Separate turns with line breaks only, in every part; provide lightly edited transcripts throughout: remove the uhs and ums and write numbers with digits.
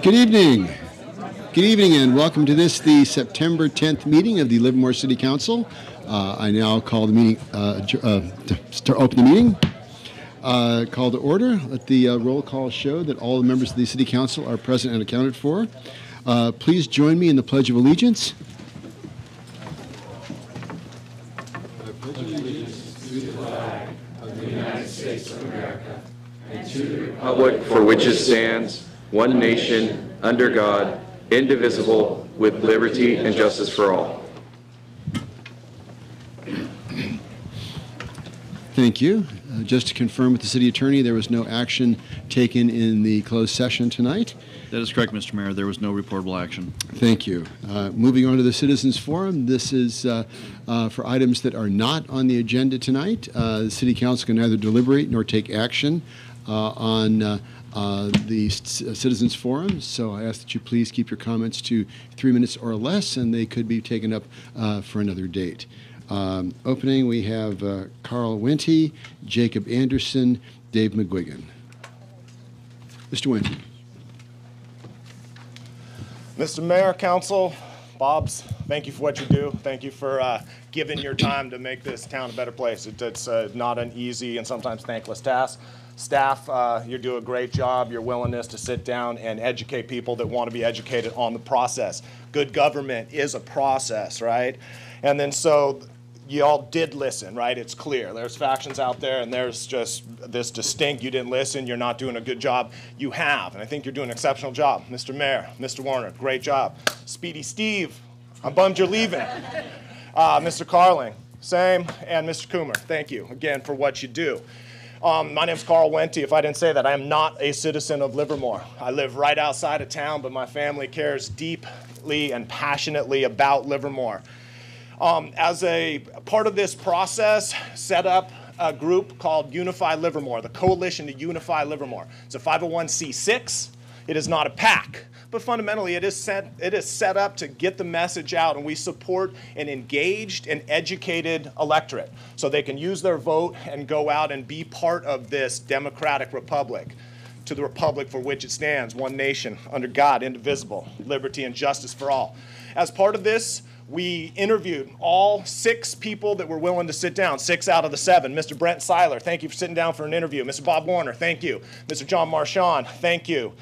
Good evening. Good evening and welcome to the September 10th meeting of the Livermore City Council. I now call the meeting, open the meeting. Call to order. Let the roll call show that all the members of the City Council are present and accounted for. Please join me in the Pledge of Allegiance. I pledge allegiance to the flag of the United States of America and to the
republic for which it stands, one nation, under God, indivisible, with liberty and justice for all.
Thank you. Just to confirm with the City Attorney, there was no action taken in the closed session tonight.
That is correct, Mr. Mayor. There was no reportable action.
Thank you. Moving on to the Citizens Forum. This is for items that are not on the agenda tonight. The City Council can neither deliberate nor take action on the Citizens Forum. So I ask that you please keep your comments to 3 minutes or less, and they could be taken up for another date. Opening, we have Carl Wente, Jacob Anderson, Dave McGuigan. Mr. Wente.
Mr. Mayor, Council, Bobs, thank you for what you do. Thank you for giving your time to make this town a better place. It's not an easy and sometimes thankless task. Staff, you do a great job. Your willingness to sit down and educate people that want to be educated on the process. Good government is a process, right? And then so you all did listen, right? It's clear. There's factions out there, and there's just this distinct, you didn't listen, you're not doing a good job. You have, and I think you're doing an exceptional job. Mr. Mayor, Mr. Warner, great job. Speedy Steve, I'm bummed you're leaving. Mr. Carling, same, and Mr. Coomer, thank you again for what you do. My name's Carl Wente. If I didn't say that, I am not a citizen of Livermore. I live right outside of town, but my family cares deeply and passionately about Livermore. As a part of this process, set up a group called Unify Livermore, the Coalition to Unify Livermore. It's a 501c6. It is not a PAC, but fundamentally it is set up to get the message out, and we support an engaged and educated electorate so they can use their vote and go out and be part of this democratic republic, to the republic for which it stands, one nation, under God, indivisible, liberty and justice for all. As part of this, we interviewed all 6 people that were willing to sit down, 6 out of the 7. Mr. Brent Seiler, thank you for sitting down for an interview. Mr. Bob Warner, thank you. Mr. John Marchand, thank you.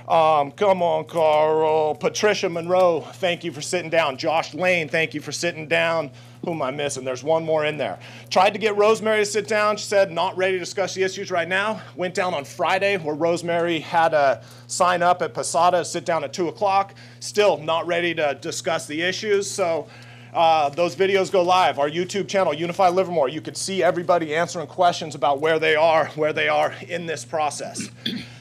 Come on, Carl. Patricia Monroe, thank you for sitting down. Josh Lane, thank you for sitting down. Who am I missing? There's one more in there. Tried to get Rosemary to sit down. She said, not ready to discuss the issues right now. Went down on Friday where Rosemary had a sign up at Posada, sit down at 2 o'clock. Still not ready to discuss the issues. So those videos go live. Our YouTube channel, Unify Livermore, you could see everybody answering questions about where they are in this process.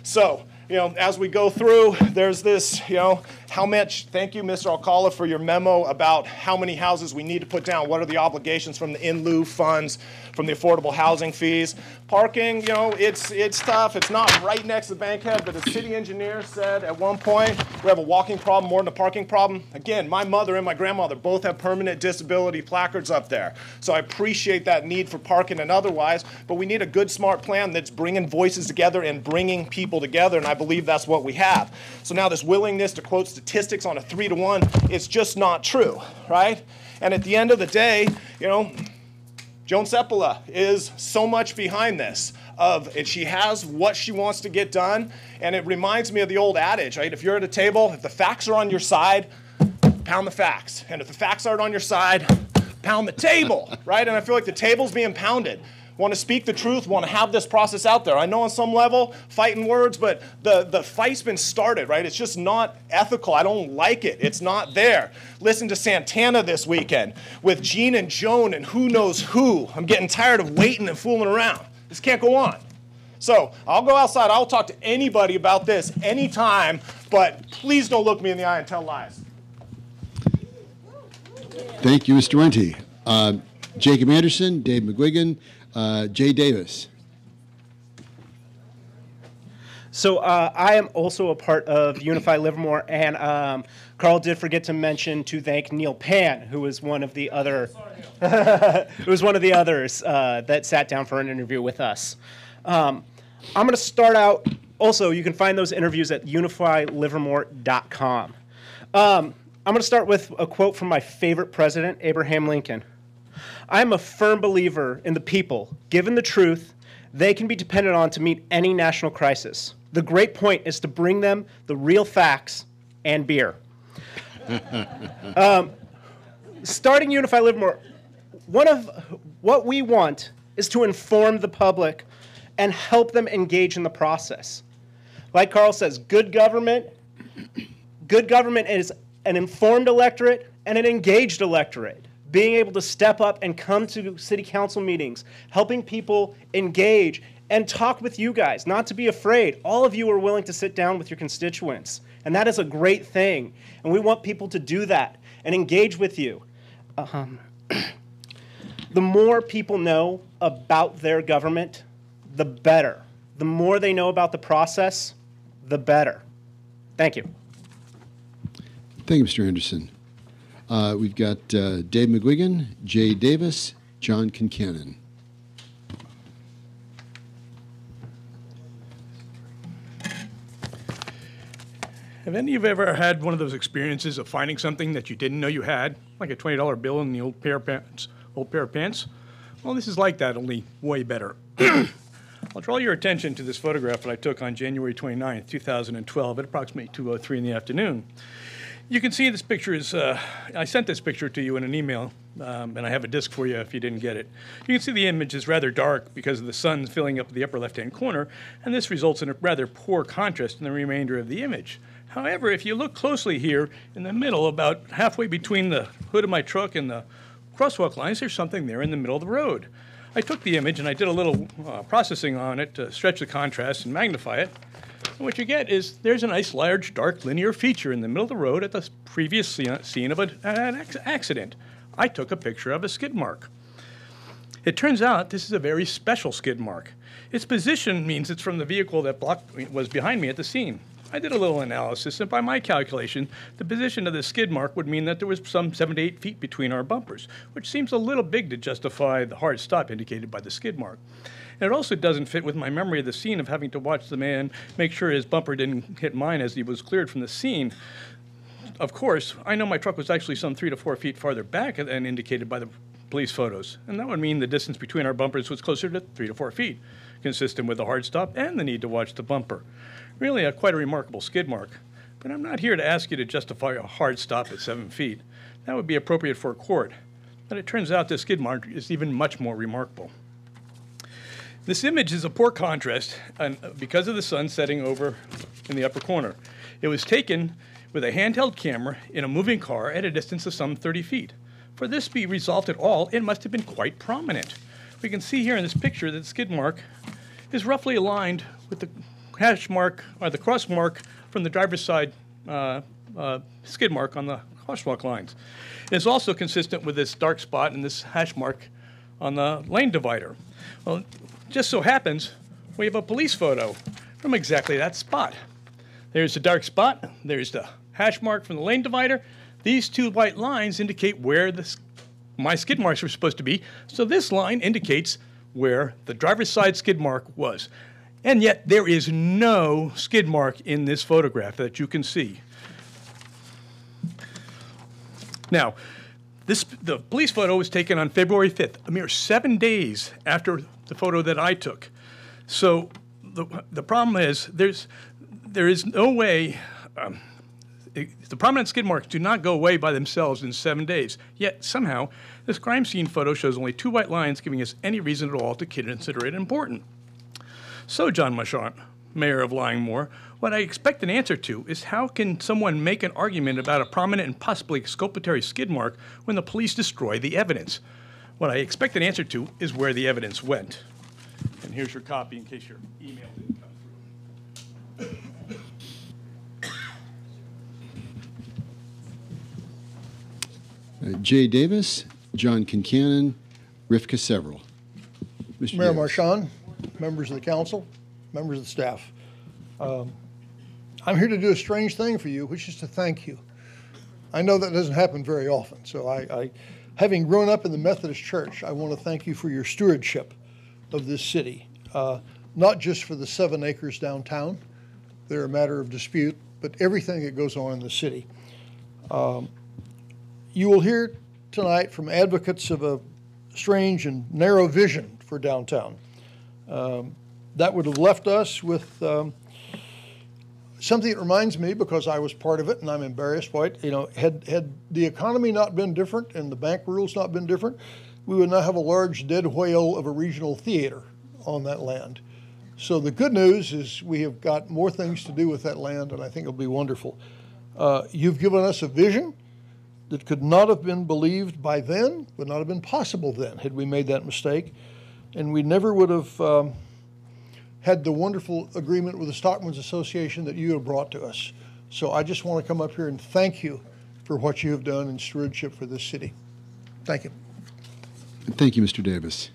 So, as we go through, there's this, how much, thank you, Mr. Alcala, for your memo about how many houses we need to put down. What are the obligations from the in lieu funds, from the affordable housing fees? Parking, it's tough. It's not right next to the bankhead, but the city engineer said at one point, we have a walking problem more than a parking problem. Again, my mother and my grandmother both have permanent disability placards up there. So I appreciate that need for parking and otherwise, but we need a good, smart plan that's bringing voices together and bringing people together, and I believe that's what we have. So now this willingness to quote statistics on a 3-to-1, it's just not true, right? And at the end of the day, Joan Sepula is so much behind this, and she has what she wants to get done, and it reminds me of the old adage, right? If you're at a table, if the facts are on your side, pound the facts, and if the facts aren't on your side, pound the table, right? And I feel like the table's being pounded. Want to speak the truth, want to have this process out there. I know on some level, fighting words, but the fight's been started, right? It's just not ethical. I don't like it. It's not there. Listen to Santana this weekend with Gene and Joan and who knows who. I'm getting tired of waiting and fooling around. This can't go on. So I'll go outside. I'll talk to anybody about this anytime, but please don't look me in the eye and tell lies.
Thank you, Mr. Wente. Jacob Anderson, Dave McGuigan, Jay Davis.
So I am also a part of Unify Livermore, and Carl did forget to mention to thank Neil Pan, who was one of the other, who was one of the others that sat down for an interview with us. I'm going to start out Also, you can find those interviews at unifylivermore.com. I'm going to start with a quote from my favorite president, Abraham Lincoln. "I am a firm believer in the people. Given the truth, they can be depended on to meet any national crisis. The great point is to bring them the real facts and beer." Starting Unify Livermore, one of what we want is to inform the public and help them engage in the process. Like Carl says, good government is an informed electorate and an engaged electorate. Being able to step up and come to city council meetings, helping people engage and talk with you guys, not to be afraid. All of you are willing to sit down with your constituents, and that is a great thing. And we want people to do that and engage with you. The more people know about their government, the better. The more they know about the process, the better. Thank you.
Thank you, Mr. Henderson. We've got Dave McGuigan, Jay Davis, John Kincannon.
Have any of you ever had one of those experiences of finding something that you didn't know you had, like a $20 bill in the old pair of pants? Well, this is like that, only way better. I'll draw your attention to this photograph that I took on January 29th, 2012 at approximately 2:03 in the afternoon. You can see this picture is, I sent this picture to you in an email, and I have a disc for you if you didn't get it. You can see the image is rather dark because of the sun filling up the upper left-hand corner, and this results in a rather poor contrast in the remainder of the image. However, if you look closely here in the middle, about halfway between the hood of my truck and the crosswalk lines, there's something there in the middle of the road. I took the image and I did a little processing on it to stretch the contrast and magnify it. And what you get is there's a nice, large, dark, linear feature in the middle of the road at the previous scene of an accident. I took a picture of a skid mark. It turns out this is a very special skid mark. Its position means it's from the vehicle that was behind me at the scene. I did a little analysis, and by my calculation, the position of the skid mark would mean that there was some 7 to 8 feet between our bumpers, which seems a little big to justify the hard stop indicated by the skid mark. And it also doesn't fit with my memory of the scene of having to watch the man make sure his bumper didn't hit mine as he was cleared from the scene. Of course, I know my truck was actually some 3 to 4 feet farther back than indicated by the police photos, and that would mean the distance between our bumpers was closer to 3 to 4 feet, consistent with the hard stop and the need to watch the bumper. Really quite a remarkable skid mark, but I'm not here to ask you to justify a hard stop at 7 feet. That would be appropriate for a court, but it turns out this skid mark is even much more remarkable. This image is a poor contrast because of the sun setting over in the upper corner. It was taken with a handheld camera in a moving car at a distance of some 30 feet. For this to be resolved at all, it must have been quite prominent. We can see here in this picture that the skid mark is roughly aligned with the hash mark or the cross mark from the driver's side skid mark on the crosswalk lines. It is also consistent with this dark spot and this hash mark on the lane divider. Well, just so happens we have a police photo from exactly that spot. There's the dark spot, there's the hash mark from the lane divider. These two white lines indicate where my skid marks were supposed to be, so this line indicates where the driver's side skid mark was. And yet there is no skid mark in this photograph that you can see. Now, the police photo was taken on February 5th, a mere 7 days after the photo that I took. So the problem is there is no way, the prominent skid marks do not go away by themselves in 7 days. Yet somehow this crime scene photo shows only 2 white lines, giving us any reason at all to consider it important. So, John Marchant, Mayor of Livermore, what I expect an answer to is how can someone make an argument about a prominent and possibly exculpatory skid mark when the police destroy the evidence? What I expect an answer to is where the evidence went. And here's your copy in case your email didn't come through.
Jay Davis, John Kincannon, Rivka Several. Mr.
Mayor
Davis.
Marchant, members of the council, members of the staff. I'm here to do a strange thing for you, which is to thank you. I know that doesn't happen very often, so having grown up in the Methodist Church, I want to thank you for your stewardship of this city, not just for the 7 acres downtown, They're a matter of dispute, but everything that goes on in the city. You will hear tonight from advocates of a strange and narrow vision for downtown. That would have left us with something that reminds me, because I was part of it and I'm embarrassed by it, had the economy not been different and the bank rules not been different, we would not have a large dead whale of a regional theater on that land. So the good news is we have got more things to do with that land, and I think it'll be wonderful. You've given us a vision that could not have been believed by then, would not have been possible then had we made that mistake, and we never would have had the wonderful agreement with the Stockmen's Association that you have brought to us. So I just want to come up here and thank you for what you have done in stewardship for this city. Thank you.
Thank you, Mr. Davis.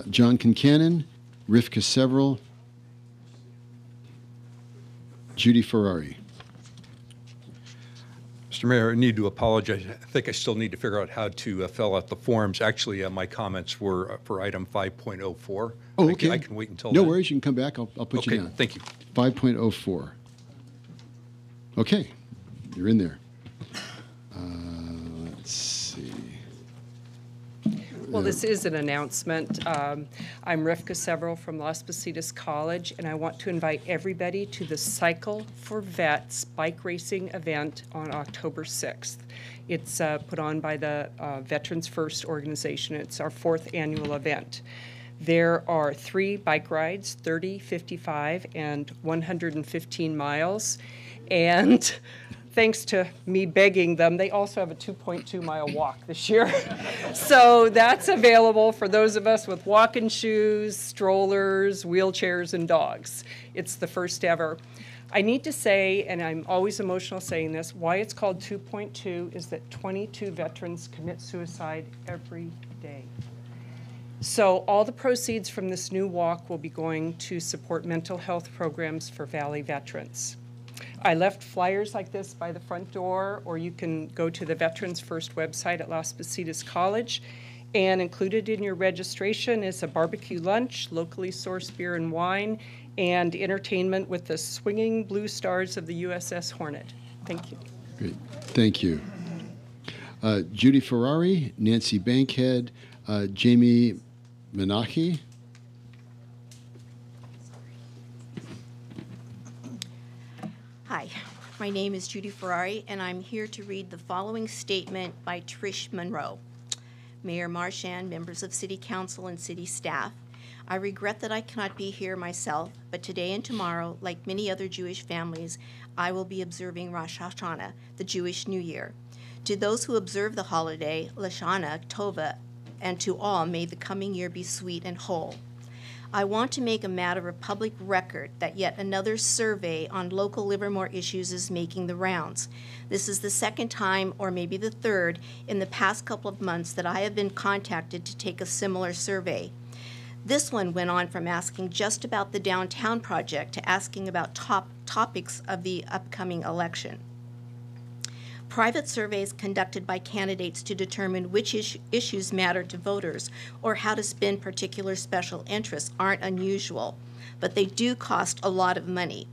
John Concannon, Rivka Several, Judy Ferrari.
Mr. Mayor, I need to apologize. I think I still need to figure out how to fill out the forms. Actually, my comments were for item 5.04.
Oh, okay.
I can wait until
No
then.
worries. You can come back. I'll put you down.
Okay, thank you.
5.04. Okay. You're in there. Let's see.
Well, this is an announcement. I'm Rivka Several from Las Positas College, and I want to invite everybody to the Cycle for Vets bike racing event on October 6th. It's put on by the Veterans First organization. It's our 4th annual event. There are 3 bike rides, 30, 55, and 115 miles. And thanks to me begging them, they also have a 2.2-mile walk this year. So that's available for those of us with walking shoes, strollers, wheelchairs, and dogs. It's the first ever. I need to say, and I'm always emotional saying this, why it's called 2.2 is that 22 veterans commit suicide every day. So all the proceeds from this new walk will be going to support mental health programs for Valley veterans. I left flyers like this by the front door, or you can go to the Veterans First website at Las Positas College. And included in your registration is a barbecue lunch, locally sourced beer and wine, and entertainment with the swinging blue stars of the USS Hornet. Thank you.
Great. Thank you. Judy Ferrari, Nancy Bankhead, Jamie Menachie.
Hi, my name is Judy Ferrari, and I'm here to read the following statement by Trish Monroe. Mayor Marchand, members of City Council, and City staff, I regret that I cannot be here myself, but today and tomorrow, like many other Jewish families, I will be observing Rosh Hashanah, the Jewish New Year. To those who observe the holiday, Lashana Tova, and to all, may the coming year be sweet and whole. I want to make a matter of public record that yet another survey on local Livermore issues is making the rounds. This is the second time, or maybe the third, in the past couple of months that I have been contacted to take a similar survey. This one went on from asking just about the downtown project to asking about topics of the upcoming election. Private surveys conducted by candidates to determine which issues matter to voters or how to spin particular special interests aren't unusual, but they do cost a lot of money.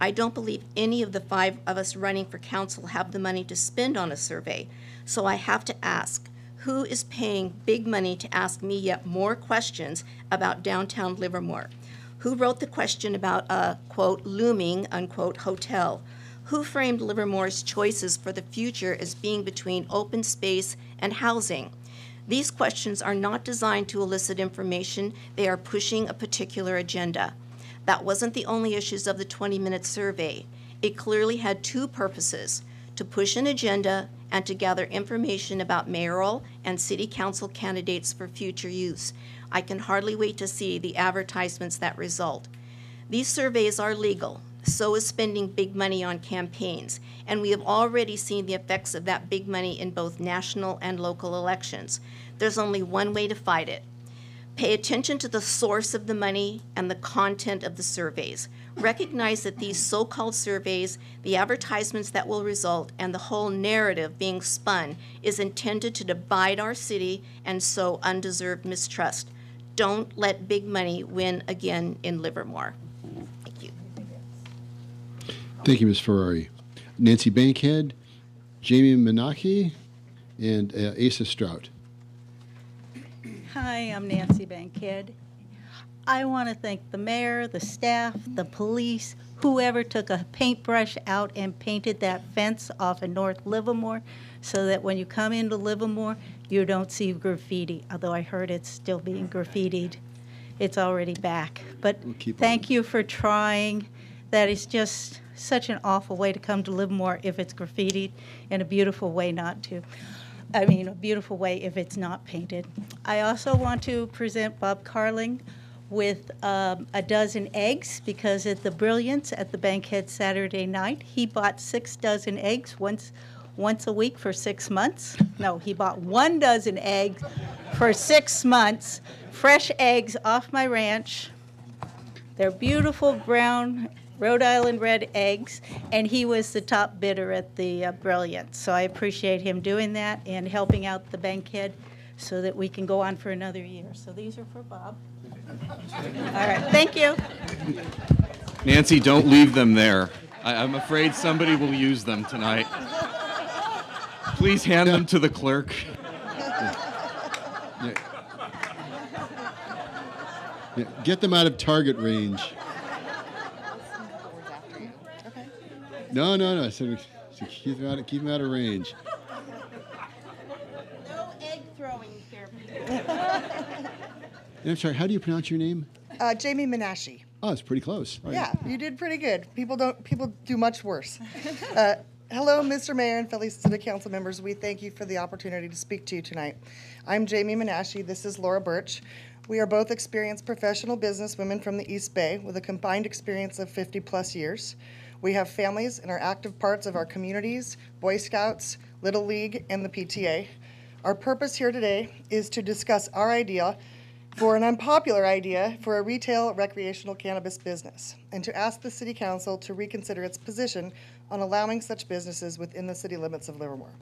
I don't believe any of the 5 of us running for council have the money to spend on a survey, so I have to ask, who is paying big money to ask me yet more questions about downtown Livermore? Who wrote the question about a, quote, looming, unquote, hotel? Who framed Livermore's choices for the future as being between open space and housing? These questions are not designed to elicit information. They are pushing a particular agenda. That wasn't the only issues of the 20-minute survey. It clearly had 2 purposes: to push an agenda and to gather information about mayoral and city council candidates for future use. I can hardly wait to see the advertisements that result. These surveys are legal. So is spending big money on campaigns, and we have already seen the effects of that big money in both national and local elections. There's only one way to fight it. Pay attention to the source of the money and the content of the surveys. Recognize that these so-called surveys, the advertisements that will result, and the whole narrative being spun is intended to divide our city and sow undeserved mistrust. Don't let big money win again in Livermore. Thank you.
Thank you, Ms. Ferrari. Nancy Bankhead, Jamie Menachie, and Asa Strout.
Hi, I'm Nancy Bankhead. I want to thank the mayor, the staff, the police, whoever took a paintbrush out and painted that fence off of North Livermore so that when you come into Livermore, you don't see graffiti, although I heard it's still being graffitied. It's already back. But thank you for trying. That is just such an awful way to come to Livermore if it's graffitied, and a beautiful way not to. I mean, a beautiful way if it's not painted. I also want to present Bob Carling with a dozen eggs, because at the Brilliance at the Bankhead Saturday night, he bought 6 dozen eggs once a week for 6 months. No, he bought 1 dozen eggs for 6 months, fresh eggs off my ranch. They're beautiful brown Rhode Island red eggs, and he was the top bidder at the Brilliance. So I appreciate him doing that and helping out the Bankhead so that we can go on for another year. So these are for Bob. All right, thank you.
Nancy, don't leave them there. I'm afraid somebody will use them tonight. Please hand them to the clerk.
Yeah, get them out of target range. No. So keep them out of range.
No egg throwing here.
And I'm sorry, how do you pronounce your name?
Jamie Menachie.
Oh, it's pretty close. Right.
Yeah, you did pretty good. People do much worse. Hello, Mr. Mayor and fellow City Council members. We thank you for the opportunity to speak to you tonight. I'm Jamie Menachie. This is Laura Birch. We are both experienced professional businesswomen from the East Bay with a combined experience of 50-plus years. We have families and are active parts of our communities, Boy Scouts, Little League, and the PTA. Our purpose here today is to discuss our idea for an unpopular idea for a retail recreational cannabis business, and to ask the City Council to reconsider its position on allowing such businesses within the city limits of Livermore.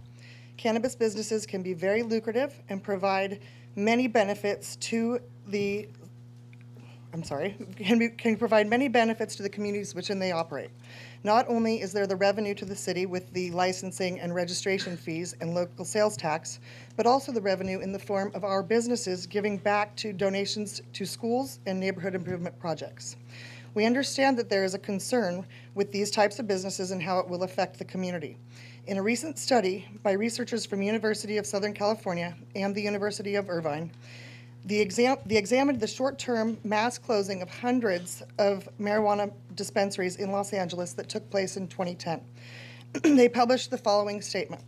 Cannabis businesses can be very lucrative and provide many benefits to the can provide many benefits to the communities within they operate. Not only is there the revenue to the city with the licensing and registration fees and local sales tax, but also the revenue in the form of our businesses giving back to donations to schools and neighborhood improvement projects. We understand that there is a concern with these types of businesses and how it will affect the community. In a recent study by researchers from University of Southern California and the University of Irvine, they examined the short-term mass closing of hundreds of marijuana dispensaries in Los Angeles that took place in 2010. They published the following statement.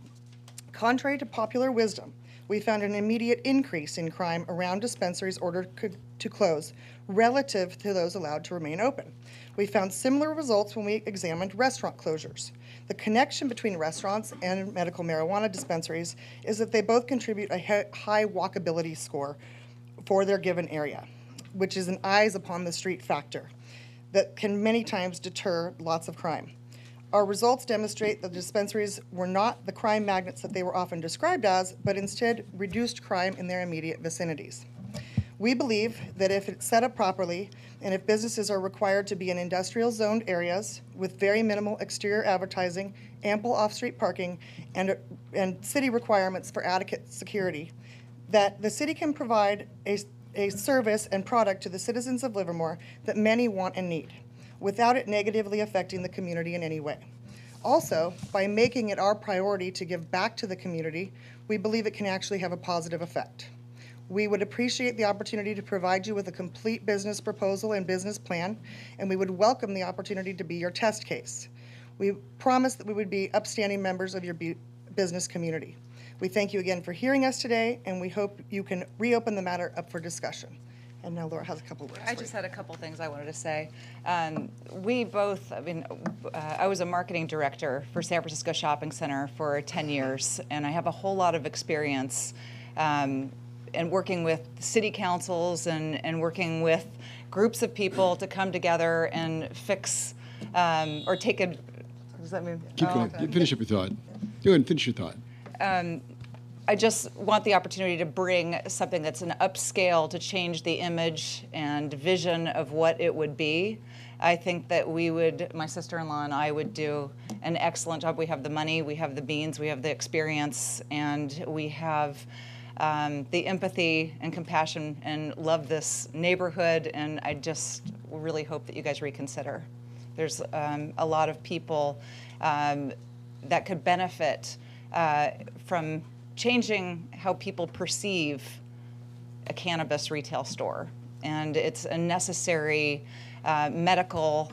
Contrary to popular wisdom, we found an immediate increase in crime around dispensaries ordered to close relative to those allowed to remain open. We found similar results when we examined restaurant closures. The connection between restaurants and medical marijuana dispensaries is that they both contribute a high walkability score for their given area, which is an eyes upon the street factor that can many times deter lots of crime. Our results demonstrate that the dispensaries were not the crime magnets that they were often described as, but instead reduced crime in their immediate vicinities. We believe that if it's set up properly, and if businesses are required to be in industrial zoned areas with very minimal exterior advertising, ample off-street parking, and city requirements for adequate security, that the city can provide a service and product to the citizens of Livermore that many want and need, without it negatively affecting the community in any way. Also, by making it our priority to give back to the community, we believe it can actually have a positive effect. We would appreciate the opportunity to provide you with a complete business proposal and business plan, and we would welcome the opportunity to be your test case. We promise that we would be upstanding members of your business community. We thank you again for hearing us today, and we hope you can reopen the matter up for discussion. And now Laura has a couple words.
I just had a couple things I wanted to say. I was a marketing director for San Francisco Shopping Center for 10 years, and I have a whole lot of experience in working with city councils and working with groups of people to come together and fix or take a, does that mean?
Keep going. Finish up your thought. Go ahead and finish your thought.
I just want the opportunity to bring something that's an upscale to change the image and vision of what it would be. I think that my sister-in-law and I would do an excellent job. We have the money, we have the means, we have the experience, and we have the empathy and compassion and love this neighborhood, and I just really hope that you guys reconsider. There's a lot of people that could benefit from changing how people perceive a cannabis retail store. And it's a necessary medical,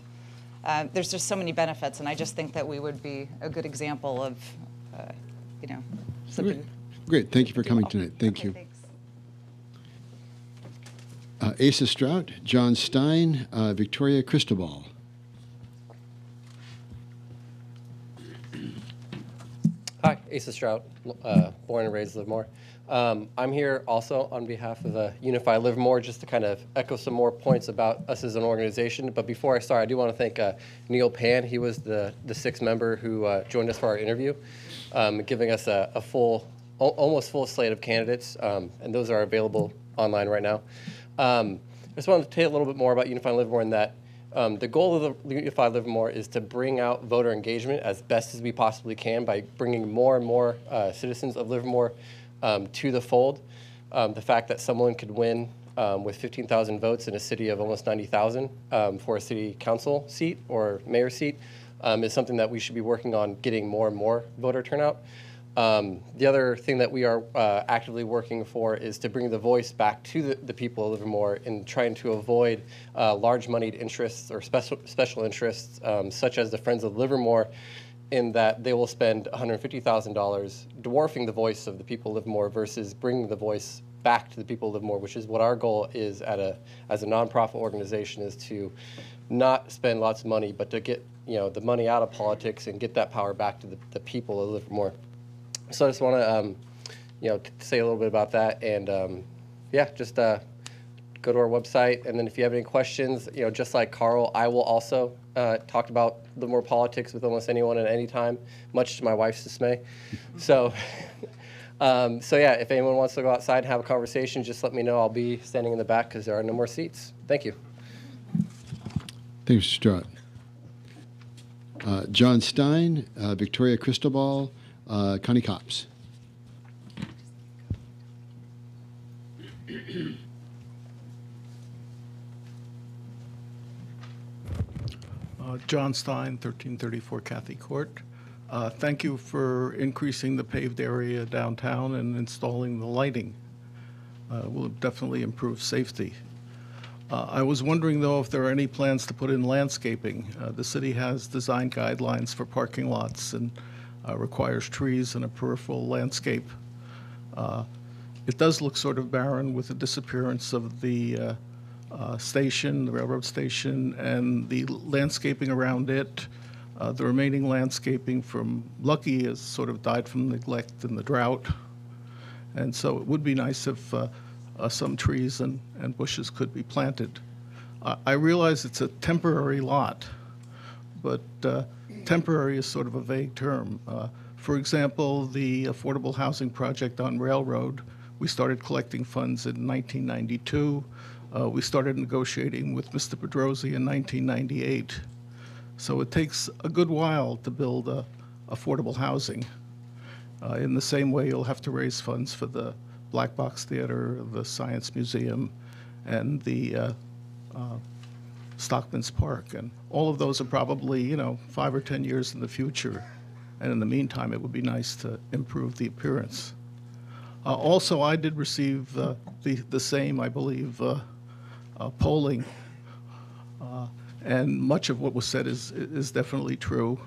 there's just so many benefits, and I just think that we would be a good example of, something.
Great. Thank you for coming tonight. Thank you. Asa Strout, John Stein, Victoria Cristobal.
Hi, Asa Strout, born and raised Livermore. I'm here also on behalf of Unify Livermore, just to kind of echo some more points about us as an organization. But before I start, I do want to thank Neil Pan. He was the sixth member who joined us for our interview, giving us a almost full slate of candidates, and those are available online right now. I just wanted to tell you a little bit more about Unify Livermore in that the goal of the Unify Livermore is to bring out voter engagement as best as we possibly can by bringing more and more citizens of Livermore to the fold. The fact that someone could win with 15,000 votes in a city of almost 90,000 for a city council seat or mayor seat is something that we should be working on getting more and more voter turnout. The other thing that we are actively working for is to bring the voice back to the people of Livermore in trying to avoid large moneyed interests or special interests, such as the Friends of Livermore, in that they will spend $150,000 dwarfing the voice of the people of Livermore versus bringing the voice back to the people of Livermore, which is what our goal is as a nonprofit organization, is to not spend lots of money, but to get the money out of politics and get that power back to the people of Livermore. So I just want to, say a little bit about that, and just go to our website. And then if you have any questions, just like Carl, I will also talk about Livermore politics with almost anyone at any time, much to my wife's dismay. So, if anyone wants to go outside and have a conversation, just let me know. I'll be standing in the back because there are no more seats. Thank you.
Thanks, Mr. Strout. John Stein, Victoria Cristobal, Connie Copps.
John Stein, 1334 Cathy Court. Thank you for increasing the paved area downtown and installing the lighting. Will definitely improve safety. I was wondering, though, if there are any plans to put in landscaping. The city has design guidelines for parking lots and requires trees and a peripheral landscape. It does look sort of barren with the disappearance of the station, the railroad station, and the landscaping around it. The remaining landscaping from Lucky has sort of died from neglect and the drought. And so it would be nice if some trees and bushes could be planted. I realize it's a temporary lot, but temporary is sort of a vague term. For example, the affordable housing project on Railroad, we started collecting funds in 1992. We started negotiating with Mr. Pedrosi in 1998. So it takes a good while to build affordable housing. In the same way, you'll have to raise funds for the Black Box Theater, the Science Museum, and the Stockman's Park. And all of those are probably, 5 or 10 years in the future. And in the meantime, it would be nice to improve the appearance. Also, I did receive the same, I believe, polling. And much of what was said is definitely true.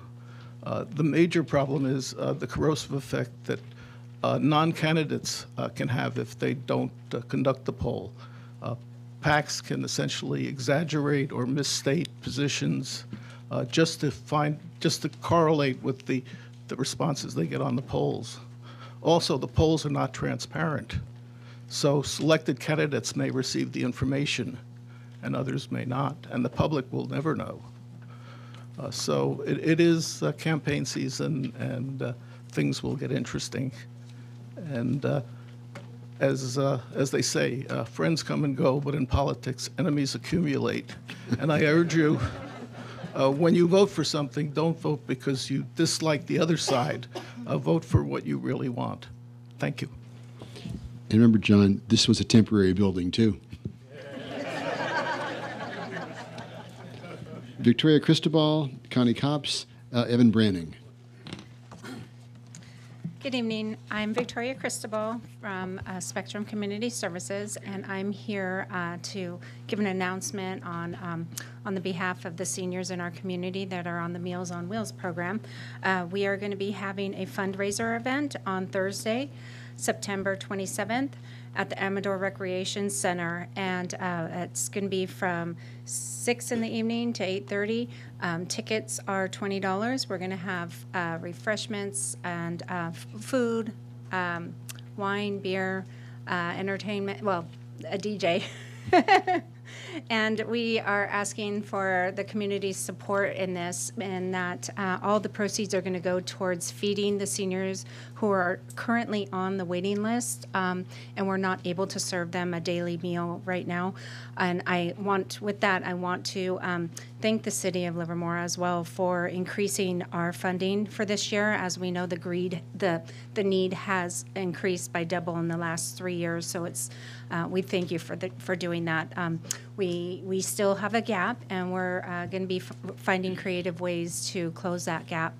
The major problem is the corrosive effect that non-candidates can have if they don't conduct the poll. PACs can essentially exaggerate or misstate positions just to correlate with the responses they get on the polls. Also, the polls are not transparent. So selected candidates may receive the information and others may not, and the public will never know. So it is campaign season, and things will get interesting. And as they say, friends come and go, but in politics, enemies accumulate. And I urge you When you vote for something, don't vote because you dislike the other side. Vote for what you really want. Thank you.
And remember, John, this was a temporary building, too. Victoria Cristobal, Connie Copps, Evan Branning.
Good evening. I'm Victoria Cristobal from Spectrum Community Services, and I'm here to give an announcement on the behalf of the seniors in our community that are on the Meals on Wheels program. We are going to be having a fundraiser event on Thursday, September 27th at the Amador Recreation Center, and it's going to be from 6 in the evening to 8:30. Tickets are $20. We're going to have refreshments and food, wine, beer, entertainment, well, a DJ. And we are asking for the community's support in this, and that all the proceeds are going to go towards feeding the seniors who are currently on the waiting list, and we're not able to serve them a daily meal right now. And I want to thank the City of Livermore as well for increasing our funding for this year. As we know, the need has increased by double in the last 3 years. So it's we thank you for doing that. We still have a gap, and we're going to be finding creative ways to close that gap.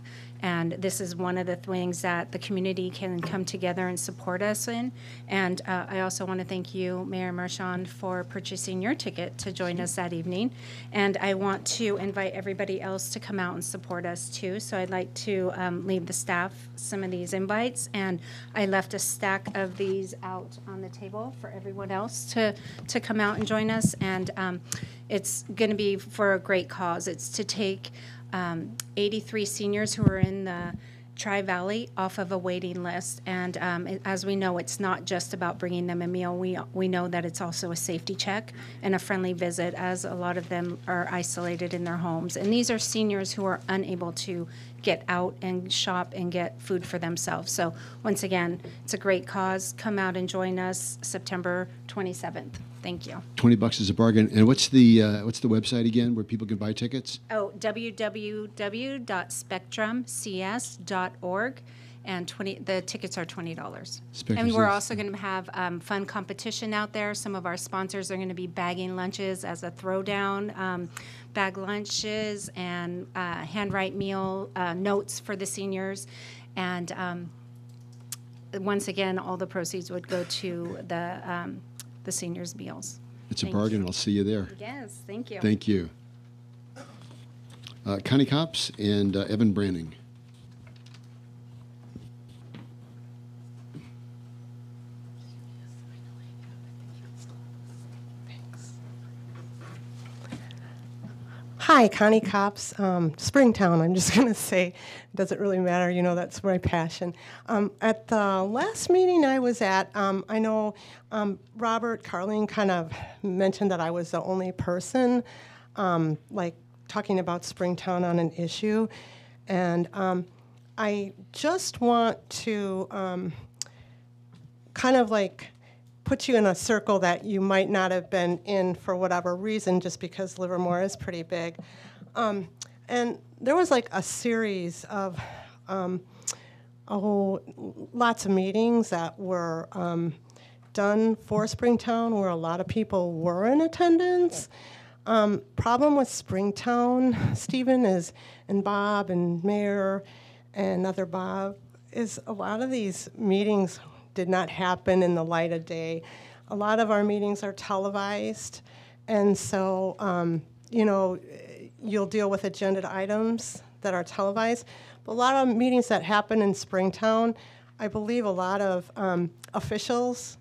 And this is one of the things that the community can come together and support us in. And I also want to thank you, Mayor Marchand, for purchasing your ticket to join us that evening. And I want to invite everybody else to come out and support us too. So I'd like to leave the staff some of these invites. And I left a stack of these out on the table for everyone else to come out and join us. And it's going to be for a great cause. It's to take 83 seniors who are in the Tri-Valley off of a waiting list. And as we know, it's not just about bringing them a meal. We know that it's also a safety check and a friendly visit, as a lot of them are isolated in their homes. And these are seniors who are unable to get out and shop and get food for themselves. So once again, it's a great cause. Come out and join us September 27th. Thank you.
$20 is a bargain. And what's the website again where people can buy tickets?
Oh, www.spectrumcs.org, and the tickets are $20. And we're also going to have fun competition out there. Some of our sponsors are going to be bagging lunches as a throwdown, bag lunches and handwrite meal notes for the seniors. And once again, all the proceeds would go to the seniors' meals.
It's a bargain. I'll see you there.
Yes, thank you.
Thank you. Connie Copps and Evan Branning.
Hi, Connie Copps, Springtown. I'm just going to say, it doesn't really matter. You know, that's my passion. At the last meeting I was at, I know Robert Carling kind of mentioned that I was the only person, like, talking about Springtown on an issue. And I just want to kind of like put you in a circle that you might not have been in for whatever reason, just because Livermore is pretty big. And there was like a series of lots of meetings that were done for Springtown where a lot of people were in attendance. Problem with Springtown, Stephen, and Bob and Mayor and other Bob, is a lot of these meetings did not happen in the light of day. A lot of our meetings are televised, and so, you know, you'll deal with agenda items that are televised. But a lot of meetings that happen in Springtown, I believe a lot of officials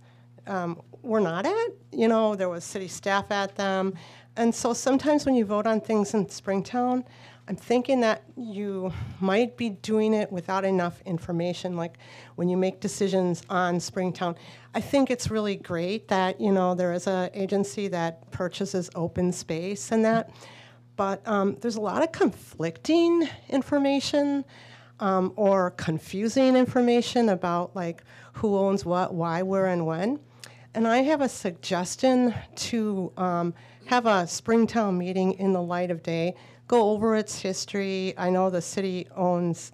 were not at. You know, there was city staff at them. And so sometimes when you vote on things in Springtown, I'm thinking that you might be doing it without enough information, like when you make decisions on Springtown. I think it's really great that, you know, there is an agency that purchases open space and that, but there's a lot of conflicting information or confusing information about, like, who owns what, why, where, and when. And I have a suggestion to have a Springtown meeting in the light of day go over its history. I know the city owns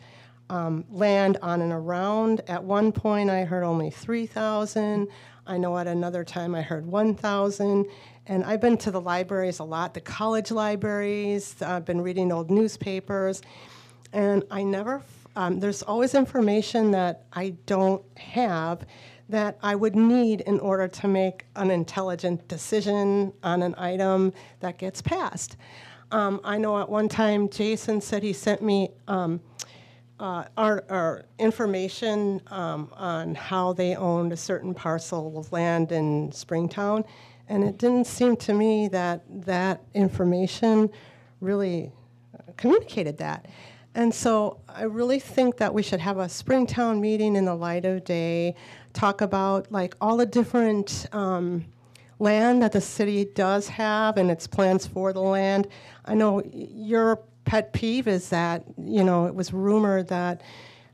land on and around. At one point, I heard only 3,000. I know at another time I heard 1,000. And I've been to the libraries a lot, the college libraries. I've been reading old newspapers. And I never, there's always information that I don't have that I would need in order to make an intelligent decision on an item that gets passed. I know at one time Jason said he sent me our information on how they owned a certain parcel of land in Springtown, and it didn't seem to me that that information really communicated that. And so I really think that we should have a Springtown meeting in the light of day, talk about like all the different land that the city does have and its plans for the land. I know your pet peeve is that, you know, it was rumored that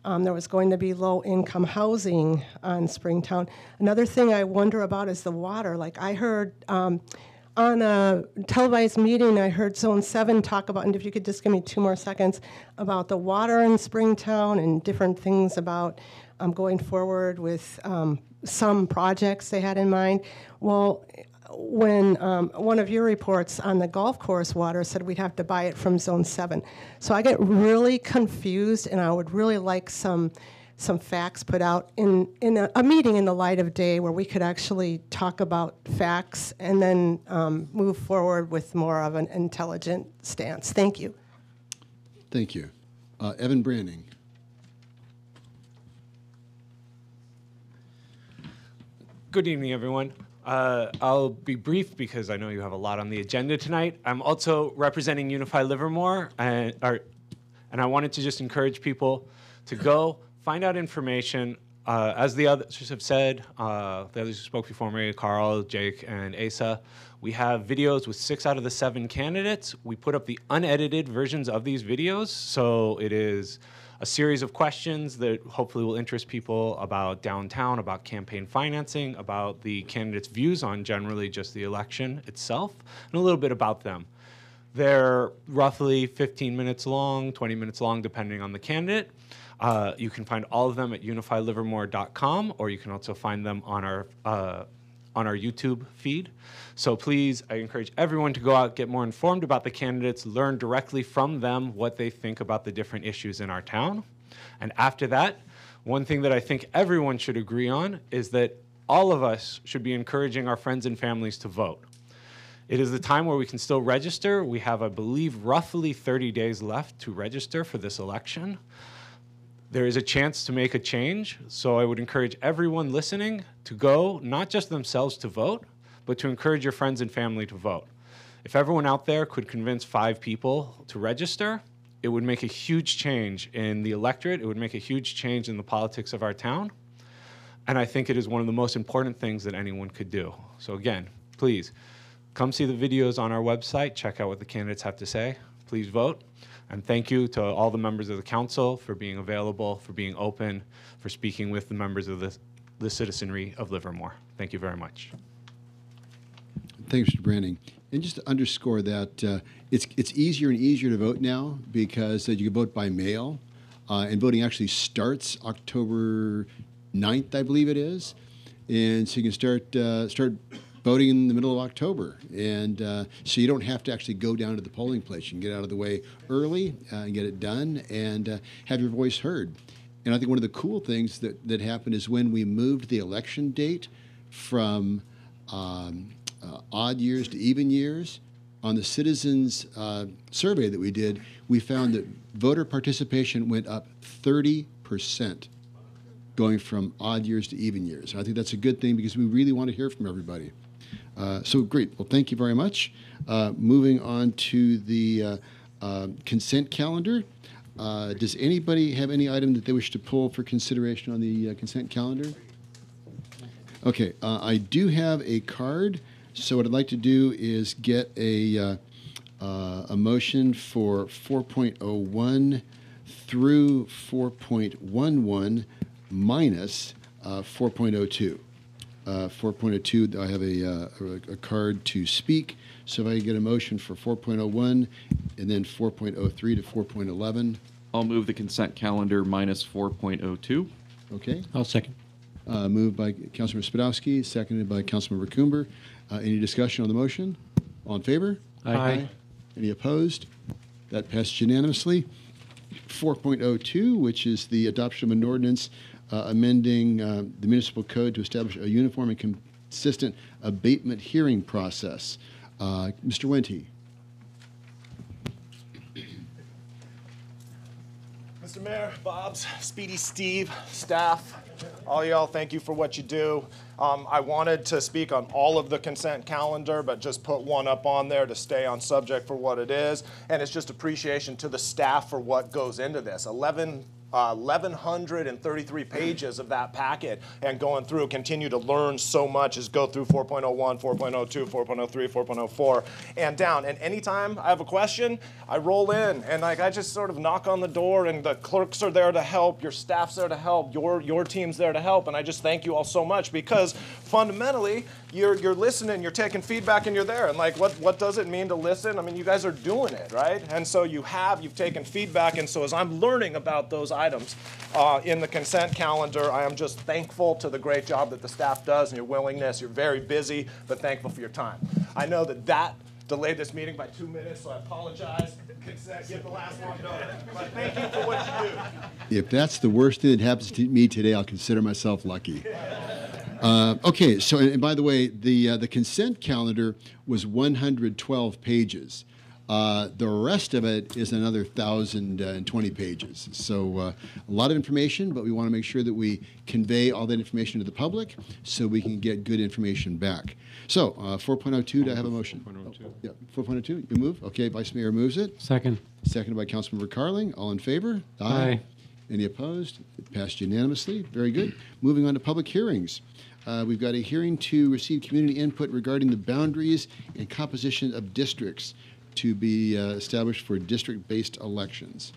there was going to be low-income housing on Springtown. Another thing I wonder about is the water. Like I heard on a televised meeting, I heard Zone 7 talk about, and if you could just give me 2 more seconds, about the water in Springtown and different things about going forward with some projects they had in mind. Well, when one of your reports on the golf course water said we'd have to buy it from Zone 7. So I get really confused, and I would really like some facts put out in a meeting in the light of day where we could actually talk about facts and then move forward with more of an intelligent stance. Thank you.
Thank you. Evan Branning.
Good evening, everyone. I'll be brief because I know you have a lot on the agenda tonight. I'm also representing Unify Livermore, and I wanted to just encourage people to go find out information. As the others have said, the others who spoke before me, Carl, Jake, and Asa, we have videos with 6 out of the 7 candidates. We put up the unedited versions of these videos, so it is a series of questions that hopefully will interest people about downtown, about campaign financing, about the candidates' views on generally just the election itself, and a little bit about them. They're roughly 15 minutes long, 20 minutes long, depending on the candidate. You can find all of them at unifylivermore.com, or you can also find them on our YouTube feed. So please, I encourage everyone to go out, get more informed about the candidates, learn directly from them what they think about the different issues in our town. And after that, one thing that I think everyone should agree on is that all of us should be encouraging our friends and families to vote. It is the time where we can still register. We have, I believe, roughly 30 days left to register for this election. There is a chance to make a change, so I would encourage everyone listening to go, not just themselves to vote, but to encourage your friends and family to vote. If everyone out there could convince 5 people to register, it would make a huge change in the electorate. It would make a huge change in the politics of our town. And I think it is one of the most important things that anyone could do. So again, please, come see the videos on our website, check out what the candidates have to say. Please vote. And thank you to all the members of the council for being available, for being open, for speaking with the members of the citizenry of Livermore. Thank you very much.
Thanks, Mr. Branning. And just to underscore that, it's easier and easier to vote now because you can vote by mail, and voting actually starts October 9th, I believe it is. And so you can start voting in the middle of October. And so you don't have to actually go down to the polling place. You can get out of the way early and get it done and have your voice heard. And I think one of the cool things that happened is when we moved the election date from odd years to even years, on the citizens survey that we did, we found that voter participation went up 30%, going from odd years to even years. And I think that's a good thing because we really want to hear from everybody. So great. Well, thank you very much. Moving on to the consent calendar. Does anybody have any item that they wish to pull for consideration on the consent calendar? Okay, I do have a card. So what I'd like to do is get a motion for 4.01 through 4.11 minus 4.02. 4.02, I have a card to speak. So if I could get a motion for 4.01 and then 4.03 to 4.11.
I'll move the consent calendar minus 4.02.
Okay.
I'll second.
Moved by Councilmember Spadowski, seconded by Councilmember Coomber. Any discussion on the motion? All in favor?
Aye.
Any opposed? That passed unanimously. 4.02, which is the adoption of an ordinance amending the municipal code to establish a uniform and consistent abatement hearing process. Mr. Wente.
Mr. Mayor, Bob's, Speedy Steve, staff, all y'all, thank you for what you do. I wanted to speak on all of the consent calendar, but just put one up on there to stay on subject for what it is. And it's just appreciation to the staff for what goes into this. 1,133 pages of that packet, and going through, continue to learn so much as go through 4.01, 4.02, 4.03, 4.04, and down. And anytime I have a question, I roll in and I just sort of knock on the door, and the clerks are there to help, your staff's there to help, your team's there to help, and I just thank you all so much, because fundamentally, you're listening, you're taking feedback, and you're there. And like, what does it mean to listen? I mean, you guys are doing it, right? And so you've taken feedback, and so as I'm learning about those items in the consent calendar, I am just thankful to the great job that the staff does and your willingness. You're very busy, but thankful for your time. I know that delayed this meeting by 2 minutes, so I apologize. Consent, get the last one done. But thank you for what you do.
If that's the worst thing that happens to me today, I'll consider myself lucky. Okay, so, and by the way, the consent calendar was 112 pages. The rest of it is another 1,020 pages. So a lot of information, but we want to make sure that we convey all that information to the public so we can get good information back. So 4.02, do I have a motion? 4.02. Yeah, 4.02, you move? Okay, Vice Mayor moves it.
Second.
Seconded by Councilmember Carling. All in favor?
Aye.
Any opposed? It passed unanimously. Very good. Moving on to public hearings. We've got a hearing to receive community input regarding the boundaries and composition of districts to be established for district-based elections.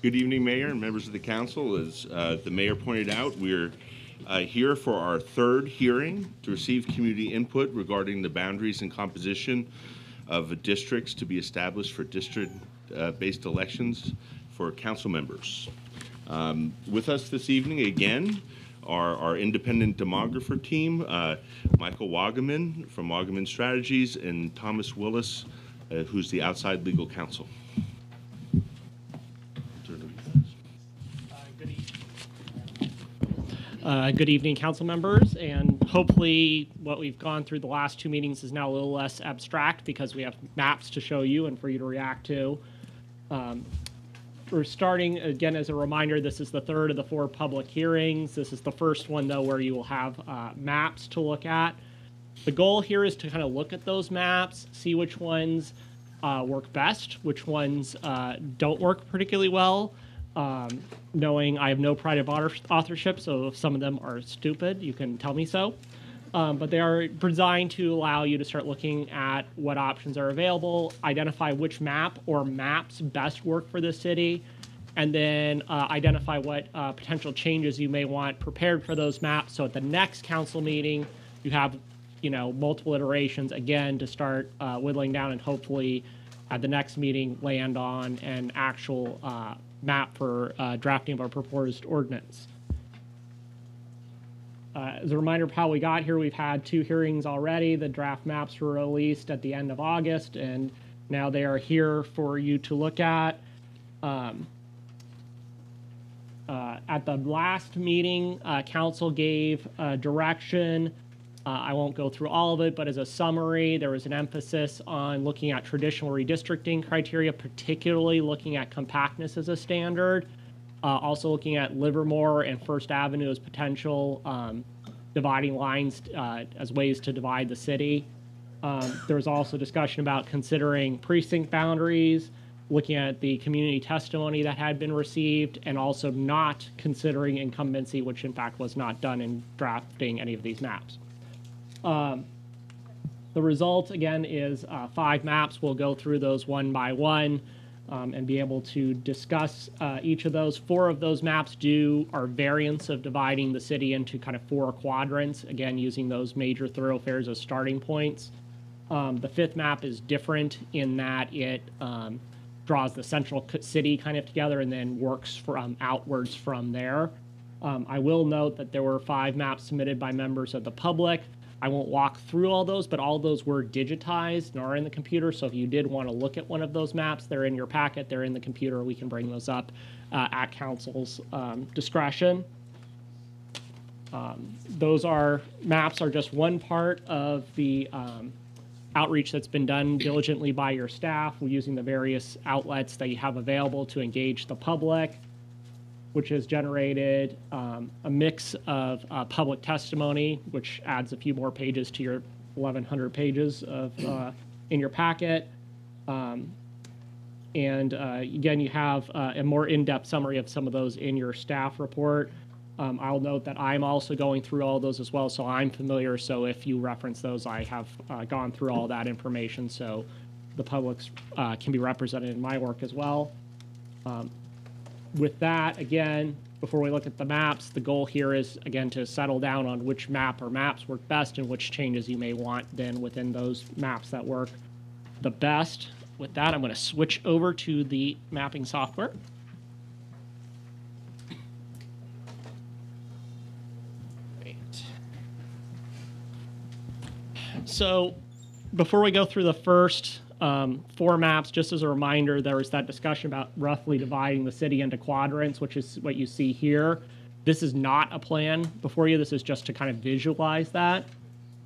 Good evening, Mayor and members of the council. As the mayor pointed out, we're here for our third hearing to receive community input regarding the boundaries and composition of districts to be established for district-based elections for council members. With us this evening, again, are our independent demographer team, Michael Wagaman from Wagaman Strategies, and Thomas Willis, who's the outside legal counsel.
Good evening, council members, and hopefully what we've gone through the last two meetings is now a little less abstract because we have maps to show you and for you to react to. We're starting, again, as a reminder, this is the third of the 4 public hearings. This is the first one, though, where you will have maps to look at. The goal here is to kind of look at those maps, see which ones work best, which ones don't work particularly well. Knowing I have no pride of authorship, so if some of them are stupid, you can tell me so. But they are designed to allow you to start looking at what options are available, identify which map or maps best work for the city, and then identify what potential changes you may want prepared for those maps. So at the next council meeting, you have, multiple iterations again to start whittling down, and hopefully at the next meeting land on an actual map for drafting of our proposed ordinance. As a reminder of how we got here, we've had 2 hearings already. The draft maps were released at the end of August, and now they are here for you to look at. At the last meeting, council gave direction. I won't go through all of it, but as a summary, there was an emphasis on looking at traditional redistricting criteria, particularly looking at compactness as a standard, also looking at Livermore and First Avenue as potential dividing lines as ways to divide the city. There was also discussion about considering precinct boundaries, looking at the community testimony that had been received, and also not considering incumbency, which in fact was not done in drafting any of these maps. The result, again, is 5 maps. We'll go through those one by one and be able to discuss each of those. 4 of those maps are variants of dividing the city into kind of 4 quadrants, again, using those major thoroughfares as starting points. The 5th map is different in that it draws the central city kind of together and then works from outwards from there. I will note that there were 5 maps submitted by members of the public. I won't walk through all those, but all those were digitized and are in the computer. So if you did want to look at one of those maps, they're in your packet, they're in the computer. We can bring those up at council's discretion. Those maps are just one part of the outreach that's been done diligently by your staff. We're using the various outlets that you have available to engage the public, which has generated a mix of public testimony, which adds a few more pages to your 1,100 pages of in your packet. And again, you have a more in-depth summary of some of those in your staff report. I'll note that I'm also going through all those as well, so I'm familiar. So if you reference those, I have gone through all that information, so the public can be represented in my work as well. With that, again, before we look at the maps, the goal here is, again, to settle down on which map or maps work best and which changes you may want then within those maps that work the best. With that, I'm going to switch over to the mapping software. Great. So before we go through the first 4 maps, just as a reminder, there was that discussion about roughly dividing the city into quadrants, which is what you see here. This is not a plan before you. This is just to kind of visualize that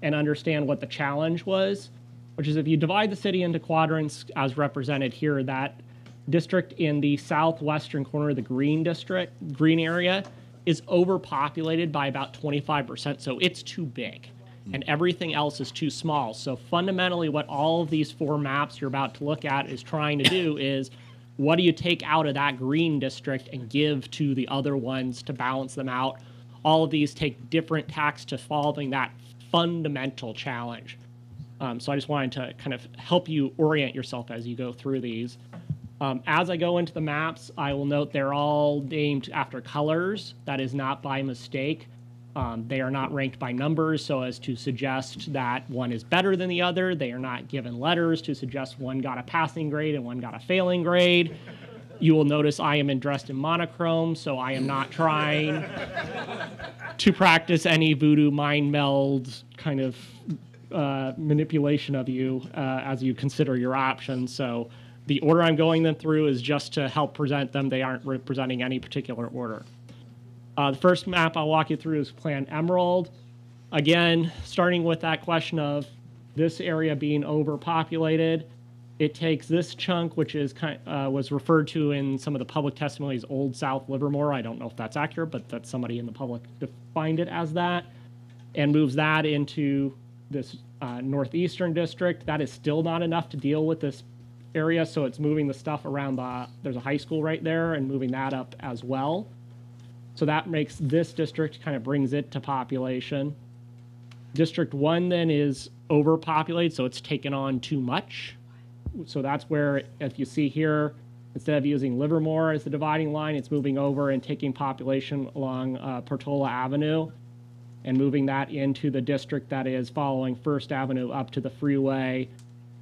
and understand what the challenge was, which is if you divide the city into quadrants as represented here, that district in the southwestern corner, the green area, is overpopulated by about 25%, so it's too big. And everything else is too small. So fundamentally what all of these 4 maps you're about to look at is trying to do is, what do you take out of that green district and give to the other ones to balance them out? All of these take different tacks to solving that fundamental challenge. So I just wanted to kind of help you orient yourself as you go through these. As I go into the maps, I will note they're all named after colors. That is not by mistake. They are not ranked by numbers so as to suggest that one is better than the other. They are not given letters to suggest one got a passing grade and one got a failing grade. You will notice I am dressed in monochrome, so I am not trying to practice any voodoo mind meld kind of manipulation of you as you consider your options. So the order I'm going them through is just to help present them. They aren't representing any particular order. The first map I'll walk you through is Plan Emerald. Again, starting with that question of this area being overpopulated, it takes this chunk, which is was referred to in some of the public testimonies, Old South Livermore. I don't know if that's accurate, but that's somebody in the public defined it as that, and moves that into this northeastern district. That is still not enough to deal with this area, so it's moving the stuff around there's a high school right there and moving that up as well. So that makes this district, kind of brings it to population. District 1 then is overpopulated, so it's taken on too much. So that's where, if you see here, instead of using Livermore as the dividing line, it's moving over and taking population along Portola Avenue and moving that into the district that is following First Avenue up to the freeway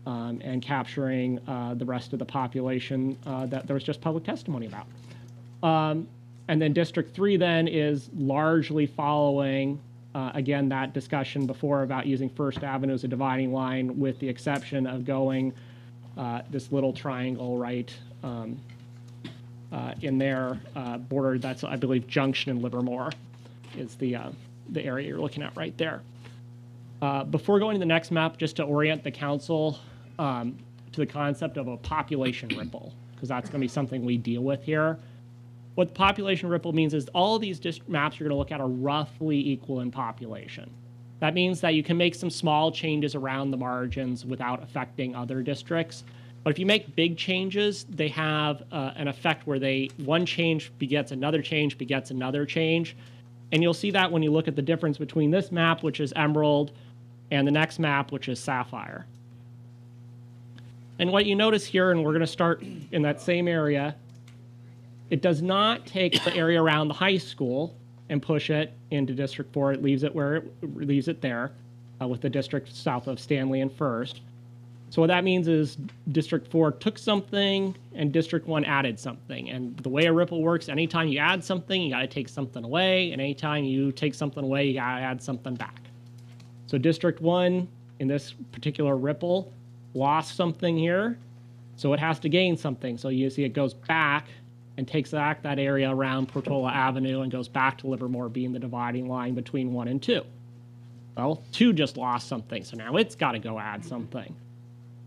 and capturing the rest of the population that there was just public testimony about. And then District 3 then is largely following, again, that discussion before about using First Avenue as a dividing line, with the exception of going this little triangle right in their border. That's, I believe, Junction and Livermore is the area you're looking at right there. Before going to the next map, just to orient the council to the concept of a population ripple, because that's going to be something we deal with here. What the population ripple means is all of these maps you're going to look at are roughly equal in population. That means that you can make some small changes around the margins without affecting other districts, But if you make big changes, they have an effect where one change begets another change, begets another change. And you'll see that when you look at the difference between this map, which is emerald, and the next map, which is sapphire. And what you notice here, and we're going to start in that same area, it does not take the area around the high school and push it into District 4. It leaves it where it leaves it there, with the district south of Stanley and First. So what that means is District 4 took something and District 1 added something. And the way a ripple works, anytime you add something, you got to take something away. And anytime you take something away, you got to add something back. So District 1, in this particular ripple, lost something here. So it has to gain something. So you see it goes back and takes back that area around Portola Avenue and goes back to Livermore, being the dividing line between 1 and 2. Well, 2 just lost something, so now it's got to go add something.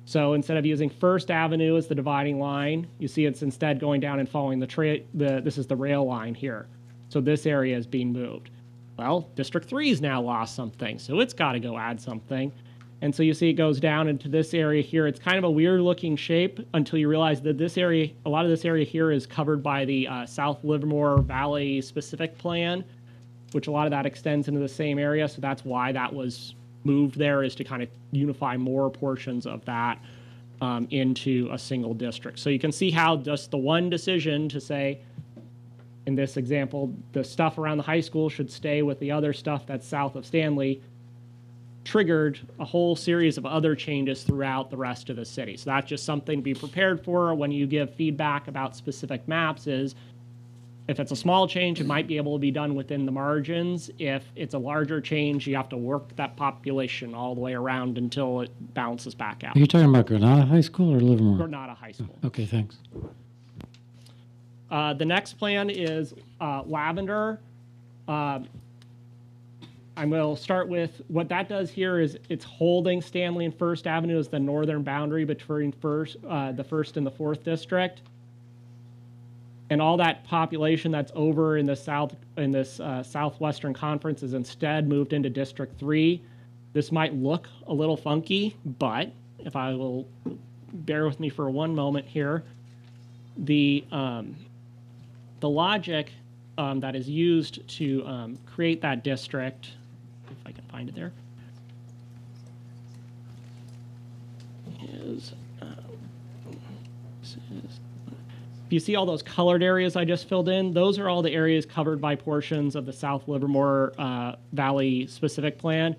So instead of using First Avenue as the dividing line, you see it's instead going down and following this is the rail line here. So this area is being moved. Well, District 3's now lost something, so it's got to go add something. And so you see it goes down into this area here. It's kind of a weird looking shape until you realize that this area, a lot of this area here is covered by the South Livermore Valley specific plan, which a lot of that extends into the same area. So that's why that was moved there, is to kind of unify more portions of that into a single district. So you can see how just the one decision to say, in this example, the stuff around the high school should stay with the other stuff that's south of Stanley, triggered a whole series of other changes throughout the rest of the city. So that's just something to be prepared for when you give feedback about specific maps. Is if it's a small change, it might be able to be done within the margins. If it's a larger change, you have to work that population all the way around until it bounces back out.
Are you talking about Granada High School or Livermore?
Granada High School.
Okay, thanks.
The next plan is Lavender. I will start with what that does here is it's holding Stanley and First Avenue as the northern boundary between the 1st and the 4th district. And all that population that's over in the south, in this southwestern conference, is instead moved into District 3. This might look a little funky, but if I will bear with me for one moment here, the logic that is used to create that district, if I can find it there, is you see all those colored areas I just filled in? Those are all the areas covered by portions of the South Livermore Valley specific plan.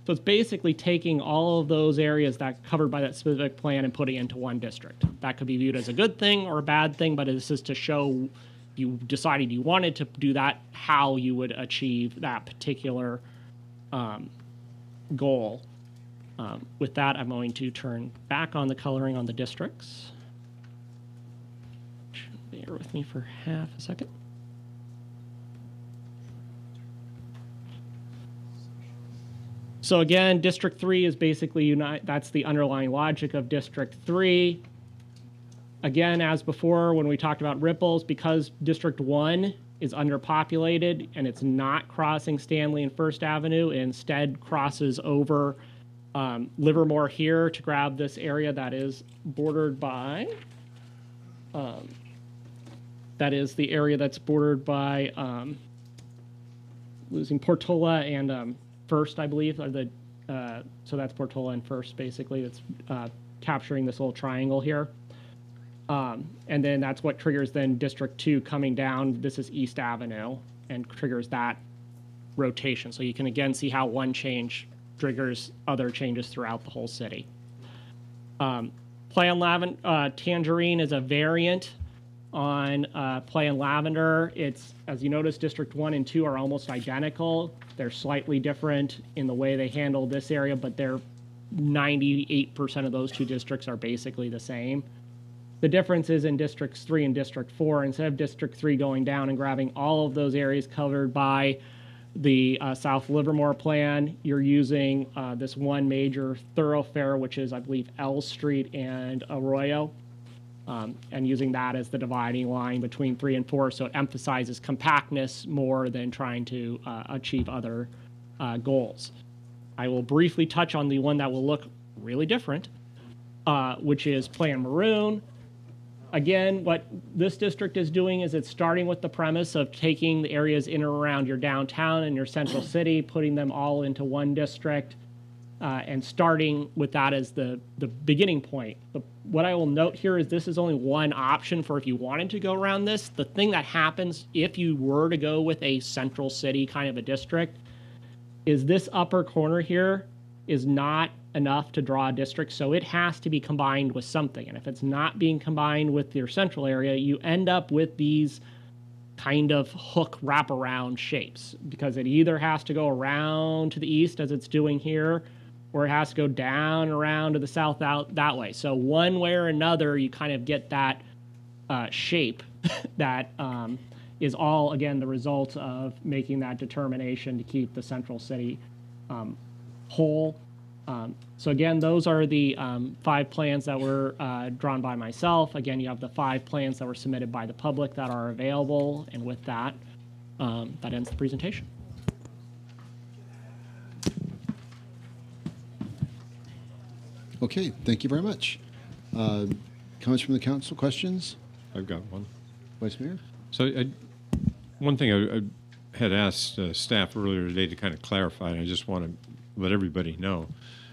So it's basically taking all of those areas that covered by that specific plan and putting it into one district. That could be viewed as a good thing or a bad thing, but this is to show you decided you wanted to do that, how you would achieve that particular goal. With that, I'm going to turn back on the coloring on the districts. Bear with me for half a second. So again, District 3 is basically that's the underlying logic of District 3. Again, as before, when we talked about ripples, because District 1 is underpopulated and it's not crossing Stanley and First Avenue, it instead crosses over Livermore here to grab this area that is bordered by that is the area that's bordered by losing Portola and First, I believe, are the so that's Portola and First, basically. That's capturing this little triangle here. And then that's what triggers then District 2 coming down. This is East Avenue and triggers that rotation. So you can again see how one change triggers other changes throughout the whole city. Tangerine is a variant on Plan Lavender. It's, as you notice, District 1 and 2 are almost identical. They're slightly different in the way they handle this area, but they're 98% of those two districts are basically the same. The difference is in Districts 3 and District 4. Instead of District 3 going down and grabbing all of those areas covered by the South Livermore plan, you're using this one major thoroughfare, which is, I believe, Ellis Street and Arroyo, and using that as the dividing line between 3 and 4. So it emphasizes compactness more than trying to achieve other goals. I will briefly touch on the one that will look really different. which is Plan Maroon. Again, what this district is doing is it's starting with the premise of taking the areas in and around your downtown and your central city, putting them all into one district, and starting with that as the beginning point. What I will note here is this is only one option for if you wanted to go around this. The thing that happens if you were to go with a central city kind of a district is this upper corner here is not enough to draw a district, so it has to be combined with something. And if it's not being combined with your central area, you end up with these kind of hook wraparound shapes, because it either has to go around to the east as it's doing here, or it has to go down around to the south out that way. So one way or another, you kind of get that shape that is all, again, the result of making that determination to keep the central city whole. So again, those are the 5 plans that were drawn by myself. Again, you have the 5 plans that were submitted by the public that are available. And with that, that ends the presentation.
Okay, thank you very much. Comments from the council, questions?
I've got one.
Vice Mayor?
So one thing I had asked staff earlier today to kind of clarify, and I just want to let everybody know.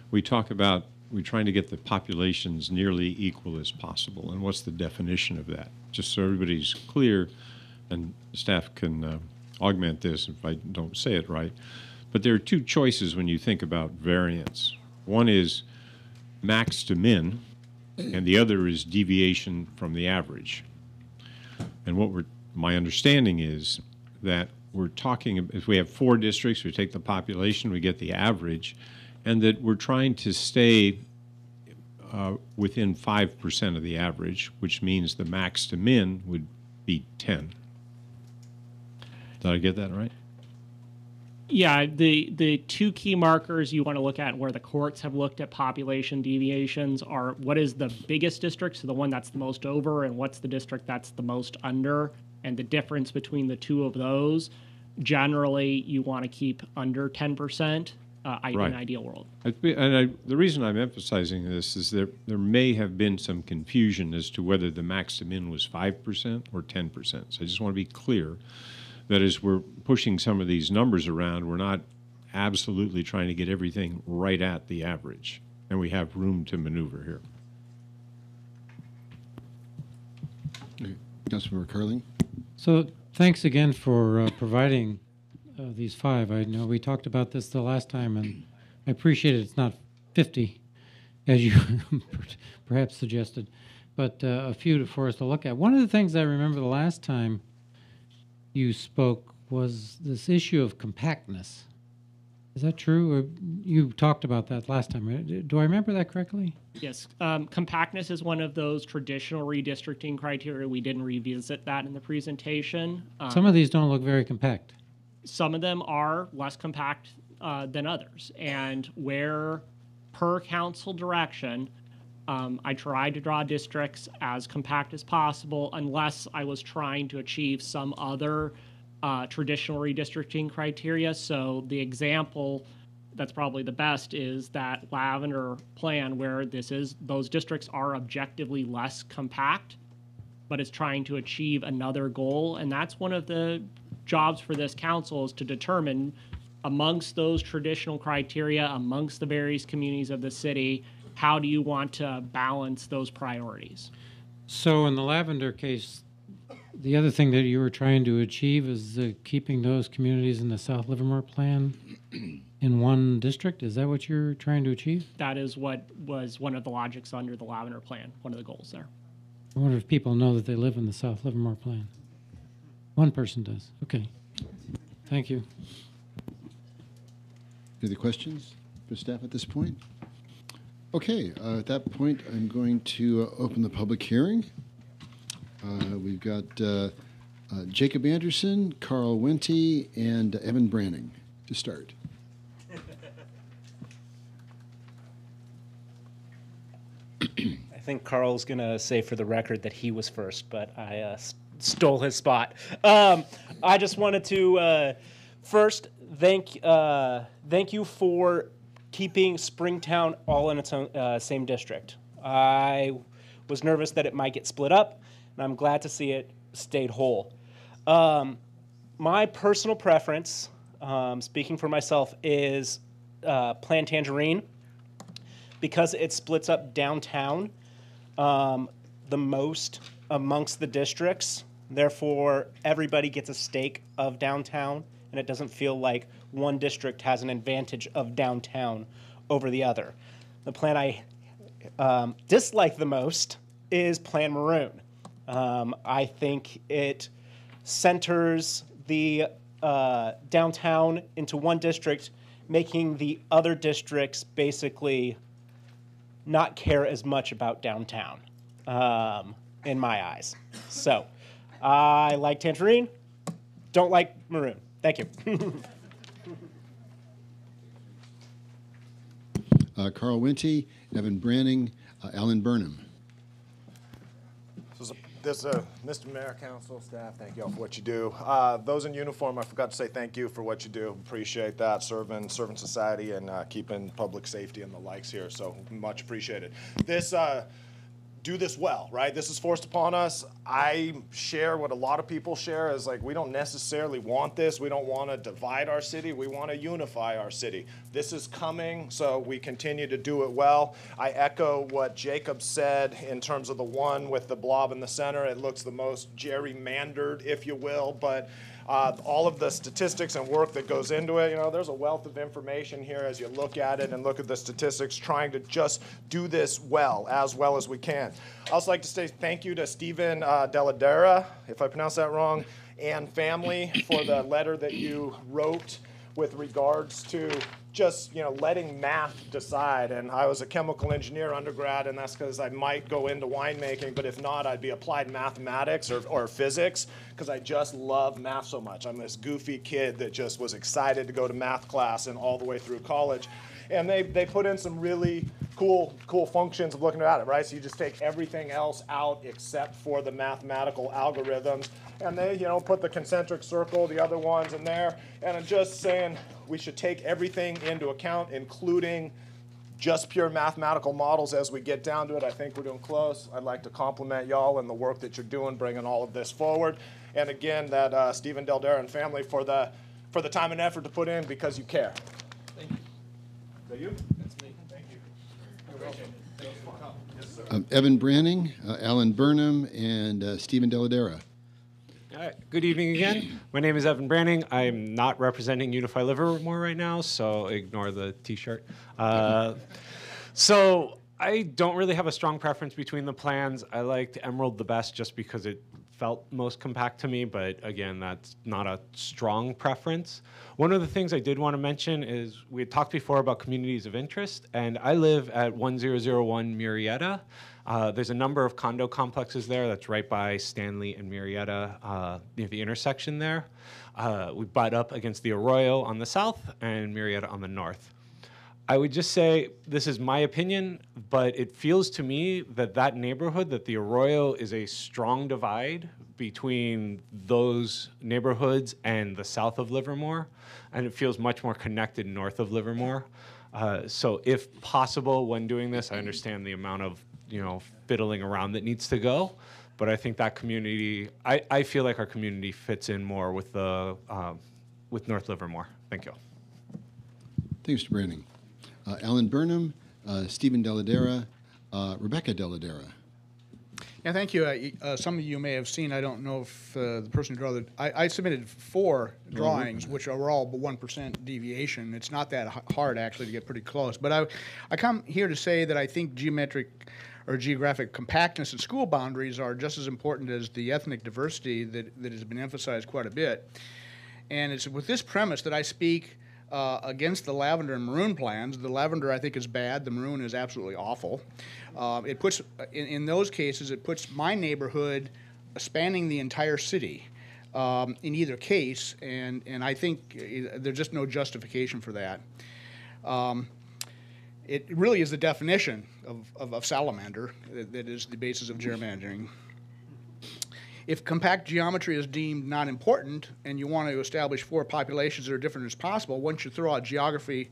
We talk about we're trying to get the populations nearly equal as possible, and what's the definition of that? Just so everybody's clear, and staff can augment this if I don't say it right. But there are 2 choices when you think about variance. One is max to min, and the other is deviation from the average. And my understanding is that we're talking, if we have 4 districts, we take the population, we get the average, and that we're trying to stay within 5% of the average, which means the max to min would be 10. Did I get that right?
Yeah, the 2 key markers you want to look at where the courts have looked at population deviations are what is the biggest district, so the one that's the most over, and what's the district that's the most under. And the difference between the 2 of those, generally you want to keep under 10% in an ideal world.
And the reason I'm emphasizing this is there may have been some confusion as to whether the max to min was 5% or 10%. So I just want to be clear that as we're pushing some of these numbers around, we're not absolutely trying to get everything right at the average, and we have room to maneuver here.
Councilmember Carling.
So thanks again for providing these 5. I know we talked about this the last time, and I appreciate it. It's not 50, as you perhaps suggested, but a few for us to look at. One of the things I remember the last time you spoke was this issue of compactness. Is that true? Or you talked about that last time, right? Do I remember that correctly?
Yes. Compactness is one of those traditional redistricting criteria. We didn't revisit that in the presentation.
Some of these don't look very compact.
Some of them are less compact than others. And where, per council direction, I tried to draw districts as compact as possible unless I was trying to achieve some other traditional redistricting criteria. So the example that's probably the best is that Lavender plan where those districts are objectively less compact, but it's trying to achieve another goal. And that's one of the jobs for this council is to determine amongst those traditional criteria, amongst the various communities of the city, how do you want to balance those priorities?
So in the Lavender case, the other thing that you were trying to achieve is keeping those communities in the South Livermore plan in one district? Is that what you're trying to achieve?
That is what was one of the logics under the Lavender plan, one of the goals there.
I wonder if people know that they live in the South Livermore plan. One person does. Okay. Thank you.
Any other questions for staff at this point? Okay, at that point, I'm going to open the public hearing. We've got Jacob Anderson, Carl Wente, and Evan Branning to start.
I think Carl's going to say for the record that he was first, but I stole his spot. I just wanted to first thank you for keeping Springtown all in its own same district. I was nervous that it might get split up, and I'm glad to see it stayed whole. My personal preference, speaking for myself, is Plan Tangerine because it splits up downtown the most amongst the districts. Therefore, everybody gets a stake of downtown, and it doesn't feel like one district has an advantage of downtown over the other. The plan I dislike the most is Plan Maroon. I think it centers the downtown into one district, making the other districts basically not care as much about downtown, in my eyes. So, I like Tangerine, don't like Maroon. Thank you.
Carl Winty, Evan Branning, Alan Burnham.
Mr. Mayor, Council, staff, thank you all for what you do. Those in uniform, I forgot to say thank you for what you do. Appreciate that, serving society and keeping public safety and the likes here, so much appreciated. Do this well, right? This is forced upon us. I share what a lot of people share is like, we don't necessarily want this. We don't want to divide our city. We want to unify our city. This is coming, so we continue to do it well. I echo what Jacob said in terms of the one with the blob in the center. It looks the most gerrymandered, if you will, but all of the statistics and work that goes into it, there's a wealth of information here as you look at it and look at the statistics, trying to just do this well as we can. I also like to say thank you to Stephen Deladera, if I pronounced that wrong, and family for the letter that you wrote with regards to just letting math decide. And I was a chemical engineer undergrad, and that's because I might go into winemaking, but if not, I'd be applied mathematics or physics, because I just love math so much. I'm this goofy kid that just was excited to go to math class and all the way through college. And they put in some really cool functions of looking at it, right? So you just take everything else out except for the mathematical algorithms, and they put the concentric circle, the other ones in there, and I'm just saying we should take everything into account, including just pure mathematical models as we get down to it. I think we're doing close. I'd like to compliment y'all and the work that you're doing, bringing all of this forward. And again, that Stephen Deldera and family for the time and effort to put in, because you care. Thank you. Is that you? That's me. Thank you. You're welcome. Yes, sir.
Evan Branning, Alan Burnham, and Stephen Deladera.
All right. Good evening again. My name is Evan Branning. I'm not representing Unify Livermore right now, so ignore the T-shirt. So I don't really have a strong preference between the plans. I liked Emerald the best just because it felt most compact to me, but again, that's not a strong preference. One of the things I did want to mention is we had talked before about communities of interest, and I live at 1001 Murrieta. There's a number of condo complexes there that's right by Stanley and Murrieta near the intersection there. We butt up against the Arroyo on the south and Murrieta on the north. I would just say, this is my opinion, but it feels to me that that neighborhood, that the Arroyo is a strong divide between those neighborhoods and the south of Livermore, and it feels much more connected north of Livermore. So if possible, when doing this, I understand the amount of fiddling around that needs to go, but I think that community, I feel like our community fits in more with the with North Livermore. Thank you.
Thanks, Mr. Branning. Alan Burnham, Stephen Deladera, Rebecca Deladera.
Yeah, thank you. Some of you may have seen, I don't know if the person who drew I submitted 4 drawings, which are all but 1% deviation. It's not that hard, actually, to get pretty close. But I come here to say that I think geometric or geographic compactness and school boundaries are just as important as the ethnic diversity that has been emphasized quite a bit. And it's with this premise that I speak against the lavender and maroon plans. The lavender, I think, is bad. The maroon is absolutely awful. It puts, in those cases, it puts my neighborhood spanning the entire city in either case, and I think there's just no justification for that. It really is the definition of salamander that is the basis of gerrymandering. If compact geometry is deemed not important and you want to establish 4 populations that are different as possible, once you throw out geography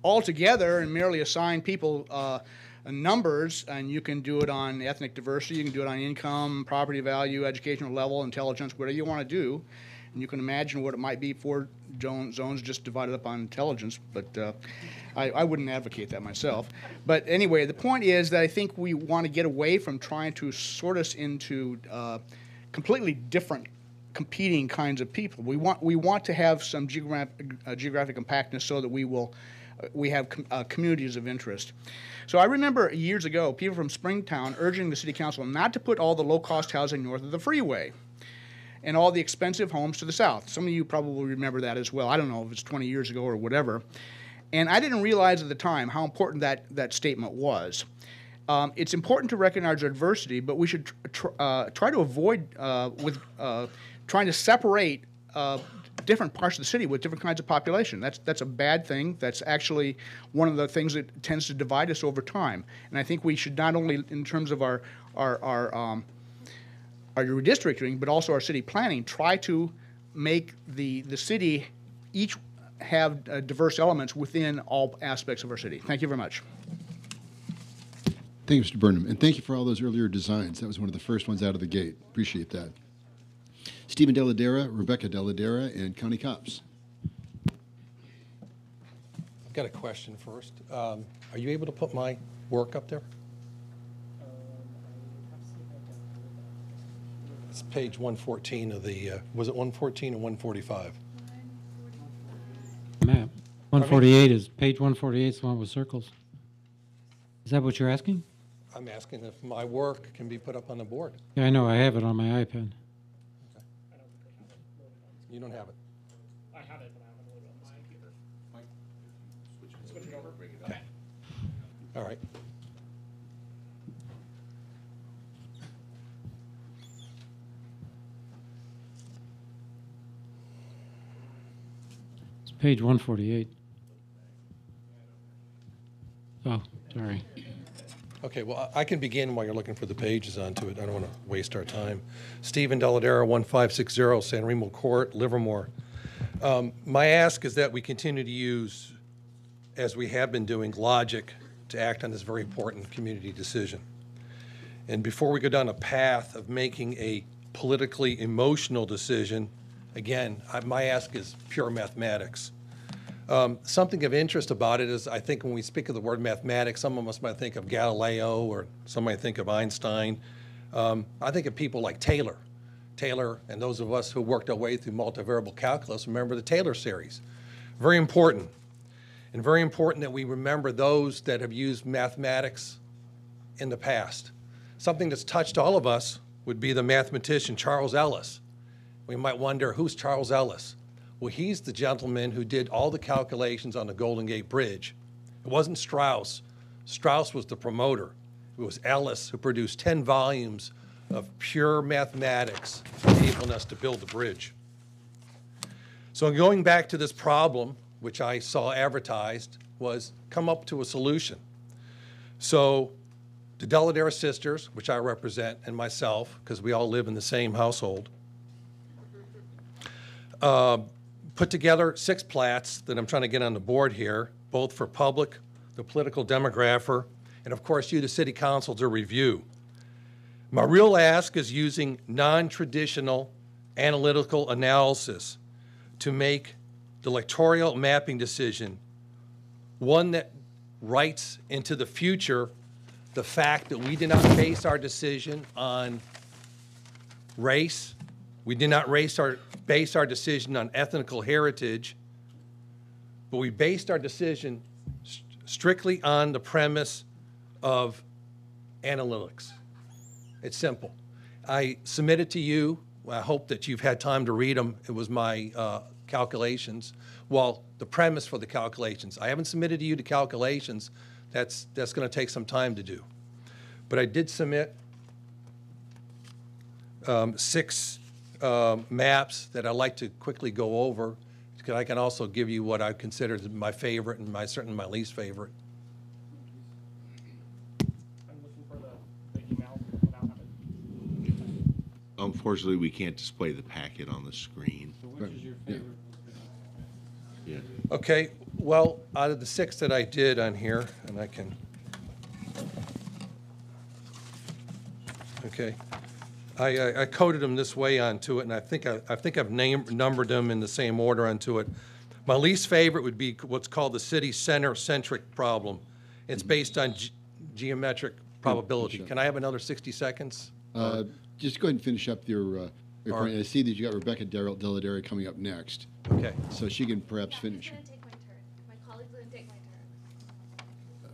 altogether and merely assign people numbers, and you can do it on ethnic diversity, you can do it on income, property value, educational level, intelligence, whatever you want to do. And you can imagine what it might be for zones just divided up on intelligence, but I wouldn't advocate that myself. But anyway, the point is that I think we want to get away from trying to sort us into completely different competing kinds of people. We want to have some geographic compactness so that we have communities of interest. So I remember years ago, people from Springtown urging the City Council not to put all the low-cost housing north of the freeway and all the expensive homes to the south. Some of you probably remember that as well. I don't know if it's 20 years ago or whatever. And I didn't realize at the time how important that statement was. It's important to recognize our diversity, but we should try to avoid trying to separate different parts of the city with different kinds of population. That's a bad thing. That's actually one of the things that tends to divide us over time. And I think we should not only, in terms of our redistricting, but also our city planning, try to make the city each have diverse elements within all aspects of our city. Thank you very much.
Thank you, Mr. Burnham. And thank you for all those earlier designs. That was one of the first ones out of the gate. Appreciate that. Stephen Deladera, Rebecca Deladera, and Connie Copps.
I've got a question first. Are you able to put my work up there? It's page 114 of the, was it 114 or 145?
Map. 148 is, page 148 is the one with circles. Is that what you're asking?
I'm asking if my work can be put up on the board.
Yeah, I know. I have it on my iPad.
You don't have it.
I have it, but I haven't loaded it on this computer. Switch it over. Bring it up.
Okay. All right.
It's page 148. Oh, sorry.
Okay, well, I can begin while you're looking for the pages onto it. I don't want to waste our time. Stephen Deladera, 1560 San Remo Court, Livermore. My ask is that we continue to use, as we have been doing, logic to act on this very important community decision. And before we go down a path of making a politically emotional decision, again, my ask is pure mathematics. Something of interest about it is I think when we speak of the word mathematics, some of us might think of Galileo or some might think of Einstein. I think of people like Taylor. Taylor and those of us who worked our way through multivariable calculus remember the Taylor series. Very important. And very important that we remember those that have used mathematics in the past. Something that's touched all of us would be the mathematician Charles Ellis. We might wonder, who's Charles Ellis? Well, he's the gentleman who did all the calculations on the Golden Gate Bridge. It wasn't Strauss. Strauss was the promoter. It was Ellis who produced 10 volumes of pure mathematics enabling us to build the bridge. So going back to this problem, which I saw advertised, was come up to a solution. So the Deladera sisters, which I represent, and myself, because we all live in the same household, put together 6 plats that I'm trying to get on the board here, both for public, the political demographer, and of course you, the city council, to review. My real ask is using non-traditional analytical analysis to make the electoral mapping decision one that writes into the future the fact that we did not base our decision on race, we did not base our decision on ethnical heritage, but we based our decision strictly on the premise of analytics. It's simple. I submitted to you. I hope that you've had time to read them. It was my calculations. Well, the premise for the calculations. I haven't submitted to you the calculations. That's going to take some time to do. But I did submit 6 maps that I'd like to quickly go over. I can also give you what I consider my favorite and certainly my least favorite.
I'm looking for the email without having.
Unfortunately, we can't display the packet on the screen.
So which is your favorite?
Yeah.
Okay, well, out of the 6 that I did on here, and I can Okay. I coded them this way onto it, and I think I've numbered them in the same order onto it. My least favorite would be what's called the city center-centric problem. It's based on geometric probability. Can I have another 60 seconds?
Just go ahead and finish up your point.
right.
I see that you got Rebecca Deladera coming up next.
Okay.
So she can perhaps finish.
Take my turn. My colleague's going to take my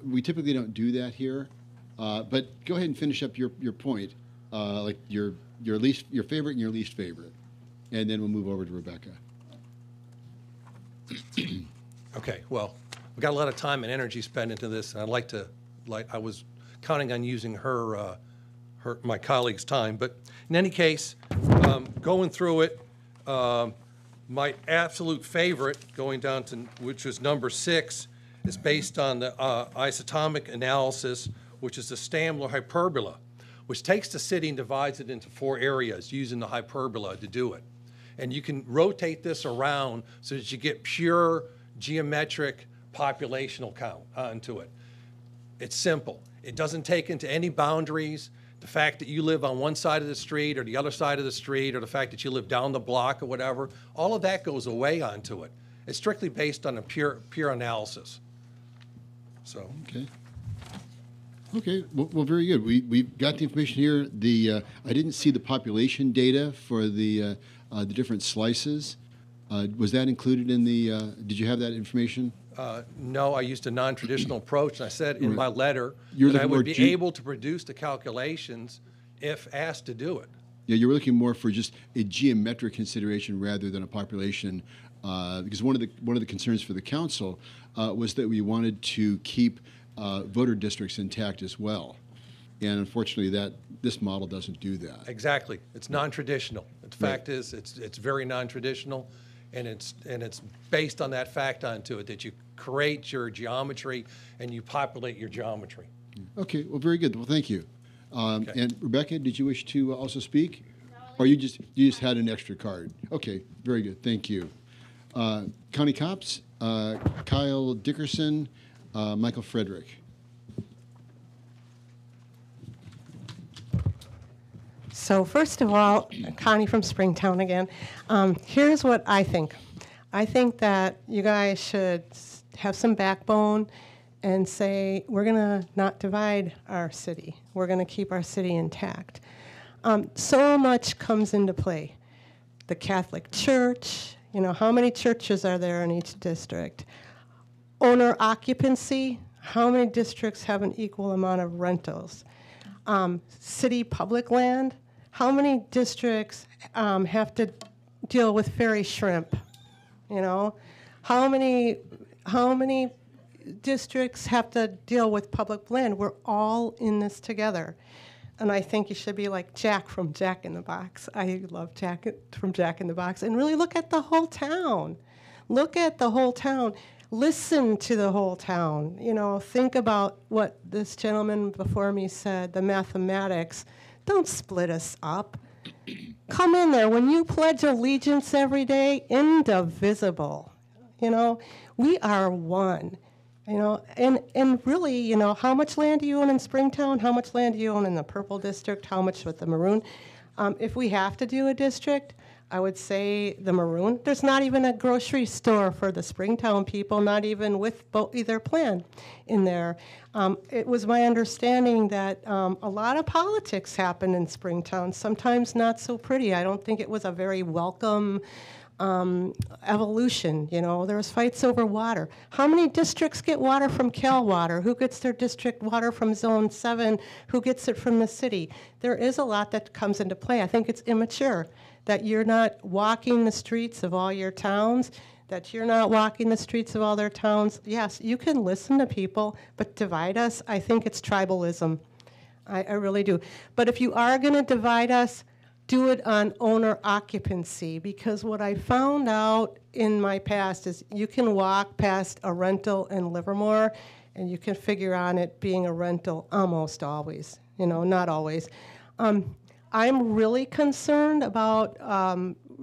turn.
We typically don't do that here, but go ahead and finish up your point, like your favorite and your least favorite, and then we'll move over to Rebecca.
Okay, well, we got a lot of time and energy spent into this, and I was counting on using my colleague's time, but in any case, going through it, my absolute favorite, going down to, which was number 6, is based on the isotomic analysis, which is the Stamler hyperbola, which takes the city and divides it into 4 areas using the hyperbola to do it. And you can rotate this around so that you get pure geometric populational count onto it. It's simple. It doesn't take into any boundaries. The fact that you live on one side of the street or the other side of the street, or the fact that you live down the block or whatever, all of that goes away onto it. It's strictly based on a pure analysis. So.
Okay, well, very good. We've got the information here. I didn't see the population data for the different slices. Was that included in the? Did you have that information?
No, I used a non-traditional approach, and I said in my letter
You're
that I
looking
would
more
be able to produce the calculations if asked to do it.
Yeah, you're looking more for just a geometric consideration rather than a population, because one of the concerns for the council was that we wanted to keep voter districts intact as well, and unfortunately, this model doesn't do that.
Exactly, it's non-traditional. The fact is, it's very non-traditional, and it's based on that fact onto it that you create your geometry and you populate your geometry.
Okay, well, very good. Well, thank you.
Okay.
And Rebecca, did you wish to also speak? Or you just had an extra card? Okay, very good. Thank you. Connie Copps, Kyle Dickerson, Michael Frederick.
So first of all, Connie from Springtown again. Here's what I think. I think that you guys should have some backbone and say, we're going to not divide our city. We're going to keep our city intact. So much comes into play. The Catholic Church, how many churches are there in each district? Owner occupancy, how many districts have an equal amount of rentals? City public land, how many districts have to deal with ferry shrimp? How many districts have to deal with public land? We're all in this together. And I think you should be like Jack from Jack in the Box. I love Jack from Jack in the Box. And really look at the whole town. Look at the whole town. Listen to the whole town. Think about what this gentleman before me said, the mathematics. Don't split us up. Come in there. When you pledge allegiance every day, indivisible. We are one. And really, how much land do you own in Springtown? How much land do you own in the Purple District? How much with the Maroon? If we have to do a district, I would say the Maroon. There's not even a grocery store for the Springtown people, not even with either plan in there. It was my understanding that a lot of politics happened in Springtown, sometimes not so pretty. I don't think it was a very welcome evolution. There was fights over water. How many districts get water from Cal Water? Who gets their district water from Zone 7? Who gets it from the city? There is a lot that comes into play. I think it's immature that you're not walking the streets of all your towns, that you're not walking the streets of all their towns. Yes, you can listen to people, but divide us, I think it's tribalism. I really do. But if you are going to divide us, do it on owner occupancy, because what I found out in my past is you can walk past a rental in Livermore and you can figure on it being a rental almost always, not always. I'm really concerned about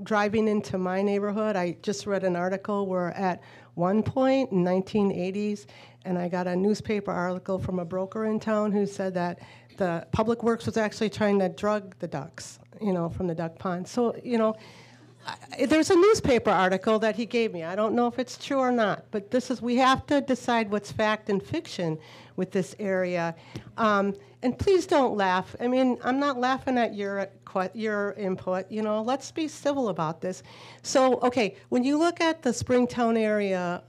driving into my neighborhood. I just read an article where at one point in 1980s, and I got a newspaper article from a broker in town who said that the Public Works was actually trying to drug the ducks, from the duck pond. So, there's a newspaper article that he gave me. I don't know if it's true or not, but we have to decide what's fact and fiction with this area. And please don't laugh. I mean, I'm not laughing at your input. Let's be civil about this. So, okay, when you look at the Springtown area,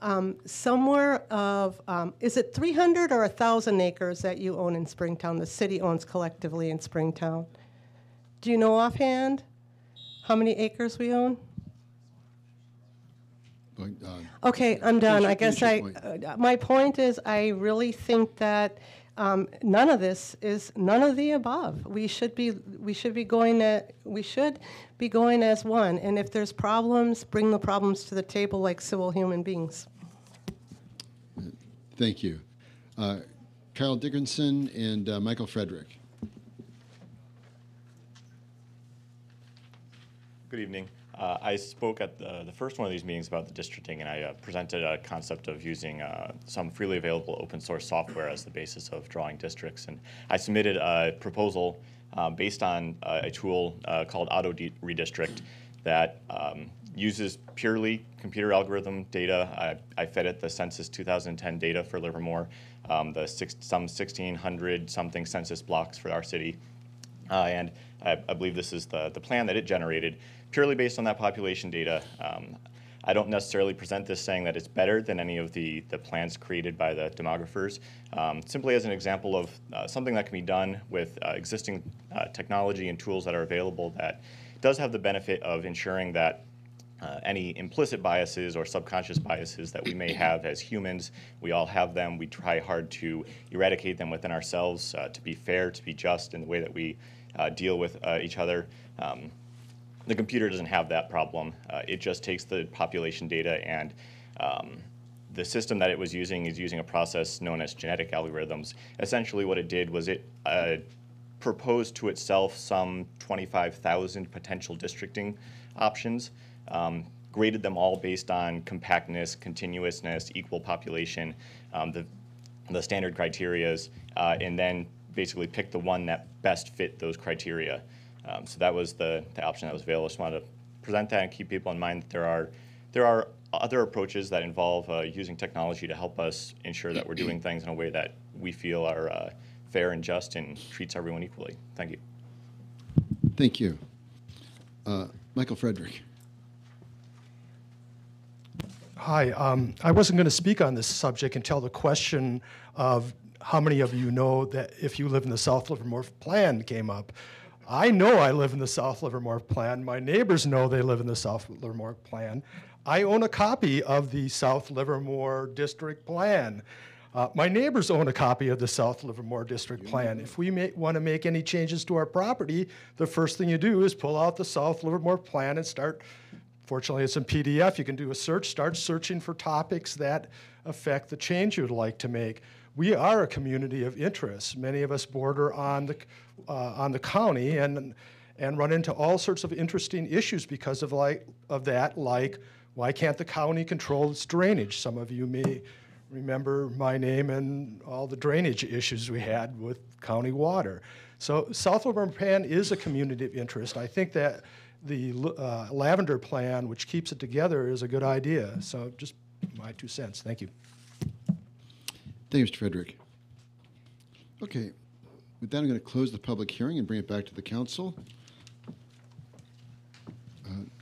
somewhere of, is it 300 or 1,000 acres that you own in Springtown, the city owns collectively in Springtown? Do you know offhand how many acres we own? Okay, I'm done. I guess my point is I really think that none of this is none of the above. We should be going as one. And if there's problems, bring the problems to the table like civil human beings.
Thank you. Kyle Dickinson and Michael Frederick.
Good evening. I spoke at the first one of these meetings about the districting, and I presented a concept of using some freely available open source software as the basis of drawing districts. And I submitted a proposal based on a tool called Auto Redistrict that uses purely computer algorithm data. I fed it the Census 2010 data for Livermore, some 1,600 something census blocks for our city. And I believe this is the plan that it generated, purely based on that population data. I don't necessarily present this saying that it's better than any of the plans created by the demographers, simply as an example of something that can be done with existing technology and tools that are available that does have the benefit of ensuring that any implicit biases or subconscious biases that we may have as humans, we all have them. We try hard to eradicate them within ourselves, to be fair, to be just in the way that we deal with each other. The computer doesn't have that problem. It just takes the population data, and the system that it was using is using a process known as genetic algorithms. Essentially what it did was it proposed to itself some 25,000 potential districting options, graded them all based on compactness, continuousness, equal population, the standard criterias, and then basically picked the one that best fit those criteria. So that was the option that was available. I just wanted to present that and keep people in mind that there are other approaches that involve using technology to help us ensure that we're doing things in a way that we feel are fair and just and treats everyone equally. Thank you.
Thank you. Michael Frederick.
Hi. I wasn't going to speak on this subject until the question of how many of you know that if you live in the South Livermore plan came up. I know I live in the South Livermore plan. My neighbors know they live in the South Livermore plan. I own a copy of the South Livermore district plan. My neighbors own a copy of the South Livermore district plan. If we want to make any changes to our property, the first thing you do is pull out the South Livermore plan and start. Fortunately, it's in PDF. You can do a search, start searching for topics that affect the change you'd like to make. We are a community of interest. Many of us border on the county and run into all sorts of interesting issues because of that, like why can't the county control its drainage? Some of you may remember my name and all the drainage issues we had with county water. So South Livermore Plan is a community of interest. I think that the Lavender Plan, which keeps it together, is a good idea. So just my 2 cents. Thank you.
Thank you, Mr. Frederick. Okay, with that, I'm going to close the public hearing and bring it back to the council.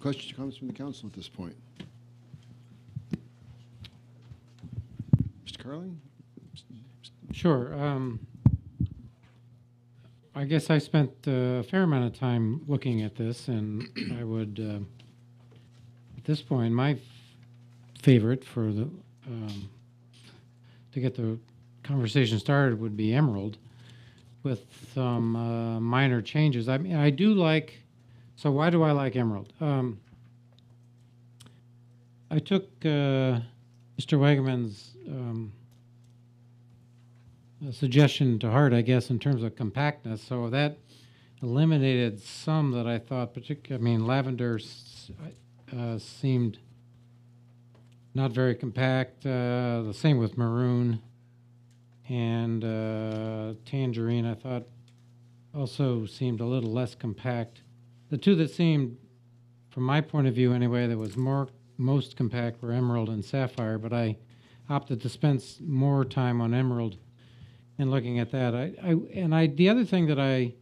Questions or comments from the council at this point? Mr. Carling?
Sure. I guess I spent a fair amount of time looking at this, and I would, at this point, my favorite for the to get the conversation started would be Emerald, with some minor changes. I mean, I do like. So why do I like Emerald? I took Mr. Wagaman's suggestion to heart, I guess, in terms of compactness. So that eliminated some that I thought, I mean, lavender seemed not very compact. The same with maroon and tangerine. I thought also seemed a little less compact. The two that seemed, from my point of view anyway, that was most compact were Emerald and Sapphire, but I opted to spend more time on Emerald and looking at that. The other thing that I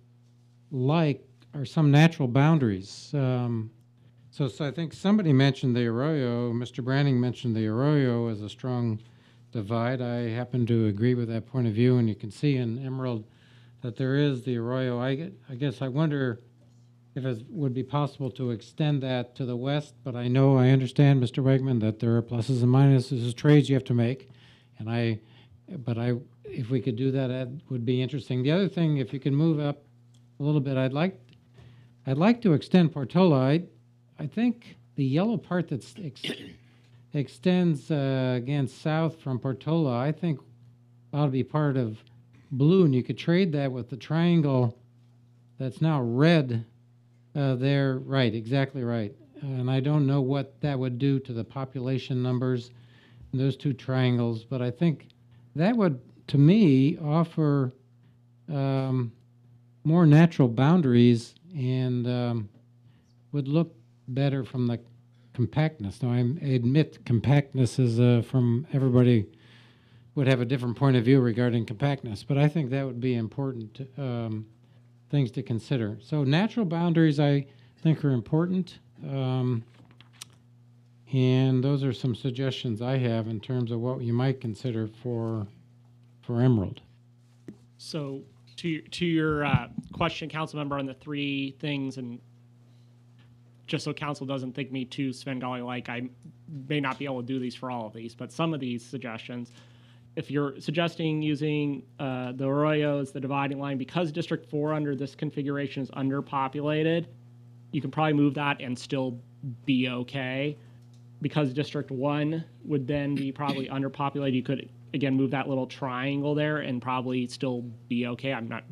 like are some natural boundaries. So I think somebody mentioned the arroyo. Mr. Branning mentioned the arroyo as a strong divide. I happen to agree with that point of view, and you can see in Emerald that there is the arroyo. I guess I wonder if it would be possible to extend that to the west, but I understand, Mr. Wegman, that there are pluses and minuses as trades you have to make, if we could do that, that would be interesting. The other thing, if you can move up a little bit, I'd like to extend Portola. I think the yellow part that extends again south from Portola, I think ought to be part of blue, and you could trade that with the triangle that's now red there. Right, exactly right. And I don't know what that would do to the population numbers in those two triangles, but I think that would, to me, offer more natural boundaries and would look better from the compactness. Now, I admit compactness is from everybody would have a different point of view regarding compactness, but I think that would be important things to consider. So natural boundaries, I think, are important, and those are some suggestions I have in terms of what you might consider for Emerald.
So to your question, council member, on the three things, and just so council doesn't think me too Svengali-like, I may not be able to do these for all of these, but some of these suggestions, if you're suggesting using the arroyo as the dividing line, because District 4 under this configuration is underpopulated, you can probably move that and still be okay. Because District 1 would then be probably underpopulated, you could, again, move that little triangle there and probably still be okay. I'm not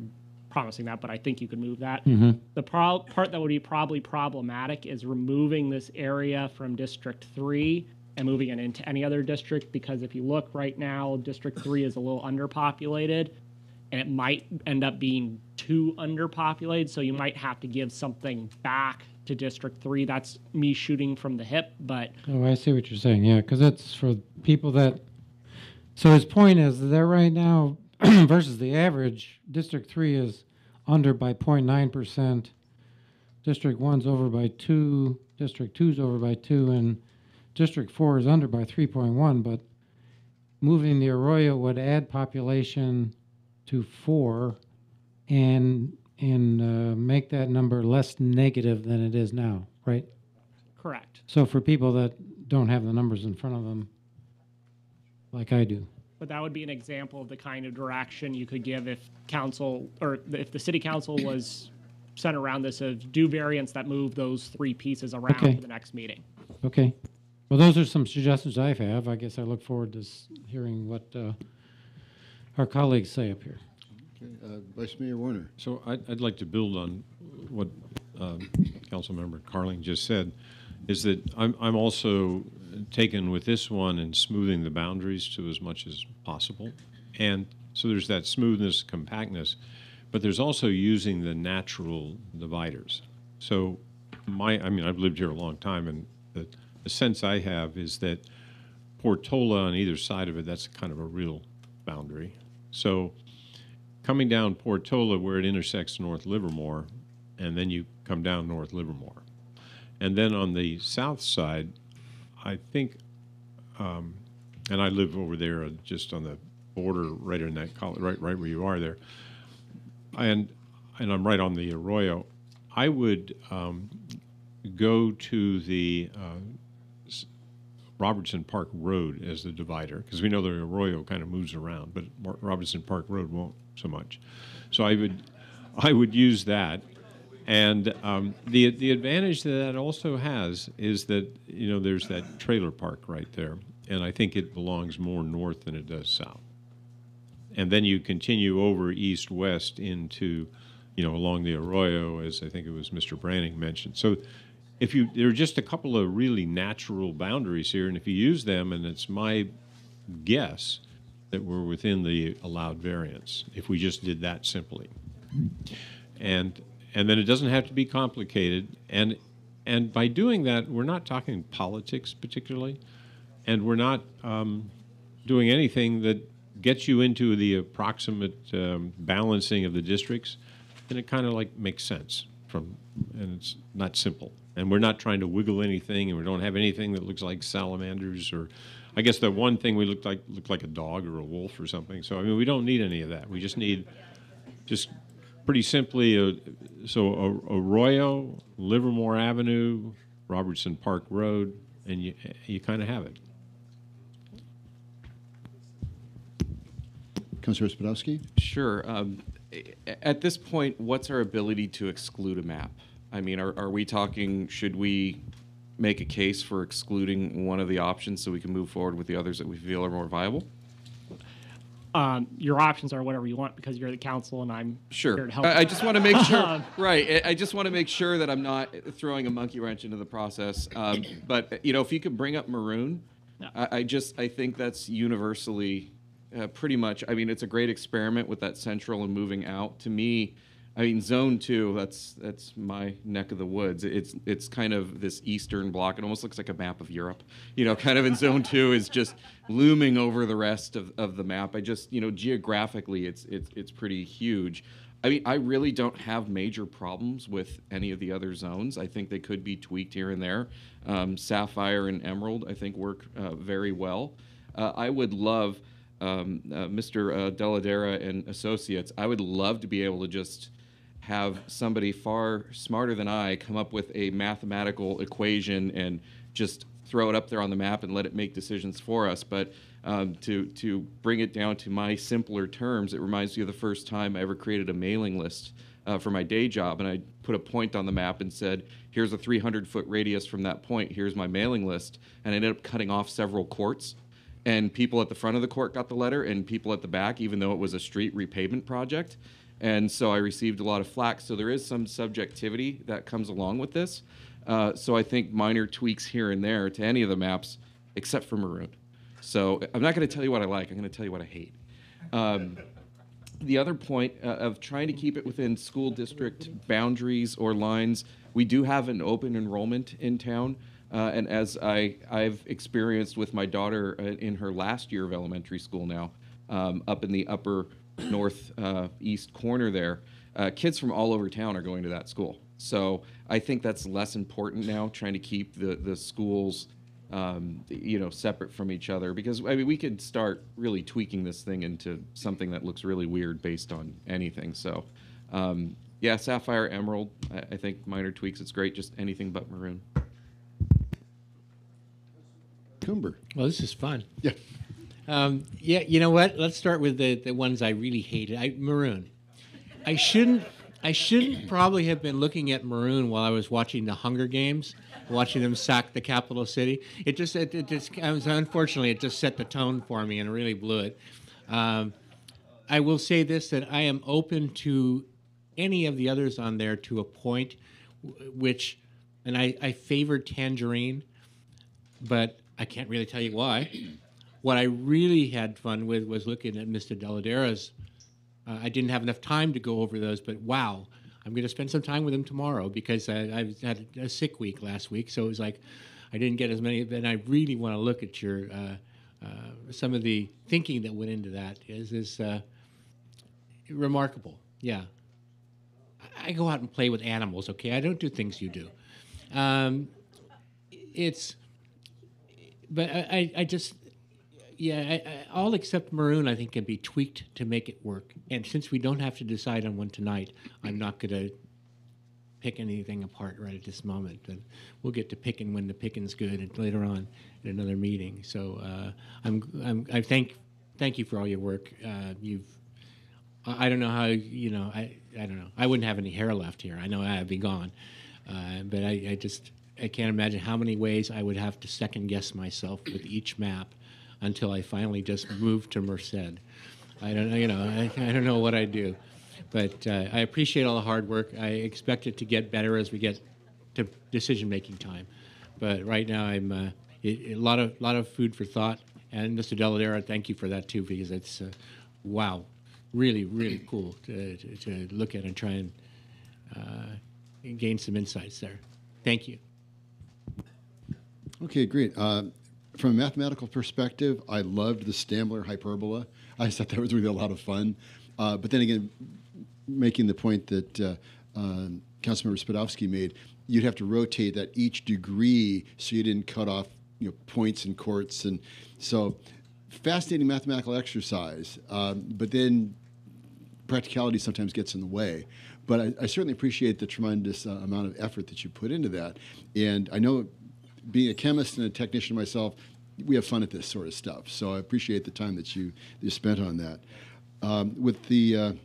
promising that, but I think you could move that.
Mm-hmm.
The part that would be probably problematic is removing this area from District 3 and moving it into any other district, because if you look right now, District 3 is a little underpopulated, and it might end up being too underpopulated, so you might have to give something back to District 3. That's me shooting from the hip, but...
Oh, I see what you're saying, yeah, because that's for people that... So his point is that right now, versus the average, District 3 is under by 0.9%, District 1's over by 2, District 2's over by 2, and District 4 is under by 3.1, but moving the arroyo would add population to 4 and make that number less negative than it is now, right?
Correct.
So for people that don't have the numbers in front of them, like I do.
But that would be an example of the kind of direction you could give if council, or if the city council was sent around this, of do variants that move those three pieces around
Okay.
for the next meeting.
Okay. Well, those are some suggestions I have. I guess I look forward to hearing what our colleagues say up here.
Okay, Vice Mayor Warner.
So I'd like to build on what Councilmember Carling just said, is that I'm also taken with this one and smoothing the boundaries to as much as possible. And so there's that smoothness, compactness, but there's also using the natural dividers. So I've lived here a long time, and the sense I have is that Portola on either side of it, that's kind of a real boundary. So coming down Portola where it intersects North Livermore, and then you come down North Livermore. And then on the south side, I think, and I live over there just on the border, right in that right where you are there, and I'm right on the arroyo. I would go to the Robertson Park Road as the divider, because we know the arroyo kind of moves around, but Robertson Park Road won't so much. So I would use that. And the advantage that also has is that, there's that trailer park right there, and I think it belongs more north than it does south. And then you continue over east-west into, along the arroyo, as I think it was Mr. Branning mentioned. So there are just a couple of really natural boundaries here, and if you use them, and it's my guess that we're within the allowed variance, if we just did that simply. and then it doesn't have to be complicated. And by doing that, we're not talking politics particularly, and we're not doing anything that gets you into the approximate balancing of the districts, and it kind of like makes sense and it's not simple. And we're not trying to wiggle anything, and we don't have anything that looks like salamanders, or I guess the one thing we looked like a dog or a wolf or something. So I mean, we don't need any of that. We just need pretty simply Arroyo, Livermore Avenue, Robertson Park Road, and you kind of have it.
Councilor Spadowski?
Sure. At this point, what's our ability to exclude a map? I mean, are we talking, should we make a case for excluding one of the options so we can move forward with the others that we feel are more viable?
Your options are whatever you want because you're the council and I'm
Sure.
here to help.
I just want to make sure, right, I just want to make sure that I'm not throwing a monkey wrench into the process. But, you know, if you could bring up Maroon, I think that's universally pretty much, I mean, it's a great experiment with that central and moving out. To me, I mean, Zone 2, that's my neck of the woods. It's kind of this eastern block. It almost looks like a map of Europe. You know, kind of in Zone 2 is just looming over the rest of the map. I just, you know, geographically, it's pretty huge. I mean, I really don't have major problems with any of the other zones. I think they could be tweaked here and there. Sapphire and Emerald, I think, work very well. I would love, Mr. Deladera and Associates, I would love to be able to just have somebody far smarter than I come up with a mathematical equation and just throw it up there on the map and let it make decisions for us. But to bring it down to my simpler terms, it reminds me of the first time I ever created a mailing list for my day job, and I put a point on the map and said, here's a 300-foot radius from that point, here's my mailing list, and I ended up cutting off several courts. And people at the front of the court got the letter, and people at the back, even though it was a street repavement project. And so I received a lot of flack. So there is some subjectivity that comes along with this. So I think minor tweaks here and there to any of the maps, except for Maroon. So I'm not going to tell you what I like. I'm going to tell you what I hate. The other point of trying to keep it within school district boundaries or lines, we do have an open enrollment in town. And as I've experienced with my daughter in her last year of elementary school now, up in the upper northeast corner there, kids from all over town are going to that school. So I think that's less important now, trying to keep the schools, you know, separate from each other. Because, I mean, we could start really tweaking this thing into something that looks really weird based on anything. So, yeah, Sapphire, Emerald, I think minor tweaks, it's great, just anything but Maroon.
Cumber.
Well, this is fun.
Yeah.
Yeah, you know what? Let's start with the ones I really hated. Maroon. I shouldn't probably have been looking at Maroon while I was watching the Hunger Games, watching them sack the capital city. Unfortunately, it just set the tone for me and really blew it. I will say this, that I am open to any of the others on there to a point, and I favored Tangerine, but I can't really tell you why. What I really had fun with was looking at Mr. Deladera's. I didn't have enough time to go over those, but wow, I'm going to spend some time with him tomorrow because I had a sick week last week, so it was like I didn't get as many. And I really want to look at your some of the thinking that went into that is remarkable. Yeah, I go out and play with animals. Okay, I don't do things you do. But I just. Yeah, all except Maroon, I think, can be tweaked to make it work. And since we don't have to decide on one tonight, I'm not going to pick anything apart right at this moment. And we'll get to picking when the picking's good and later on in another meeting. So I thank you for all your work. I don't know how, I don't know. I wouldn't have any hair left here. I know I'd be gone. But I can't imagine how many ways I would have to second guess myself with each map until I finally just moved to Merced. I don't know, I don't know what I'd do. But I appreciate all the hard work. I expect it to get better as we get to decision-making time. But right now, I'm a lot of food for thought. And Mr. Deladera, thank you for that too, because it's wow, really, really cool to look at and try and gain some insights there. Thank you.
Okay, great. From a mathematical perspective, I loved the Stamler hyperbola. I thought that was really a lot of fun. But then again, making the point that Councilmember Spadovsky made, you'd have to rotate that each degree so you didn't cut off points and courts. And so fascinating mathematical exercise, but then practicality sometimes gets in the way. But I certainly appreciate the tremendous amount of effort that you put into that. And I know, being a chemist and a technician myself, we have fun at this sort of stuff. So I appreciate the time that you spent on that. With the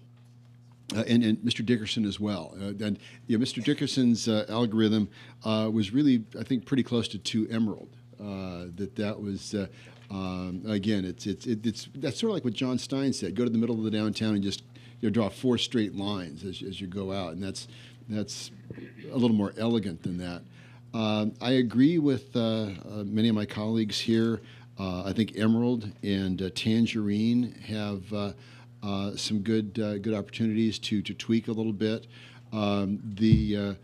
and Mr. Dickerson as well. And Mr. Dickerson's algorithm was really, I think, pretty close to 2 emerald. That was again, it's that's sort of like what John Stein said. Go to the middle of the downtown and just draw 4 straight lines as you go out, and that's a little more elegant than that. I agree with many of my colleagues here. I think Emerald and Tangerine have some good opportunities to tweak a little bit. The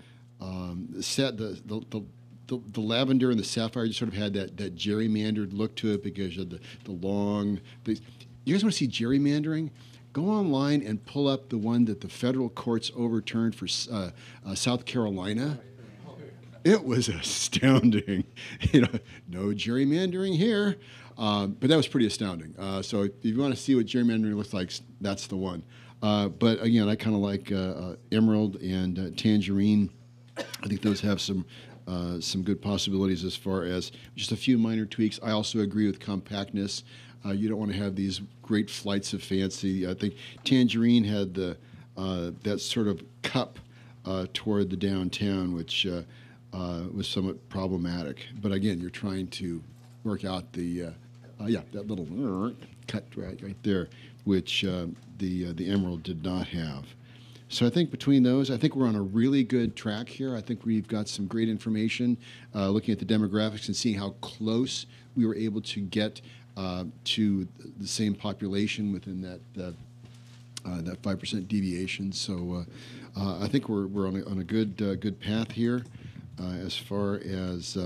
lavender and the sapphire just sort of had that gerrymandered look to it because of the long. You guys want to see gerrymandering? Go online and pull up the one that the federal courts overturned for South Carolina. It was astounding. No gerrymandering here, but that was pretty astounding. So if you want to see what gerrymandering looks like, that's the one. But again, I kind of like Emerald and Tangerine. I think those have some good possibilities as far as just a few minor tweaks. I also agree with compactness. You don't want to have these great flights of fancy. I think Tangerine had that sort of cup toward the downtown, which was somewhat problematic. But again, you're trying to work out that little cut right there, which the Emerald did not have. So I think between those, I think we're on a really good track here. I think we've got some great information, looking at the demographics and seeing how close we were able to get to the same population within that 5% deviation. So I think we're on a good path here as far as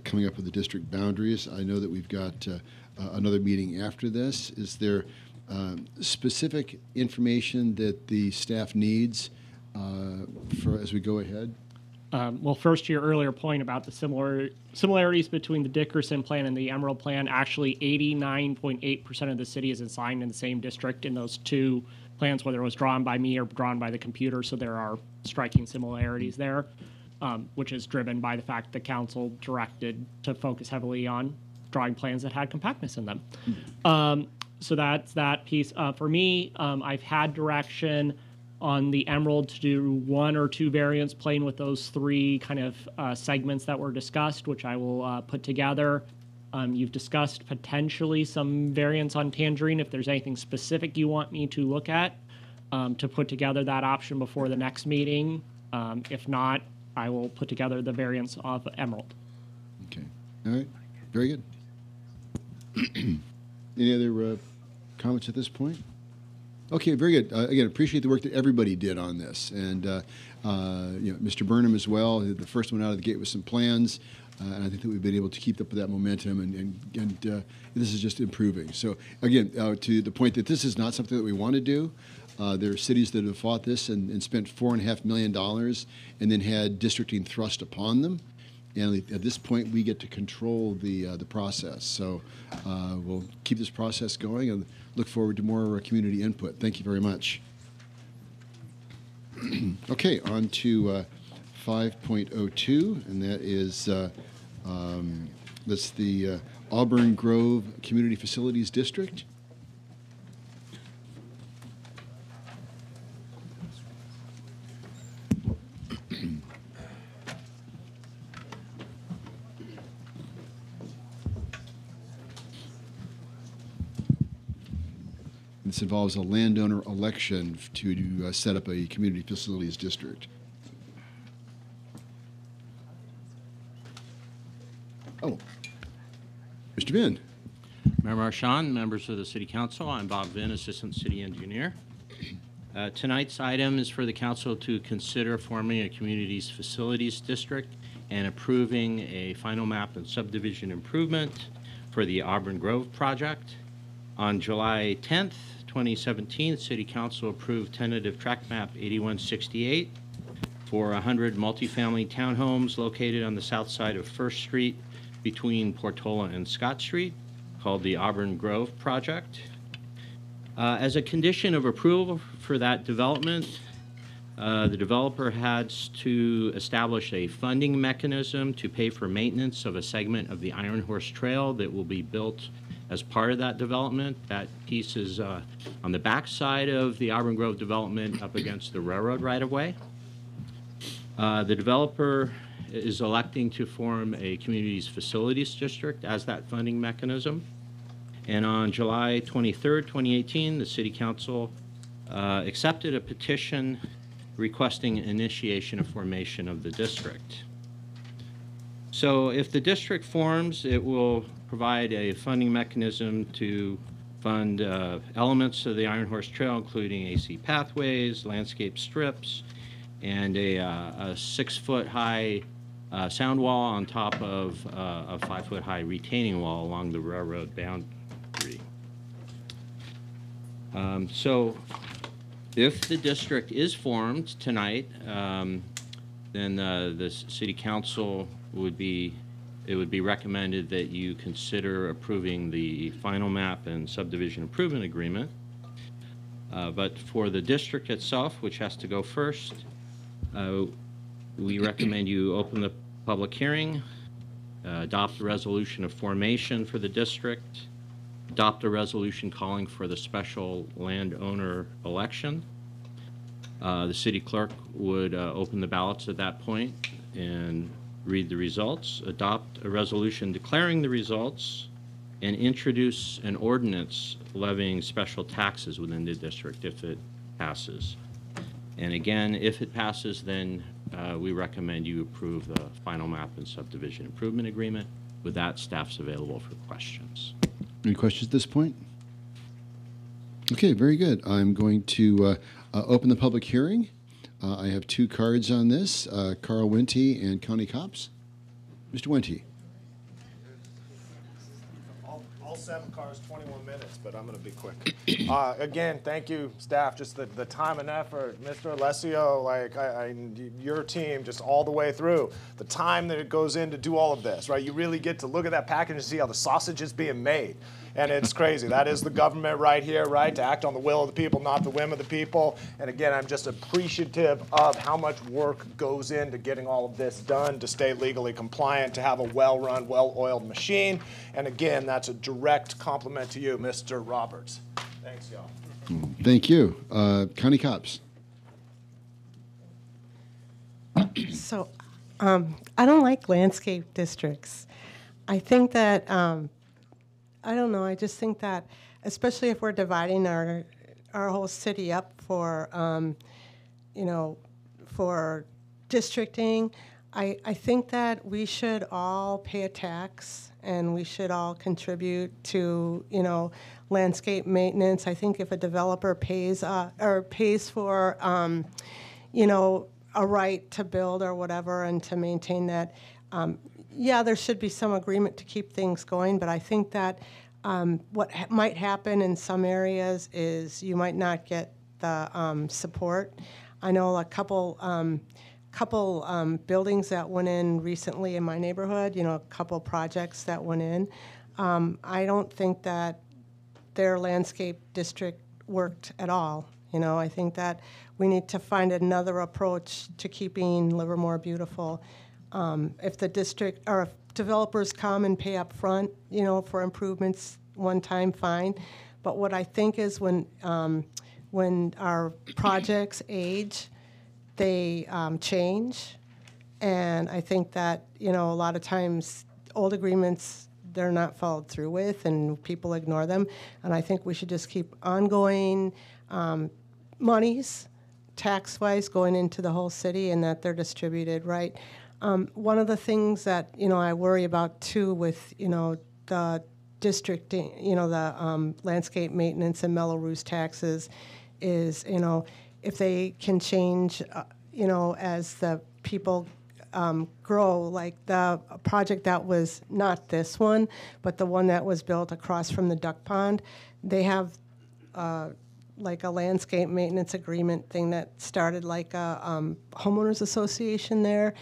coming up with the district boundaries. I know that we've got another meeting after this. Is there specific information that the staff needs for as we go ahead?
Well, first, to your earlier point about the similarities between the Dickerson plan and the Emerald plan, actually 89.8% of the city is assigned in the same district in those 2 plans, whether it was drawn by me or drawn by the computer. So there are striking similarities there, which is driven by the fact the council directed to focus heavily on drawing plans that had compactness in them. So that's that piece. For me, I've had direction on the Emerald to do 1 or 2 variants playing with those 3 kind of segments that were discussed, which I will put together. You've discussed potentially some variants on Tangerine. If there's anything specific you want me to look at to put together that option before the next meeting. If not, I will put together the variants of Emerald.
Okay. All right. Very good. Any other comments at this point? Okay, very good. Again, appreciate the work that everybody did on this, and Mr. Burnham as well, the first one out of the gate with some plans, and I think that we've been able to keep up with that momentum, and this is just improving. So again, to the point that this is not something that we want to do. There are cities that have fought this and spent $4.5 million, and then had districting thrust upon them. And at this point, we get to control the process. So we'll keep this process going and look forward to more community input. Thank you very much. Okay, on to 5.02, and that is that's the Auburn Grove Community Facilities District. This involves a landowner election to set up a community facilities district. Oh, Mr. Vinn.
Mayor Marchand, members of the City Council, I'm Bob Vinn, Assistant City Engineer. Tonight's item is for the council to consider forming a community's facilities district and approving a final map and subdivision improvement for the Auburn Grove project. On July 10th, 2017, City Council approved tentative tract map 8168 for 100 multifamily townhomes located on the south side of First Street between Portola and Scott Street, called the Auburn Grove project. As a condition of approval for that development, the developer has to establish a funding mechanism to pay for maintenance of a segment of the Iron Horse Trail that will be built as part of that development. That piece is on the back side of the Auburn Grove development up against the railroad right-of-way. The developer is electing to form a community's facilities district as that funding mechanism. And on July 23rd, 2018, the City Council accepted a petition requesting initiation of formation of the district. So if the district forms, it will provide a funding mechanism to fund elements of the Iron Horse Trail, including AC pathways, landscape strips, and a 6-foot-high sound wall on top of a 5-foot-high retaining wall along the railroad boundary. So if the district is formed tonight, then the City Council would be, it would be recommended that you consider approving the final map and subdivision improvement agreement. But for the district itself, which has to go first, we recommend you open the public hearing, adopt a resolution of formation for the district, adopt a resolution calling for the special landowner election. The city clerk would open the ballots at that point and read the results, adopt a resolution declaring the results, and introduce an ordinance levying special taxes within the district if it passes. And again, if it passes, then we recommend you approve the final map and subdivision improvement agreement. With that, staff's available for questions.
Any questions at this point? Okay, very good. I'm going to open the public hearing. I have two cards on this, Carl Winty and Connie Copps. Mr. Winty.
All 7 cars, 21 minutes, but I'm going to be quick. Again, thank you, staff, just the time and effort. Mr. Alessio, like your team, just all the way through. The time that it goes in to do all of this, right? You really get to look at that package and see how the sausage is being made. And it's crazy. That is the government right here, right? To act on the will of the people, not the whim of the people. And again, I'm just appreciative of how much work goes into getting all of this done to stay legally compliant, to have a well-run, well-oiled machine. And again, that's a direct compliment to you, Mr. Roberts. Thanks, y'all.
Thank you. Connie Copps.
So I don't like landscape districts. I think that I don't know. I just think that, especially if we're dividing our whole city up for, for districting, I think that we should all pay a tax and we should all contribute to, landscape maintenance. I think if a developer pays for, a right to build or whatever and to maintain that. Yeah, there should be some agreement to keep things going, but I think that what might happen in some areas is you might not get the support. I know a couple buildings that went in recently in my neighborhood, a couple projects that went in. I don't think that their landscape district worked at all. I think that we need to find another approach to keeping Livermore beautiful. If the district or if developers come and pay up front, for improvements one time, fine. But what I think is when our projects age, they change, and I think that a lot of times old agreements they're not followed through with, and people ignore them. And I think we should just keep ongoing monies, tax-wise, going into the whole city, and that they're distributed right. One of the things that I worry about too with the districting, the landscape maintenance and Melrose taxes, is if they can change, as the people grow, like the project that was not this one, but the one that was built across from the duck pond, they have like a landscape maintenance agreement thing that started like a homeowners association there,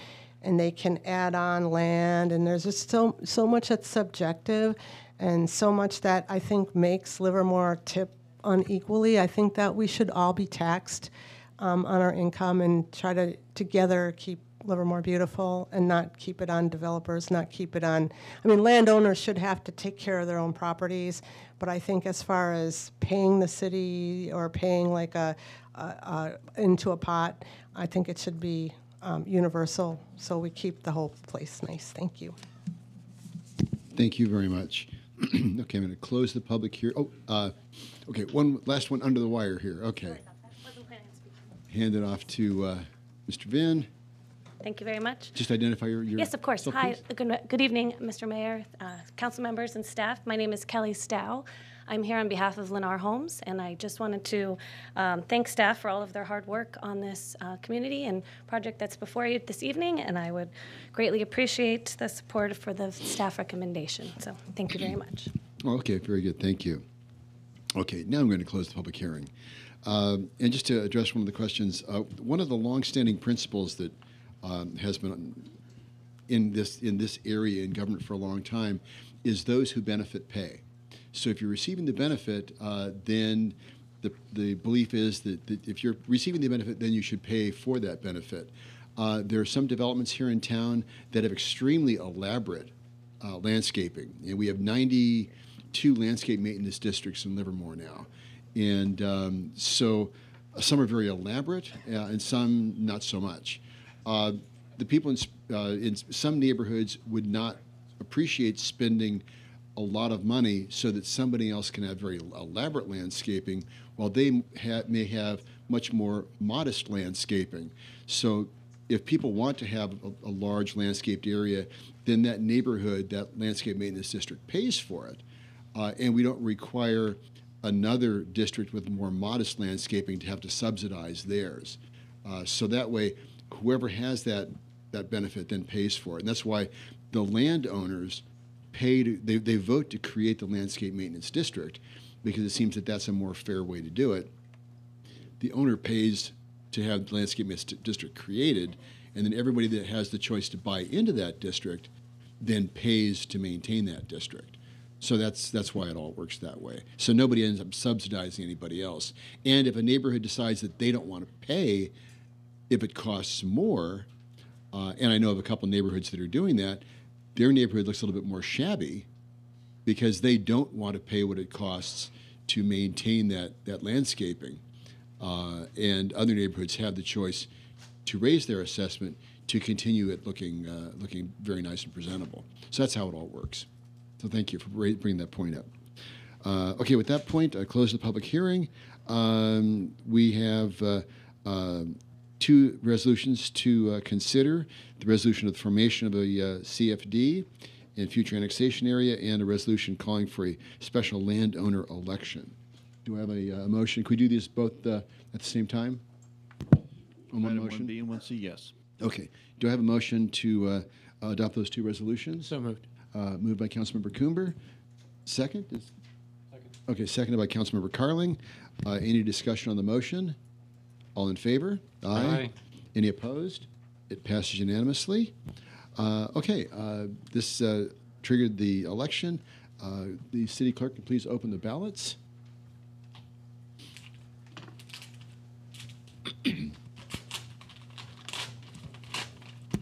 and they can add on land, and there's just so much that's subjective, and so much that I think makes Livermore tip unequally. I think that we should all be taxed on our income and try to together keep Livermore beautiful and not keep it on developers, not keep it on, landowners should have to take care of their own properties, but I think as far as paying the city or paying like into a pot, I think it should be universal, so we keep the whole place nice. Thank you.
Thank you very much. Okay, I'm going to close the public hearing. Okay, one last one under the wire here. Okay. Hand it off to Mr. Vin.
Thank you very much.
Just identify your
Yes, of course.
self,
Hi,
please.
good evening, Mr. Mayor, council members, and staff. My name is Kelly Stow. I'm here on behalf of Lennar Homes, and I just wanted to thank staff for all of their hard work on this community and project that's before you this evening, and I would greatly appreciate the support for the staff recommendation. So thank you very much.
Okay, very good. Thank you. Okay, now I'm going to close the public hearing. And just to address one of the questions, one of the longstanding principles that has been in this area in government for a long time is those who benefit pay. So if you're receiving the benefit, then the belief is that if you're receiving the benefit, then you should pay for that benefit. There are some developments here in town that have extremely elaborate landscaping, and we have 92 landscape maintenance districts in Livermore now. And so some are very elaborate and some not so much. The people in some neighborhoods would not appreciate spending a lot of money so that somebody else can have very elaborate landscaping while they may have much more modest landscaping. So if people want to have a large landscaped area, then that neighborhood, that landscape maintenance district pays for it. And we don't require another district with more modest landscaping to have to subsidize theirs. So that way, whoever has that benefit then pays for it. And that's why the landowners they vote to create the landscape maintenance district, because it seems that that's a more fair way to do it. The owner pays to have the landscape maintenance district created, and then everybody that has the choice to buy into that district then pays to maintain that district. So that's why it all works that way. So nobody ends up subsidizing anybody else. And if a neighborhood decides that they don't want to pay if it costs more, and I know of a couple neighborhoods that are doing that, their neighborhood looks a little bit more shabby because they don't want to pay what it costs to maintain that landscaping. And other neighborhoods have the choice to raise their assessment to continue it looking very nice and presentable. So that's how it all works. So thank you for bringing that point up. Okay, with that point, I close the public hearing. We have two resolutions to consider: the resolution of the formation of a CFD in future annexation area, and a resolution calling for a special landowner election. Do I have a motion? Could we do these both at the same time? On one motion?
1B and 1C, yes.
Okay. Do I have a motion to adopt those two resolutions?
So moved.
Moved by Councilmember Coomber. Second? Second. Okay, seconded by Councilmember Carling. Any discussion on the motion? All in favor?
Aye.
Any opposed? It passes unanimously. Okay, this triggered the election. The city clerk can please open the ballots.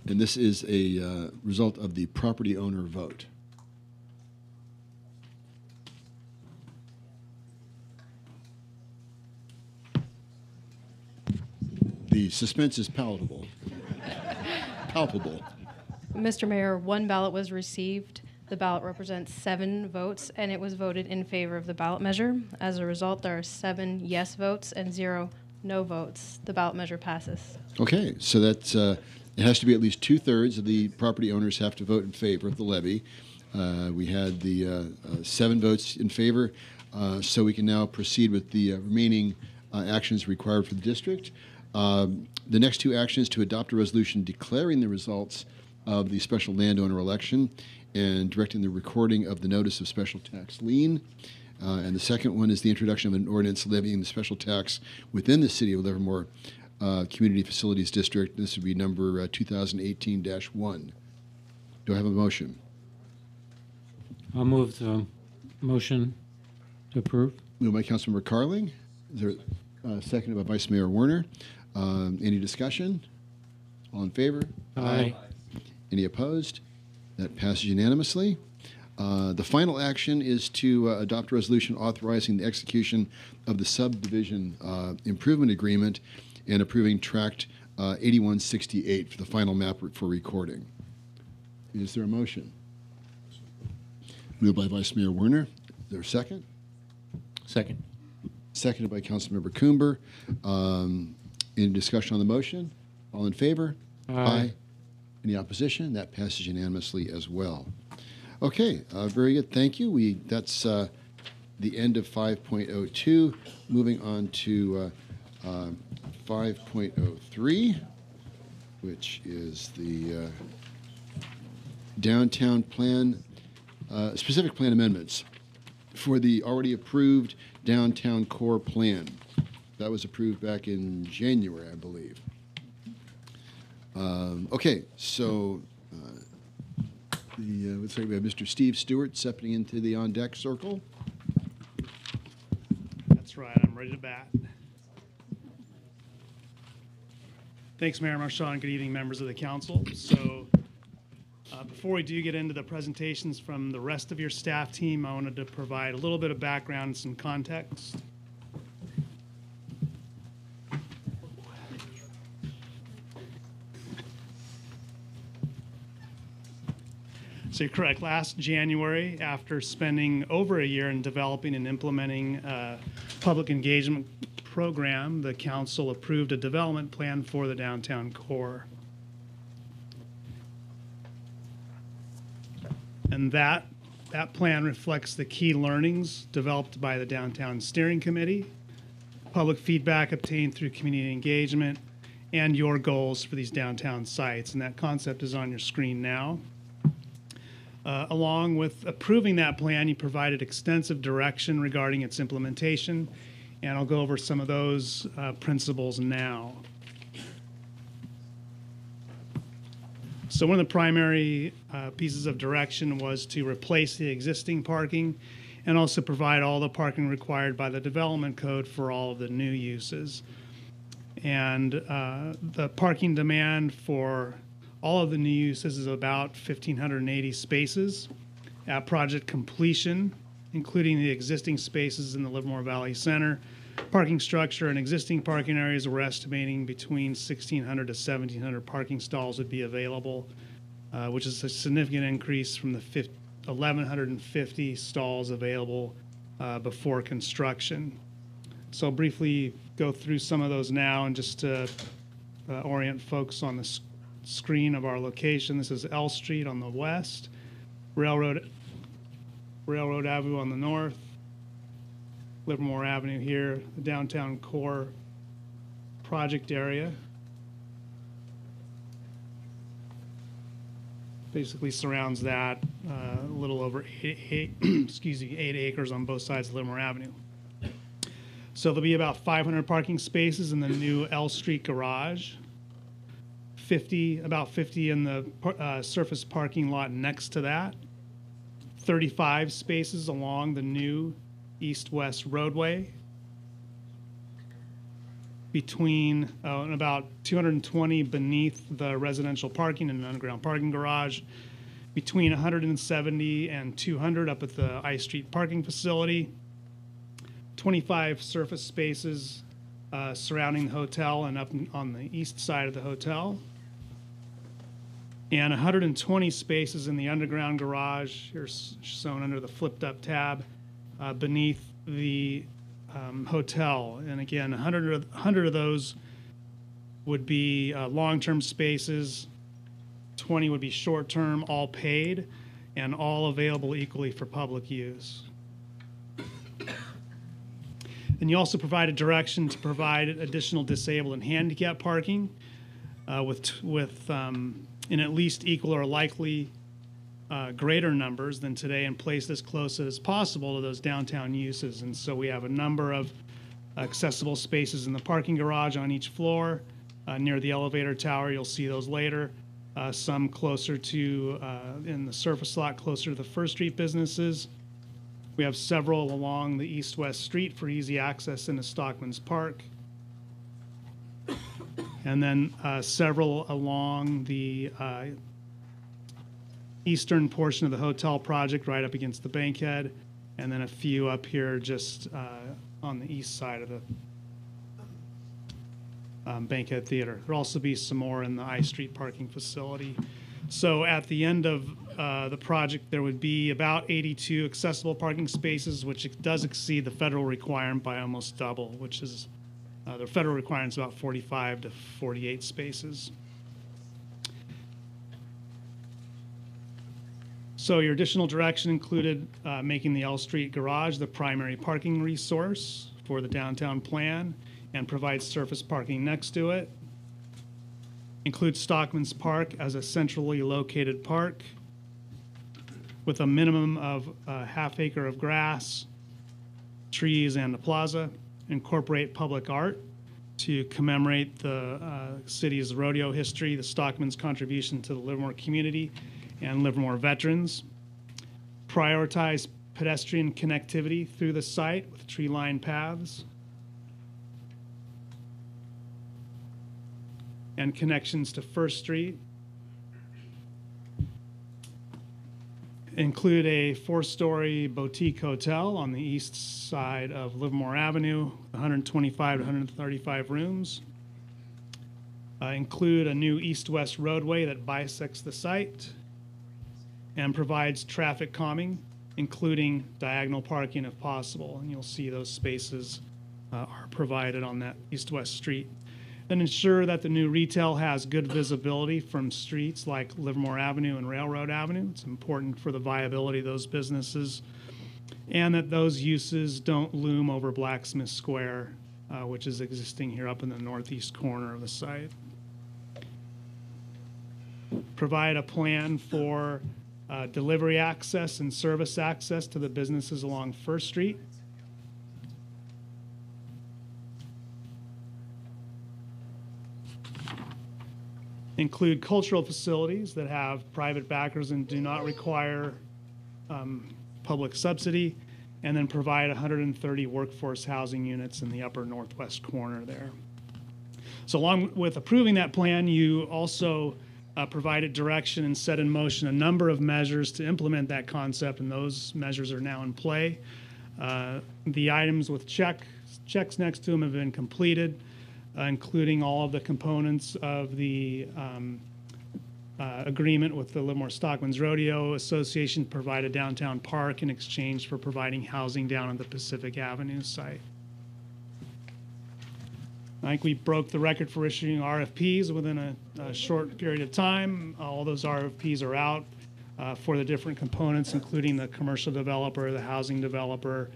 And this is a result of the property owner vote. The suspense is palatable. Palpable.
Mr. Mayor, one ballot was received. The ballot represents 7 votes, and it was voted in favor of the ballot measure. As a result, there are 7 yes votes and 0 no votes. The ballot measure passes.
Okay, so that's it has to be at least 2/3 of the property owners have to vote in favor of the levy. We had the 7 votes in favor, so we can now proceed with the remaining actions required for the district. The next two actions to adopt a resolution declaring the results of the special landowner election and directing the recording of the notice of special tax lien. And the second one is the introduction of an ordinance levying the special tax within the City of Livermore Community Facilities District. This would be number 2018-1. Do I have a motion?
I'll move the motion to approve.
Moved by Councilmember Carling. Is there seconded by Vice Mayor Werner? Any discussion? All in favor?
Aye.
Any opposed? That passes unanimously. The final action is to adopt a resolution authorizing the execution of the subdivision improvement agreement and approving tract 8168 for the final map for recording. Is there a motion? Moved by Vice Mayor Werner. Is there a second?
Second.
Seconded by Councilmember Coomber. Any discussion on the motion? All in favor?
Aye.
Any opposition? That passes unanimously as well. Okay, very good. Thank you. That's the end of 5.02. Moving on to 5.03, which is the downtown plan, specific plan amendments for the already approved downtown core plan. That was approved back in January, I believe. Okay, so let's say we have Mr. Steve Stewart stepping into the on-deck circle.
That's right, I'm ready to bat. Thanks, Mayor Marchand, and good evening, members of the council. So before we do get into the presentations from the rest of your staff team, I wanted to provide a little bit of background and some context. So you're correct. Last January, after spending over a year in developing and implementing a public engagement program, the council approved a development plan for the downtown core. And that plan reflects the key learnings developed by the Downtown Steering Committee, public feedback obtained through community engagement, and your goals for these downtown sites. And that concept is on your screen now. Along with approving that plan, you provided extensive direction regarding its implementation, and I'll go over some of those principles now. So one of the primary pieces of direction was to replace the existing parking and also provide all the parking required by the development code for all of the new uses. And the parking demand for all of the new uses is about 1,580 spaces. At project completion, including the existing spaces in the Livermore Valley Center, parking structure and existing parking areas, we're estimating between 1,600 to 1,700 parking stalls would be available, which is a significant increase from the 1,150 stalls available before construction. So I'll briefly go through some of those now and just to orient folks on the screen of our location. This is L Street on the west, Railroad Avenue on the north, Livermore Avenue here, the downtown core project area. Basically surrounds that, a little over 8 acres on both sides of Livermore Avenue. So there'll be about 500 parking spaces in the new L Street garage, about 50 in the surface parking lot next to that, 35 spaces along the new east-west roadway, between and about 220 beneath the residential parking and an underground parking garage, between 170 and 200 up at the I Street parking facility, 25 surface spaces surrounding the hotel and up on the east side of the hotel, and 120 spaces in the underground garage, here shown under the flipped up tab, beneath the hotel. And again, 100 of those would be long-term spaces, 20 would be short-term, all paid, and all available equally for public use. And And you also provided direction to provide additional disabled and handicap parking in at least equal or likely greater numbers than today, and place this close as possible to those downtown uses. And so we have a number of accessible spaces in the parking garage on each floor. Near the elevator tower, you'll see those later. Some closer to, in the surface lot, closer to the First Street businesses. We have several along the east-west street for easy access into Stockman's Park. And then several along the eastern portion of the hotel project right up against the Bankhead. And then a few up here just on the east side of the Bankhead Theater. There'll also be some more in the I Street parking facility. So at the end of the project, there would be about 82 accessible parking spaces, which does exceed the federal requirement by almost double, which is the federal requirement is about 45 to 48 spaces. So your additional direction included making the L Street garage the primary parking resource for the downtown plan and provide surface parking next to it. Include Stockman's Park as a centrally located park with a minimum of a half acre of grass, trees, and a plaza. Incorporate public art to commemorate the city's rodeo history, the Stockman's contribution to the Livermore community, and Livermore veterans. Prioritize pedestrian connectivity through the site with tree-lined paths and connections to First Street. Include a 4-story boutique hotel on the east side of Livermore Avenue, 125 to 135 rooms. Include a new east-west roadway that bisects the site and provides traffic calming, including diagonal parking if possible. And you'll see those spaces are provided on that east-west street. Then ensure that the new retail has good visibility from streets like Livermore Avenue and Railroad Avenue. It's important for the viability of those businesses. And that those uses don't loom over Blacksmith Square, which is existing here up in the northeast corner of the site. Provide a plan for delivery access and service access to the businesses along First Street. Include cultural facilities that have private backers and do not require public subsidy, and then provide 130 workforce housing units in the upper northwest corner there. So along with approving that plan, you also provided direction and set in motion a number of measures to implement that concept, and those measures are now in play. The items with checks next to them have been completed, including all of the components of the agreement with the Livermore Stockman's Rodeo Association to provide a downtown park in exchange for providing housing down at the Pacific Avenue site. I think we broke the record for issuing RFPs within a short period of time. All those RFPs are out for the different components, including the commercial developer, the housing developer,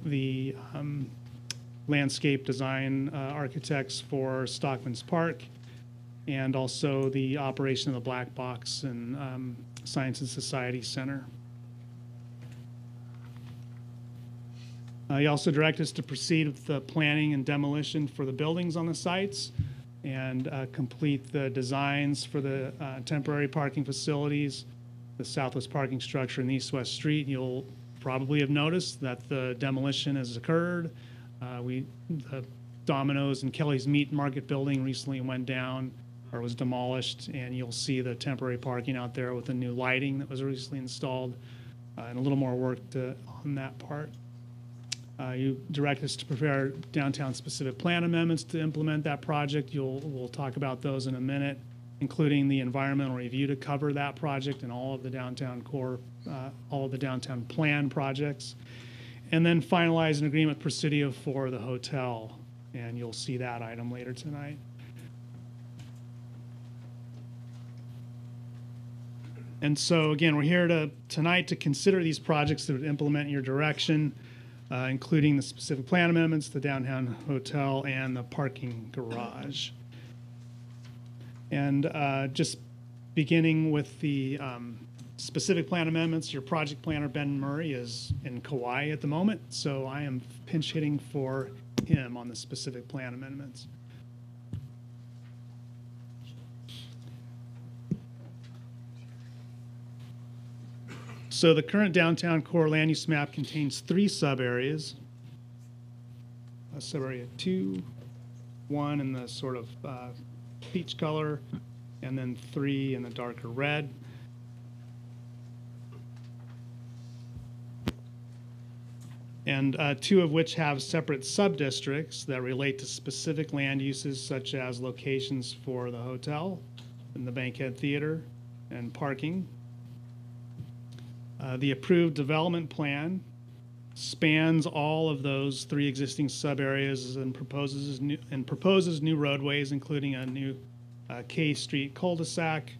the landscape design architects for Stockman's Park, and also the operation of the Black Box and Science and Society Center. You also direct us to proceed with the planning and demolition for the buildings on the sites and complete the designs for the temporary parking facilities, the southwest parking structure and the east-west street. You'll probably have noticed that the demolition has occurred. The Domino's and Kelly's Meat Market building recently went down or was demolished, and you'll see the temporary parking out there with the new lighting that was recently installed and a little more work on that part. You direct us to prepare downtown-specific plan amendments to implement that project. We'll talk about those in a minute, including the environmental review to cover that project and all of the downtown all of the downtown plan projects. And then finalize an agreement with Presidio for the hotel, and you'll see that item later tonight. And so again, we're here tonight to consider these projects that would implement your direction. including the specific plan amendments, the downtown hotel, and the parking garage. And just beginning with the specific plan amendments, your project planner, Ben Murray, is in Kauai at the moment, so I am pinch hitting for him on the specific plan amendments. So the current downtown core land use map contains 3 sub-areas. Sub-area 2, 1 in the sort of peach color, and then 3 in the darker red. And 2 of which have separate sub-districts that relate to specific land uses, such as locations for the hotel and the Bankhead Theater and parking. The approved development plan spans all of those 3 existing sub-areas and proposes new roadways, including a new K Street cul-de-sac,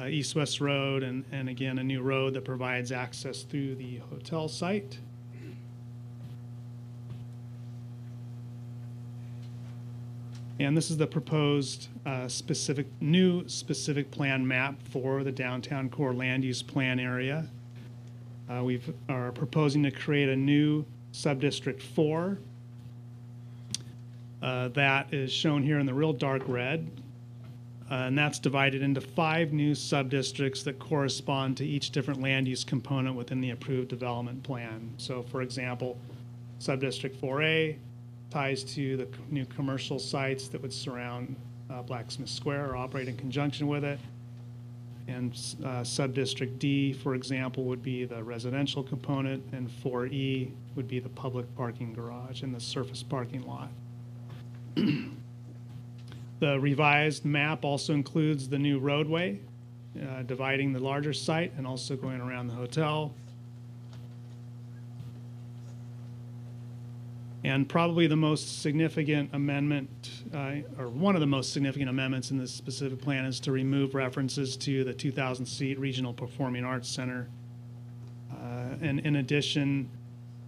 east-west road, and again, a new road that provides access through the hotel site. And this is the proposed new specific plan map for the downtown core land use plan area. We are proposing to create a new subdistrict 4 that is shown here in the real dark red. And that's divided into 5 new subdistricts that correspond to each different land use component within the approved development plan. So for example, subdistrict 4A ties to the new commercial sites that would surround Blacksmith Square or operate in conjunction with it. And subdistrict D, for example, would be the residential component, and 4E would be the public parking garage and the surface parking lot. The revised map also includes the new roadway, dividing the larger site and also going around the hotel. And probably the most significant amendment, or one of the most significant amendments in this specific plan, is to remove references to the 2,000-seat Regional Performing Arts Center. And in addition,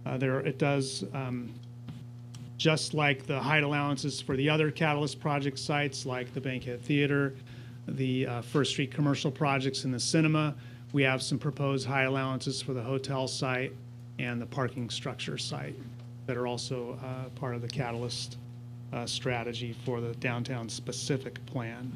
it does, just like the height allowances for the other Catalyst project sites, like the Bankhead Theater, the First Street commercial projects, and the cinema, we have some proposed height allowances for the hotel site and the parking structure site that are also part of the Catalyst strategy for the downtown specific plan.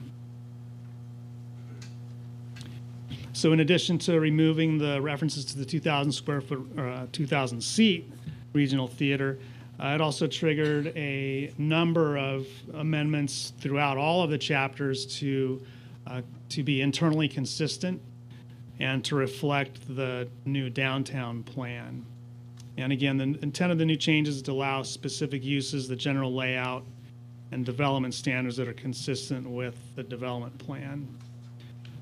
So in addition to removing the references to the 2,000 square foot, 2,000 seat regional theater, it also triggered a number of amendments throughout all of the chapters to be internally consistent and to reflect the new downtown plan. And again, the intent of the new changes is to allow specific uses, the general layout, and development standards that are consistent with the development plan.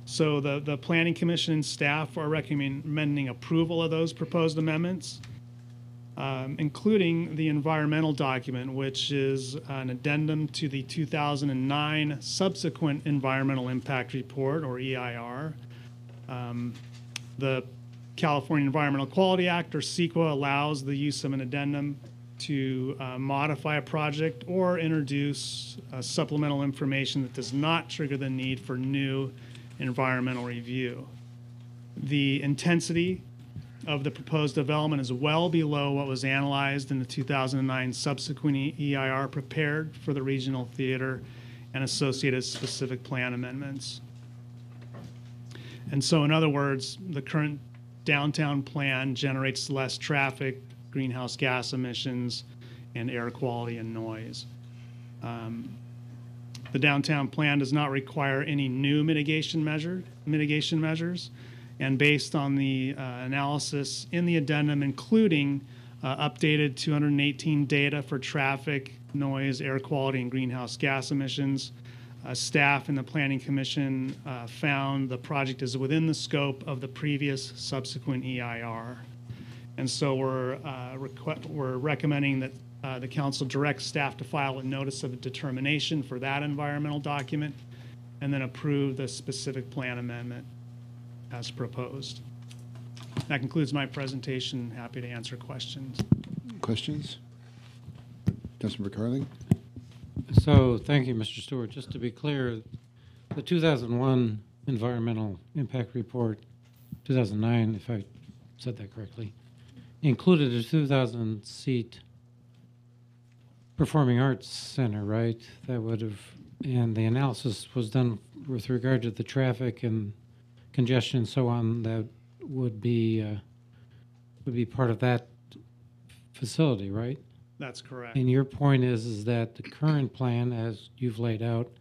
So the Planning Commission and staff are recommending approval of those proposed amendments, including the environmental document, which is an addendum to the 2009 Subsequent Environmental Impact Report, or EIR. The California Environmental Quality Act, or CEQA, allows the use of an addendum to modify a project or introduce supplemental information that does not trigger the need for new environmental review. The intensity of the proposed development is well below what was analyzed in the 2009 subsequent EIR prepared for the regional theater and associated specific plan amendments. And so, in other words, the current downtown plan generates less traffic, greenhouse gas emissions, and air quality and noise. The downtown plan does not require any new mitigation measures, and based on the analysis in the addendum, including updated 218 data for traffic, noise, air quality, and greenhouse gas emissions, staff and the Planning Commission found the project is within the scope of the previous subsequent EIR. And so we're recommending that the council direct staff to file a notice of determination for that environmental document and then approve the specific plan amendment as proposed. That concludes my presentation. Happy to answer questions.
Questions? Councilmember Carling?
So, thank you, Mr. Stewart. Just to be clear, the 2001 Environmental Impact Report, 2009, if I said that correctly, included a 2,000-seat performing arts center, right? That would have, and the analysis was done with regard to the traffic and congestion and so on. That would be part of that facility, right?
That's correct.
And your point is that the current plan, as you've laid out,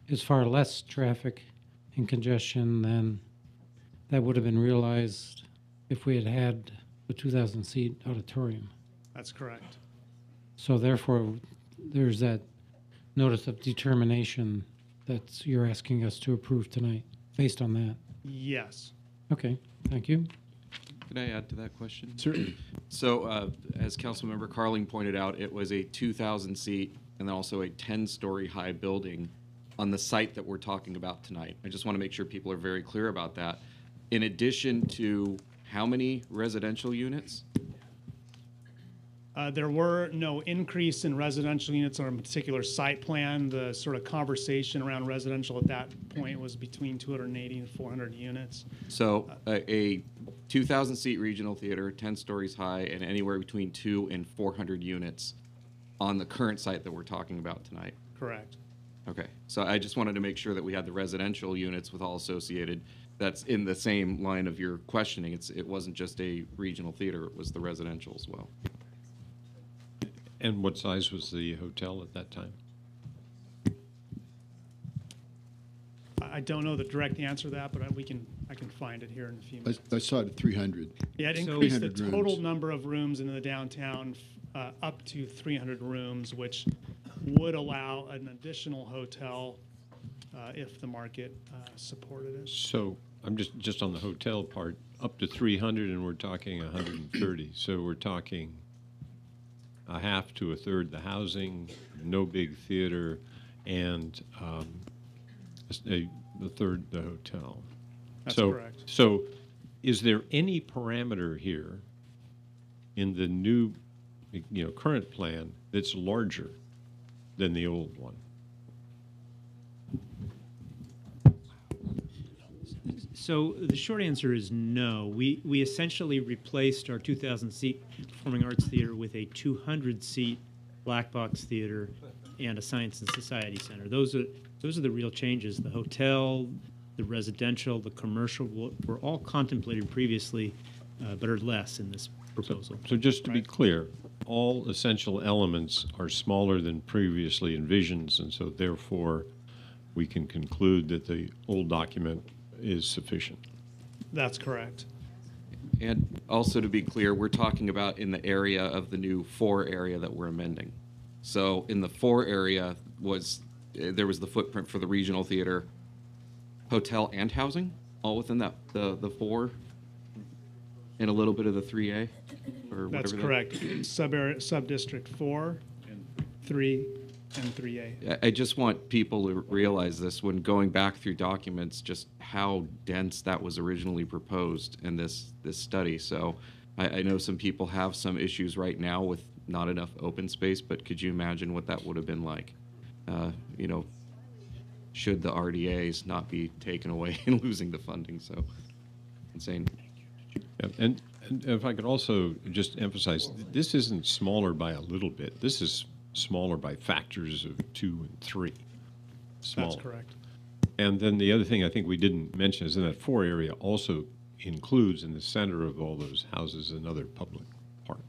is far less traffic and congestion than that would have been realized if we had had the 2,000-seat auditorium.
That's correct.
So therefore, there's that notice of determination that you're asking us to approve tonight, based on that.
Yes.
Okay, thank you.
Can I add to that question?
Certainly.
So, as Councilmember Carling pointed out, it was a 2,000-seat and also a 10-story high building on the site that we're talking about tonight. I just want to make sure people are very clear about that. In addition to how many residential units?
There were no increase in residential units on a particular site plan. The sort of conversation around residential at that point was between 280 and 400 units.
So a 2,000-seat regional theater, 10 stories high, and anywhere between 200 and 400 units on the current site that we're talking about tonight.
Correct.
Okay, so I just wanted to make sure that we had the residential units with all associated. That's in the same line of your questioning. It wasn't just a regional theater, it was the residential as well.
And what size was the hotel at that time?
I don't know the direct answer to that, but I can find it here in a few minutes.
I saw it at 300.
Yeah, it
So-
increased the
300
total
rooms.
number of rooms in the downtown up to 300 rooms, which would allow an additional hotel if the market supported it.
So I'm just on the hotel part, up to 300, and we're talking 130. So we're talking a half to a third the housing, no big theater, and a third the hotel.
That's
so,
correct.
So is there any parameter here in the new, current plan that's larger than the old one?
So the short answer is no. We essentially replaced our 2,000-seat performing arts theater with a 200-seat black box theater and a science and society center. Those are the real changes. The hotel, the residential, the commercial were all contemplated previously, but are less in this proposal.
So just to be clear, all essential elements are smaller than previously envisioned, and so therefore we can conclude that the old document is sufficient.
That's correct.
And also to be clear, we're talking about in the area of the new 4 area that we're amending. So in the 4 area there was the footprint for the regional theater, hotel and housing, all within that the 4, and a little bit of the 3A, or
That's
whatever.
correct. Sub-district 4, 3, and 3A.
I just want people to realize this when going back through documents, just how dense that was originally proposed in this study. So I know some people have some issues right now with not enough open space, but could you imagine what that would have been like? Should the RDAs not be taken away and losing the funding? So insane.
Yeah, and if I could also just emphasize, this isn't smaller by a little bit. This is smaller by factors of 2 and 3. Smaller.
That's correct.
And then the other thing I think we didn't mention is in that 4 area also includes in the center of all those houses another public park.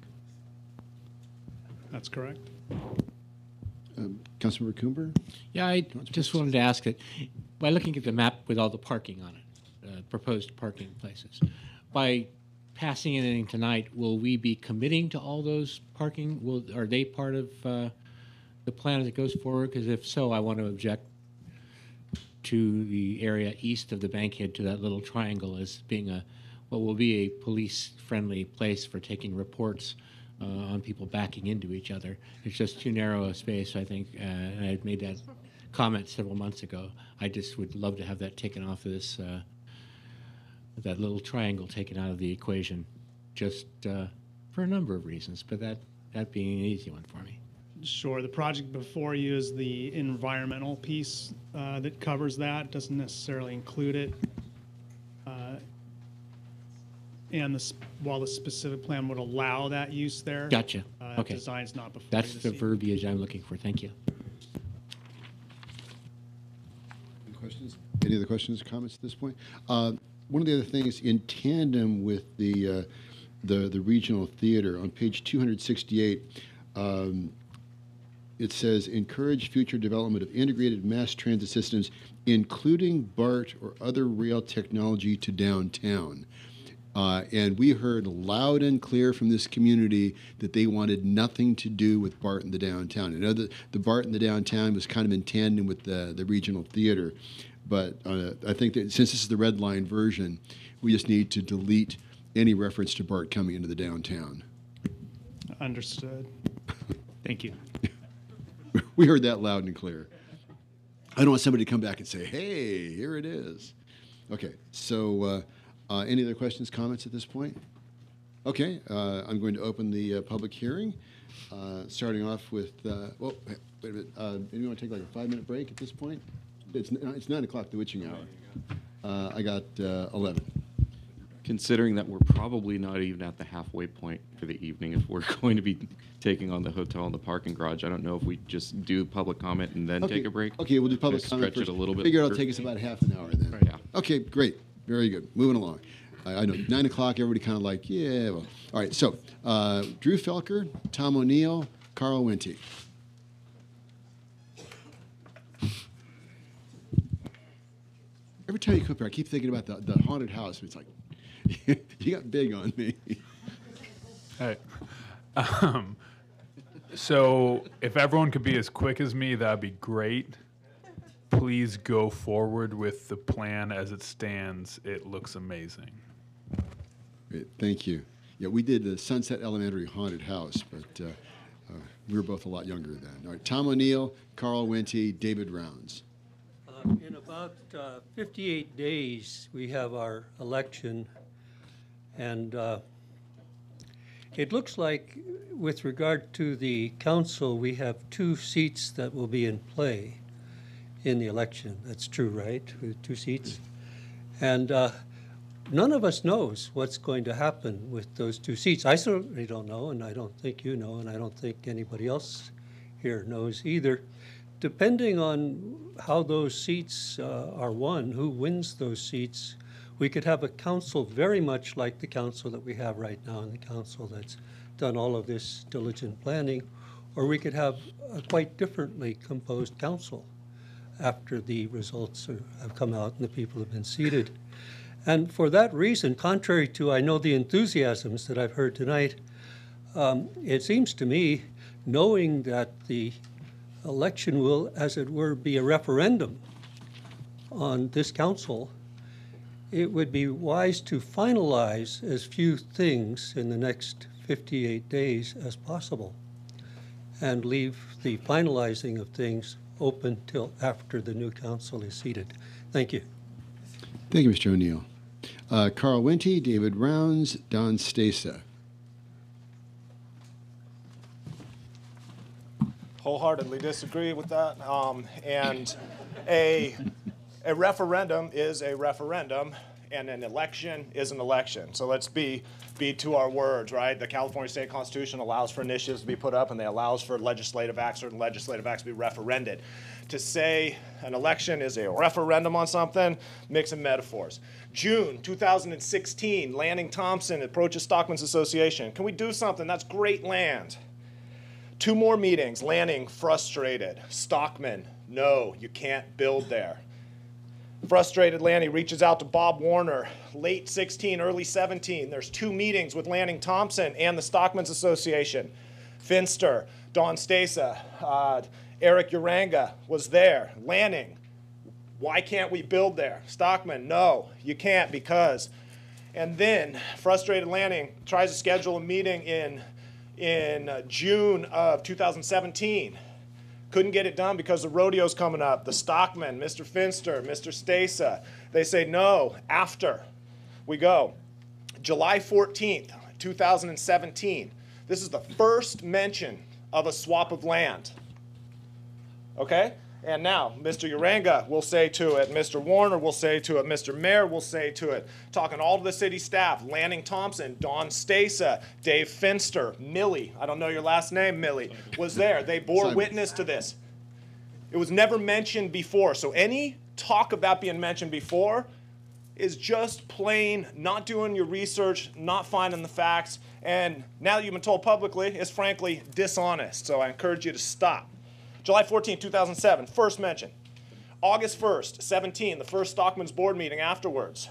That's correct.
Councilmember Coomber?
Yeah, I just wanted to ask that by looking at the map with all the parking on it, proposed parking places, by passing anything tonight, will we be committing to all those parking? Are they part of the plan as it goes forward? Because if so, I want to object to the area east of the bankhead to that little triangle as being what will be a police-friendly place for taking reports on people backing into each other. It's just too narrow a space, I think, and I had made that comment several months ago. I just would love to have that taken off of this, that little triangle taken out of the equation, just for a number of reasons, but That being an easy one for me.
Sure. The project before you is the environmental piece that covers that. Doesn't necessarily include it. And while the specific plan would allow that use there,
Gotcha. Okay.
Design's not before
That's
you this
the
evening.
verbiage I'm looking for. Thank you.
Any questions? Any other questions or comments at this point? One of the other things in tandem with the regional theater on page 268, it says encourage future development of integrated mass transit systems, including BART or other rail technology to downtown. And we heard loud and clear from this community that they wanted nothing to do with BART in the downtown. I know that the BART in the downtown was kind of in tandem with the regional theater, but I think that since this is the red line version, we just need to delete any reference to BART coming into the downtown.
Understood. Thank you.
We heard that loud and clear. I don't want somebody to come back and say, hey, here it is. Okay, so any other questions, comments at this point? Okay, I'm going to open the public hearing, starting off with, well, wait a minute, maybe want to take like a 5-minute break at this point? It's 9 o'clock, the witching hour. I got 11.
Considering that we're probably not even at the halfway point for the evening, if we're going to be taking on the hotel and the parking garage, I don't know if we just do public comment and then take a break.
Okay, we'll do public
Just
comment
stretch
first.
it a little bit.
Figure it'll
longer.
take us about half an hour then.
Yeah.
Okay, great. Very good. Moving along. I know 9 o'clock, everybody kind of like, yeah. Well. All right, so Drew Felker, Tom O'Neill, Carl Wente. Every time you come here, I keep thinking about the haunted house. It's like, you got big on me.
Hey. So if everyone could be as quick as me, that'd be great. Please go forward with the plan as it stands. It looks amazing.
Great, thank you. Yeah, we did the Sunset Elementary haunted house, but we were both a lot younger then. All right, Tom O'Neill, Carl Wente, David Rounds.
In about 58 days, we have our election, and it looks like, with regard to the council, we have 2 seats that will be in play in the election. That's true, right? With 2 seats. And none of us knows what's going to happen with those 2 seats. I certainly don't know, and I don't think you know, and I don't think anybody else here knows either. Depending on how those seats are won, who wins those seats, we could have a council very much like the council that we have right now, and the council that's done all of this diligent planning, or we could have a quite differently composed council after the results have come out and the people have been seated. And for that reason, contrary to, I know, the enthusiasms that I've heard tonight, it seems to me, knowing that the election will, as it were, be a referendum on this council, it would be wise to finalize as few things in the next 58 days as possible and leave the finalizing of things open till after the new council is seated. Thank you.
Thank you, Mr. O'Neill. Carl Wente, David Rounds, Don Stasa.
Wholeheartedly disagree with that. And a referendum is a referendum, and an election is an election. So let's be to our words, right? The California State Constitution allows for initiatives to be put up, and they allows for legislative acts, certain legislative acts to be referended. To say an election is a referendum on something, mixing metaphors. June 2016, Lanning Thompson approaches Stockman's Association. Can we do something? That's great land. 2 more meetings, Lanning frustrated. Stockman, no, you can't build there. Frustrated Lanning reaches out to Bob Warner, late 16, early 17. There's 2 meetings with Lanning Thompson and the Stockman's Association. Finster, Don Stasa, Eric Uranga was there. Lanning, why can't we build there? Stockman, no, you can't because. And then frustrated Lanning tries to schedule a meeting in June of 2017. Couldn't get it done because the rodeo's coming up. The Stockman, Mr. Finster, Mr. Stasa, they say no, after we go. July 14th, 2017, This is the first mention of a swap of land. Okay? And now, Mr. Uranga will say to it, Mr. Warner will say to it, Mr. Mayor will say to it, talking all to the city staff, Lanning Thompson, Don Stasa, Dave Finster, Millie, I don't know your last name, Millie, was there. They bore witness to this. It was never mentioned before. So any talk of that being mentioned before is just plain not doing your research, not finding the facts, and now that you've been told publicly, is frankly dishonest. So I encourage you to stop. July 14, 2007, first mention. August 1st, 17, the first Stockman's board meeting afterwards.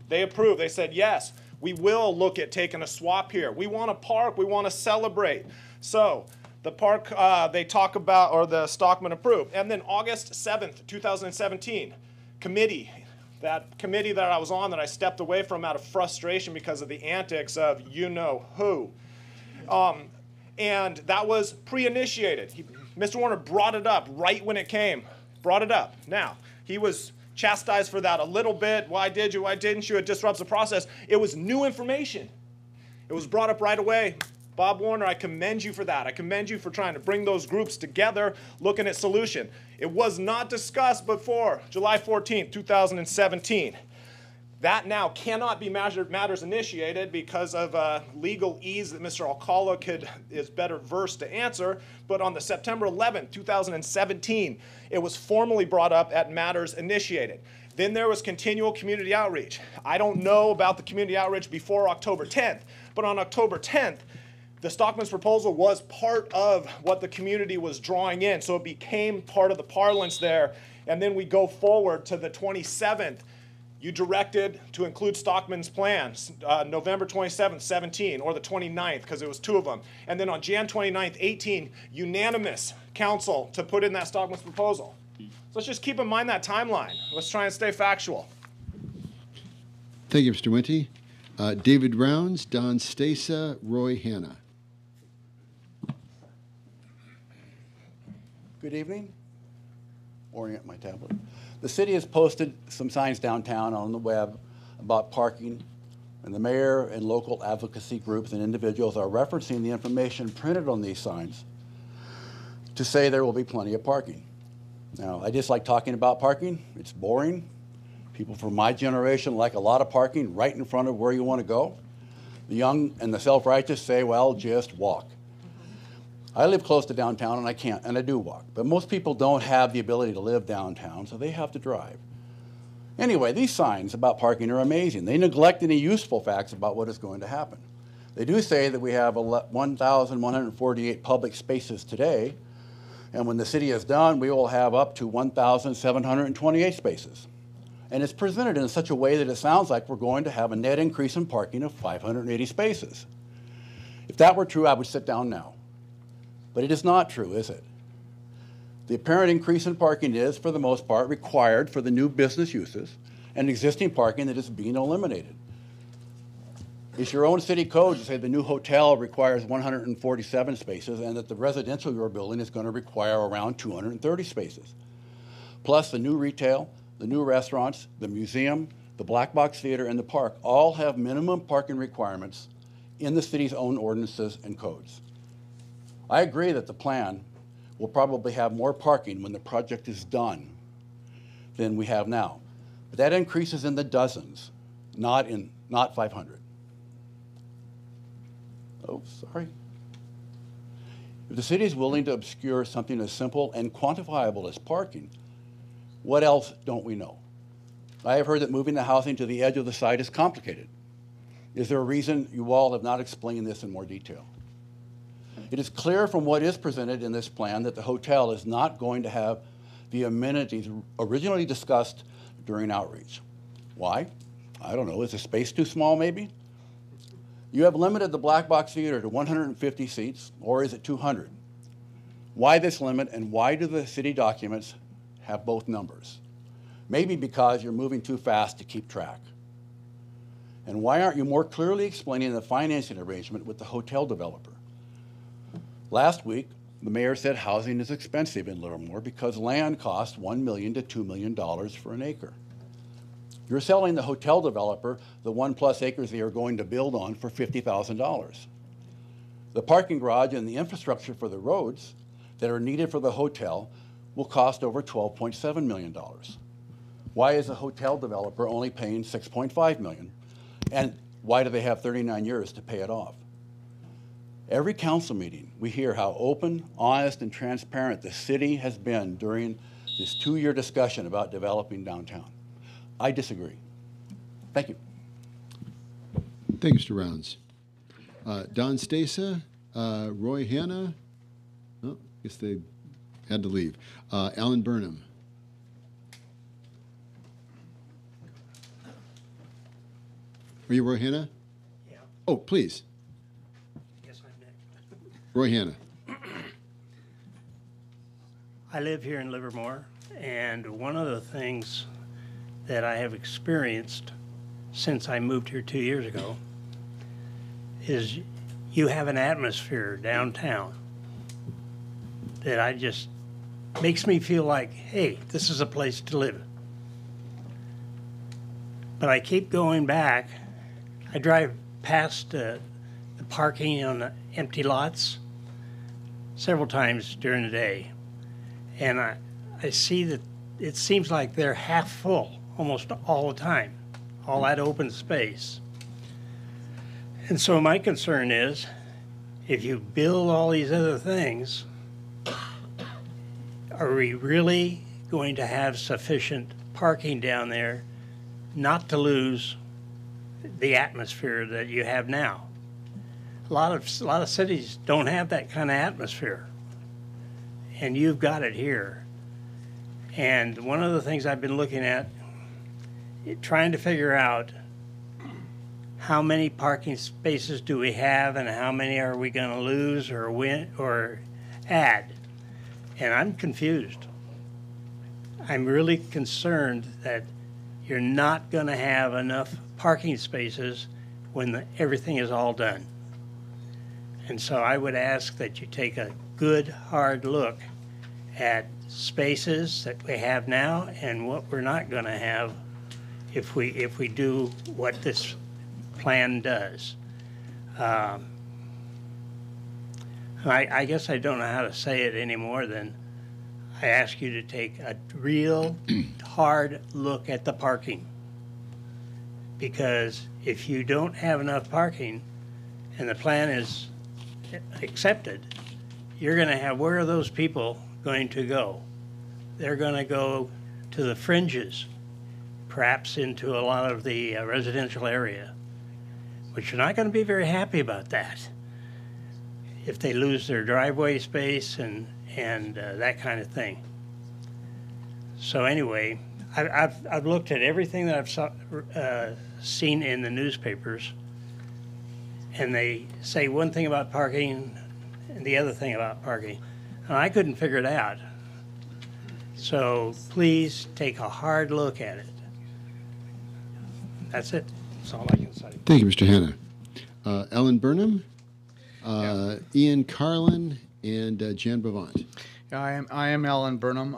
They approved. They said, yes, we will look at taking a swap here. We want a park. We want to celebrate. So the park they talk about, or the Stockman approved. And then August 7th, 2017, committee. That committee that I was on that I stepped away from out of frustration because of the antics of you-know-who. And that was pre-initiated. Mr. Warner brought it up right when it came. Brought it up. Now, he was chastised for that a little bit. Why did you? Why didn't you? It disrupts the process. It was new information. It was brought up right away. Bob Warner, I commend you for that. I commend you for trying to bring those groups together, looking at solution. It was not discussed before July 14, 2017. That now cannot be matters initiated because of legal ease that Mr. Alcala is better versed to answer. But on the September 11, 2017, it was formally brought up at matters initiated. Then there was continual community outreach. I don't know about the community outreach before October 10th, but on October 10th, the Stockman's proposal was part of what the community was drawing in, so it became part of the parlance there. And then we go forward to the 27th. You directed to include Stockman's plans, November 27th, 17, or the 29th, because it was two of them. And then on Jan 29th, 18, unanimous council to put in that Stockman's proposal. So let's just keep in mind that timeline. Let's try and stay factual.
Thank you, Mr. Winty. David Rounds, Don Stasa, Roy Hanna.
Good evening. Orient my tablet. The city has posted some signs downtown on the web about parking, and the mayor and local advocacy groups and individuals are referencing the information printed on these signs to say there will be plenty of parking. Now, I dislike talking about parking. It's boring. People from my generation like a lot of parking right in front of where you want to go. The young and the self-righteous say, well, just walk. I live close to downtown, and I do walk. But most people don't have the ability to live downtown, so they have to drive. Anyway, these signs about parking are amazing. They neglect any useful facts about what is going to happen. They do say that we have 1,148 public spaces today, and when the city is done, we will have up to 1,728 spaces. And it's presented in such a way that it sounds like we're going to have a net increase in parking of 580 spaces. If that were true, I would sit down now. But it is not true, is it? The apparent increase in parking is, for the most part, required for the new business uses and existing parking that is being eliminated. It's your own city code to say the new hotel requires 147 spaces and that the residential you're building is going to require around 230 spaces. Plus the new retail, the new restaurants, the museum, the Black Box Theater, and the park all have minimum parking requirements in the city's own ordinances and codes. I agree that the plan will probably have more parking when the project is done than we have now. But that increases in the dozens, not 500. Oh, sorry. If the city is willing to obscure something as simple and quantifiable as parking, what else don't we know? I have heard that moving the housing to the edge of the site is complicated. Is there a reason you all have not explained this in more detail? It is clear from what is presented in this plan that the hotel is not going to have the amenities originally discussed during outreach. Why? I don't know. Is the space too small, maybe? You have limited the Black Box Theater to 150 seats, or is it 200? Why this limit, and why do the city documents have both numbers? Maybe because you're moving too fast to keep track. And why aren't you more clearly explaining the financing arrangement with the hotel developer? Last week, the mayor said housing is expensive in Livermore because land costs $1 million to $2 million for an acre. You're selling the hotel developer the 1+ acres they are going to build on for $50,000. The parking garage and the infrastructure for the roads that are needed for the hotel will cost over $12.7 million. Why is a hotel developer only paying $6.5 million? And why do they have 39 years to pay it off? Every council meeting, we hear how open, honest, and transparent the city has been during this 2-year discussion about developing downtown. I disagree. Thank you.
Thank you, Mr. Rounds. Don Stasa, Roy Hanna. Oh, I guess they had to leave. Alan Burnham. Are you Roy Hanna?
Yeah.
Oh, please.
Yes, I'm next.
Roy Hanna.
I live here in Livermore, and one of the things that I have experienced since I moved here 2 years ago is you have an atmosphere downtown that I just makes me feel like, hey, this is a place to live. But I keep going back. I drive past the parking on the empty lots several times during the day, and I see that it seems like they're half full almost all the time, all that open space. And so my concern is, if you build all these other things, are we really going to have sufficient parking down there not to lose the atmosphere that you have now? A lot of cities don't have that kind of atmosphere, and you've got it here. And one of the things I've been looking at, trying to figure out how many parking spaces do we have and how many are we going to lose or win or add. And I'm confused. I'm really concerned that you're not going to have enough parking spaces when everything is all done. And so I would ask that you take a good, hard look at spaces that we have now and what we're not going to have if we do what this plan does. I guess I don't know how to say it any more than I ask you to take a real hard look at the parking. Because if you don't have enough parking and the plan is accepted, you're going to have, where are those people going to go? They're going to go to the fringes, perhaps into a lot of the residential area, which you're not going to be very happy about that if they lose their driveway space and that kind of thing. So anyway, I've looked at everything that I've seen in the newspapers, and they say one thing about parking and the other thing about parking, and I couldn't figure it out. So please take a hard look at it. That's it. That's all I can say.
Thank you, Mr. Hanna. Ellen Burnham, Ian Carlin, and Jan Bavant.
I am Alan Burnham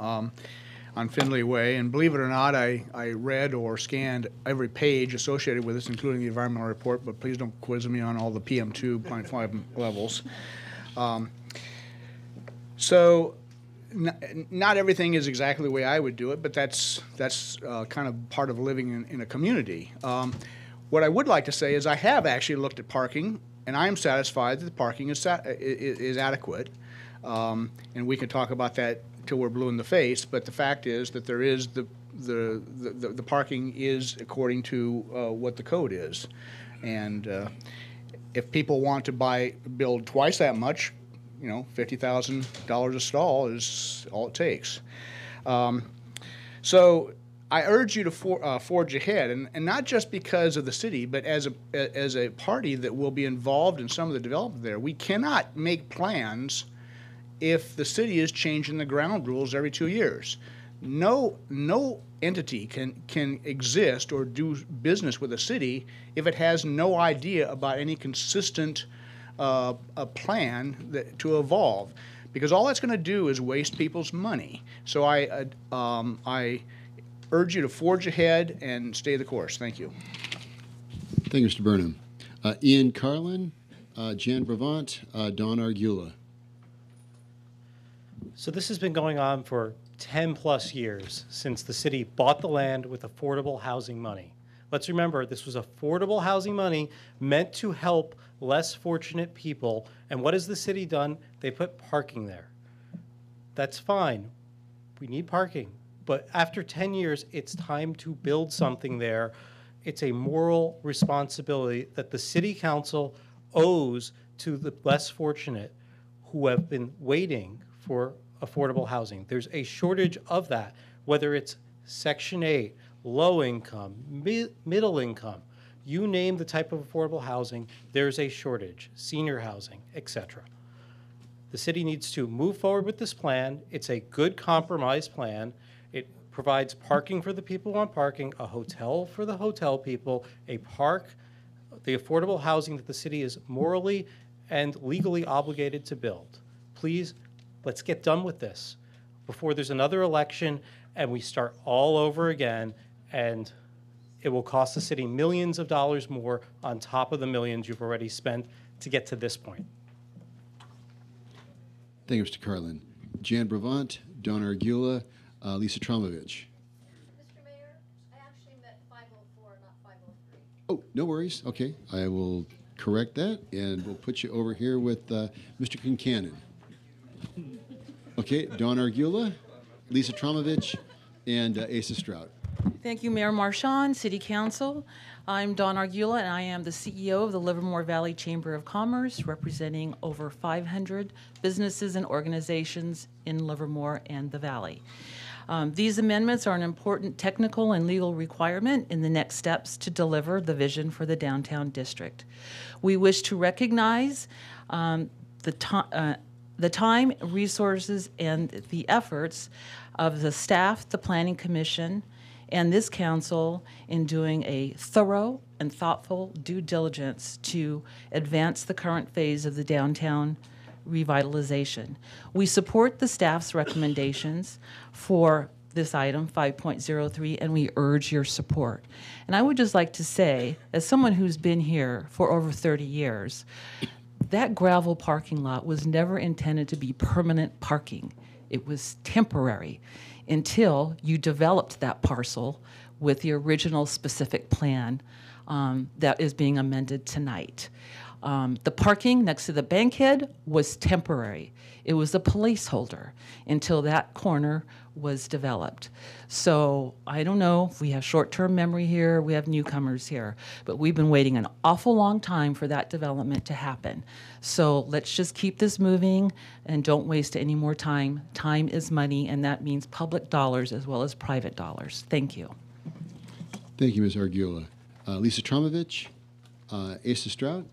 on Findlay Way, and believe it or not, I read or scanned every page associated with this, including the environmental report, but please don't quiz me on all the PM2.5 levels. So not everything is exactly the way I would do it, but that's kind of part of living in a community. What I would like to say is I have actually looked at parking, and I am satisfied that the parking is adequate. And we can talk about that till we're blue in the face, but the fact is that there is the parking is according to what the code is. And if people want to build twice that much, you know, $50,000 a stall is all it takes. So I urge you to forge ahead, and not just because of the city, but as a party that will be involved in some of the development there. We cannot make plans if the city is changing the ground rules every 2 years. No entity can exist or do business with a city if it has no idea about any consistent a plan to evolve, because all that's going to do is waste people's money. So I urge you to forge ahead and stay the course. Thank you.
Thank you, Mr. Burnham. Ian Carlin, Jan Bravant, Don Argula.
So this has been going on for 10 plus years since the city bought the land with affordable housing money. Let's remember, this was affordable housing money meant to help less fortunate people. And what has the city done? They put parking there. That's fine. We need parking. But after 10 years, it's time to build something there. It's a moral responsibility that the city council owes to the less fortunate who have been waiting for affordable housing. There's a shortage of that, whether it's Section 8, low income, middle income, you name the type of affordable housing, there's a shortage, senior housing, etc. The city needs to move forward with this plan. It's a good compromise plan. It provides parking for the people who want parking, a hotel for the hotel people, a park, the affordable housing that the city is morally and legally obligated to build. Please, let's get done with this before there's another election and we start all over again, and it will cost the city millions of dollars more on top of the millions you've already spent to get to this point.
Thank you, Mr. Carlin. Jan Bravant, Don Argula, Lisa Tromovich.
Mr. Mayor, I actually meant 504, not 503.
Oh, no worries. Okay, I will correct that, and we'll put you over here with Mr. Kincannon. Okay, Don Argula, Lisa Tromovich, and Asa Strout.
Thank you, Mayor Marchand, City Council. I'm Dawn Argula, and I am the CEO of the Livermore Valley Chamber of Commerce, representing over 500 businesses and organizations in Livermore and the Valley. These amendments are an important technical and legal requirement in the next steps to deliver the vision for the downtown district. We wish to recognize the time, resources, and the efforts of the staff, the Planning Commission, and this council in doing a thorough and thoughtful due diligence to advance the current phase of the downtown revitalization. We support the staff's recommendations for this item 5.03, and we urge your support. And I would just like to say, as someone who's been here for over 30 years, that gravel parking lot was never intended to be permanent parking. It was temporary until you developed that parcel with the original specific plan that is being amended tonight. The parking next to the bankhead was temporary. It was a placeholder until that corner was developed. So I don't know if we have short-term memory here, we have newcomers here, but we've been waiting an awful long time for that development to happen. So let's just keep this moving and don't waste any more time. Time is money, and that means public dollars as well as private dollars. Thank you.
Thank you, Ms. Argula. Lisa Tromovich, Asa Strout.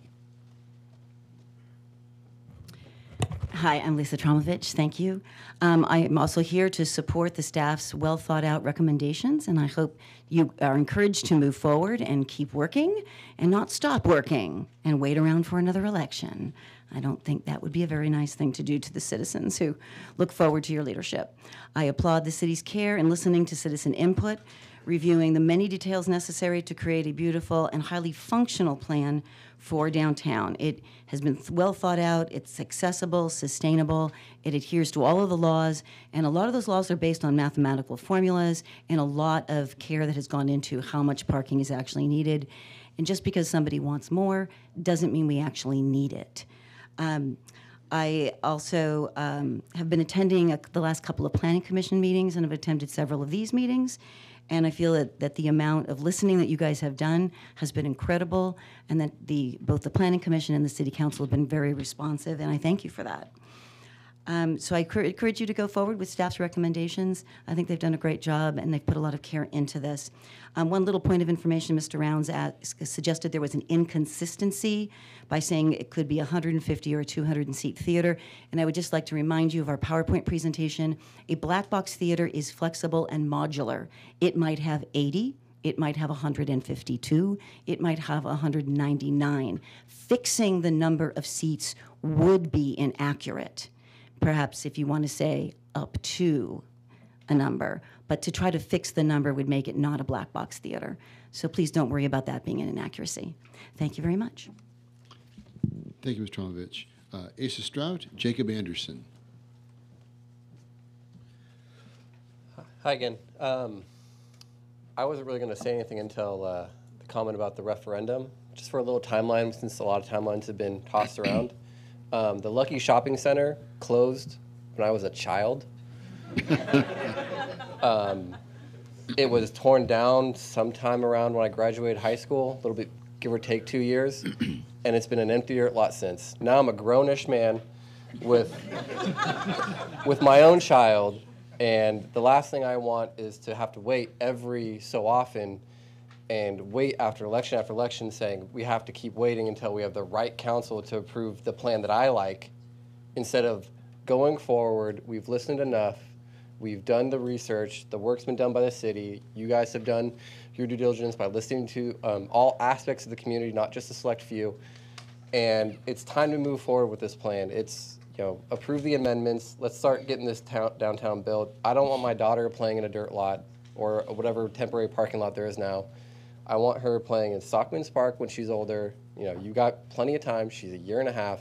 Hi, I'm Lisa Tromovich. Thank you. I am also here to support the staff's well-thought-out recommendations, and I hope you are encouraged to move forward and keep working and not stop working and wait around for another election. I don't think that would be a very nice thing to do to the citizens who look forward to your leadership. I applaud the city's care in listening to citizen input, reviewing the many details necessary to create a beautiful and highly functional plan for downtown. It has been well thought out, it's accessible, sustainable, it adheres to all of the laws, and a lot of those laws are based on mathematical formulas and a lot of care that has gone into how much parking is actually needed. And just because somebody wants more doesn't mean we actually need it. I also have been attending the last couple of Planning Commission meetings and have attended several of these meetings. And I feel that the amount of listening that you guys have done has been incredible, and that both the Planning Commission and the City Council have been very responsive, and I thank you for that. So I encourage you to go forward with staff's recommendations. I think they've done a great job, and they've put a lot of care into this. One little point of information, Mr. Rounds suggested there was an inconsistency by saying it could be a 150 or a 200-seat theater, and I would just like to remind you of our PowerPoint presentation. A black box theater is flexible and modular. It might have 80, it might have 152, it might have 199. Fixing the number of seats would be inaccurate. Perhaps if you want to say up to a number, but to try to fix the number would make it not a black box theater. So please don't worry about that being an inaccuracy. Thank you very much.
Thank you, Mr. Tromovich. Asa Strout, Jacob Anderson.
Hi again. I wasn't really going to say anything until the comment about the referendum. Just for a little timeline, since a lot of timelines have been tossed around. The Lucky Shopping Center closed when I was a child. It was torn down sometime around when I graduated high school, a little bit, give or take 2 years, and it's been an empty dirt lot since. Now I'm a grown-ish man with my own child, and the last thing I want is to have to wait every so often and wait after election saying we have to keep waiting until we have the right council to approve the plan that I like, instead of going forward. We've listened enough. We've done the research. The work's been done by the city. You guys have done your due diligence by listening to all aspects of the community, not just a select few. And it's time to move forward with this plan. It's, approve the amendments. Let's start getting this downtown built. I don't want my daughter playing in a dirt lot or whatever temporary parking lot there is now. I want her playing in Stockman's Park when she's older. You got plenty of time. She's a year and a half.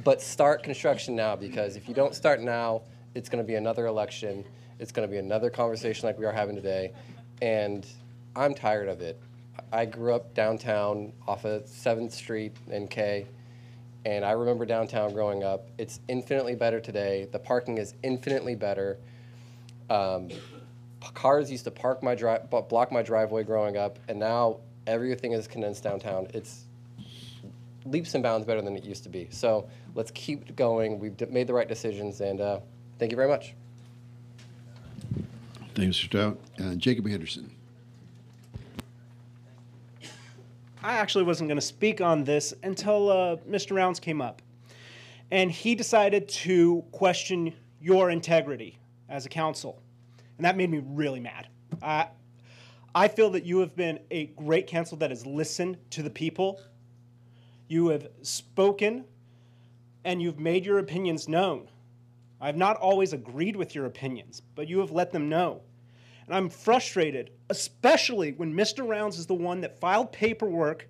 But start construction now, because if you don't start now, it's going to be another election. It's going to be another conversation like we are having today. And I'm tired of it. I grew up downtown off of 7th Street and K, and I remember downtown growing up. It's infinitely better today. The parking is infinitely better. Cars used to block my driveway growing up, and now everything is condensed downtown. It's leaps and bounds better than it used to be. So let's keep going. We've made the right decisions, and thank you very much.
Thanks, Mr. Strout. Jacob Anderson.
I actually wasn't going to speak on this until Mr. Rounds came up. And he decided to question your integrity as a council. And that made me really mad. I feel that you have been a great council that has listened to the people. You have spoken, and you've made your opinions known. I've not always agreed with your opinions, but you have let them know. And I'm frustrated, especially when Mr. Rounds is the one that filed paperwork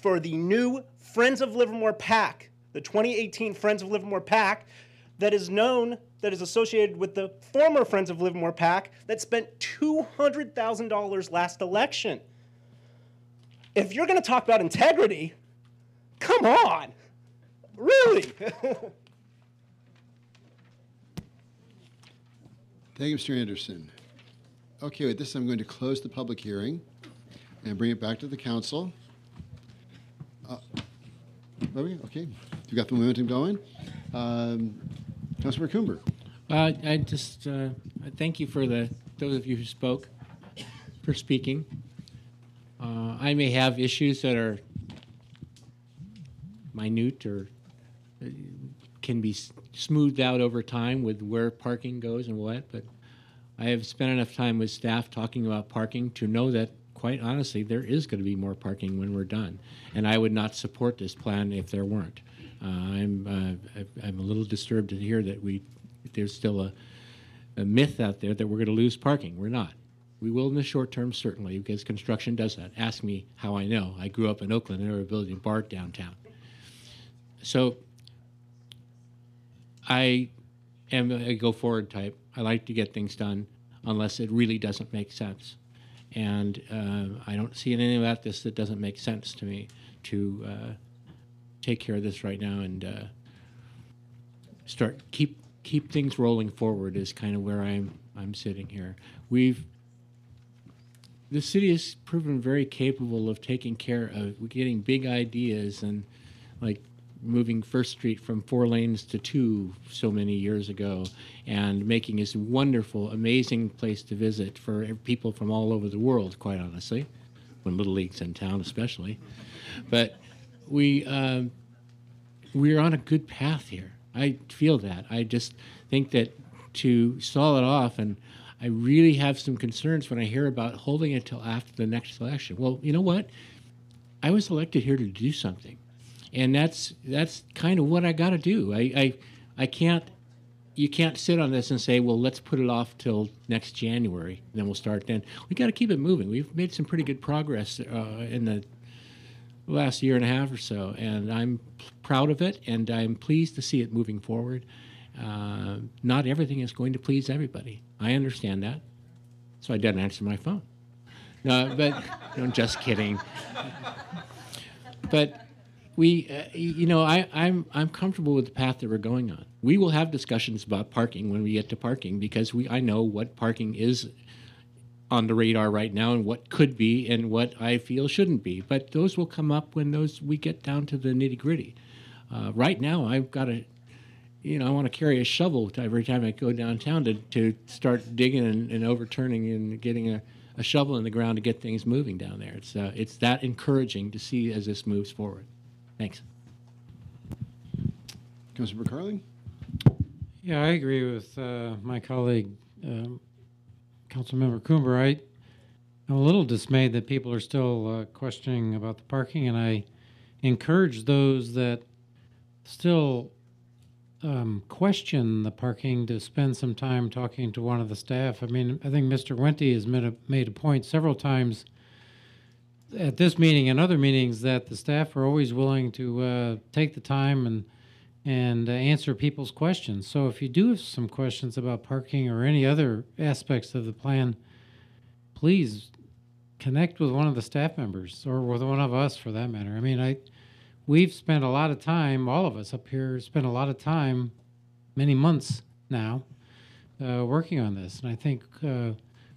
for the new Friends of Livermore PAC, the 2018 Friends of Livermore PAC, that is associated with the former Friends of Livermore PAC that spent $200,000 last election. If you're going to talk about integrity, come on, really?
Thank you, Mr. Anderson. Okay, with this, I'm going to close the public hearing and bring it back to the council. Okay, you got the momentum going. Councilmember Coomber.
I just thank you for those of you who spoke for speaking. I may have issues that are minute or can be smoothed out over time with where parking goes and what, but I have spent enough time with staff talking about parking to know that, quite honestly, there is going to be more parking when we're done. And I would not support this plan if there weren't. I'm a little disturbed to hear that there's still a myth out there that we're going to lose parking. We're not. We will in the short term, certainly, because construction does that. Ask me how I know. I grew up in Oakland and they were building a bar downtown. So I am a go-forward type. I like to get things done unless it really doesn't make sense. And I don't see anything about this that doesn't make sense to me to take care of this right now and keep things rolling forward is kind of where I'm sitting here. The city has proven very capable of taking care of getting big ideas and like moving First Street from 4 lanes to 2 so many years ago and making this wonderful, amazing place to visit for people from all over the world, quite honestly, when Little League's in town especially. But we're on a good path here. I feel that. I just think that to stall it off, and I really have some concerns when I hear about holding it until after the next election. Well, you know what? I was elected here to do something. And that's kind of what I got to do. You can't sit on this and say, well, let's put it off till next January, and then we'll start then. We got to keep it moving. We've made some pretty good progress in the the last year and a half or so, and I'm proud of it, and I'm pleased to see it moving forward. Not everything is going to please everybody. I understand that, so I didn't answer my phone. No, but I'm just kidding. But I'm comfortable with the path that we're going on. We will have discussions about parking when we get to parking, because I know what parking is on the radar right now and what could be and what I feel shouldn't be. But those will come up when we get down to the nitty gritty. Right now, I've got I want to carry a shovel every time I go downtown to start digging and overturning and getting a shovel in the ground to get things moving down there. It's that encouraging to see as this moves forward. Thanks.
Councilor Carling?
Yeah, I agree with my colleague, Councilmember Coomber. I'm a little dismayed that people are still questioning about the parking, and I encourage those that still question the parking to spend some time talking to one of the staff. I mean, I think Mr. Wente has made a point several times at this meeting and other meetings that the staff are always willing to take the time and answer people's questions. So if you do have some questions about parking or any other aspects of the plan, please connect with one of the staff members or with one of us for that matter. I mean, we've spent a lot of time, all of us up here spent a lot of time, many months now, working on this. And I think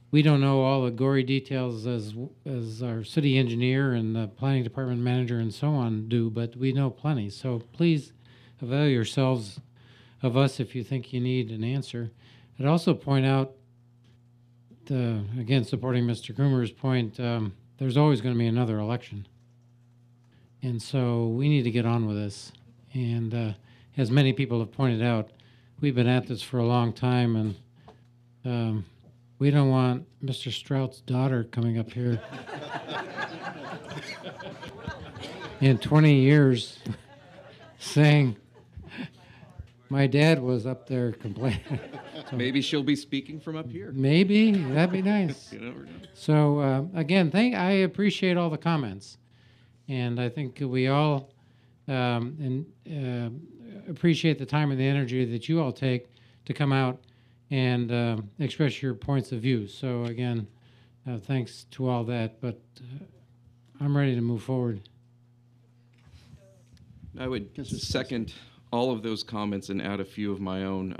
we don't know all the gory details as our city engineer and the planning department manager and so on do, but we know plenty. So please avail yourselves of us if you think you need an answer. I'd also point out, again, supporting Mr. Groomer's point, there's always going to be another election. And so we need to get on with this. And as many people have pointed out, we've been at this for a long time, and we don't want Mr. Strout's daughter coming up here in 20 years saying, my dad was up there complaining. So
maybe she'll be speaking from up here.
Maybe. That'd be nice.
You never know.
So, again, I appreciate all the comments. And I think we all appreciate the time and the energy that you all take to come out and express your points of view. So, again, thanks to all that. But I'm ready to move forward.
I would second all of those comments and add a few of my own.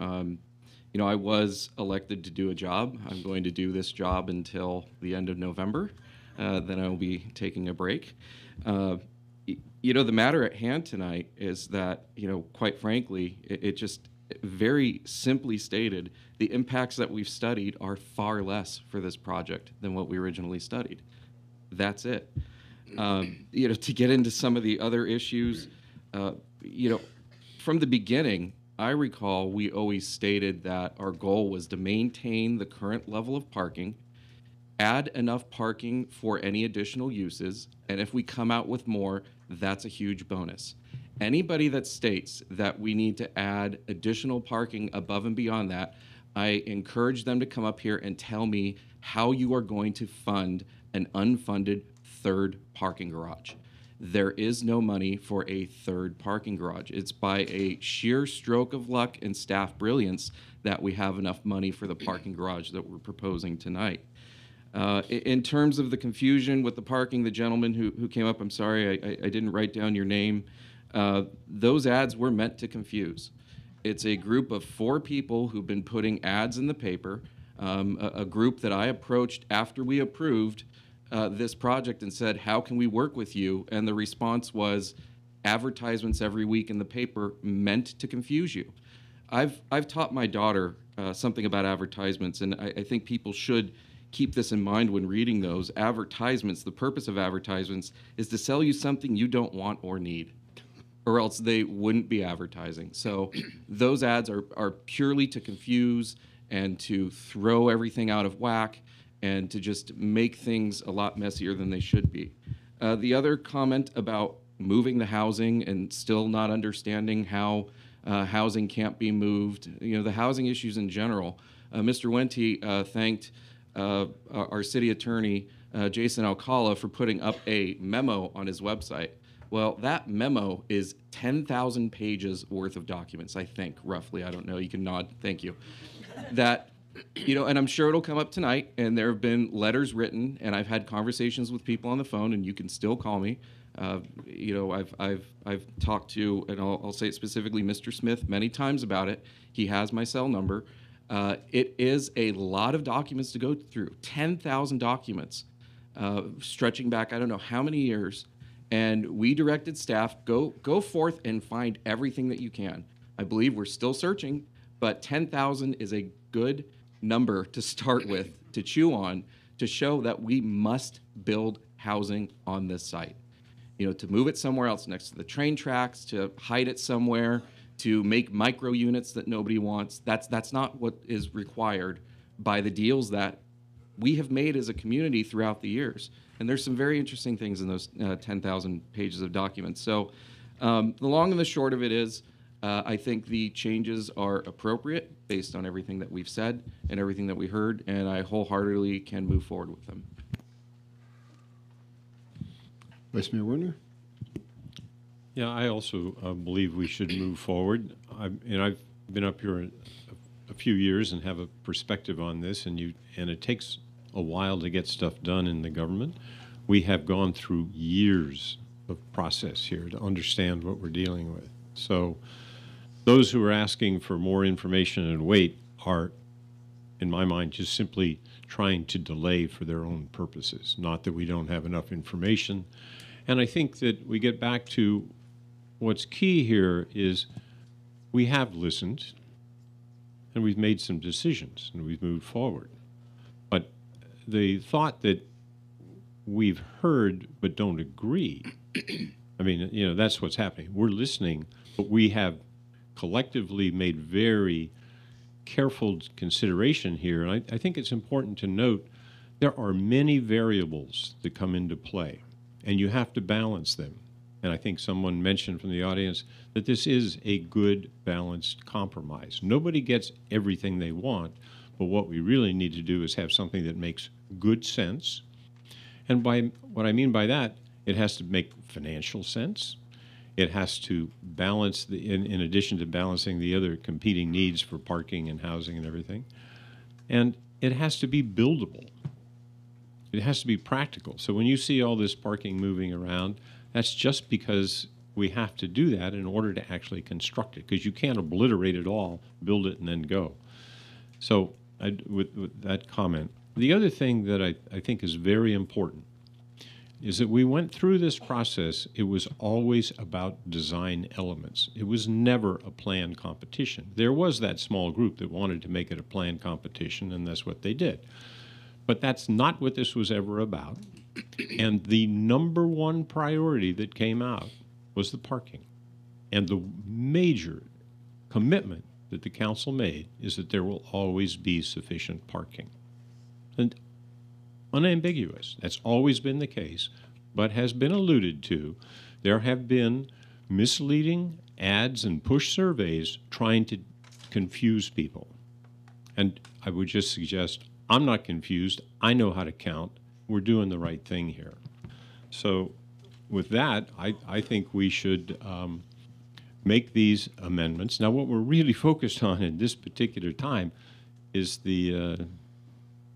I was elected to do a job. I'm going to do this job until the end of November. Then I will be taking a break. The matter at hand tonight is that, quite frankly, it just very simply stated, the impacts that we've studied are far less for this project than what we originally studied. That's it. To get into some of the other issues, from the beginning, I recall we always stated that our goal was to maintain the current level of parking, add enough parking for any additional uses, and if we come out with more, that's a huge bonus. Anybody that states that we need to add additional parking above and beyond that, I encourage them to come up here and tell me how you are going to fund an unfunded third parking garage. There is no money for a third parking garage. It's by a sheer stroke of luck and staff brilliance that we have enough money for the parking garage that we're proposing tonight. In terms of the confusion with the parking, the gentleman who came up, I'm sorry, I didn't write down your name. Those ads were meant to confuse. It's a group of 4 people who've been putting ads in the paper, a group that I approached after we approved this project and said, how can we work with you? And the response was, advertisements every week in the paper meant to confuse you. I've taught my daughter something about advertisements, and I think people should keep this in mind when reading those. Advertisements, the purpose of advertisements is to sell you something you don't want or need, or else they wouldn't be advertising. So those ads are purely to confuse and to throw everything out of whack and to just make things a lot messier than they should be. The other comment about moving the housing and still not understanding how housing can't be moved, the housing issues in general. Mr. Wente thanked our city attorney Jason Alcala, for putting up a memo on his website. Well, that memo is 10,000 pages worth of documents, I think, roughly. I don't know. You can nod. Thank you. That, and I'm sure it'll come up tonight, and there have been letters written, and I've had conversations with people on the phone, and you can still call me. I've talked to, and I'll say it specifically, Mr. Smith many times about it. He has my cell number. It is a lot of documents to go through, 10,000 documents, stretching back I don't know how many years. And we directed staff, go forth and find everything that you can. I believe we're still searching, but 10,000 is a good number to start with, to chew on, to show that we must build housing on this site. To move it somewhere else next to the train tracks, to hide it somewhere, to make micro units that nobody wants. That's not what is required by the deals that we have made as a community throughout the years. And there's some very interesting things in those 10,000 pages of documents. So the long and the short of it is, I think the changes are appropriate based on everything that we've said and everything that we heard, and I wholeheartedly can move forward with them.
Vice Mayor Werner?
Yeah, I also believe we should move forward. I've been up here a few years and have a perspective on this, and it takes a while to get stuff done in the government. We have gone through years of process here to understand what we're dealing with. So those who are asking for more information and wait are, in my mind, just simply trying to delay for their own purposes, not that we don't have enough information. And I think that we get back to what's key here is we have listened and we've made some decisions and we've moved forward. But the thought that we've heard but don't agree, I mean, that's what's happening. We're listening, but we have collectively made very careful consideration here. And I think it's important to note there are many variables that come into play, and you have to balance them. And I think someone mentioned from the audience that this is a good, balanced compromise. Nobody gets everything they want, but what we really need to do is have something that makes good sense. And by what I mean by that, it has to make financial sense. It has to balance, in addition to balancing the other competing needs for parking and housing and everything. And it has to be buildable. It has to be practical. So when you see all this parking moving around, that's just because we have to do that in order to actually construct it, because you can't obliterate it all, build it, and then go. So with that comment. The other thing that I think is very important is that we went through this process. It was always about design elements. It was never a planned competition. There was that small group that wanted to make it a planned competition, and that's what they did. But that's not what this was ever about. And the number one priority that came out was the parking. And the major commitment that the council made is that there will always be sufficient parking. And unambiguous. That's always been the case, but has been alluded to. There have been misleading ads and push surveys trying to confuse people. And I would just suggest, I'm not confused. I know how to count. We're doing the right thing here. So with that, I think we should make these amendments. Now, what we're really focused on in this particular time is the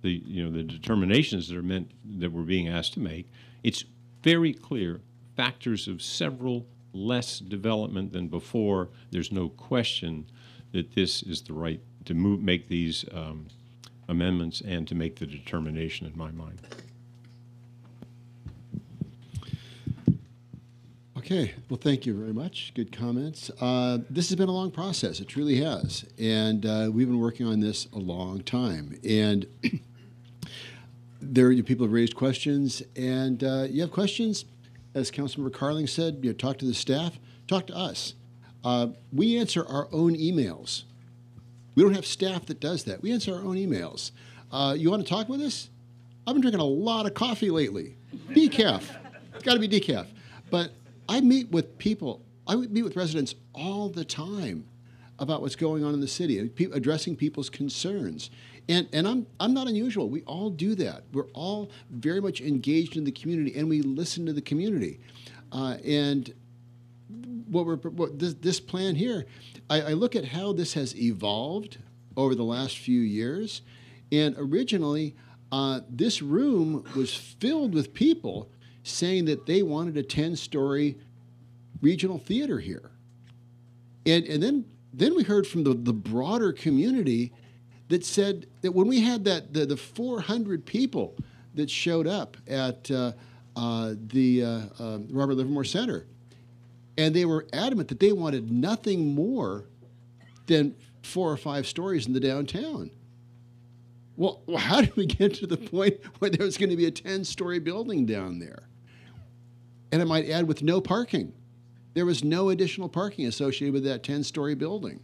determinations that we're being asked to make. It's very clear factors of several less development than before. There's no question that this is the right to make these amendments and to make the determination in my mind.
Okay, well, thank you very much. Good comments. This has been a long process. It truly has. And we've been working on this a long time. And people have raised questions. And you have questions, as Councilmember Carling said, talk to the staff, talk to us. We answer our own emails. We don't have staff that does that. We answer our own emails. You want to talk with us? I've been drinking a lot of coffee lately. Decaf. It's got to be decaf. But I meet with people. I meet with residents all the time about what's going on in the city and addressing people's concerns. And I'm not unusual. We all do that. We're all very much engaged in the community, and we listen to the community. And this plan here, I look at how this has evolved over the last few years. And originally, this room was filled with people saying that they wanted a 10-story regional theater here. And then we heard from the broader community that said that when we had the 400 people that showed up at the Robert Livermore Center, and they were adamant that they wanted nothing more than 4 or 5 stories in the downtown. Well, how did we get to the point where there was going to be a 10-story building down there? And I might add, with no parking. There was no additional parking associated with that 10-story building.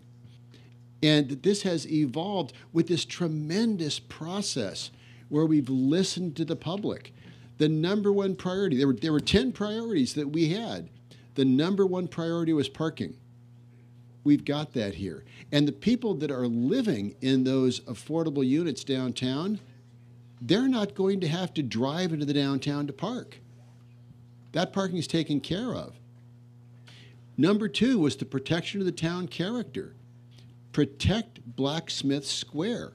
And this has evolved with this tremendous process where we've listened to the public. The number one priority, there were 10 priorities that we had. The number one priority was parking. We've got that here. And the people that are living in those affordable units downtown, they're not going to have to drive into the downtown to park. That parking is taken care of. Number 2 was the protection of the town character. Protect Blacksmith Square.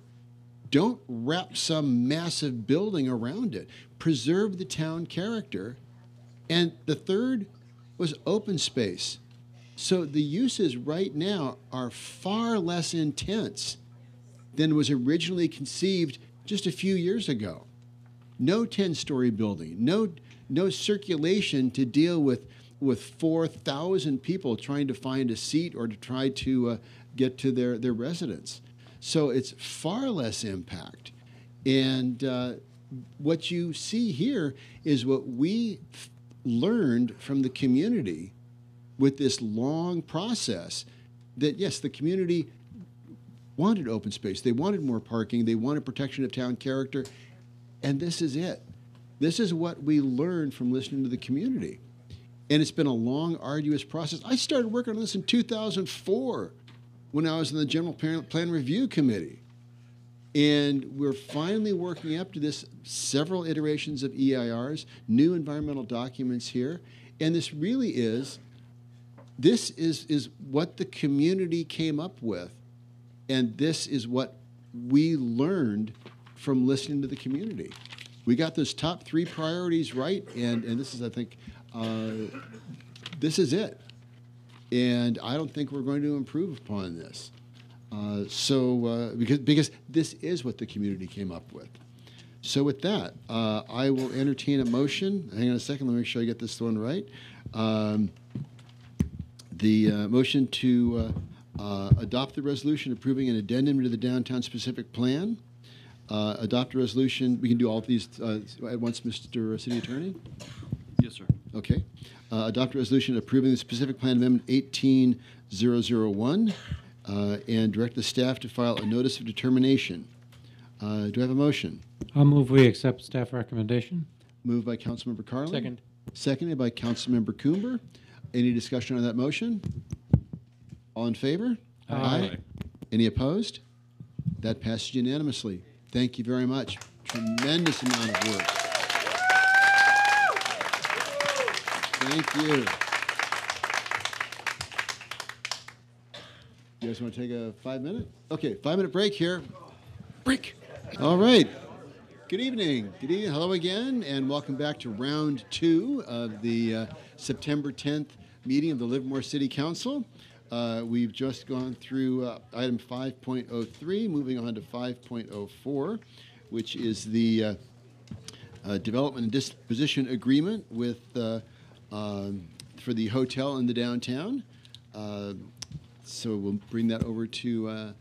Don't wrap some massive building around it. Preserve the town character. And the third was open space. So the uses right now are far less intense than was originally conceived just a few years ago. No 10-story building, no circulation to deal with 4,000 people trying to find a seat or to try to get to their residence. So it's far less impact. And what you see here is what we learned from the community with this long process, that yes, the community wanted open space, they wanted more parking, they wanted protection of town character, and this is it. This is what we learned from listening to the community. And it's been a long, arduous process. I started working on this in 2004 when I was in the General Plan Review Committee. And we're finally working up to this, several iterations of EIRs, new environmental documents here. And this really is what the community came up with. And this is what we learned from listening to the community. We got those top 3 priorities right, and this is, I think, this is it. And I don't think we're going to improve upon this. Because this is what the community came up with. So with that, I will entertain a motion. Hang on a second, let me make sure I get this one right. The motion to adopt the resolution approving an addendum to the downtown specific plan. Adopt a resolution. We can do all of these at once, Mr. City Attorney?
Yes, sir.
Okay. Adopt a resolution approving the specific plan amendment 18001 and direct the staff to file a notice of determination. Do I have a motion?
I'll move we accept staff recommendation.
Moved by Councilmember Carlin.
Second.
Seconded by Councilmember Coomber. Any discussion on that motion? All in favor?
Aye.
Any opposed? That passes unanimously. Thank you very much. Tremendous amount of work. Thank you. You guys want to take a 5-minute? Okay, 5-minute break here. Break. All right. Good evening. Good evening. Hello again, and welcome back to round 2 of the September 10th meeting of the Livermore City Council. We've just gone through item 5.03, moving on to 5.04, which is the development and disposition agreement with for the hotel in the downtown. So we'll bring that over to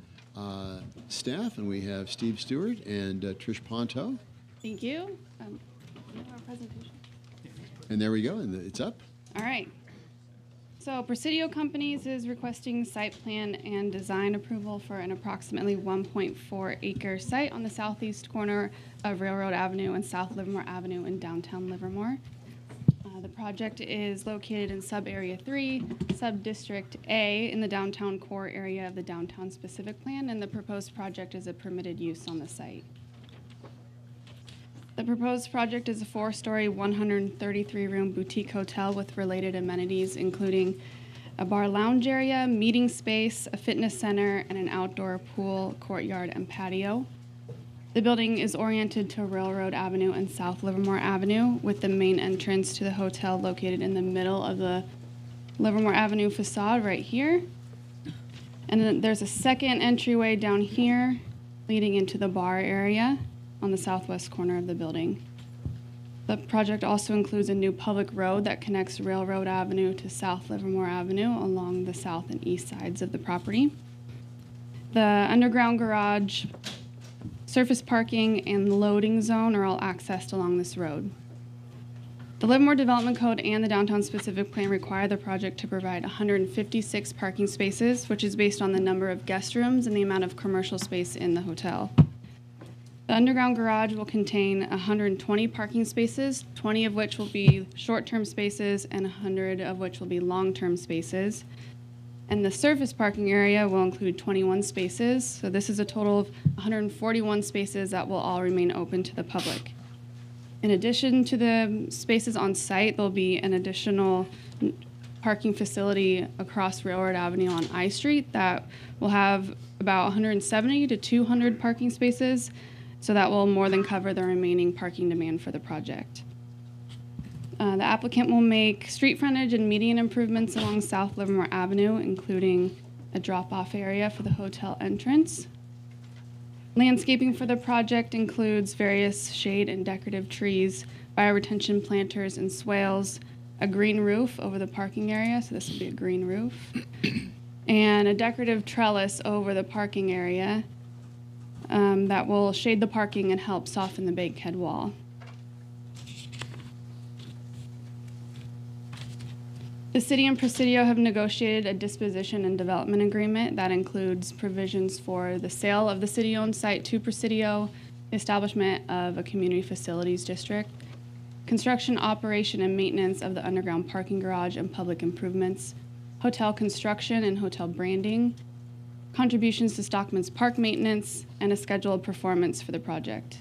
staff, and we have Steve Stewart and Trish Ponto.
Thank you. Our presentation.
And there we go, and it's up.
All right. So Presidio Companies is requesting site plan and design approval for an approximately 1.4 acre site on the southeast corner of Railroad Avenue and South Livermore Avenue in downtown Livermore. The project is located in Sub-Area 3, Sub-District A in the downtown core area of the Downtown Specific Plan, and the proposed project is a permitted use on the site. The proposed project is a 4-story, 133-room boutique hotel with related amenities, including a bar lounge area, meeting space, a fitness center, and an outdoor pool, courtyard, and patio. The building is oriented to Railroad Avenue and South Livermore Avenue, with the main entrance to the hotel located in the middle of the Livermore Avenue facade right here. And then there's a second entryway down here leading into the bar area on the southwest corner of the building. The project also includes a new public road that connects Railroad Avenue to South Livermore Avenue along the south and east sides of the property. The underground garage, surface parking, and loading zone are all accessed along this road. The Livermore Development Code and the Downtown Specific Plan require the project to provide 156 parking spaces, which is based on the number of guest rooms and the amount of commercial space in the hotel. The underground garage will contain 120 parking spaces, 20 of which will be short-term spaces and 100 of which will be long-term spaces. And the surface parking area will include 21 spaces, so this is a total of 141 spaces that will all remain open to the public. In addition to the spaces on site, there'll be an additional parking facility across Railroad Avenue on I Street that will have about 170 to 200 parking spaces, so that will more than cover the remaining parking demand for the project. The applicant will make street frontage and median improvements along South Livermore Avenue, including a drop-off area for the hotel entrance. Landscaping for the project includes various shade and decorative trees, bioretention planters and swales, a green roof over the parking area, so this will be a green roof, and a decorative trellis over the parking area that will shade the parking and help soften the bulkhead wall. The City and Presidio have negotiated a disposition and development agreement that includes provisions for the sale of the city-owned site to Presidio, the establishment of a community facilities district, construction, operation, and maintenance of the underground parking garage and public improvements, hotel construction and hotel branding, contributions to Stockman's Park maintenance, and a scheduled performance for the project.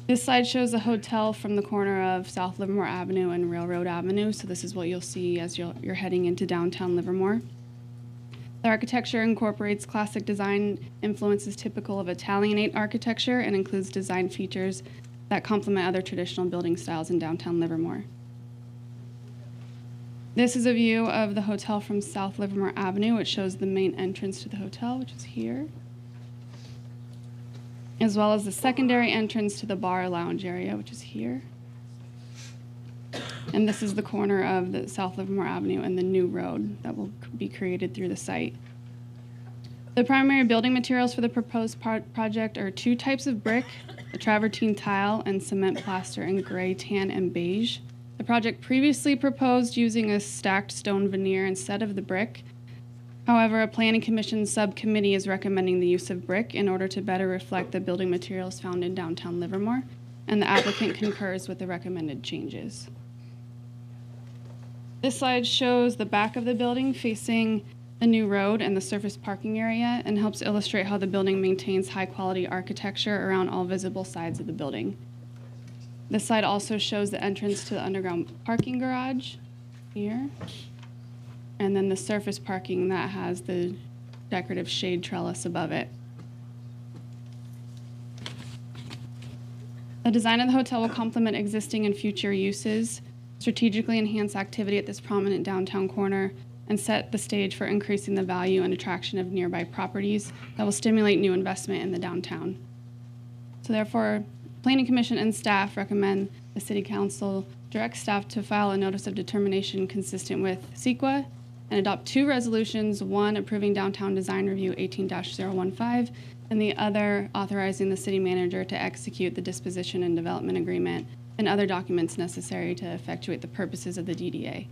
This slide shows the hotel from the corner of South Livermore Avenue and Railroad Avenue, so this is what you'll see as you're heading into downtown Livermore. The architecture incorporates classic design influences typical of Italianate architecture and includes design features that complement other traditional building styles in downtown Livermore. This is a view of the hotel from South Livermore Avenue. It shows the main entrance to the hotel, which is here, as well as the secondary entrance to the bar lounge area, which is here. And this is the corner of the South Livermore Avenue and the new road that will be created through the site. The primary building materials for the proposed project are 2 types of brick, a travertine tile, and cement plaster in gray, tan, and beige. The project previously proposed using a stacked stone veneer instead of the brick. However, a Planning Commission subcommittee is recommending the use of brick in order to better reflect the building materials found in downtown Livermore, and the applicant concurs with the recommended changes. This slide shows the back of the building facing the new road and the surface parking area, and helps illustrate how the building maintains high-quality architecture around all visible sides of the building. This slide also shows the entrance to the underground parking garage here, and then the surface parking that has the decorative shade trellis above it. The design of the hotel will complement existing and future uses, strategically enhance activity at this prominent downtown corner, and set the stage for increasing the value and attraction of nearby properties that will stimulate new investment in the downtown. So therefore, Planning Commission and staff recommend the City Council direct staff to file a notice of determination consistent with CEQA and adopt 2 resolutions, one approving Downtown Design Review 18-015, and the other authorizing the city manager to execute the disposition and development agreement and other documents necessary to effectuate the purposes of the DDA.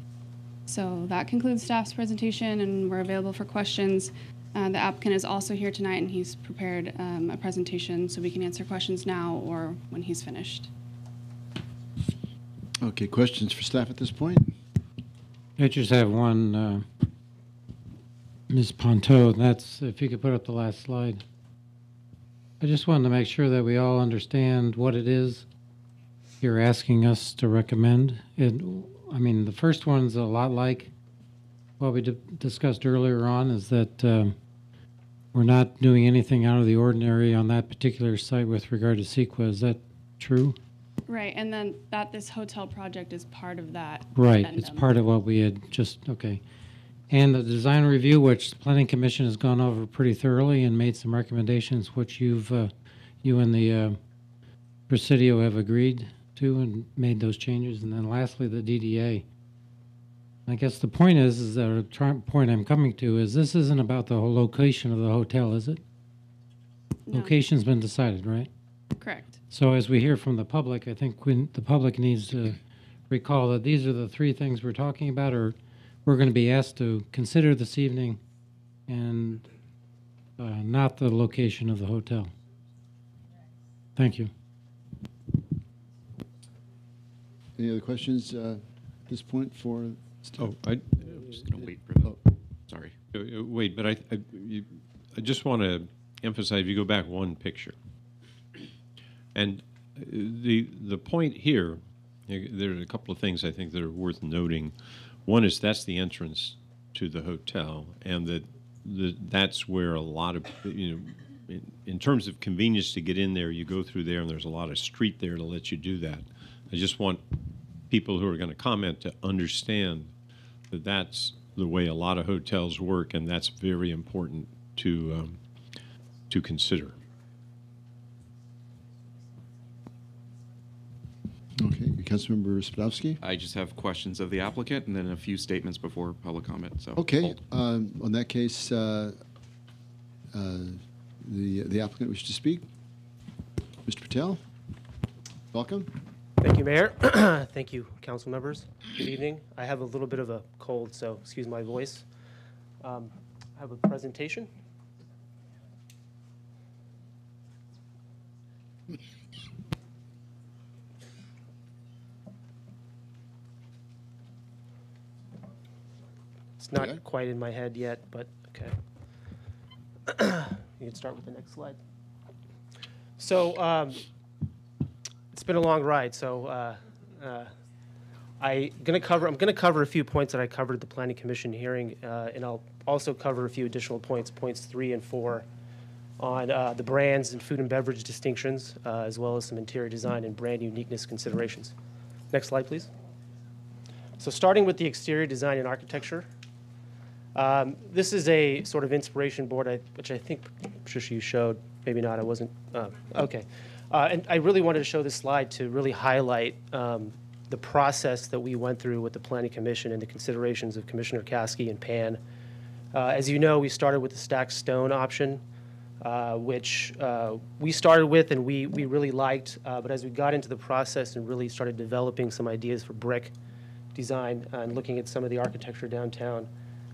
So that concludes staff's presentation, and we're available for questions. The applicant is also here tonight, and he's prepared a presentation, so we can answer questions now or when he's finished.
Okay, questions for staff at this point?
I just have one, Ms. Ponto, and that's, if you could put up the last slide. I just wanted to make sure that we all understand what it is you're asking us to recommend. I mean, the first one's a lot like what we discussed earlier on, is that we're not doing anything out of the ordinary on that particular site with regard to CEQA. Is that true?
Right, and then that this hotel project is part of that.
Right,
addendum.
it's part of what we had just, okay. And the design review, which the Planning Commission has gone over pretty thoroughly and made some recommendations, which you and the Presidio have agreed to and made those changes. And then lastly, the DDA. I guess the point is that the point I'm coming to is this isn't about the whole location of the hotel, is it?
No.
Location's been decided, right?
Correct.
So as we hear from the public, I think the public needs to recall that these are the three things we're talking about, or we're going to be asked to consider this evening, and not the location of the hotel. Thank you.
Any other questions at this point for staff?
Oh, I'm
just going to wait for the. Sorry.
Wait, but I just want to emphasize, if you go back one picture, and the point here, there are a couple of things I think that are worth noting. One is that's the entrance to the hotel, and that's where a lot of, in terms of convenience to get in there, you go through there, and there's a lot of street there to let you do that. I just want people who are going to comment to understand that that's the way a lot of hotels work, and that's very important to consider.
Okay, Councilmember Spadowski?
I just have questions of the applicant and then a few statements before public comment. So
Okay, on that case, the applicant wishes to speak. Mr. Patel, welcome.
Thank you, Mayor. Thank you, council members. Good evening. I have a little bit of a cold, so excuse my voice. I have a presentation. It's not quite in my head yet, but okay. You can start with the next slide. So it's been a long ride. So I'm going to cover a few points that I covered at the Planning Commission hearing, and I'll also cover a few additional points 3 and 4, on the brands and food and beverage distinctions, as well as some interior design and brand uniqueness considerations. Next slide, please. So starting with the exterior design and architecture. This is a sort of inspiration board, which I think Patricia you showed. Maybe not. I wasn't. Okay. And I really wanted to show this slide to really highlight the process that we went through with the Planning Commission and the considerations of Commissioner Caskey and Pan. As you know, we started with the stacked stone option, which we started with and we really liked. But as we got into the process and really started developing some ideas for brick design and looking at some of the architecture downtown,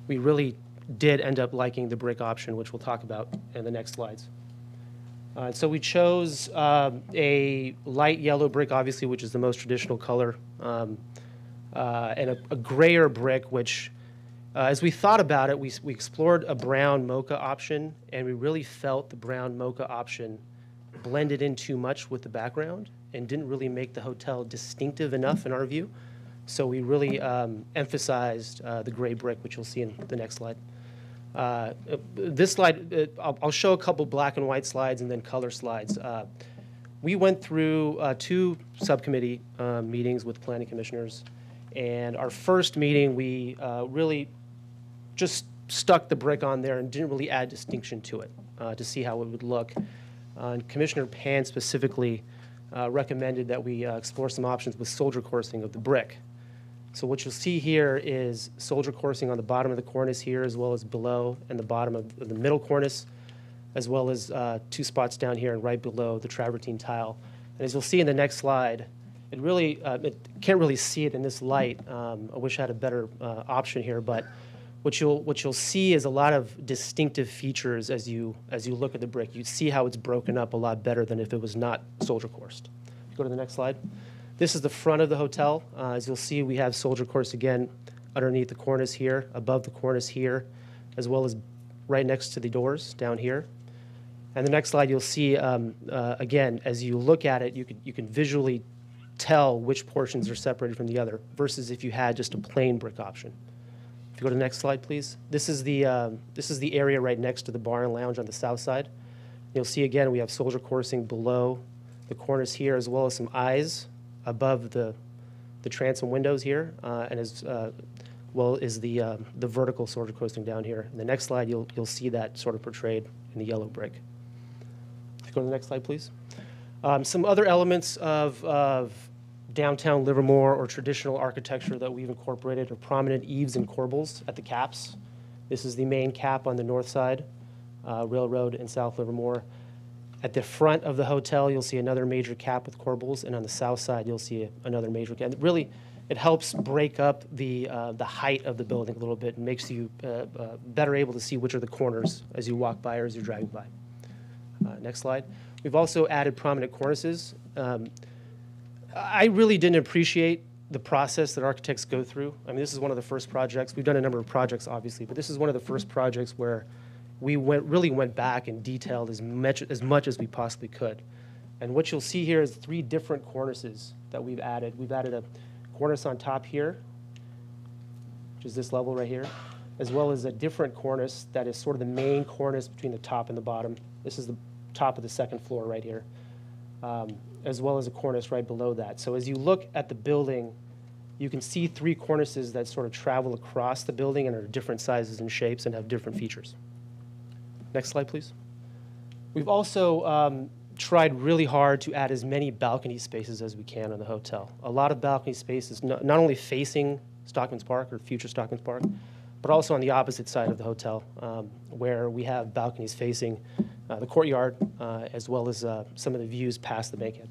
we really did end up liking the brick option, which we'll talk about in the next slides. So we chose a light yellow brick, obviously, which is the most traditional color, and a grayer brick, which, as we thought about it, we explored a brown mocha option, and we really felt the brown mocha option blended in too much with the background and didn't really make the hotel distinctive enough in our view. So we really emphasized the gray brick, which you'll see in the next slide. This slide, I'll show a couple black and white slides and then color slides. We went through 2 subcommittee meetings with planning commissioners, and our first meeting we really just stuck the brick on there and didn't really add distinction to it to see how it would look. And Commissioner Pan specifically recommended that we explore some options with soldier coursing of the brick. So what you'll see here is soldier coursing on the bottom of the cornice here, as well as below and the bottom of the middle cornice, as well as 2 spots down here and right below the travertine tile. And as you'll see in the next slide, it really it can't really see it in this light. I wish I had a better option here, but what you'll see is a lot of distinctive features as you look at the brick. You see how it's broken up a lot better than if it was not soldier coursed. Go to the next slide. This is the front of the hotel. As you'll see, we have soldier course again underneath the cornice here, above the cornice here, as well as right next to the doors down here. And the next slide, you'll see, again, as you look at it, you can visually tell which portions are separated from the other, versus if you had just a plain brick option. If you go to the next slide, please. This is the area right next to the bar and lounge on the south side. You'll see, again, we have soldier coursing below the cornice here, as well as some eyes above the transom windows here, and as well as the vertical soldier coursing down here. In the next slide, you'll see that sort of portrayed in the yellow brick. Go to the next slide, please. Some other elements of downtown Livermore or traditional architecture that we've incorporated are prominent eaves and corbels at the caps. This is the main cap on the north side, Railroad and South Livermore. At the front of the hotel, you'll see another major cap with corbels, and on the south side, you'll see another major cap. Really, it helps break up the height of the building a little bit and makes you better able to see which are the corners as you walk by or as you're driving by. Next slide. We've also added prominent cornices. I really didn't appreciate the process that architects go through. I mean, this is one of the first projects. We've done a number of projects, obviously, but this is one of the first projects where we really went back and detailed as much as we possibly could. And what you'll see here is 3 different cornices that we've added. We've added a cornice on top here, which is this level right here, as well as a different cornice that is sort of the main cornice between the top and the bottom. This is the top of the second floor right here, as well as a cornice right below that. So as you look at the building, you can see 3 cornices that sort of travel across the building and are different sizes and shapes and have different features. Next slide, please. We've also tried really hard to add as many balcony spaces as we can in the hotel. A lot of balcony spaces, not only facing Stockman's Park or future Stockman's Park, but also on the opposite side of the hotel, where we have balconies facing the courtyard, as well as some of the views past the bankhead.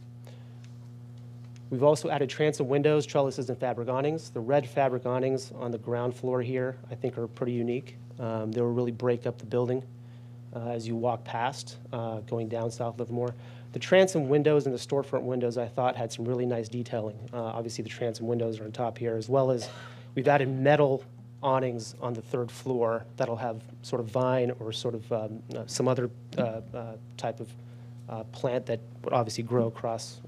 We've also added transom windows, trellises, and fabric awnings. The red fabric awnings on the ground floor here, I think, are pretty unique. They will really break up the building as you walk past, going down South Livermore. The transom windows and the storefront windows, I thought, had some really nice detailing. Obviously, the transom windows are on top here, as well as we've added metal awnings on the 3rd floor that'll have sort of vine or sort of some other type of plant that would obviously grow across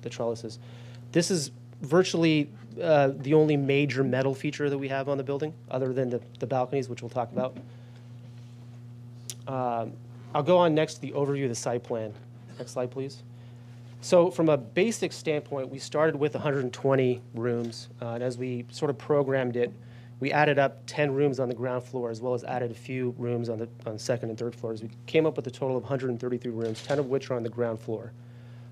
the trellises. This is virtually the only major metal feature that we have on the building, other than the balconies, which we'll talk about. I'll go on next to the overview of the site plan. Next slide, please. So from a basic standpoint, we started with 120 rooms, and as we sort of programmed it, we added up 10 rooms on the ground floor, as well as added a few rooms on the second and third floors. We came up with a total of 133 rooms, 10 of which are on the ground floor.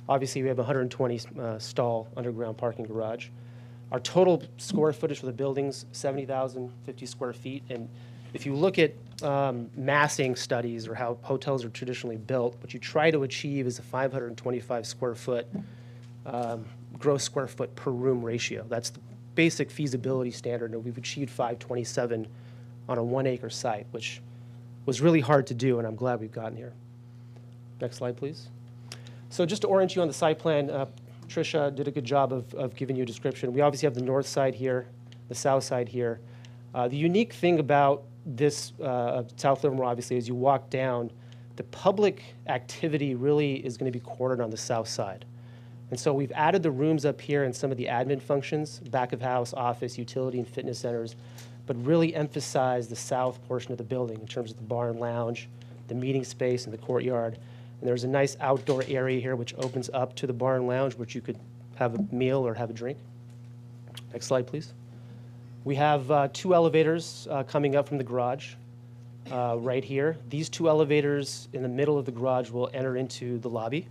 Obviously, we have 120 stall underground parking garage. Our total square footage for the building's 70,050 square feet, and if you look at massing studies or how hotels are traditionally built, what you try to achieve is a 525 square foot gross square foot per room ratio. That's the basic feasibility standard, and we've achieved 527 on a 1 acre site, which was really hard to do, and I'm glad we've gotten here. Next slide, please. So just to orient you on the site plan, Tricia did a good job of giving you a description. We obviously have the north side here, the south side here. The unique thing about this South Livermore, obviously, as you walk down, the public activity really is going to be quartered on the south side. And so we've added the rooms up here and some of the admin functions, back of house, office, utility, and fitness centers, but really emphasize the south portion of the building in terms of the bar and lounge, the meeting space, and the courtyard. And there's a nice outdoor area here which opens up to the bar and lounge, which you could have a meal or have a drink. Next slide, please. We have 2 elevators coming up from the garage right here. These 2 elevators in the middle of the garage will enter into the lobby.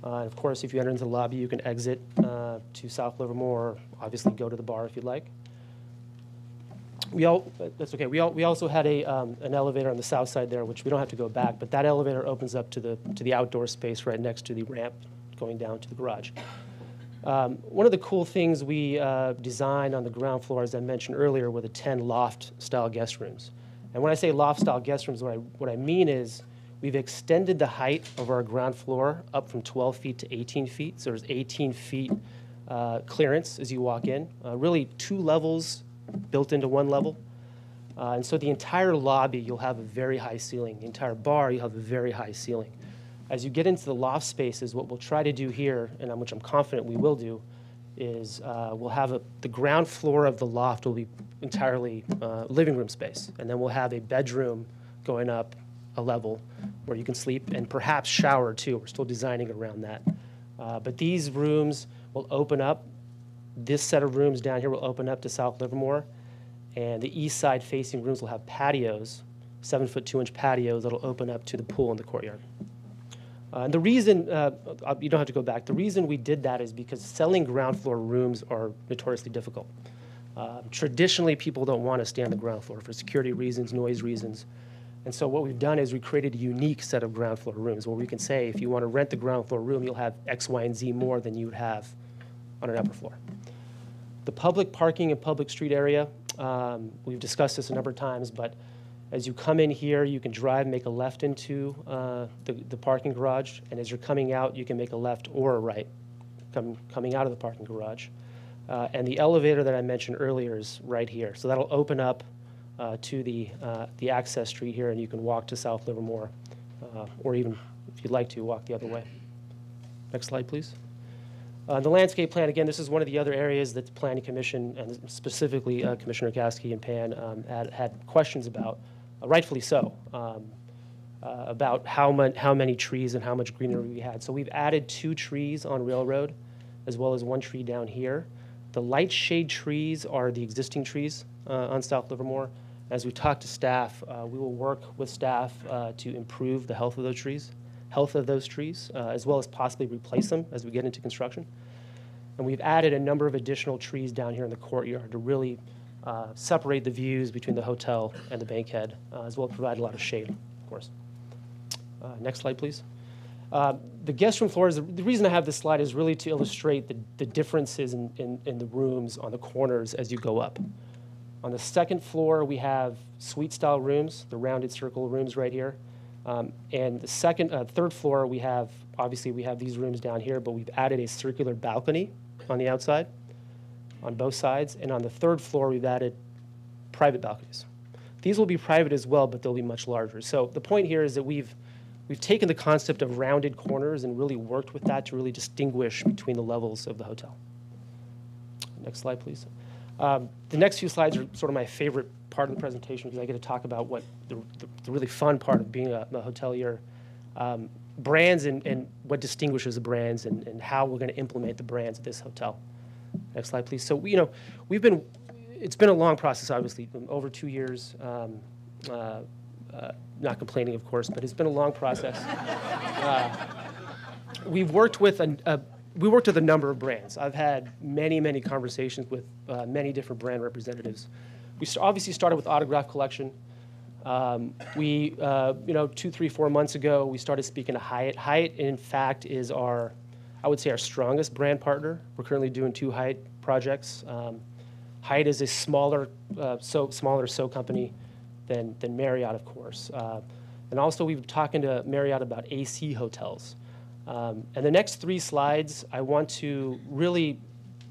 And of course, if you enter into the lobby, you can exit to South Livermore, or obviously go to the bar if you'd like. That's okay. We also had an elevator on the south side there, which we don't have to go back, but that elevator opens up to the outdoor space right next to the ramp going down to the garage. One of the cool things we designed on the ground floor, as I mentioned earlier, were the 10 loft-style guest rooms. And when I say loft-style guest rooms, what I mean is We've extended the height of our ground floor up from 12 feet to 18 feet. So there's 18 feet clearance as you walk in. Really 2 levels built into 1 level. And so the entire lobby, you'll have a very high ceiling. The entire bar, you'll have a very high ceiling. As you get into the loft spaces, what we'll try to do here, and which I'm confident we will do, is we'll have the ground floor of the loft will be entirely living room space. And then we'll have a bedroom going up a level where you can sleep and perhaps shower too. We're still designing around that. But these rooms will open up. This set of rooms down here will open up to South Livermore. And the east side facing rooms will have patios, 7-foot 2-inch patios that'll open up to the pool in the courtyard. And the reason, you don't have to go back, the reason we did that is because selling ground floor rooms are notoriously difficult. Traditionally, people don't want to stay on the ground floor for security reasons, noise reasons. And so what we've done is we created a unique set of ground floor rooms where we can say if you want to rent the ground floor room, you'll have X, Y, and Z more than you would have on an upper floor. The public parking and public street area, we've discussed this a number of times, but as you come in here, you can drive, make a left into the parking garage, and as you're coming out, you can make a left or a right coming out of the parking garage. And the elevator that I mentioned earlier is right here. So that'll open up to the access street here, and you can walk to South Livermore, or even, if you'd like to, walk the other way. Next slide, please. The landscape plan, again, this is one of the other areas that the Planning Commission, and specifically Commissioner Gasky and Pan, had questions about, rightfully so, about how many trees and how much greenery we had. So we've added 2 trees on Railroad, as well as 1 tree down here. The light shade trees are the existing trees on South Livermore. As we talk to staff, we will work with staff to improve the health of those trees, as well as possibly replace them as we get into construction. And we've added a number of additional trees down here in the courtyard to really separate the views between the hotel and the bankhead, as well as provide a lot of shade, of course. Next slide, please. The guest room floors, the reason I have this slide is really to illustrate the differences in the rooms on the corners as you go up. On the second floor, we have suite-style rooms, the rounded circle rooms right here. And the third floor, we have these rooms down here, but we've added a circular balcony on the outside, on both sides. And on the third floor, we've added private balconies. These will be private as well, but they'll be much larger. So the point here is that we've taken the concept of rounded corners and really worked with that to really distinguish between the levels of the hotel. Next slide, please. The next few slides are sort of my favorite part of the presentation because I get to talk about what the really fun part of being a hotelier, brands and what distinguishes the brands and how we're going to implement the brands at this hotel. Next slide, please. So it's been a long process, obviously, over 2 years. Not complaining, of course, but it's been a long process. We worked with a number of brands. I've had many conversations with many different brand representatives. We obviously started with Autograph Collection. 2, 3, 4 months ago, we started speaking to Hyatt. Hyatt, in fact, is I would say our strongest brand partner. We're currently doing 2 Hyatt projects. Hyatt is a smaller company than Marriott, of course. And also, we've been talking to Marriott about AC hotels. And the next 3 slides, I want to really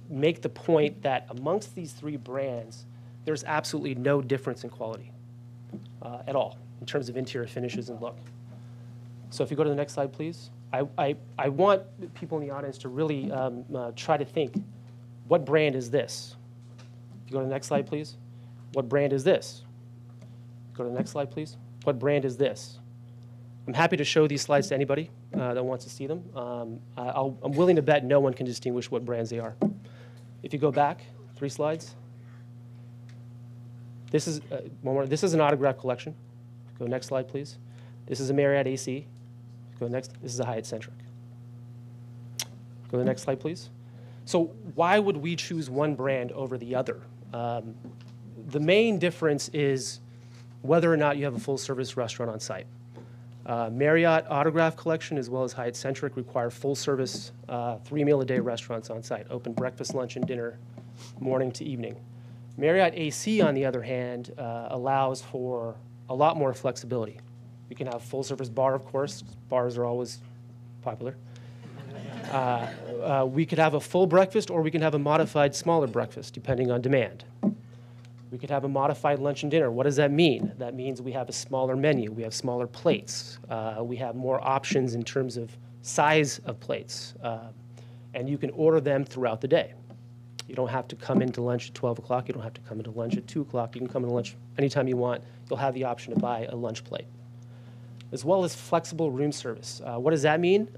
make the point that amongst these 3 brands, there's absolutely no difference in quality at all in terms of interior finishes and look. So if you go to the next slide, please. I want people in the audience to really try to think, what brand is this? If you go to the next slide, please. What brand is this? Go to the next slide, please. What brand is this? I'm happy to show these slides to anybody that wants to see them. I'm willing to bet no one can distinguish what brands they are. If you go back 3 slides. This is one more. This is an Autograph Collection. Go next slide, please. This is a Marriott AC. Go next. This is a Hyatt Centric. Go to the next slide, please. So why would we choose one brand over the other? The main difference is whether or not you have a full-service restaurant on site. Marriott Autograph Collection as well as Hyatt Centric require full-service 3-meal-a-day restaurants on site, open breakfast, lunch, and dinner, morning to evening. Marriott AC, on the other hand, allows for a lot more flexibility. We can have full-service bar, of course. Bars are always popular. We could have a full breakfast, or we can have a modified smaller breakfast, depending on demand. We could have a modified lunch and dinner. What does that mean? That means we have a smaller menu. We have smaller plates. We have more options in terms of size of plates. And you can order them throughout the day. You don't have to come into lunch at 12 o'clock. You don't have to come into lunch at 2 o'clock. You can come into lunch anytime you want. You'll have the option to buy a lunch plate, as well as flexible room service. What does that mean?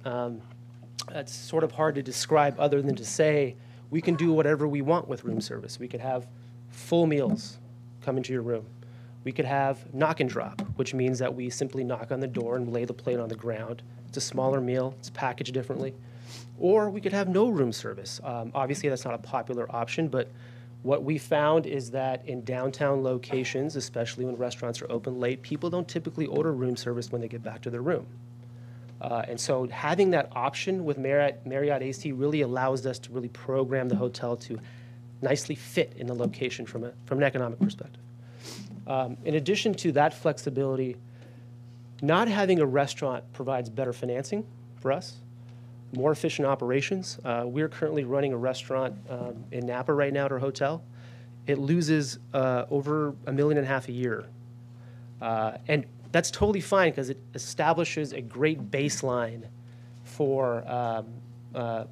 That's sort of hard to describe other than to say we can do whatever we want with room service. We could have full meals come into your room. We could have knock and drop, which means that we simply knock on the door and lay the plate on the ground. It's a smaller meal. It's packaged differently. Or we could have no room service. Obviously, that's not a popular option, but what we found is that in downtown locations, especially when restaurants are open late, people don't typically order room service when they get back to their room. And so having that option with Marriott AC really allows us to really program the hotel to nicely fit in the location from an economic perspective. In addition to that flexibility, not having a restaurant provides better financing for us, more efficient operations. We're currently running a restaurant in Napa right now at our hotel. It loses over $1.5 million a year. And that's totally fine because it establishes a great baseline for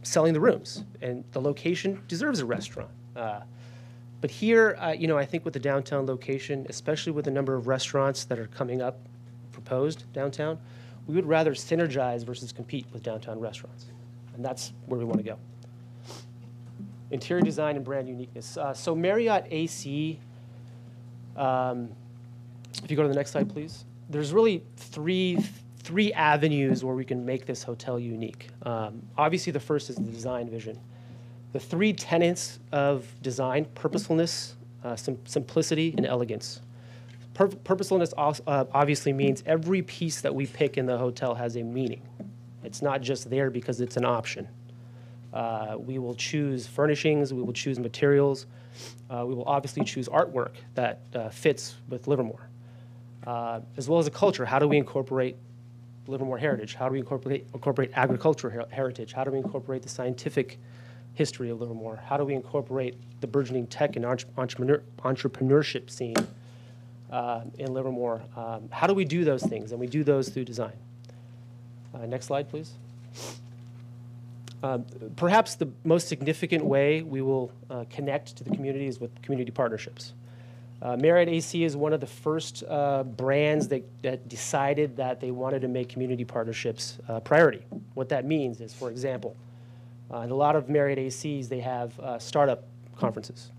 selling the rooms. And the location deserves a restaurant. But here, I think with the downtown location, especially with the number of restaurants that are coming up proposed downtown, we would rather synergize versus compete with downtown restaurants. And that's where we want to go. Interior design and brand uniqueness. So Marriott AC, if you go to the next slide, please. There's really three avenues where we can make this hotel unique. Obviously, the first is the design vision. The three tenets of design: purposefulness, simplicity, and elegance. Purposefulness obviously means every piece that we pick in the hotel has a meaning. It's not just there because it's an option. We will choose furnishings, we will choose materials, we will obviously choose artwork that fits with Livermore, as well as a culture. How do we incorporate Livermore heritage? How do we incorporate agricultural heritage? How do we incorporate the scientific history of Livermore? How do we incorporate the burgeoning tech and entrepreneurship scene in Livermore? How do we do those things? And we do those through design. Next slide, please. Perhaps the most significant way we will connect to the community is with community partnerships. Marriott AC is one of the first brands that decided that they wanted to make community partnerships a priority. What that means is, for example, in a lot of Marriott ACs, they have startup conferences.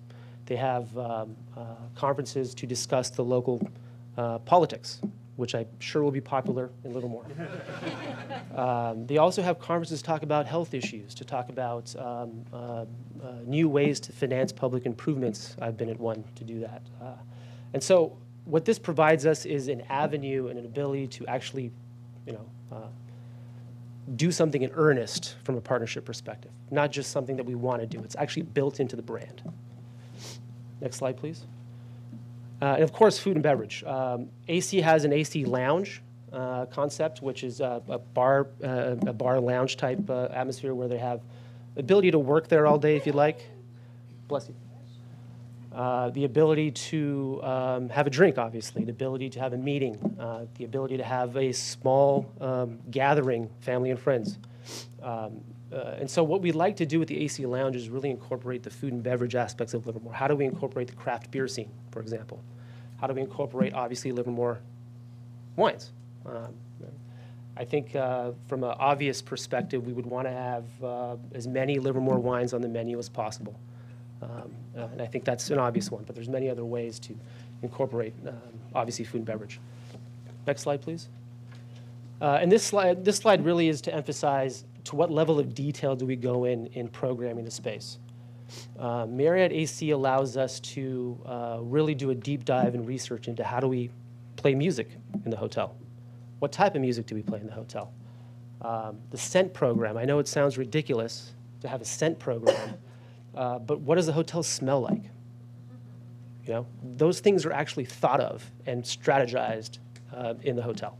They have conferences to discuss the local politics, which I'm sure will be popular in Livermore. They also have conferences to talk about health issues, to talk about new ways to finance public improvements. I've been at one to do that. And so what this provides us is an avenue and an ability to actually, do something in earnest from a partnership perspective, not just something that we want to do. It's actually built into the brand. Next slide, please. And of course, food and beverage. AC has an AC lounge concept, which is a bar lounge type atmosphere where they have the ability to work there all day if you'd like. Bless you. The ability to have a drink, obviously. The ability to have a meeting. The ability to have a small gathering, family and friends. And so what we'd like to do with the AC Lounge is really incorporate the food and beverage aspects of Livermore. How do we incorporate the craft beer scene, for example? How do we incorporate, obviously, Livermore wines? I think from an obvious perspective, we would want to have as many Livermore wines on the menu as possible. And I think that's an obvious one, but there's many other ways to incorporate, obviously, food and beverage. Next slide, please. And this slide really is to emphasize to what level of detail do we go in programming the space. Marriott AC allows us to really do a deep dive and research into how do we play music in the hotel. What type of music do we play in the hotel? The scent program. I know it sounds ridiculous to have a scent program, but what does the hotel smell like? Those things are actually thought of and strategized in the hotel.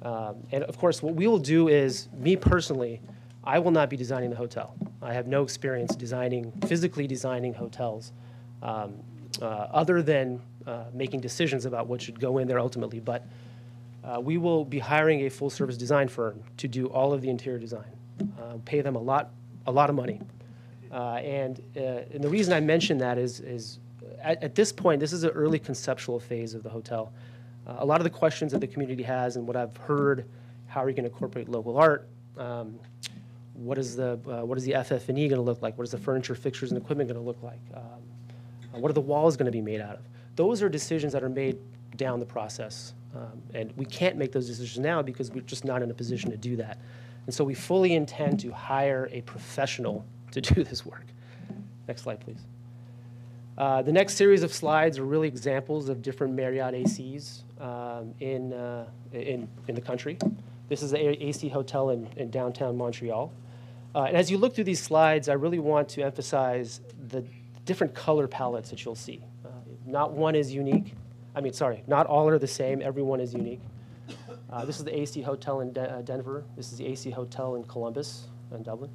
And of course, what we will do is, me personally, I will not be designing the hotel. I have no experience physically designing hotels, other than making decisions about what should go in there ultimately. But we will be hiring a full-service design firm to do all of the interior design, pay them a lot of money. And the reason I mention that is at this point, this is an early conceptual phase of the hotel. A lot of the questions that the community has and what I've heard, how are you going to incorporate local art? What is the FF&E going to look like? What is the furniture, fixtures, and equipment going to look like? What are the walls going to be made out of? Those are decisions that are made down the process. And we can't make those decisions now because we're just not in a position to do that. And so we fully intend to hire a professional to do this work. Next slide, please. The next series of slides are really examples of different Marriott ACs in the country. This is the AC hotel in downtown Montreal. And as you look through these slides, I really want to emphasize the different color palettes that you'll see. Not one is unique. Not all are the same. Every one is unique. This is the AC hotel in Denver. This is the AC hotel in Columbus and Dublin.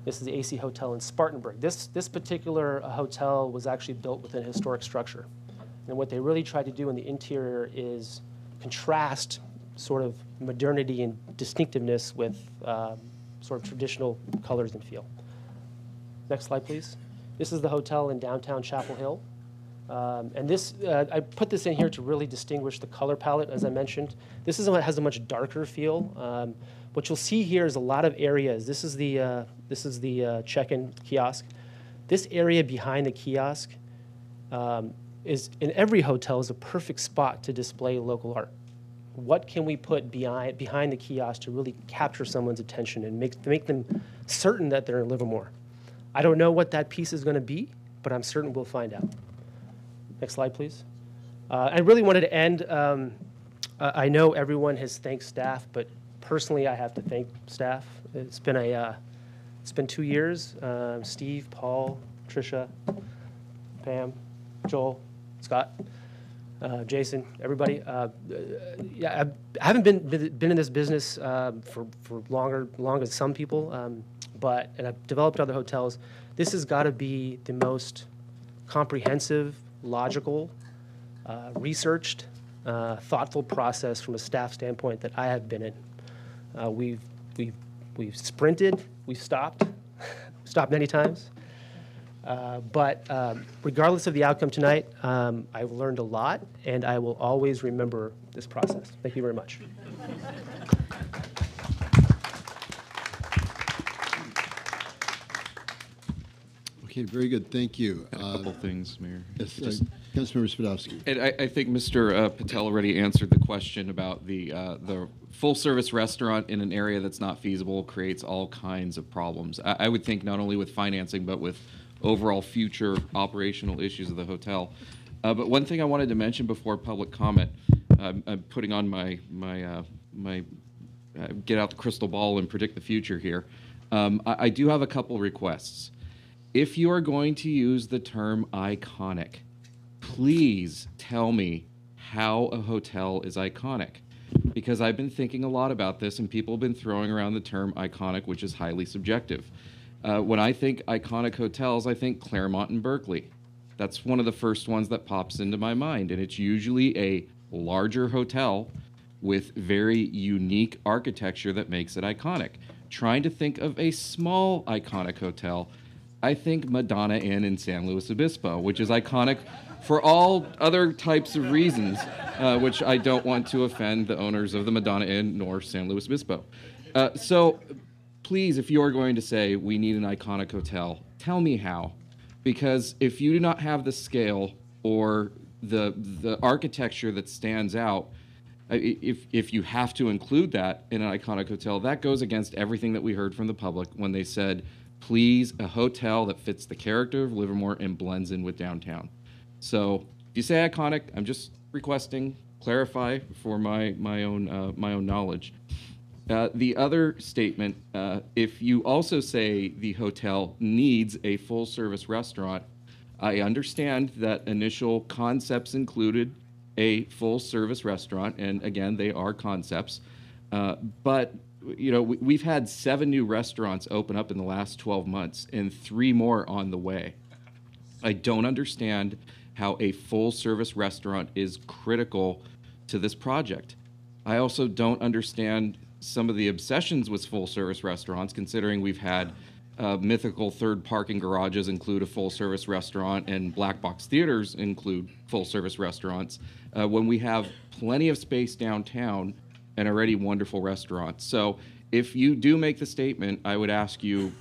This is the AC hotel in Spartanburg. This particular hotel was actually built within a historic structure. And what they really tried to do in the interior is contrast sort of modernity and distinctiveness with sort of traditional colors and feel. Next slide, please. This is the hotel in downtown Chapel Hill. And this, I put this in here to really distinguish the color palette, as I mentioned. This has a much darker feel. What you'll see here is a lot of areas. This is the check-in kiosk. This area behind the kiosk is, in every hotel, is a perfect spot to display local art. What can we put behind the kiosk to really capture someone's attention and make them certain that they're in Livermore? I don't know what that piece is going to be, but I'm certain we'll find out. Next slide, please. I really wanted to end. I know everyone has thanked staff, but personally, I have to thank staff. It's been 2 years. Steve, Paul, Tricia, Pam, Joel, Scott, Jason, everybody. I haven't been in this business for longer than some people, and I've developed other hotels. This has got to be the most comprehensive, logical, researched, thoughtful process from a staff standpoint that I have been in. We've sprinted, we've stopped many times. But regardless of the outcome tonight, I've learned a lot, and I will always remember this process. Thank you very much.
Okay, very good. Thank you.
A couple things, Mayor.
Yes, Councilmember Spadowski.
And I think Mr. Patel already answered the question about the full-service restaurant in an area that's not feasible creates all kinds of problems. I would think not only with financing, but with overall future operational issues of the hotel. But one thing I wanted to mention before public comment, I'm putting on my get out the crystal ball and predict the future here. I do have a couple requests. If you are going to use the term iconic, please tell me how a hotel is iconic. Because I've been thinking a lot about this, and people have been throwing around the term iconic, which is highly subjective. When I think iconic hotels, I think Claremont and Berkeley. That's one of the first ones that pops into my mind, and it's usually a larger hotel with very unique architecture that makes it iconic. Trying to think of a small iconic hotel, I think Madonna Inn in San Luis Obispo, which is iconic for all other types of reasons, which I don't want to offend the owners of the Madonna Inn nor San Luis Obispo. So please, if you are going to say we need an iconic hotel, tell me how. Because if you do not have the scale or the architecture that stands out, if you have to include that in an iconic hotel, that goes against everything that we heard from the public when they said, please, a hotel that fits the character of Livermore and blends in with downtown. So if you say iconic, I'm just requesting, clarify for my own knowledge. The other statement, if you also say the hotel needs a full-service restaurant, I understand that initial concepts included a full-service restaurant, and again, they are concepts. But you know, we've had 7 new restaurants open up in the last 12 months and 3 more on the way. I don't understand how a full-service restaurant is critical to this project. I also don't understand some of the obsessions with full-service restaurants, considering we've had mythical third parking garages include a full-service restaurant and black box theaters include full-service restaurants, when we have plenty of space downtown and already wonderful restaurants. So if you do make the statement, I would ask you,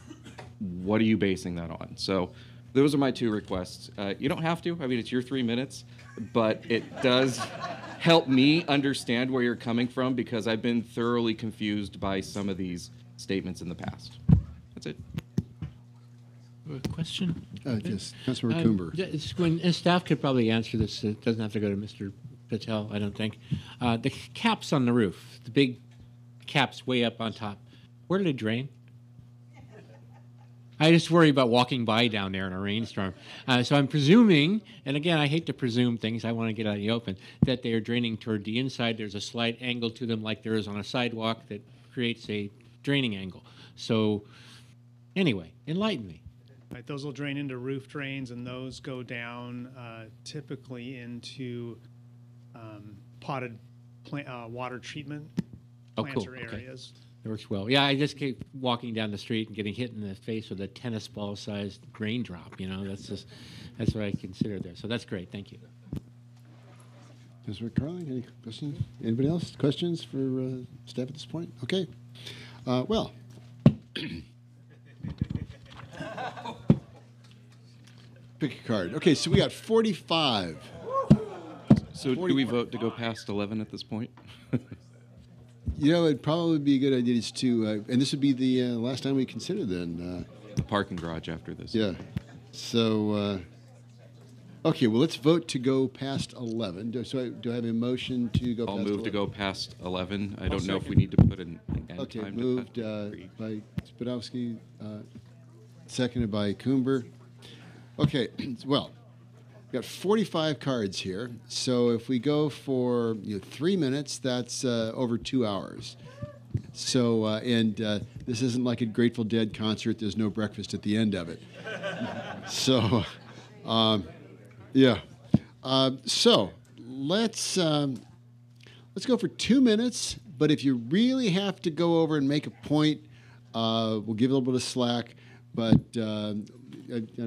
what are you basing that on? So those are my 2 requests. You don't have to. I mean, it's your 3 minutes, but it does help me understand where you're coming from, because I've been thoroughly confused by some of these statements in the past. That's it.
A question?
Yes, Councilmember Coomer.
And staff could probably answer this. It doesn't have to go to Mr. Patel, I don't think. The caps on the roof, the big caps way up on top, where do they drain? I just worry about walking by down there in a rainstorm. So I'm presuming, and again, I hate to presume things, I want to get out in the open, that they are draining toward the inside. There's a slight angle to them like there is on a sidewalk that creates a draining angle. So anyway, enlighten me.
Right, those will drain into roof drains, and those go down typically into potted water treatment plants or areas.
It works well. Yeah, I just keep walking down the street and getting hit in the face with a tennis ball-sized raindrop. You know, that's what I consider there. So that's great. Thank you.
Councilor Carling, any questions? Anybody else? Questions for staff at this point? Okay. Well. Pick a card. Okay, so we got 45.
So do we vote to go past 11 at this point?
You know, it'd probably be a good idea to, and this would be the last time we consider then.
The parking garage after this.
Yeah. So, okay, well, let's vote to go past 11. Do I have a motion to go past 11?
I'll move to go past 11. I don't know if we need to put an end
okay,
time.
Moved by Spadowski, seconded by Coomber. Okay, well, we've got 45 cards here. So if we go for 3 minutes, that's over 2 hours. So, and this isn't like a Grateful Dead concert. There's no breakfast at the end of it. So, yeah. So let's go for 2 minutes. But if you really have to go over and make a point, we'll give a little bit of slack. But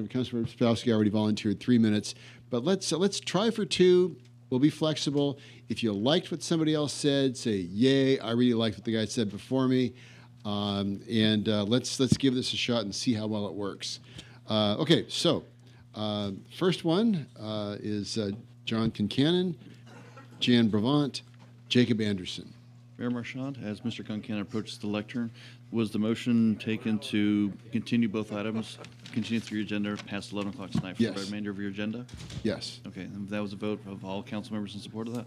Councilor Spowski already volunteered 3 minutes. But let's try for 2. We'll be flexible. If you liked what somebody else said, say yay. I really liked what the guy said before me, and let's give this a shot and see how well it works. Okay, so first one is John Concannon, Jan Bravant, Jacob Anderson.
Mayor Marchand, as Mr. Concannon approaches the lectern, was the motion taken to continue both items, continue through your agenda past 11 o'clock tonight for
Yes.
the remainder of your agenda?
Yes.
Okay, and that was a vote of all council members in support of that?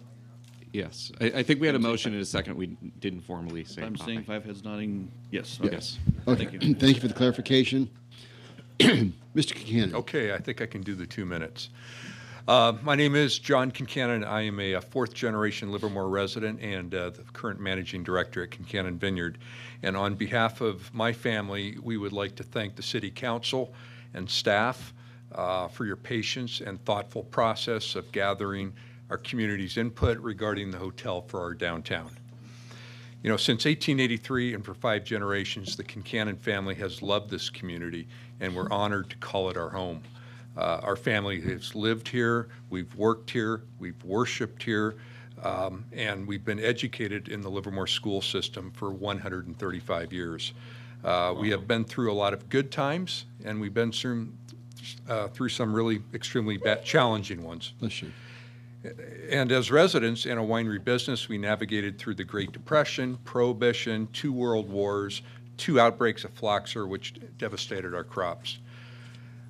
Yes. I think we had a motion in a second. We didn't formally say
I'm
aye.
seeing 5 heads nodding yes.
Yes.
Okay.
Thank you.
Thank you for the clarification. Mr. Concannon.
Okay, I think I can do the 2 minutes. My name is John Concannon. I am a fourth-generation Livermore resident and the current managing director at Concannon Vineyard. And on behalf of my family, we would like to thank the City Council and staff for your patience and thoughtful process of gathering our community's input regarding the hotel for our downtown. You know, since 1883 and for 5 generations, the Concannon family has loved this community, and we're honored to call it our home. Our family has lived here, we've worked here, we've worshiped here, and we've been educated in the Livermore school system for 135 years. We have been through a lot of good times, and we've been through some really extremely challenging ones.
Bless you.
And as residents in a winery business, we navigated through the Great Depression, Prohibition, 2 world wars, 2 outbreaks of phylloxera, which devastated our crops.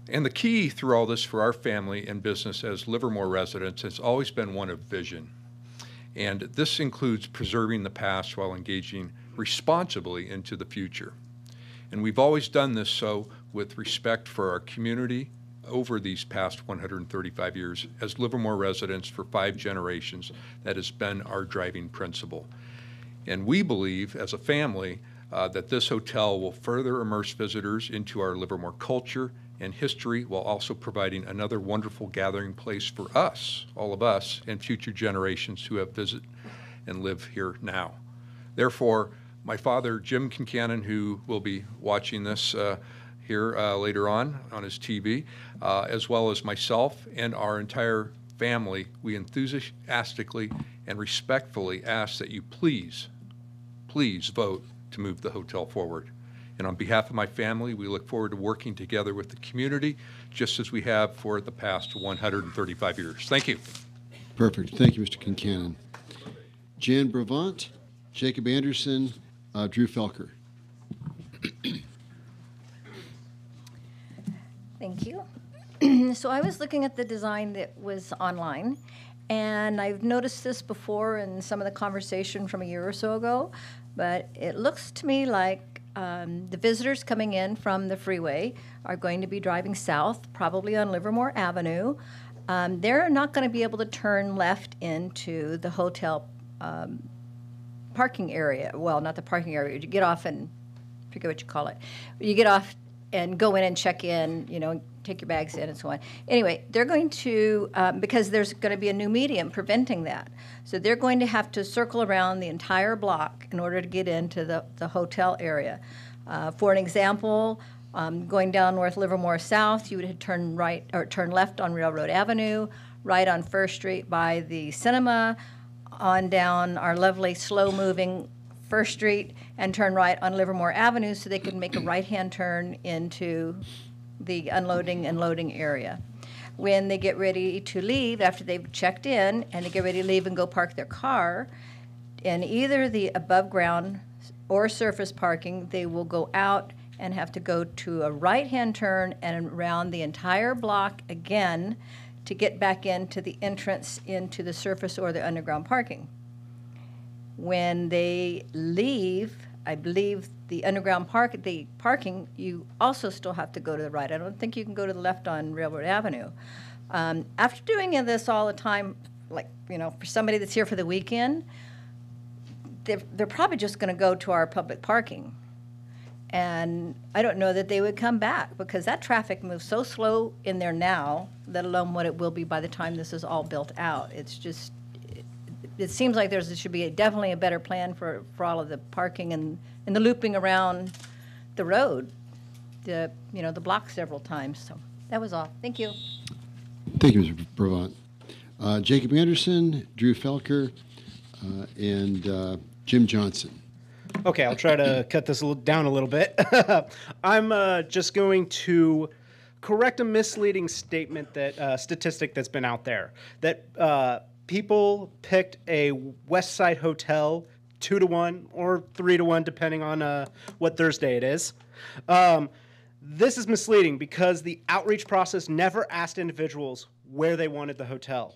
And the key through all this for our family and business as Livermore residents has always been one of vision. And this includes preserving the past while engaging responsibly into the future. And we've always done this so with respect for our community over these past 135 years. As Livermore residents for 5 generations, that has been our driving principle. And we believe, as a family, that this hotel will further immerse visitors into our Livermore culture and history, while also providing another wonderful gathering place for us, all of us, and future generations who have visited and live here now. Therefore, my father, Jim Kincannon, who will be watching this here later on his TV, as well as myself and our entire family, we enthusiastically and respectfully ask that you please vote to move the hotel forward. And on behalf of my family, we look forward to working together with the community, just as we have for the past 135 years. Thank you.
Perfect. Thank you, Mr. Kincannon. Jan Brevant, Jacob Anderson, Drew Felker.
Thank you. So I was looking at the design that was online, and I've noticed this before in some of the conversation from a year or so ago, but it looks to me like the visitors coming in from the freeway are going to be driving south, probably on Livermore Avenue. They're not going to be able to turn left into the hotel parking area. Well, not the parking area. You get off and I forget what you call it. You get off and go in and check in, you know, take your bags in and so on. Anyway, they're going to, because there's going to be a new medium preventing that. So they're going to have to circle around the entire block in order to get into the hotel area. For an example, going down North Livermore South, you would turn right or turn left on Railroad Avenue, right on First Street by the cinema, on down our lovely slow-moving First Street, and turn right on Livermore Avenue so they can make a right-hand turn into the unloading and loading area. When they get ready to leave, after they've checked in, and they get ready to leave and go park their car, in either the above-ground or surface parking, they will go out and have to go to a right-hand turn and around the entire block again to get back into the entrance into the surface or the underground parking. When they leave, I believe the underground parking, you also still have to go to the right. I don't think you can go to the left on Railroad Avenue. After doing this all the time, like, you know, for somebody that's here for the weekend, they're probably just going to go to our public parking. And I don't know that they would come back because that traffic moves so slow in there now, let alone what it will be by the time this is all built out. It's just, it seems like there should be definitely a better plan for all of the parking and the looping around the road, the block several times. So that was all. Thank you.
Thank you, Mr. Brevant. Jacob Anderson, Drew Felker, and Jim Johnson.
Okay, I'll try to cut this down a little bit. I'm just going to correct a misleading statement statistic that's been out there, that people picked a West Side hotel 2-to-1 or 3-to-1, depending on what Thursday it is. This is misleading because the outreach process never asked individuals where they wanted the hotel.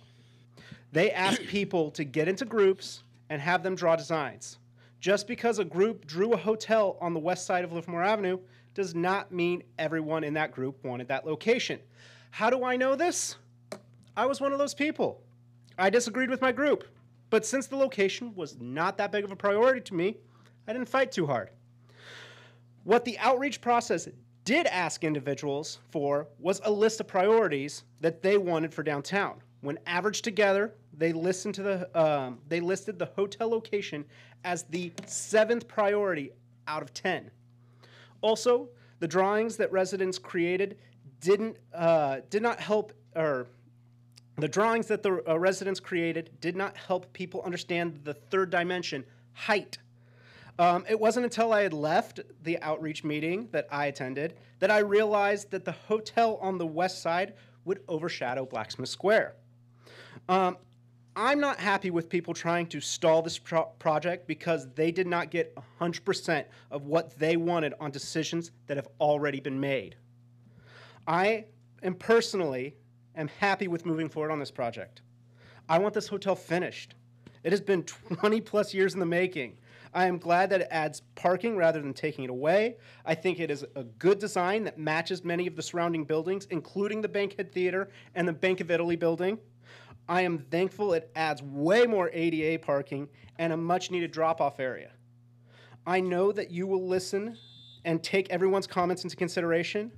They asked people to get into groups and have them draw designs. Just because a group drew a hotel on the west side of Livermore Avenue does not mean everyone in that group wanted that location. How do I know this? I was one of those people. I disagreed with my group, but since the location was not that big of a priority to me, I didn't fight too hard. What the outreach process did ask individuals for was a list of priorities that they wanted for downtown. When averaged together, they listed the hotel location as the 7th priority out of 10. Also, the drawings that residents created did not help people understand the third dimension, height. It wasn't until I had left the outreach meeting that I attended that I realized that the hotel on the west side would overshadow Blacksmith Square. I'm not happy with people trying to stall this project because they did not get 100% of what they wanted on decisions that have already been made. I personally am happy with moving forward on this project. I want this hotel finished. It has been 20 plus years in the making. I am glad that it adds parking rather than taking it away. I think it is a good design that matches many of the surrounding buildings, including the Bankhead Theater and the Bank of Italy building. I am thankful it adds way more ADA parking and a much-needed drop-off area. I know that you will listen and take everyone's comments into consideration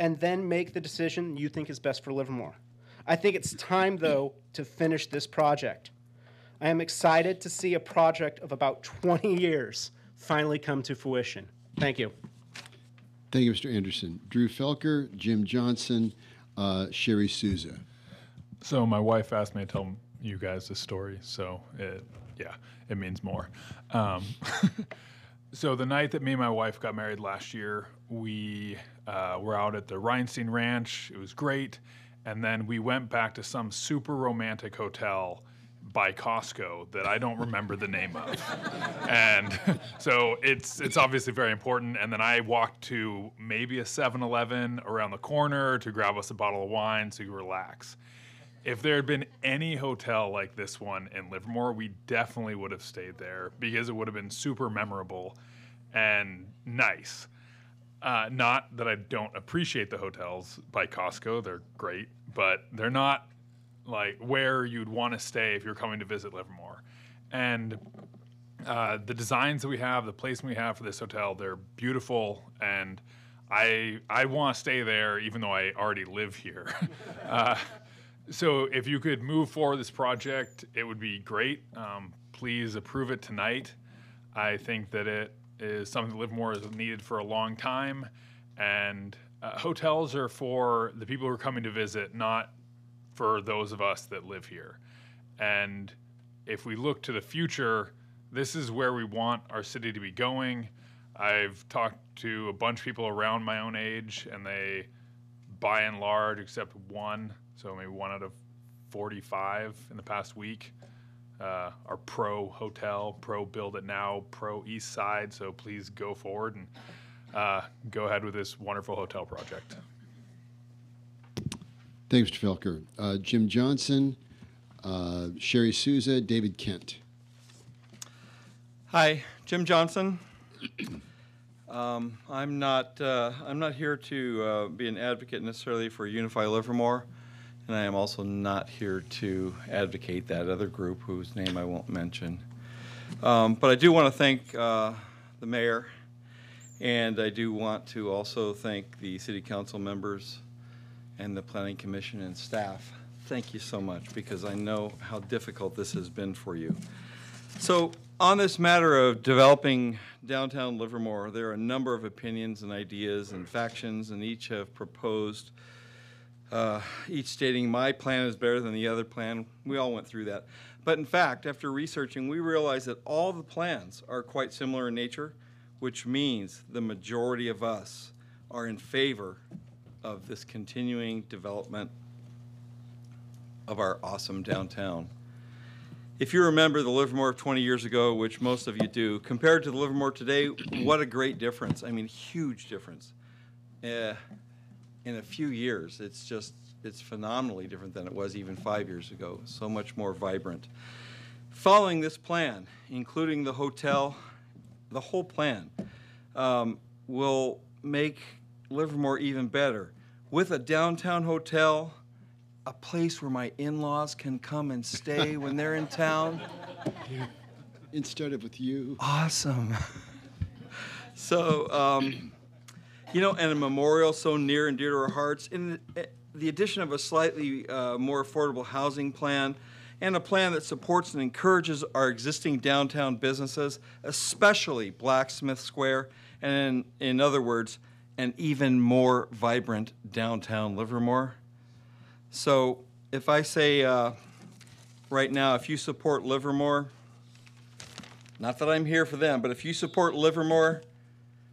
and then make the decision you think is best for Livermore. I think it's time, though, to finish this project. I am excited to see a project of about 20 years finally come to fruition. Thank you.
Thank you, Mr. Anderson. Drew Felker, Jim Johnson, Sherry Souza.
So my wife asked me to tell you guys this story, so it means more. So the night that me and my wife got married last year, we were out at the Rhinestein Ranch. It was great. And then we went back to some super romantic hotel by Costco that I don't remember the name of. And so it's obviously very important. And then I walked to maybe a 7-Eleven around the corner to grab us a bottle of wine so we could relax. If there had been any hotel like this one in Livermore, we definitely would have stayed there because it would have been super memorable and nice. Not that I don't appreciate the hotels by Costco, they're great, but they're not like where you'd want to stay if you're coming to visit Livermore. And the designs that we have, the placement we have for this hotel, they're beautiful, and I want to stay there even though I already live here. So if you could move forward this project, it would be great. Please approve it tonight. I think that it is something that Livermore has needed for a long time, and hotels are for the people who are coming to visit, not for those of us that live here. And if we look to the future, this is where we want our city to be going. I've talked to a bunch of people around my own age, and they, by and large, except one, so maybe 1 out of 45 in the past week, are pro hotel, pro build it now, pro east side. So please go forward and go ahead with this wonderful hotel project.
Thanks, Mr. Felker. Jim Johnson, Sherry Souza, David Kent.
Hi, Jim Johnson. I'm not here to be an advocate necessarily for Unify Livermore, and I am also not here to advocate that other group whose name I won't mention. But I do want to thank the mayor, and I do want to also thank the city council members and the planning commission and staff. Thank you so much, because I know how difficult this has been for you. So on this matter of developing downtown Livermore, there are a number of opinions and ideas and factions, and each have proposed, each stating my plan is better than the other plan. We all went through that. But in fact, after researching, we realized that all the plans are quite similar in nature, which means the majority of us are in favor of this continuing development of our awesome downtown. If you remember the Livermore of 20 years ago, which most of you do, compared to the Livermore today, what a great difference. I mean, huge difference. In a few years, it's phenomenally different than it was even 5 years ago. So much more vibrant. Following this plan, including the hotel, the whole plan will make Livermore even better. With a downtown hotel, a place where my in-laws can come and stay when they're in town.
It started with you.
Awesome. So, and a memorial so near and dear to our hearts. In the addition of a slightly more affordable housing plan, and a plan that supports and encourages our existing downtown businesses, especially Blacksmith Square, and in other words, an even more vibrant downtown Livermore. So if I say right now, if you support Livermore, not that I'm here for them, but if you support Livermore,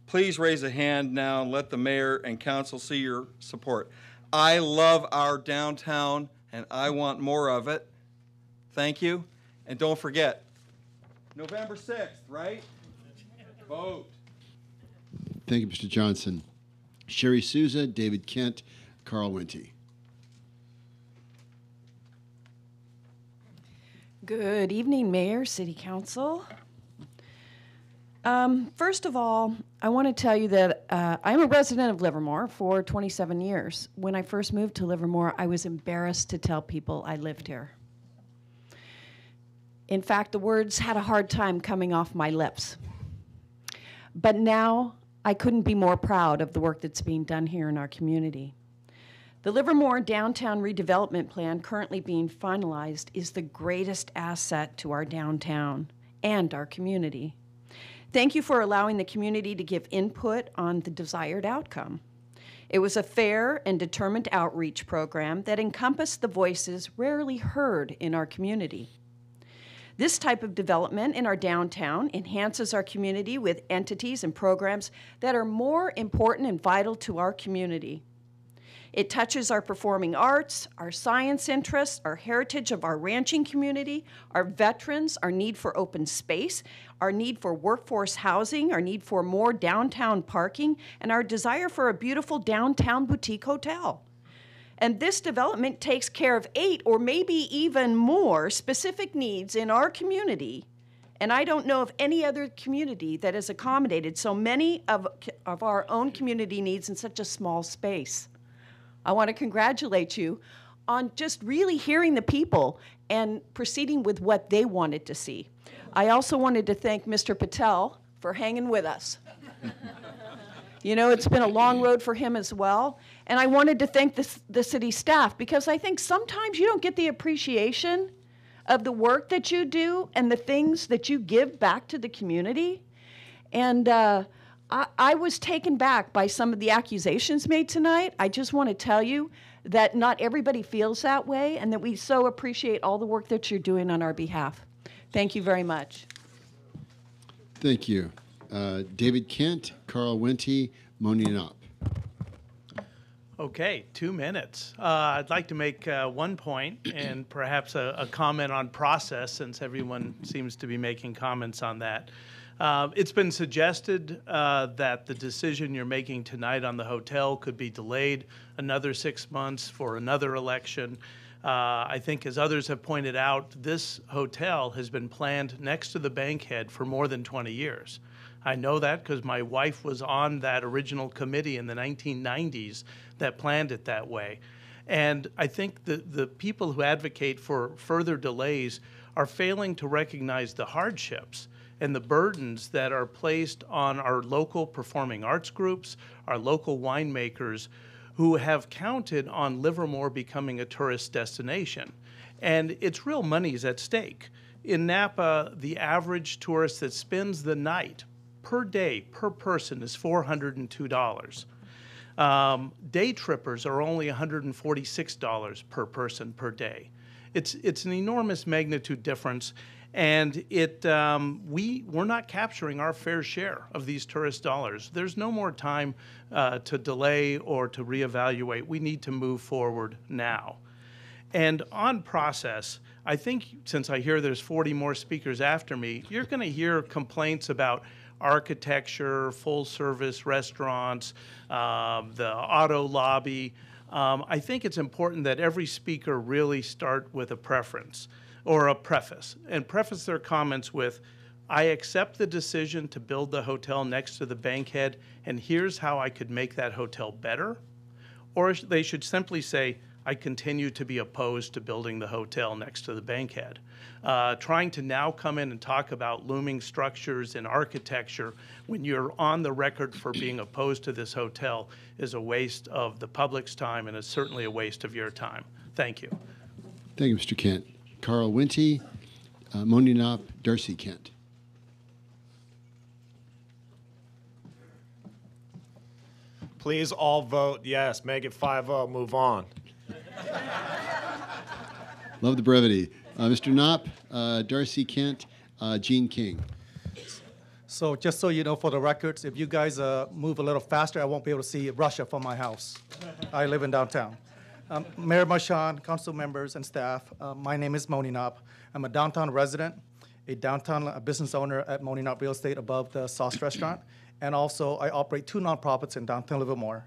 please raise a hand now and let the mayor and council see your support. I love our downtown, and I want more of it. Thank you. And don't forget, November 6th, right? Vote.
Thank you, Mr. Johnson. Sherry Souza, David Kent, Carl Winty.
Good evening, Mayor, City Council. First of all, I want to tell you that I'm a resident of Livermore for 27 years. When I first moved to Livermore, I was embarrassed to tell people I lived here. In fact, the words had a hard time coming off my lips. But now I couldn't be more proud of the work that's being done here in our community. The Livermore Downtown Redevelopment Plan currently being finalized is the greatest asset to our downtown and our community. Thank you for allowing the community to give input on the desired outcome. It was a fair and determined outreach program that encompassed the voices rarely heard in our community. This type of development in our downtown enhances our community with entities and programs that are more important and vital to our community. It touches our performing arts, our science interests, our heritage of our ranching community, our veterans, our need for open space, our need for workforce housing, our need for more downtown parking, and our desire for a beautiful downtown boutique hotel. And this development takes care of 8 or maybe even more specific needs in our community. And I don't know of any other community that has accommodated so many of our own community needs in such a small space. I want to congratulate you on just really hearing the people and proceeding with what they wanted to see. I also wanted to thank Mr. Patel for hanging with us. You know, it's been a long road for him as well. And I wanted to thank the city staff, because I think sometimes you don't get the appreciation of the work that you do and the things that you give back to the community. And I was taken back by some of the accusations made tonight. I just want to tell you that not everybody feels that way, and that we so appreciate all the work that you're doing on our behalf. Thank you very much.
Thank you. David Kent, Carl Wente, Moni Knopp.
Okay, 2 minutes. I'd like to make one point and perhaps a comment on process, since everyone seems to be making comments on that. It's been suggested that the decision you're making tonight on the hotel could be delayed another 6 months for another election. I think, as others have pointed out, this hotel has been planned next to the bankhead for more than 20 years. I know that because my wife was on that original committee in the 1990s that planned it that way. And I think the people who advocate for further delays are failing to recognize the hardships and the burdens that are placed on our local performing arts groups, our local winemakers, who have counted on Livermore becoming a tourist destination. And it's real money's at stake. In Napa, the average tourist that spends the night per day, per person, is $402. Day trippers are only $146 per person per day. It's an enormous magnitude difference, and we're not capturing our fair share of these tourist dollars. There's no more time to delay or to reevaluate. We need to move forward now. And on process, I think, since I hear there's 40 more speakers after me, you're going to hear complaints about architecture, full-service restaurants, the auto lobby. I think it's important that every speaker really start with a preference or a preface, and preface their comments with, I accept the decision to build the hotel next to the bankhead, and here's how I could make that hotel better. Or they should simply say, I continue to be opposed to building the hotel next to the bankhead. Trying to now come in and talk about looming structures and architecture when you're on the record for being opposed to this hotel is a waste of the public's time, and it's certainly a waste of your time. Thank you.
Thank you, Mr. Kent. Carl Wente, Moni Knopp, Darcy Kent.
Please all vote yes. Make it 5-0. Move on.
Love the brevity. Mr. Knopp, Darcy Kent, Gene King.
So just so you know, for the records, if you guys move a little faster, I won't be able to see Russia from my house. I live in downtown. Mayor Marchand, council members, and staff, my name is Moni Knopp. I'm a downtown resident, a downtown business owner at Moni Knopp Real Estate above the Sauce Restaurant, and also I operate 2 nonprofits in downtown Livermore.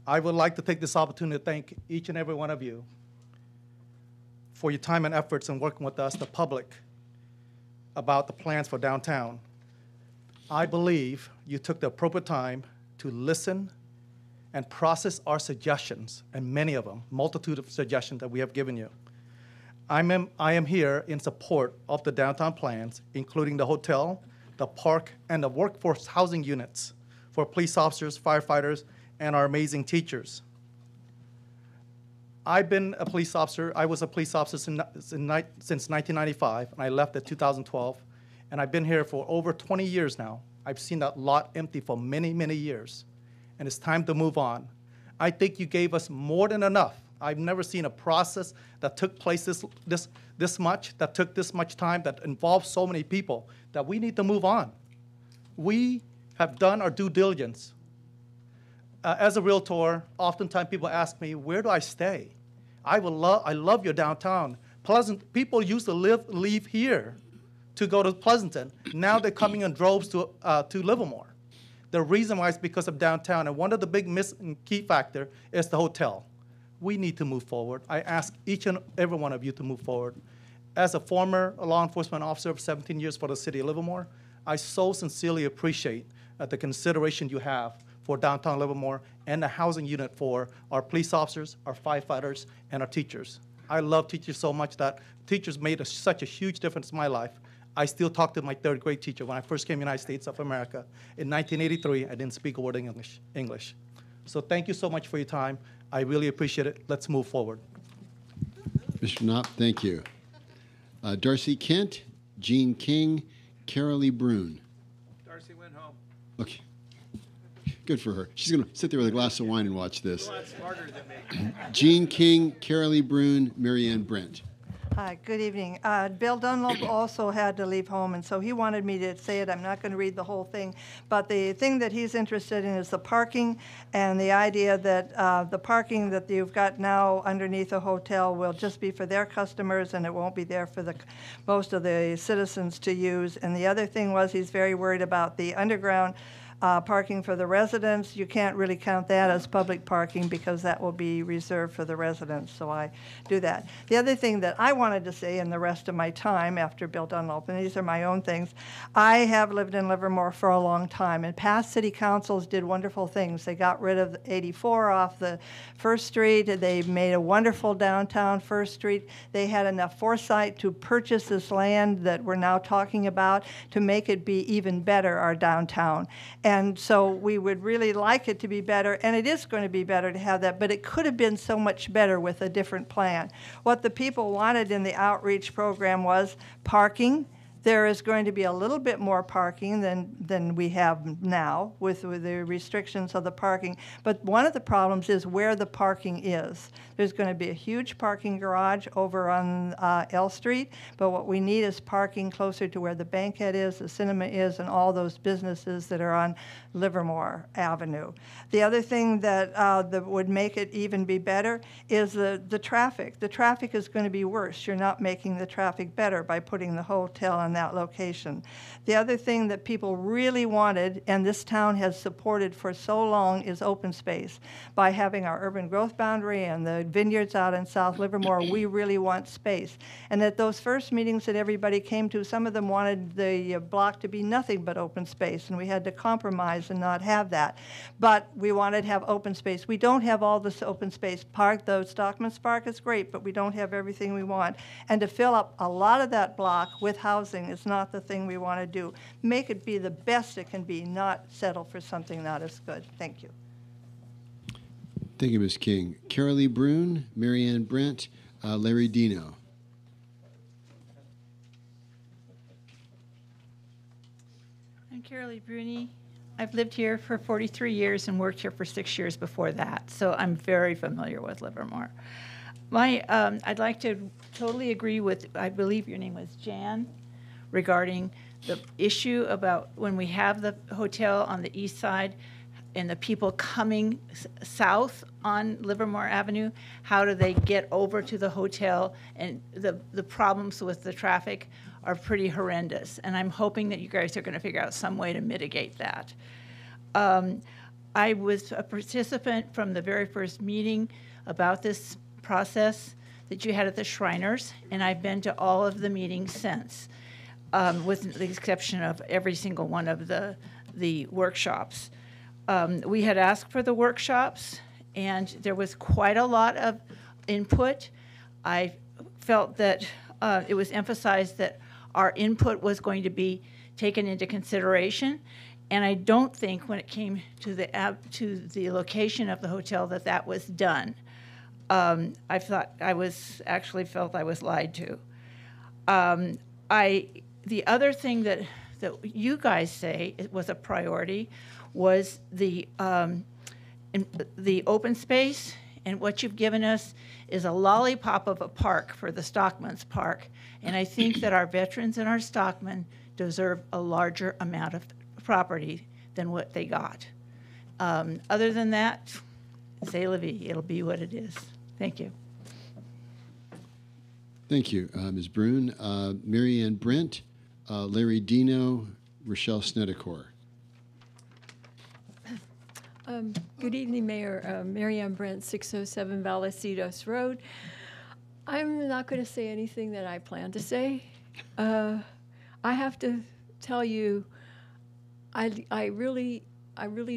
I would like to take this opportunity to thank each and every one of you for your time and efforts in working with us, the public, about the plans for downtown. I believe you took the appropriate time to listen and process our suggestions, and many of them, multitude of suggestions that we have given you. I am here in support of the downtown plans, including the hotel, the park, and the workforce housing units for police officers, firefighters, and our amazing teachers. I've been a police officer. I was a police officer since 1995, and I left in 2012. And I've been here for over 20 years now. I've seen that lot empty for many, many years. And it's time to move on. I think you gave us more than enough. I've never seen a process that took place this much, that took this much time, that involved so many people, that we need to move on. We have done our due diligence. As a realtor, oftentimes people ask me, where do I stay? I love your downtown. People used to leave here to go to Pleasanton. Now they're coming in droves to Livermore. The reason why is because of downtown, and one of the big key factor is the hotel. We need to move forward. I ask each and every one of you to move forward. As a former law enforcement officer of 17 years for the city of Livermore, I so sincerely appreciate the consideration you have for downtown Livermore and the housing unit for our police officers, our firefighters, and our teachers. I love teachers so much that teachers made such a huge difference in my life. I still talk to my third grade teacher when I first came to the United States of America. In 1983, I didn't speak a word of English. So thank you so much for your time. I really appreciate it. Let's move forward.
Mr. Knopp, thank you. Darcy Kent, Jean King, Carolee Brune.
Darcy went home.
Okay. Good for her. She's going to sit there with a glass of wine and watch this.
A lot smarter than me.
Jean King, Carolee Brune, Marianne Brent.
Hi, good evening. Bill Dunlop also had to leave home, and so he wanted me to say it. I'm not going to read the whole thing, but the thing that he's interested in is the parking, and the idea that the parking that you've got now underneath the hotel will just be for their customers, and it won't be there for most of the citizens to use. And the other thing was he's very worried about the underground parking for the residents. You can't really count that as public parking because that will be reserved for the residents, so I do that. The other thing that I wanted to say in the rest of my time after Bill Dunlop, and these are my own things, I have lived in Livermore for a long time, and past city councils did wonderful things. They got rid of 84 off the First Street. They made a wonderful downtown First Street. They had enough foresight to purchase this land that we're now talking about to make it be even better, our downtown. And so we would really like it to be better, and it is going to be better to have that, but it could have been so much better with a different plan. What the people wanted in the outreach program was parking. There is going to be a little bit more parking than we have now with the restrictions of the parking. But one of the problems is where the parking is. There's going to be a huge parking garage over on L Street, but what we need is parking closer to where the Bankhead is, the cinema is, and all those businesses that are on Livermore Avenue. The other thing that would make it even be better is the traffic. The traffic is going to be worse. You're not making the traffic better by putting the hotel on that location. The other thing that people really wanted, and this town has supported for so long, is open space. By having our urban growth boundary and the vineyards out in South Livermore, we really want space. And at those first meetings that everybody came to, some of them wanted the block to be nothing but open space, and we had to compromise and not have that. But we wanted to have open space. We don't have all this open space. The Stockman's Park is great, but we don't have everything we want. And to fill up a lot of that block with housing is not the thing we want to do. Make it be the best it can be, not settle for something not as good. Thank you.
Thank you, Ms. King. Carolee Brune, Marianne Brent, Larry Dino.
I'm Carolee Brune. I've lived here for 43 years and worked here for 6 years before that, so I'm very familiar with Livermore. I'd like to totally agree with, I believe your name was Jan, regarding the issue about when we have the hotel on the east side and the people coming south on Livermore Avenue, how do they get over to the hotel? And the problems with the traffic are pretty horrendous. And I'm hoping that you guys are going to figure out some way to mitigate that. I was a participant from the very first meeting about this process that you had at the Shriners, and I've been to all of the meetings since, with the exception of every single one of the workshops. We had asked for the workshops, and there was quite a lot of input. I felt that it was emphasized that our input was going to be taken into consideration, and I don't think when it came to the location of the hotel that was done. I thought actually felt I was lied to. The other thing that you guys say it was a priority was the open space, and what you've given us is a lollipop of a park for the Stockman's Park, and I think that our veterans and our stockmen deserve a larger amount of property than what they got. Other than that, c'est la vie. It'll be what it is. Thank you.
Thank you, Ms. Brune. Mary Ann Brent, Larry Dino, Rochelle Snedecor.
Good evening, Mayor. Mary Ann Brent, 607 Vallecillos Road. I'm not going to say anything that I plan to say. I have to tell you, I really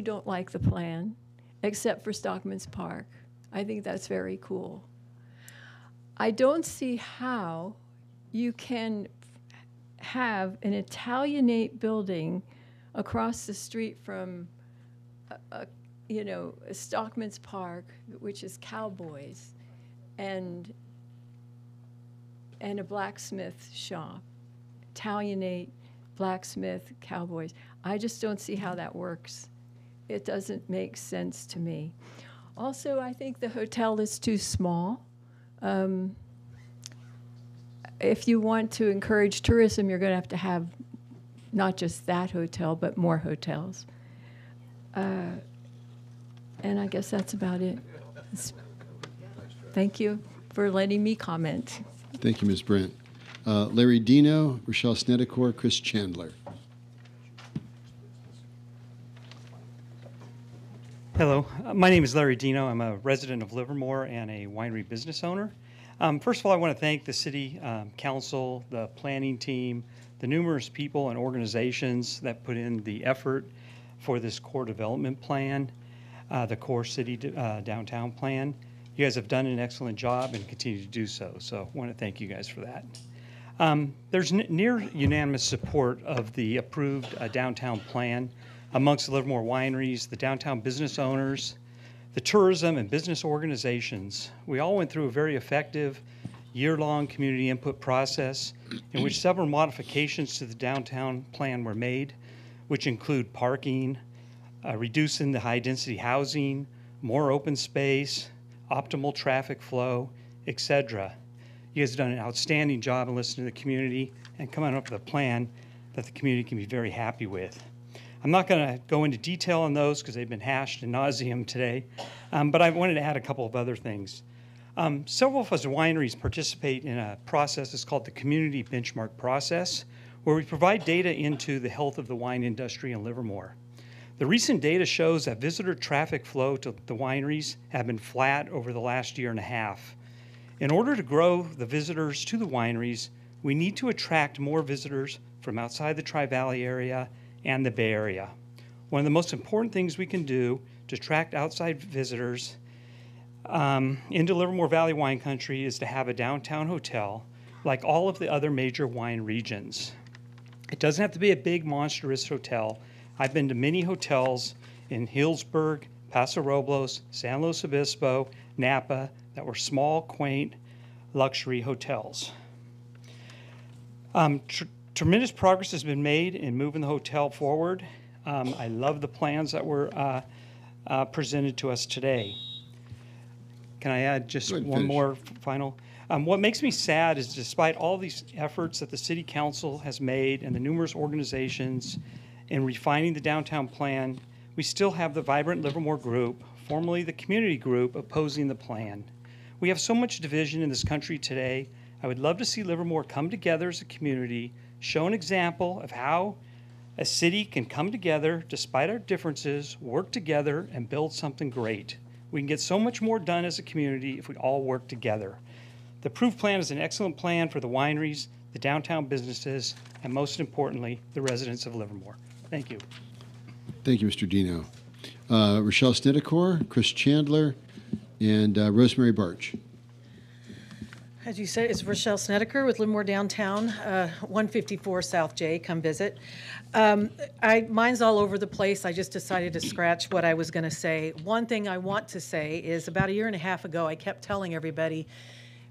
don't like the plan, except for Stockman's Park. I think that's very cool. I don't see how you can have an Italianate building across the street from a Stockman's Park, which is cowboys, and a blacksmith shop. Italianate, blacksmith, cowboys. I just don't see how that works. It doesn't make sense to me. Also, I think the hotel is too small. If you want to encourage tourism, you're going to have not just that hotel, but more hotels. And I guess that's about it. Thank you for letting me comment.
Thank you, Ms. Brent. Larry Dino, Rochelle Snedecor, Chris Chandler.
Hello, my name is Larry Dino. I'm a resident of Livermore and a winery business owner. First of all, I want to thank the City Council, the planning team, the numerous people and organizations that put in the effort for this core development plan, the core city downtown plan. You guys have done an excellent job and continue to do so, so I want to thank you guys for that. There's near unanimous support of the approved downtown plan amongst the Livermore wineries, the downtown business owners, the tourism and business organizations. We all went through a very effective year-long community input process in which several modifications to the downtown plan were made, which include parking, reducing the high-density housing, more open space, optimal traffic flow, etc. You guys have done an outstanding job in listening to the community and coming up with a plan that the community can be very happy with. I'm not going to go into detail on those because they've been hashed ad nauseum today, but I wanted to add a couple of other things. Several of us wineries participate in a process that's called the Community Benchmark Process, where we provide data into the health of the wine industry in Livermore. The recent data shows that visitor traffic flow to the wineries have been flat over the last year and a half. In order to grow the visitors to the wineries, we need to attract more visitors from outside the Tri-Valley area and the Bay Area. One of the most important things we can do to attract outside visitors into Livermore Valley wine country is to have a downtown hotel like all of the other major wine regions. It doesn't have to be a big monstrous hotel. I've been to many hotels in Hillsburg, Paso Robles, San Luis Obispo, Napa that were small, quaint, luxury hotels. Tremendous progress has been made in moving the hotel forward. I love the plans that were presented to us today. Can I add just one more final? What makes me sad is despite all these efforts that the City Council has made and the numerous organizations in refining the downtown plan, we still have the Vibrant Livermore Group, formerly the Community Group, opposing the plan. We have so much division in this country today. I would love to see Livermore come together as a community, show an example of how a city can come together despite our differences, work together, and build something great. We can get so much more done as a community if we all work together. The approved plan is an excellent plan for the wineries, the downtown businesses, and most importantly, the residents of Livermore. Thank you.
Thank you, Mr. Dino. Rochelle Snedecor, Chris Chandler, and Rosemary Barch.
as you said, it's Rochelle Snedeker with Livermore Downtown, 154 South J. Come visit. Mine's all over the place. I just decided to scratch what I was going to say. One thing I want to say is about a year and a half ago, I kept telling everybody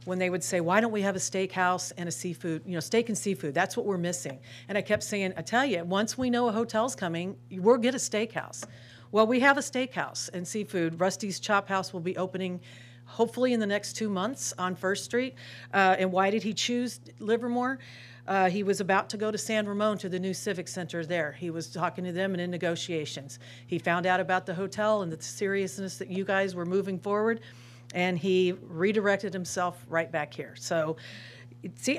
when they would say, why don't we have a steakhouse and a seafood, steak and seafood, that's what we're missing. And I kept saying, I tell you, once we know a hotel's coming, we'll get a steakhouse. Well, we have a steakhouse and seafood. Rusty's Chop House will be opening hopefully in the next 2 months on First Street. And why did he choose Livermore? He was about to go to San Ramon to the new Civic Center there. He was talking to them and in negotiations. He found out about the hotel and the seriousness that you guys were moving forward, and he redirected himself right back here. So, see,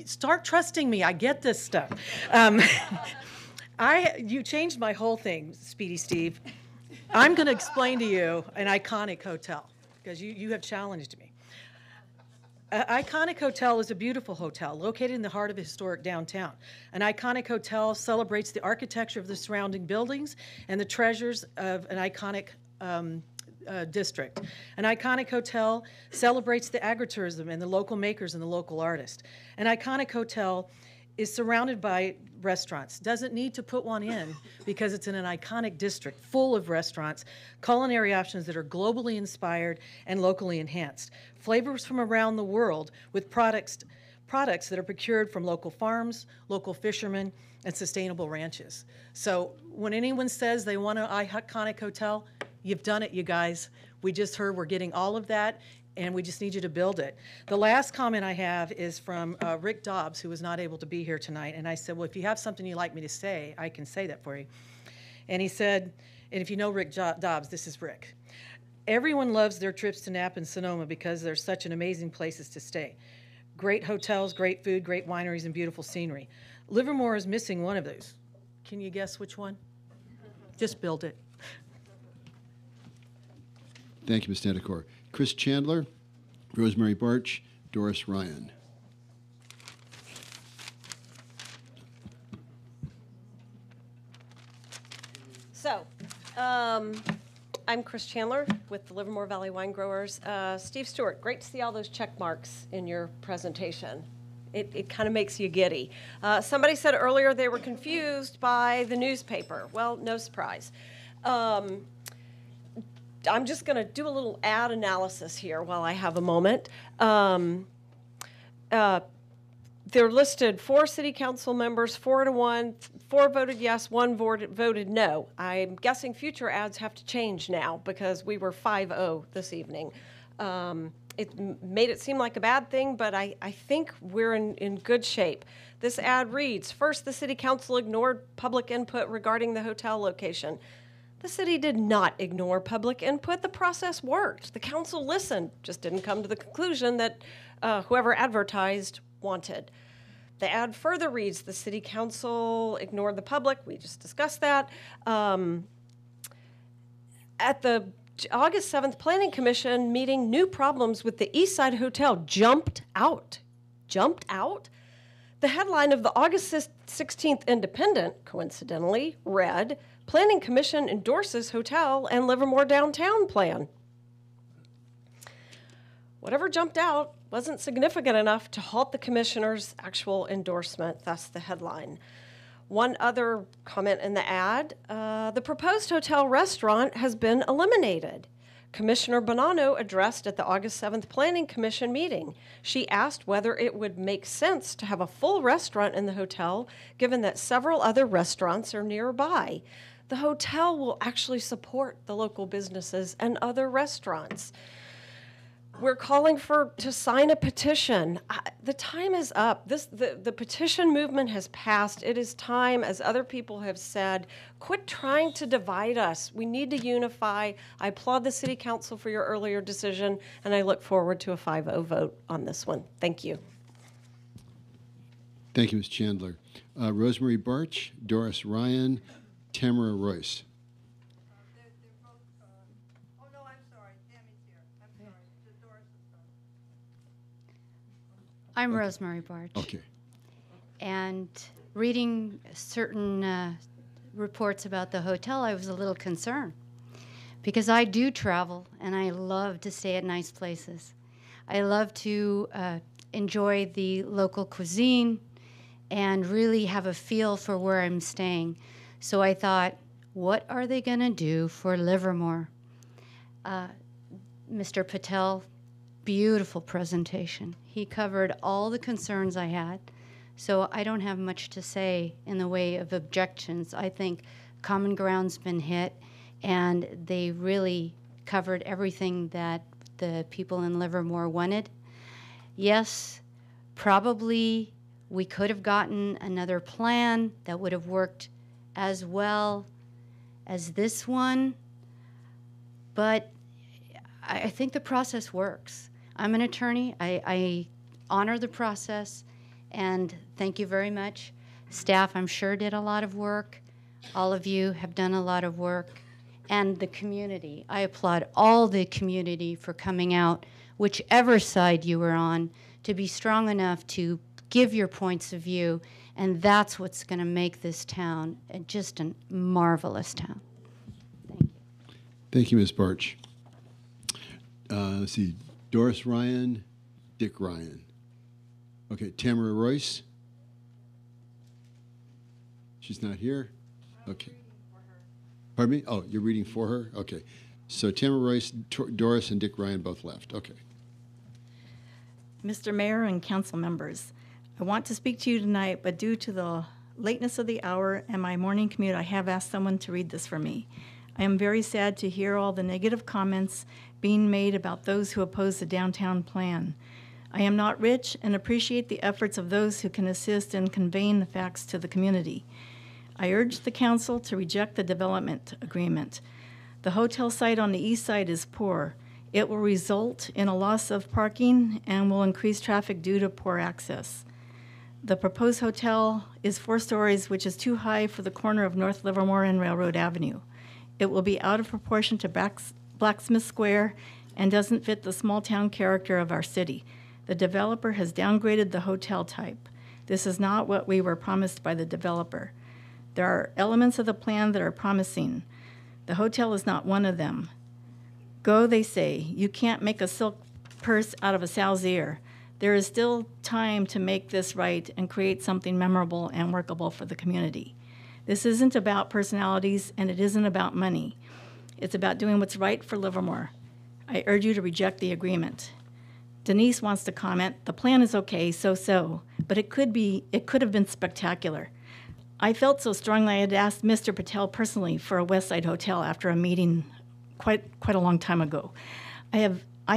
start trusting me. I get this stuff. You changed my whole thing, Speedy Steve. I'm going to explain to you an iconic hotel, because you have challenged me. Iconic Hotel is a beautiful hotel located in the heart of a historic downtown. An iconic hotel celebrates the architecture of the surrounding buildings and the treasures of an iconic district. An iconic hotel celebrates the agritourism and the local makers and the local artists. An iconic hotel is surrounded by restaurants. Doesn't need to put one in because it's in an iconic district full of restaurants, culinary options that are globally inspired and locally enhanced. Flavors from around the world with products that are procured from local farms, local fishermen, and sustainable ranches. So when anyone says they want an iconic hotel, you've done it, you guys. We just heard we're getting all of that, and we just need you to build it. The last comment I have is from Rick Dobbs, who was not able to be here tonight. And I said, well, if you have something you'd like me to say, I can say that for you. And he said, and if you know Rick Dobbs, this is Rick. Everyone loves their trips to Napa and Sonoma because they're such an amazing places to stay. Great hotels, great food, great wineries, and beautiful scenery. Livermore is missing one of those. Can you guess which one? Just build it.
Thank you, Ms. Snedeker. Chris Chandler, Rosemary Barch, Doris Ryan.
So, I'm Chris Chandler with the Livermore Valley Wine Growers. Steve Stewart, great to see all those check marks in your presentation. It kind of makes you giddy. Somebody said earlier they were confused by the newspaper. Well, no surprise. I'm just going to do a little ad analysis here while I have a moment. They're listed 4 city council members, 4-1, 4 voted yes, 1 voted no. I'm guessing future ads have to change now because we were 5-0 this evening. It made it seem like a bad thing, but I think we're in good shape. This ad reads, first, the city council ignored public input regarding the hotel location. The city did not ignore public input. The process worked. The council listened, just didn't come to the conclusion that whoever advertised wanted. The ad further reads, the city council ignored the public. We just discussed that. At the August 7th Planning Commission meeting, new problems with the Eastside Hotel jumped out. Jumped out? The headline of the August 16th Independent, coincidentally, read, Planning Commission endorses hotel and Livermore downtown plan. Whatever jumped out wasn't significant enough to halt the commissioner's actual endorsement. That's the headline. One other comment in the ad, the proposed hotel restaurant has been eliminated. Commissioner Bonanno addressed at the August 7th Planning Commission meeting. She asked whether it would make sense to have a full restaurant in the hotel, given that several other restaurants are nearby. The hotel will actually support the local businesses and other restaurants. We're calling to sign a petition. The time is up. The petition movement has passed. It is time, as other people have said, quit trying to divide us. We need to unify. I applaud the City Council for your earlier decision, and I look forward to a 5-0 vote on this one. Thank you.
Thank you, Ms. Chandler. Rosemary Barch, Doris Ryan, Tamara Royce.
I'm Rosemary Barch.
Okay.
And reading certain reports about the hotel, I was a little concerned because I do travel and I love to stay at nice places. I love to enjoy the local cuisine and really have a feel for where I'm staying. So I thought, what are they going to do for Livermore? Mr. Patel, beautiful presentation. He covered all the concerns I had. So I don't have much to say in the way of objections. I think common ground's been hit, and they really covered everything that the people in Livermore wanted. Yes, probably we could have gotten another plan that would have worked as well as this one, but I think the process works. I'm an attorney. I honor the process, and thank you very much. Staff, I'm sure, did a lot of work. All of you have done a lot of work. And the community. I applaud all the community for coming out, whichever side you were on, to be strong enough to give your points of view. And that's what's going to make this town just a marvelous town.
Thank you, Ms. Barch. Let's see, Doris Ryan, Dick Ryan. Okay, Tamara Royce. She's not here? Okay. Pardon me? Oh, you're reading for her? Okay. So Tamara Royce, Doris, and Dick Ryan both left. Okay.
Mr. Mayor and council members, I want to speak to you tonight, but due to the lateness of the hour and my morning commute, I have asked someone to read this for me. I am very sad to hear all the negative comments being made about those who oppose the downtown plan. I am not rich and appreciate the efforts of those who can assist in conveying the facts to the community. I urge the council to reject the development agreement. The hotel site on the east side is poor. It will result in a loss of parking and will increase traffic due to poor access. The proposed hotel is 4 stories, which is too high for the corner of North Livermore and Railroad Avenue. It will be out of proportion to Blacksmith Square and doesn't fit the small town character of our city. The developer has downgraded the hotel type. This is not what we were promised by the developer. There are elements of the plan that are promising. The hotel is not one of them. Go, they say. You can't make a silk purse out of a sow's ear. There is still time to make this right and create something memorable and workable for the community. This isn't about personalities, and it isn't about money. It's about doing what's right for Livermore. I urge you to reject the agreement. Denise wants to comment, the plan is okay, so, but it could have been spectacular. I felt so strongly I had asked Mr. Patel personally for a West Side hotel after a meeting quite a long time ago. I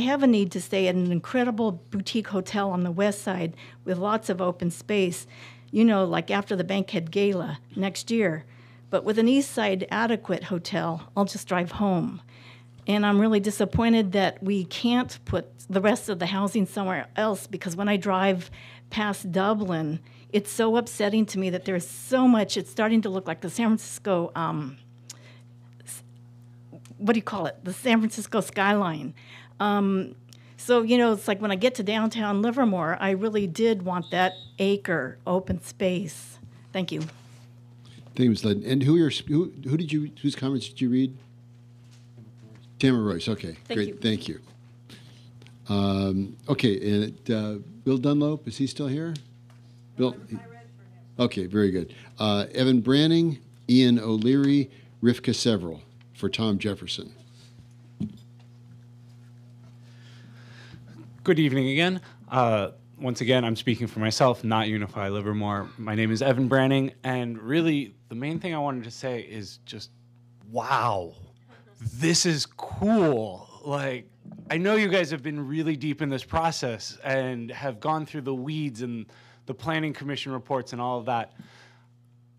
have a need to stay at an incredible boutique hotel on the West Side with lots of open space, you know, like after the Bankhead Gala next year. But with an East Side adequate hotel, I'll just drive home. And I'm really disappointed that we can't put the rest of the housing somewhere else, because when I drive past Dublin, it's so upsetting to me that there's so much. It's starting to look like the San Francisco, what do you call it? The San Francisco skyline. So, you know, it's like when I get to downtown Livermore, I really did want that acre open space. Thank you.
Thank you, Ms. Ledden. And whose comments did you read? Tamara Royce. Okay, great.
You.
Thank you. Okay, and Bill Dunlop, is he still here? Bill. Okay, very good. Evan Branning, Ian O'Leary, Rivka Several for Tom Jefferson.
Good evening again. Once again, I'm speaking for myself, not Unify Livermore. My name is Evan Branning, and really the main thing I wanted to say is just, wow, this is cool. Like, I know you guys have been really deep in this process and have gone through the weeds and the Planning Commission reports and all of that.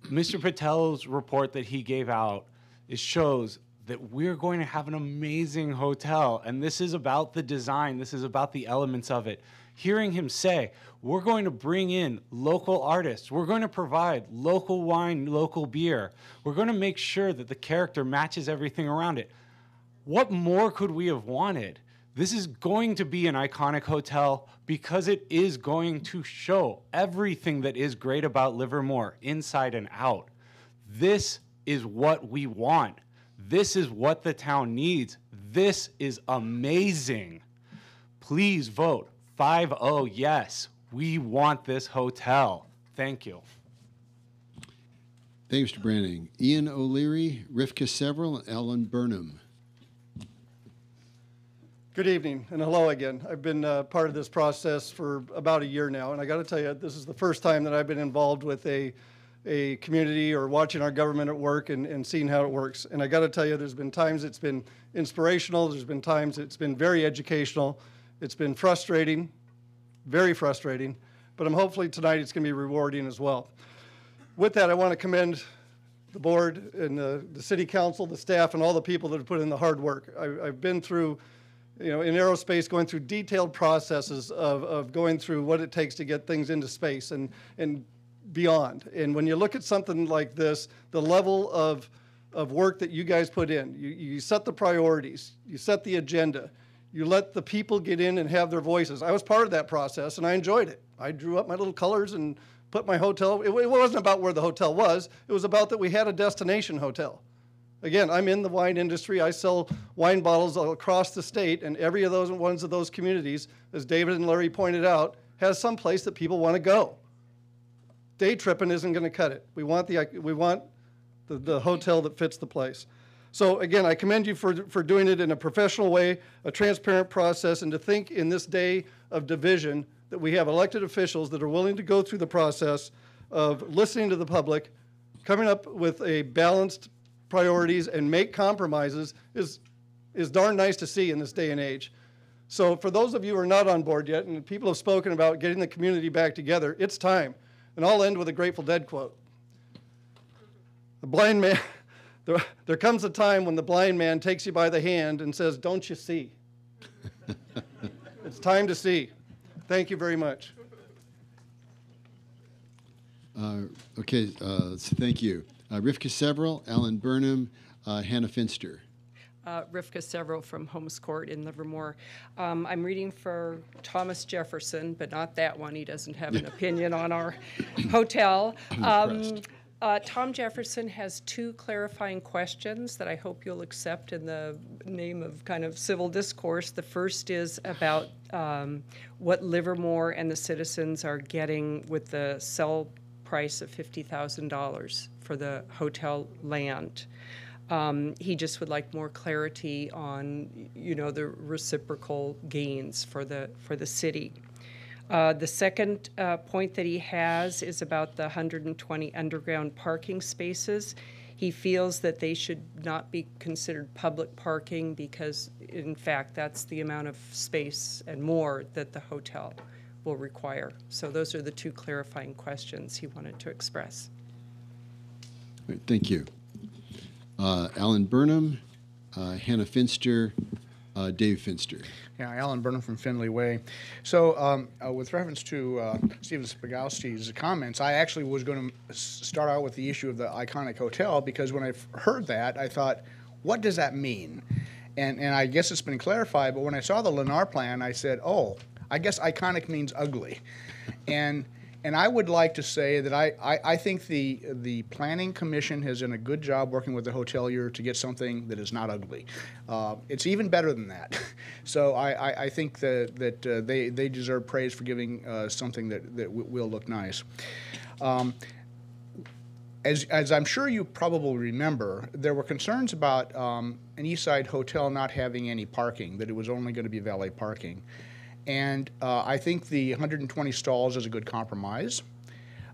Mr. Patel's report that he gave out, it shows that we're going to have an amazing hotel, and this is about the design, this is about the elements of it. Hearing him say, we're going to bring in local artists, we're going to provide local wine, local beer, we're going to make sure that the character matches everything around it. What more could we have wanted? This is going to be an iconic hotel because it is going to show everything that is great about Livermore, inside and out. This is what we want. This is what the town needs. This is amazing. Please vote 5-0, yes, we want this hotel. Thank you.
Thank you, Mr. Branning. Ian O'Leary, Rivka Several, and Ellen Burnham.
Good evening, and hello again. I've been part of this process for about a year now, and I got to tell you, this is the first time that I've been involved with a community or watching our government at work and seeing how it works. And I got to tell you, there's been times it's been inspirational, there's been times it's been very educational, it's been frustrating, very frustrating, but hopefully tonight it's going to be rewarding as well. With that, I want to commend the board and the city council, the staff, and all the people that have put in the hard work. I've been through, in aerospace, going through detailed processes of going through what it takes to get things into space and beyond. And when you look at something like this, the level of work that you guys put in, you set the priorities, you set the agenda, you let the people get in and have their voices. I was part of that process, and I enjoyed it. I drew up my little colors and put my hotel. It wasn't about where the hotel was. It was about that we had a destination hotel. Again, I'm in the wine industry. I sell wine bottles all across the state, and every of those ones of those communities, as David and Larry pointed out, has some place that people want to go. Day tripping isn't going to cut it. We want the hotel that fits the place. So again, I commend you for doing it in a professional way, a transparent process, and to think in this day of division that we have elected officials that are willing to go through the process of listening to the public, coming up with a balanced priorities and make compromises is darn nice to see in this day and age. So for those of you who are not on board yet, and people have spoken about getting the community back together, it's time. And I'll end with a Grateful Dead quote. The blind man, there comes a time when the blind man takes you by the hand and says, "Don't you see?" It's time to see. Thank you very much.
Okay, so thank you. Rivka Several, Alan Burnham, Hannah Finster.
Rivka Several from Holmes Court in Livermore. I'm reading for Thomas Jefferson, but not that one. He doesn't have an opinion on our hotel. Tom Jefferson has two clarifying questions that I hope you'll accept in the name of kind of civil discourse. The first is about what Livermore and the citizens are getting with the sell price of $50,000 for the hotel land. He just would like more clarity on, the reciprocal gains for the city. The second point that he has is about the 120 underground parking spaces. He feels that they should not be considered public parking because, in fact, that's the amount of space and more that the hotel will require. So those are the two clarifying questions he wanted to express.
Right, thank you. Alan Burnham, Hannah Finster, Dave Finster.
Yeah, Alan Burnham from Findlay Way. So with reference to Stephen Spagowski's comments, I actually was going to start out with the issue of the iconic hotel because when I heard that, I thought, what does that mean? And I guess it's been clarified, but when I saw the Lennar plan, I said, oh, I guess iconic means ugly. And I would like to say that I think the Planning Commission has done a good job working with the hotelier to get something that is not ugly. It's even better than that. So I think that they deserve praise for giving something that will look nice. As I'm sure you probably remember, there were concerns about an East Side hotel not having any parking, that it was only going to be valet parking. And I think the 120 stalls is a good compromise.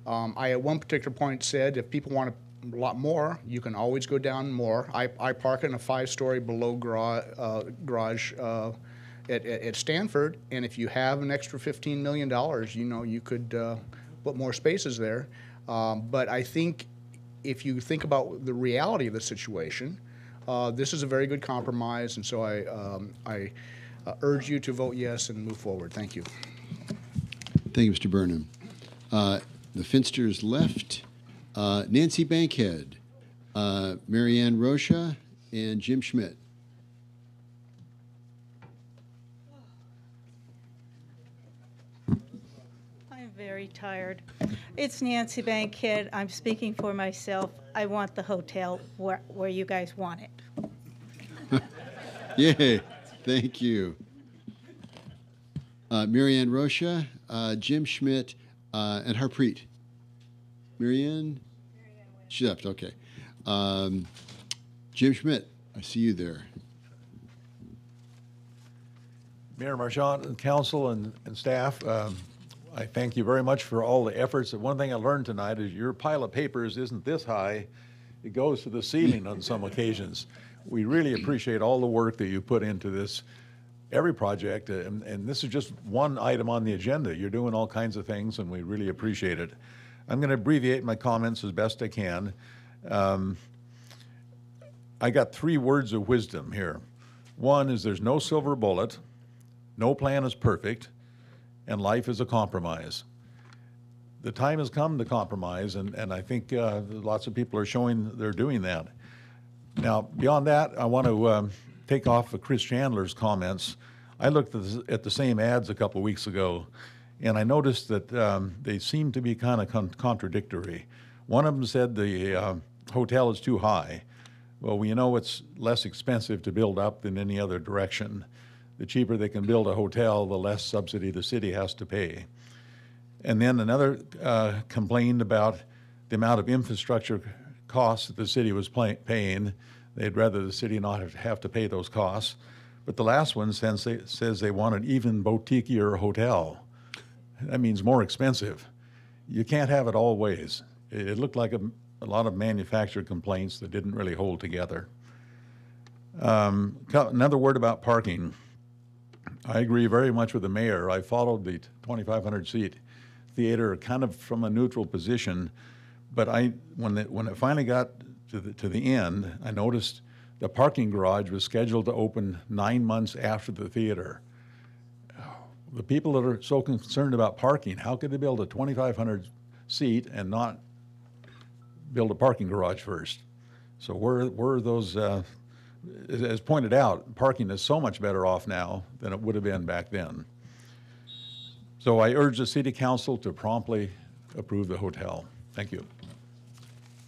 I at one particular point said if people want a lot more, you can always go down more. I park in a 5-story below garage at Stanford, and if you have an extra $15 million, you could put more spaces there. But I think if you think about the reality of the situation, this is a very good compromise, and so I urge you to vote yes and move forward. Thank you.
Thank you, Mr. Burnham. The Finsters left. Nancy Bankhead, Marianne Rocha, and Jim Schmidt.
I'm very tired. It's Nancy Bankhead. I'm speaking for myself. I want the hotel where you guys want it.
Yay. Thank you. Marianne Rocha, Jim Schmidt, and Harpreet. Marianne? She left, okay. Jim Schmidt, I see you there.
Mayor Marchand and council and staff, I thank you very much for all the efforts. And one thing I learned tonight is your pile of papers isn't this high. It goes to the ceiling on some occasions. We really appreciate all the work that you put into this, every project, and this is just one item on the agenda. You're doing all kinds of things, and we really appreciate it. I'm going to abbreviate my comments as best I can. I got 3 words of wisdom here. One is there's no silver bullet, no plan is perfect, and life is a compromise. The time has come to compromise, and I think lots of people are showing they're doing that. Now, beyond that, I want to take off of Chris Chandler's comments. I looked at the same ads a couple of weeks ago, and I noticed that they seem to be kind of contradictory. One of them said the hotel is too high. Well, we know it's less expensive to build up than any other direction. The cheaper they can build a hotel, the less subsidy the city has to pay. And then another complained about the amount of infrastructure costs that the city was paying. They'd rather the city not have to pay those costs. But the last one says they want an even boutique-ier hotel. That means more expensive. You can't have it all ways. It looked like a lot of manufacturer complaints that didn't really hold together. Another word about parking. I agree very much with the mayor. I followed the 2,500 seat theater kind of from a neutral position, but when it finally got to the end, I noticed the parking garage was scheduled to open 9 months after the theater. The people that are so concerned about parking, how could they build a 2,500 seat and not build a parking garage first? So where those, as pointed out, parking is so much better off now than it would have been back then. So I urge the city council to promptly approve the hotel. Thank you.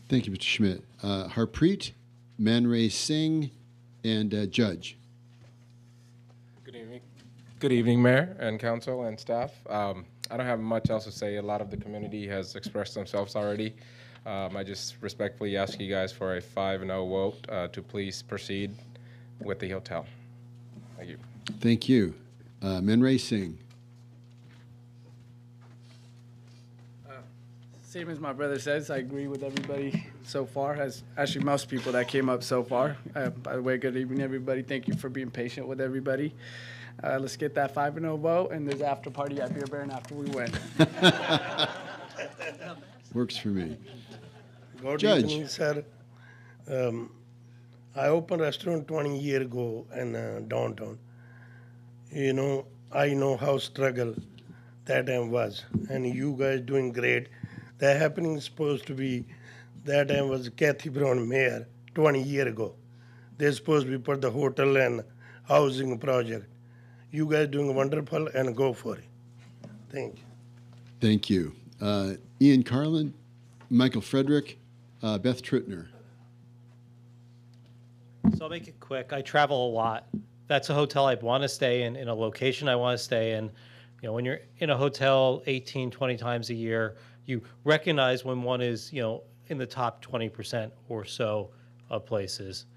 Thank you, Mr. Schmidt. Harpreet, Man Ray Singh, and Judge.
Good evening. Good evening, Mayor and council and staff. I don't have much else to say. A lot of the community has expressed themselves already. I just respectfully ask you guys for a 5-0 vote to please proceed with the hotel. Thank you.
Thank you. Man Ray Singh.
Same as my brother says, I agree with everybody so far, as actually most people that came up so far. By the way, good evening, everybody. Thank you for being patient with everybody. Let's get that 5-0 vote, and there's after party at Beer Baron after we win.
Works for me.
Good
Judge.
evening, sir. I opened a restaurant 20 years ago in downtown. You know, I know how struggle that time was, and you guys doing great. That happening is supposed to be, that time was Kathy Brown mayor 20 years ago. They're supposed to be put the hotel and housing project. You guys doing wonderful, and go for it. Thank you.
Thank you. Ian Carlin, Michael Frederick, Beth Trittner.
So I'll make it quick. I travel a lot. That's a hotel I'd want to stay in a location I want to stay in. You know, when you're in a hotel 18, 20 times a year, you recognize when one is, you know, in the top 20% or so of places.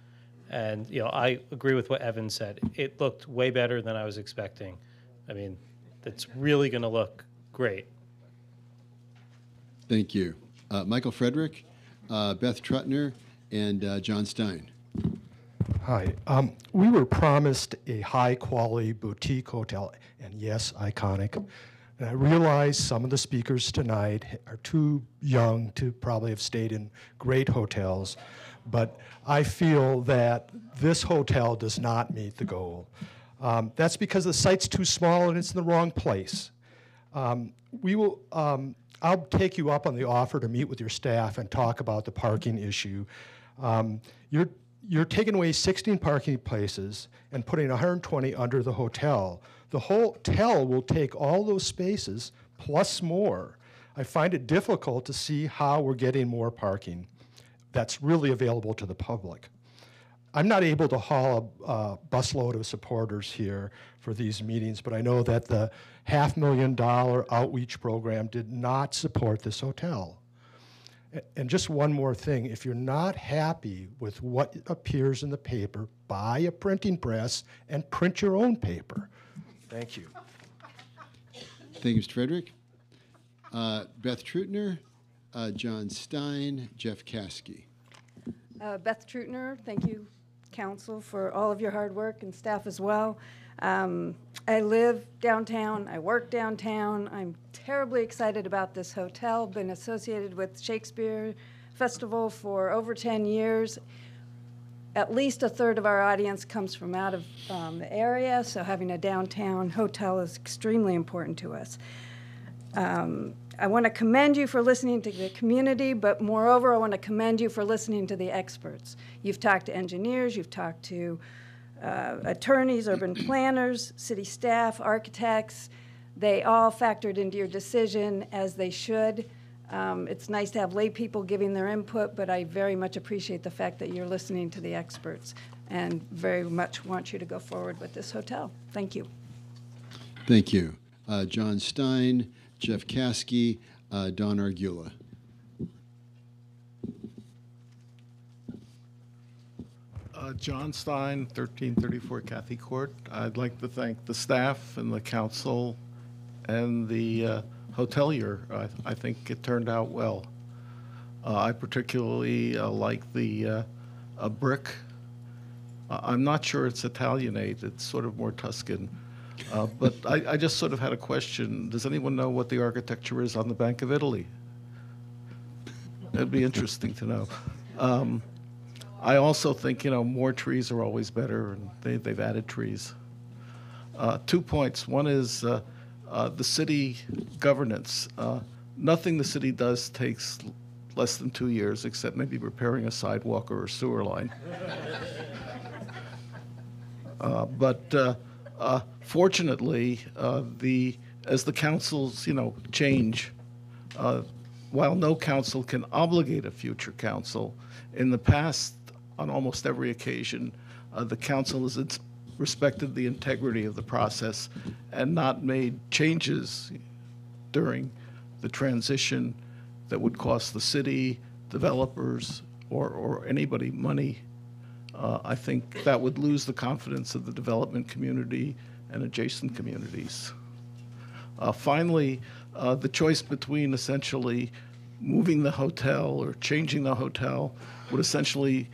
And, you know, I agree with what Evan said. It looked way better than I was expecting. I mean, it's really going to look great.
Thank you. Michael Frederick, Beth Trutner, and John Stein.
Hi. We were promised a high-quality boutique hotel, and yes, iconic. And I realize some of the speakers tonight are too young to probably have stayed in great hotels, but I feel that this hotel does not meet the goal. That's because the site's too small and it's in the wrong place. I'll take you up on the offer to meet with your staff and talk about the parking issue. You're taking away 16 parking places and putting 120 under the hotel. The hotel will take all those spaces plus more. I find it difficult to see how we're getting more parking that's really available to the public. I'm not able to haul a busload of supporters here for these meetings, but I know that the $500,000 outreach program did not support this hotel. And just one more thing, if you're not happy with what appears in the paper, buy a printing press and print your own paper. Thank you.
Thank you, Mr. Frederick. Beth Trutner, John Stein, Jeff Caskey.
Beth Trutner, thank you, Council, for all of your hard work, and staff as well. I live downtown, I work downtown. I'm terribly excited about this hotel. Been associated with Shakespeare Festival for over 10 years. At least a third of our audience comes from out of the area, so having a downtown hotel is extremely important to us. I want to commend you for listening to the community, but moreover, I want to commend you for listening to the experts. You've talked to engineers, you've talked to attorneys, urban planners, city staff, architects. They all factored into your decision, as they should. It's nice to have lay people giving their input, but I very much appreciate the fact that you're listening to the experts and very much want you to go forward with this hotel. Thank you.
Thank you. John Stein, Jeff Caskey, Don Argula.
John Stein, 1334 Cathy Court. I'd like to thank the staff and the council and the hotelier. I think it turned out well. I particularly like the brick. I'm not sure it's Italianate. It's sort of more Tuscan. But I just sort of had a question. Does anyone know what the architecture is on the Bank of Italy? It'd be interesting to know. I also think, more trees are always better, and they've added trees. 2 points. One is the city governance. Nothing the city does takes less than 2 years, except maybe repairing a sidewalk or a sewer line. But fortunately, as the councils, change, while no council can obligate a future council, in the past, on almost every occasion, the council has respected the integrity of the process and not made changes during the transition that would cost the city, developers, or anybody money. I think that would lose the confidence of the development community and adjacent communities. Finally, the choice between essentially moving the hotel or changing the hotel would essentially,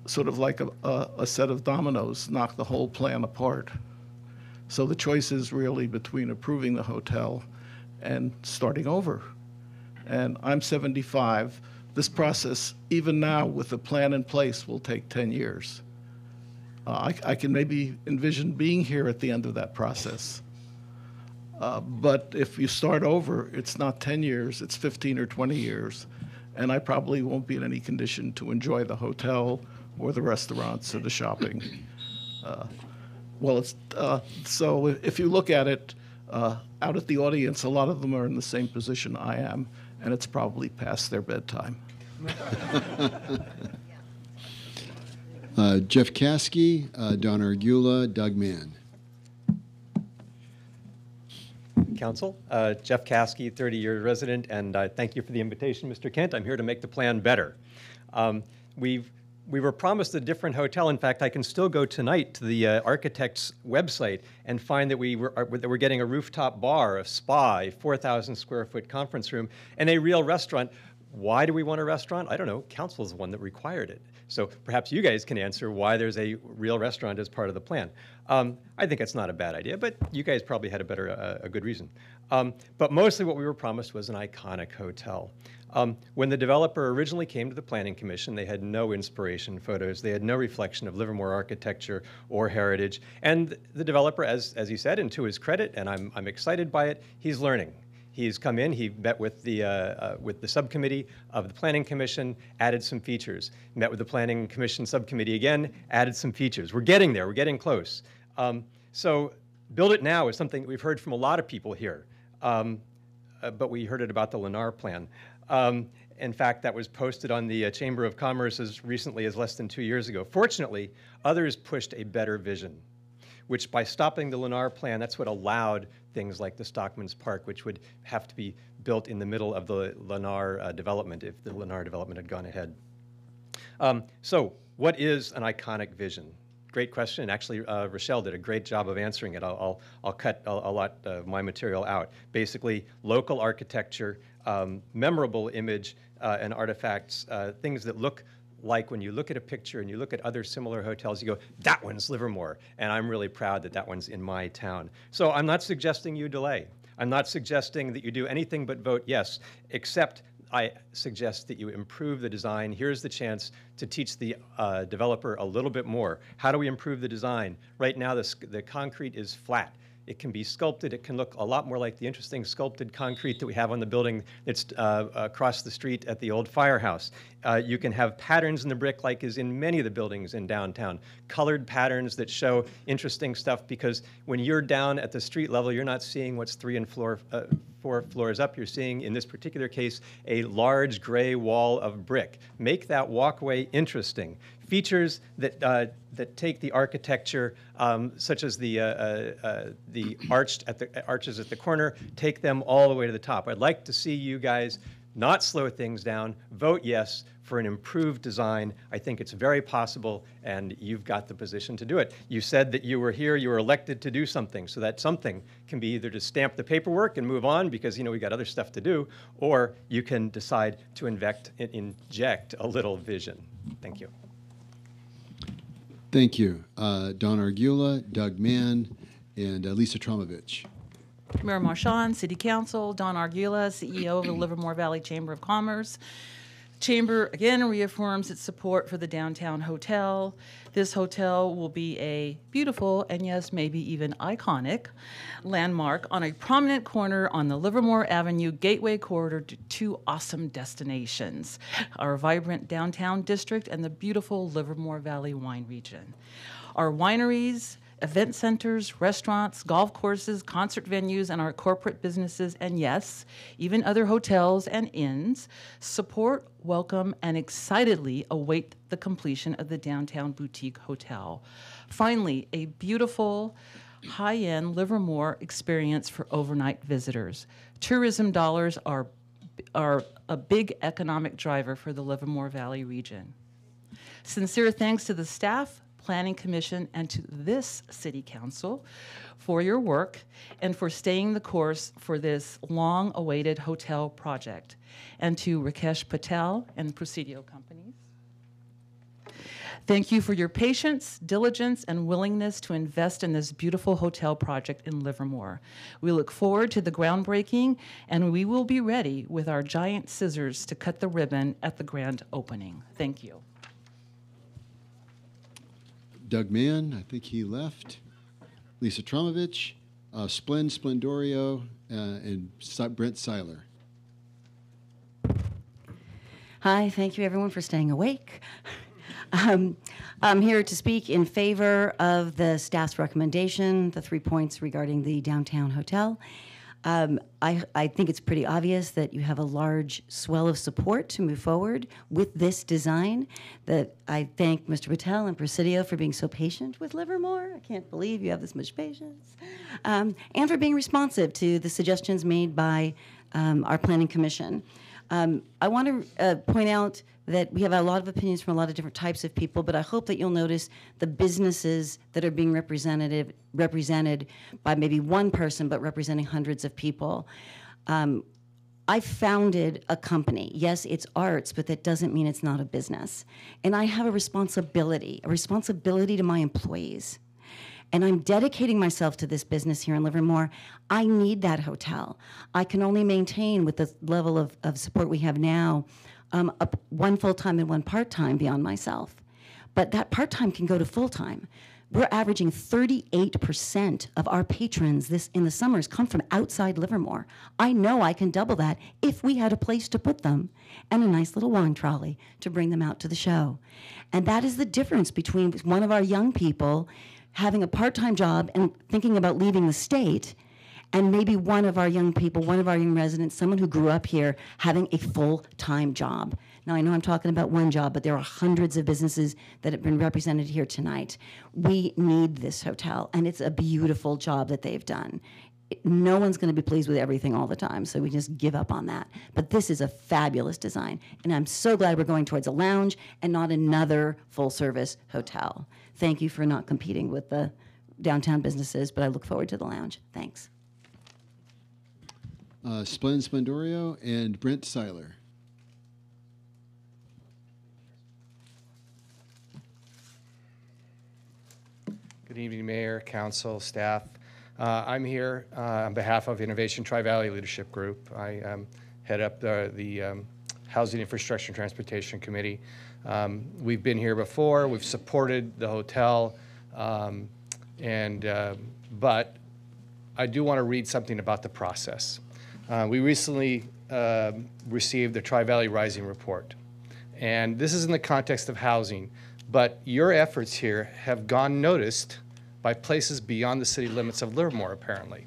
sort of like a set of dominoes, knock the whole plan apart. So the choice is really between approving the hotel and starting over. And I'm 75. This process, even now with the plan in place, will take 10 years. I can maybe envision being here at the end of that process. But if you start over, it's not 10 years, it's 15 or 20 years. And I probably won't be in any condition to enjoy the hotel or the restaurants or the shopping. So if you look at it, out at the audience, a lot of them are in the same position I am, and it's probably past their bedtime.
Jeff Caskey, Don Argula, Doug Mann.
Council, Jeff Caskey, 30-year resident, and thank you for the invitation, Mr. Kent. I'm here to make the plan better. We were promised a different hotel. In fact, I can still go tonight to the architect's website and find that we're getting a rooftop bar, a spa, a 4,000 square foot conference room, and a real restaurant. Why do we want a restaurant? I don't know. Council is the one that required it. So perhaps you guys can answer why there's a real restaurant as part of the plan. I think it's not a bad idea, but you guys probably had a good reason. But mostly what we were promised was an iconic hotel. When the developer originally came to the Planning Commission, they had no inspiration photos. They had no reflection of Livermore architecture or heritage. And the developer, as he said, and to his credit, and I'm excited by it, he's learning. He's come in, he met with the subcommittee of the Planning Commission, added some features. Met with the Planning Commission subcommittee again, added some features. We're getting there, we're getting close. So build it now is something that we've heard from a lot of people here. but we heard it about the Lennar plan. In fact, that was posted on the Chamber of Commerce as recently as less than 2 years ago. Fortunately, others pushed a better vision, which by stopping the Lennar plan, that's what allowed things like the Stockman's Park, which would have to be built in the middle of the Lennar development if the Lennar development had gone ahead. So what is an iconic vision? Great question, and actually Rochelle did a great job of answering it. I'll cut a lot of my material out. Basically, local architecture, memorable image and artifacts, things that look like when you look at a picture and you look at other similar hotels, you go, that one's Livermore, and I'm really proud that that one's in my town. So I'm not suggesting you delay. I'm not suggesting that you do anything but vote yes, except I suggest that you improve the design. Here's the chance to teach the developer a little bit more. How do we improve the design? Right now, the concrete is flat. It can be sculpted. It can look a lot more like the interesting sculpted concrete that we have on the building that's across the street at the old firehouse. You can have patterns in the brick like is in many of the buildings in downtown. Colored patterns that show interesting stuff, because when you're down at the street level, you're not seeing what's 3 and 4 floors up. You're seeing, in this particular case, a large gray wall of brick. Make that walkway interesting. Features that that take the architecture, such as the arches at the corner, take them all the way to the top. I'd like to see you guys not slow things down. Vote yes for an improved design. I think it's very possible, and you've got the position to do it. You said that you were here, you were elected to do something, so that something can be either to stamp the paperwork and move on because, you know, we got other stuff to do, or you can decide to inject a little vision. Thank you.
Thank you. Don Argula, Doug Mann, and Lisa Tromovich.
Mayor Marchand, City Council, Don Argula, CEO of the Livermore Valley Chamber of Commerce. Chamber again reaffirms its support for the downtown hotel. This hotel will be a beautiful and yes, maybe even iconic landmark on a prominent corner on the Livermore Avenue gateway corridor to 2 awesome destinations, our vibrant downtown district and the beautiful Livermore Valley wine region. Our wineries, event centers, restaurants, golf courses, concert venues, and our corporate businesses, and yes, even other hotels and inns, support, welcome, and excitedly await the completion of the downtown boutique hotel. Finally, a beautiful, high-end Livermore experience for overnight visitors. Tourism dollars are a big economic driver for the Livermore Valley region. Sincere thanks to the staff, Planning Commission, and to this City Council for your work and for staying the course for this long-awaited hotel project, and to Rakesh Patel and the Presidio companies. Thank you for your patience, diligence, and willingness to invest in this beautiful hotel project in Livermore. We look forward to the groundbreaking, and we will be ready with our giant scissors to cut the ribbon at the grand opening. Thank you.
Doug Mann, I think he left. Lisa Tromovich, Splendorio, and Brent Seiler.
Hi, thank you everyone for staying awake. I'm here to speak in favor of the staff's recommendation, the 3 points regarding the downtown hotel. I think it's pretty obvious that you have a large swell of support to move forward with this design. That I thank Mr. Patel and Presidio for being so patient with Livermore. I can't believe you have this much patience. And for being responsive to the suggestions made by our Planning Commission. I want to point out that we have a lot of opinions from a lot of different types of people, but I hope that you'll notice the businesses that are being represented by maybe one person, but representing hundreds of people. I founded a company. Yes, it's arts, but that doesn't mean it's not a business. And I have a responsibility to my employees. And I'm dedicating myself to this business here in Livermore. I need that hotel. I can only maintain with the level of support we have now, one full-time and one part-time beyond myself. But that part-time can go to full-time. We're averaging 38% of our patrons in the summers come from outside Livermore. I know I can double that if we had a place to put them and a nice little wine trolley to bring them out to the show. And that is the difference between one of our young people having a part-time job and thinking about leaving the state, And maybe one of our young people, one of our young residents, someone who grew up here, having a full-time job. Now, I know I'm talking about one job, but there are hundreds of businesses that have been represented here tonight. We need this hotel, and it's a beautiful job that they've done. No one's going to be pleased with everything all the time, so we just give up on that. But this is a fabulous design, and I'm so glad we're going towards a lounge and not another full-service hotel. Thank you for not competing with the downtown businesses, but I look forward to the lounge. Thanks.
Splendorio and Brent Seiler.
Good evening, Mayor, Council, staff. I'm here on behalf of Innovation Tri-Valley Leadership Group. I head up the Housing, Infrastructure, and Transportation Committee. We've been here before. We've supported the hotel, but I do want to read something about the process. We recently received the Tri-Valley Rising Report, and this is in the context of housing, but your efforts here have gone noticed by places beyond the city limits of Livermore, apparently.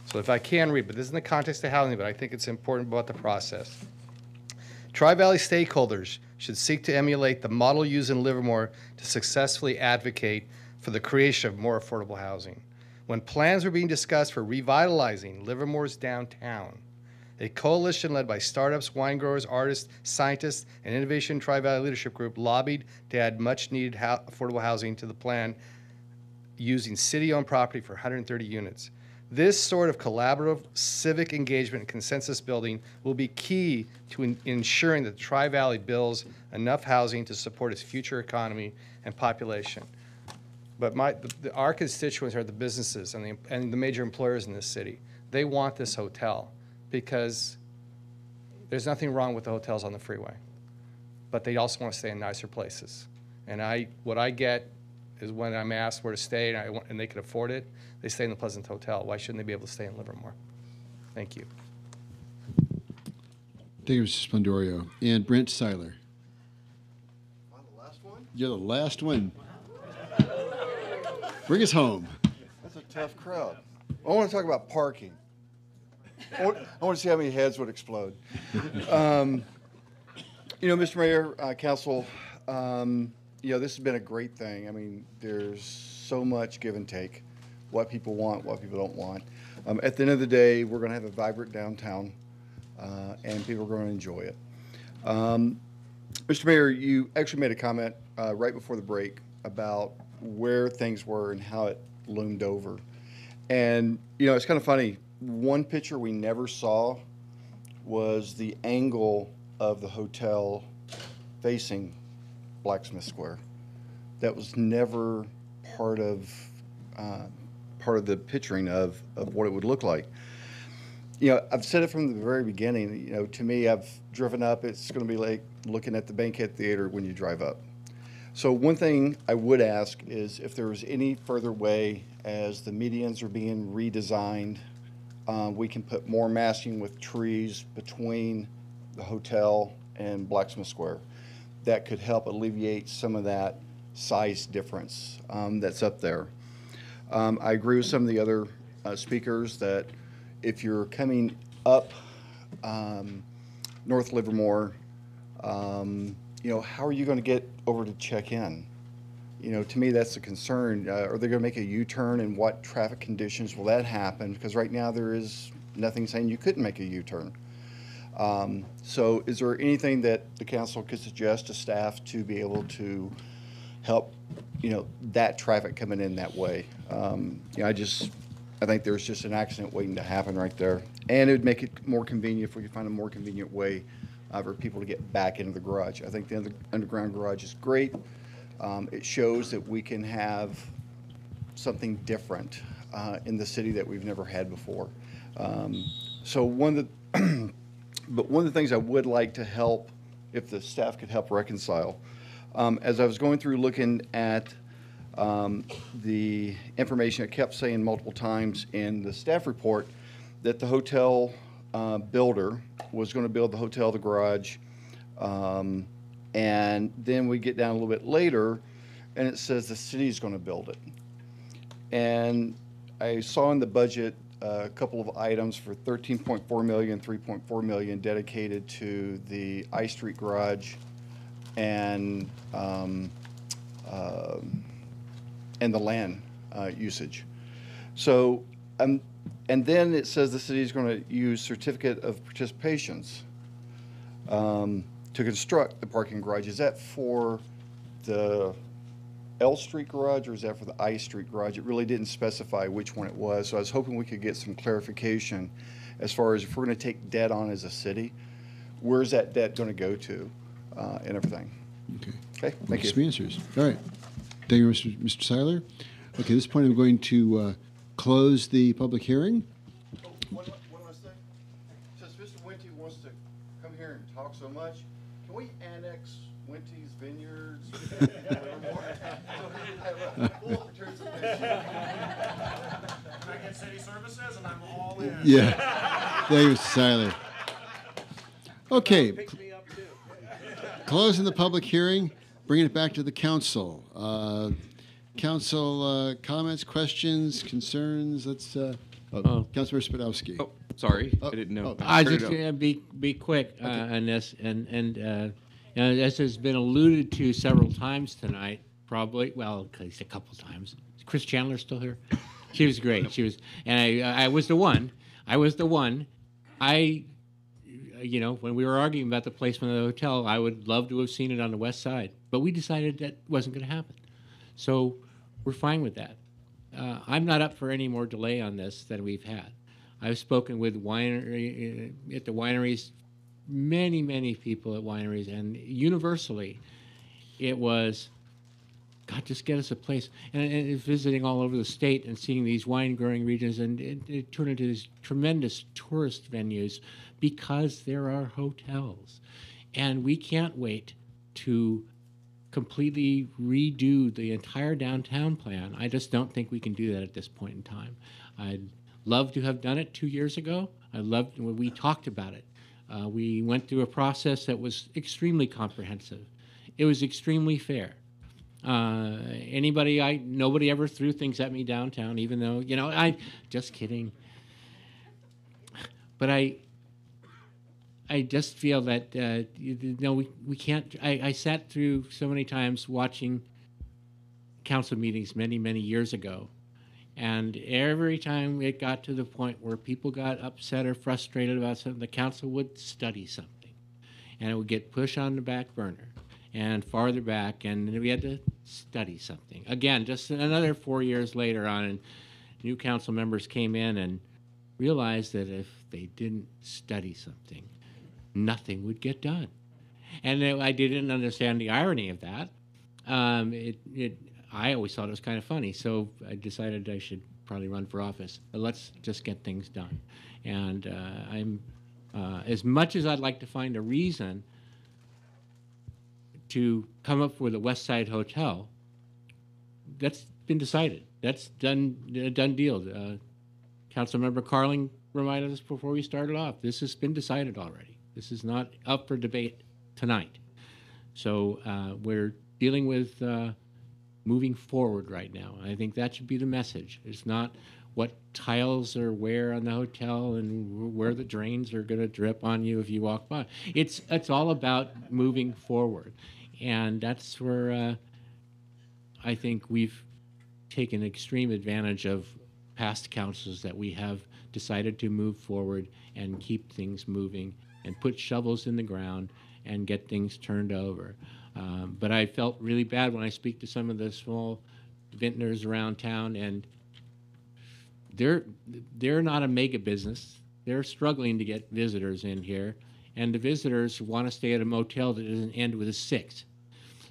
So if I can read, but this is in the context of housing, but I think it's important about the process. Tri-Valley stakeholders should seek to emulate the model used in Livermore to successfully advocate for the creation of more affordable housing. When plans were being discussed for revitalizing Livermore's downtown, a coalition led by startups, wine growers, artists, scientists, and Innovation Tri-Valley Leadership Group lobbied to add much-needed affordable housing to the plan using city-owned property for 130 units. This sort of collaborative civic engagement and consensus building will be key to ensuring that the Tri-Valley builds enough housing to support its future economy and population. But our constituents are the businesses and the major employers in this city. They want this hotel because there's nothing wrong with the hotels on the freeway, but they also want to stay in nicer places. And what I get is when I'm asked where to stay and they can afford it, they stay in the Pleasant Hotel. Why shouldn't they be able to stay in Livermore? Thank you.
Thank you, Mr. Splendorio. And Brent Seiler. I'm the last one? You're the last one. Bring us home.
That's a tough crowd. I want to talk about parking. I want to see how many heads would explode. Mr. Mayor, Council, this has been a great thing. I mean, there's so much give and take, what people want, what people don't want. At the end of the day, we're going to have a vibrant downtown, and people are going to enjoy it. Mr. Mayor, you actually made a comment right before the break about where things were and how it loomed over. And, it's kind of funny. One picture we never saw was the angle of the hotel facing Blacksmith Square. That was never part of the picturing of what it would look like. I've said it from the very beginning. To me, I've driven up. It's going to be like looking at the Bankhead Theater when you drive up. So one thing I would ask is if there was any further way, as the medians are being redesigned, we can put more masking with trees between the hotel and Blacksmith Square. That could help alleviate some of that size difference that's up there. I agree with some of the other speakers that if you're coming up North Livermore, how are you going to get over to check in? To me, that's a concern. Are they going to make a U-turn, and what traffic conditions will that happen? Because right now there is nothing saying you couldn't make a U-turn. So is there anything that the council could suggest to staff to be able to help, that traffic coming in that way? I think there's just an accident waiting to happen right there. And it would make it more convenient if we could find a more convenient way for people to get back into the garage. I think the underground garage is great. It shows that we can have something different in the city that we've never had before. So one of the things I would like to help, if the staff could help reconcile, as I was going through looking at the information, it kept saying multiple times in the staff report that the hotel builder was going to build the hotel, the garage, and then we get down a little bit later and it says the city's going to build it. And I saw in the budget a couple of items for $13.4 million, $3.4 million dedicated to the I Street Garage and the land usage. So, and then it says the city is going to use certificate of participations to construct the parking garage. Is that for the L Street garage or is that for the I Street garage? It really didn't specify which one it was. So I was hoping we could get some clarification as far as if we're going to take debt on as a city, where's that debt going to go to and everything. Okay, thank you.
Some answers. All right. Thank you, Mr. Seiler. Okay, at this point I'm going to close the public hearing.
One last thing. Since Mr. Wente wants to come here and talk so much, can we annex Wente's Vineyards? So we have a full participation.
Can I get city services and I'm all in?
Yeah. Thank you, Mr. Seiler. Okay. Closing the public hearing, bringing it back to the council. Council comments, questions, concerns. Let's. Councilor Spadowski.
Oh, sorry, I didn't know. I was just going to be quick on this, and you know, as has been alluded to several times tonight, probably. Well, at least a couple times. Is Chris Chandler still here? She was great. She was, and I was the one. You know, when we were arguing about the placement of the hotel, I would love to have seen it on the west side, but we decided that wasn't going to happen. So we're fine with that. I'm not up for any more delay on this than we've had. I've spoken with at the wineries, many people at wineries, and universally, it was, God, just get us a place. And visiting all over the state and seeing these wine-growing regions, and it turned into these tremendous tourist venues because there are hotels. And we can't wait to completely redo the entire downtown plan. I just don't think we can do that at this point in time. I'd love to have done it 2 years ago. I loved when we talked about it. We went through a process that was extremely comprehensive. It was extremely fair. Nobody ever threw things at me downtown, even though, you know, just kidding. But I just feel that, we can't, I sat through so many times watching council meetings many years ago, and every time it got to the point where people got upset or frustrated about something, the council would study something, and it would get pushed on the back burner and farther back, and we had to study something. Again, just another 4 years later on, and new council members came in and realized that if they didn't study something, nothing would get done. And I didn't understand the irony of that. I always thought it was kind of funny, so I decided I should probably run for office. But let's just get things done. And I'm, as much as I'd like to find a reason to come up with a West Side Hotel, that's been decided. That's a done deal. Councilmember Carling reminded us before we started off, this has been decided already. This is not up for debate tonight. So we're dealing with moving forward right now. I think that should be the message. It's not what tiles are where on the hotel and where the drains are going to drip on you if you walk by. It's all about moving forward. And that's where I think we've taken extreme advantage of past councils that we have decided to move forward and keep things moving and put shovels in the ground and get things turned over. But I felt really bad when I speak to some of the small vintners around town, and they're not a mega business. They're struggling to get visitors in here, and the visitors want to stay at a motel that doesn't end with a 6.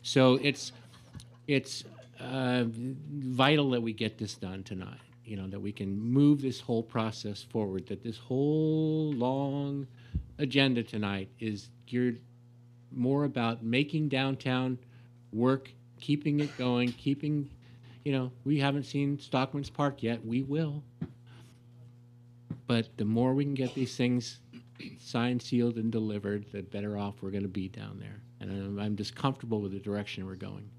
So it's vital that we get this done tonight. You know, that we can move this whole process forward, that this whole long agenda tonight is geared more about making downtown work, keeping it going, we haven't seen Stockman's Park yet. We will. But the more we can get these things signed, sealed, and delivered, the better off we're going to be down there. And I'm just comfortable with the direction we're going.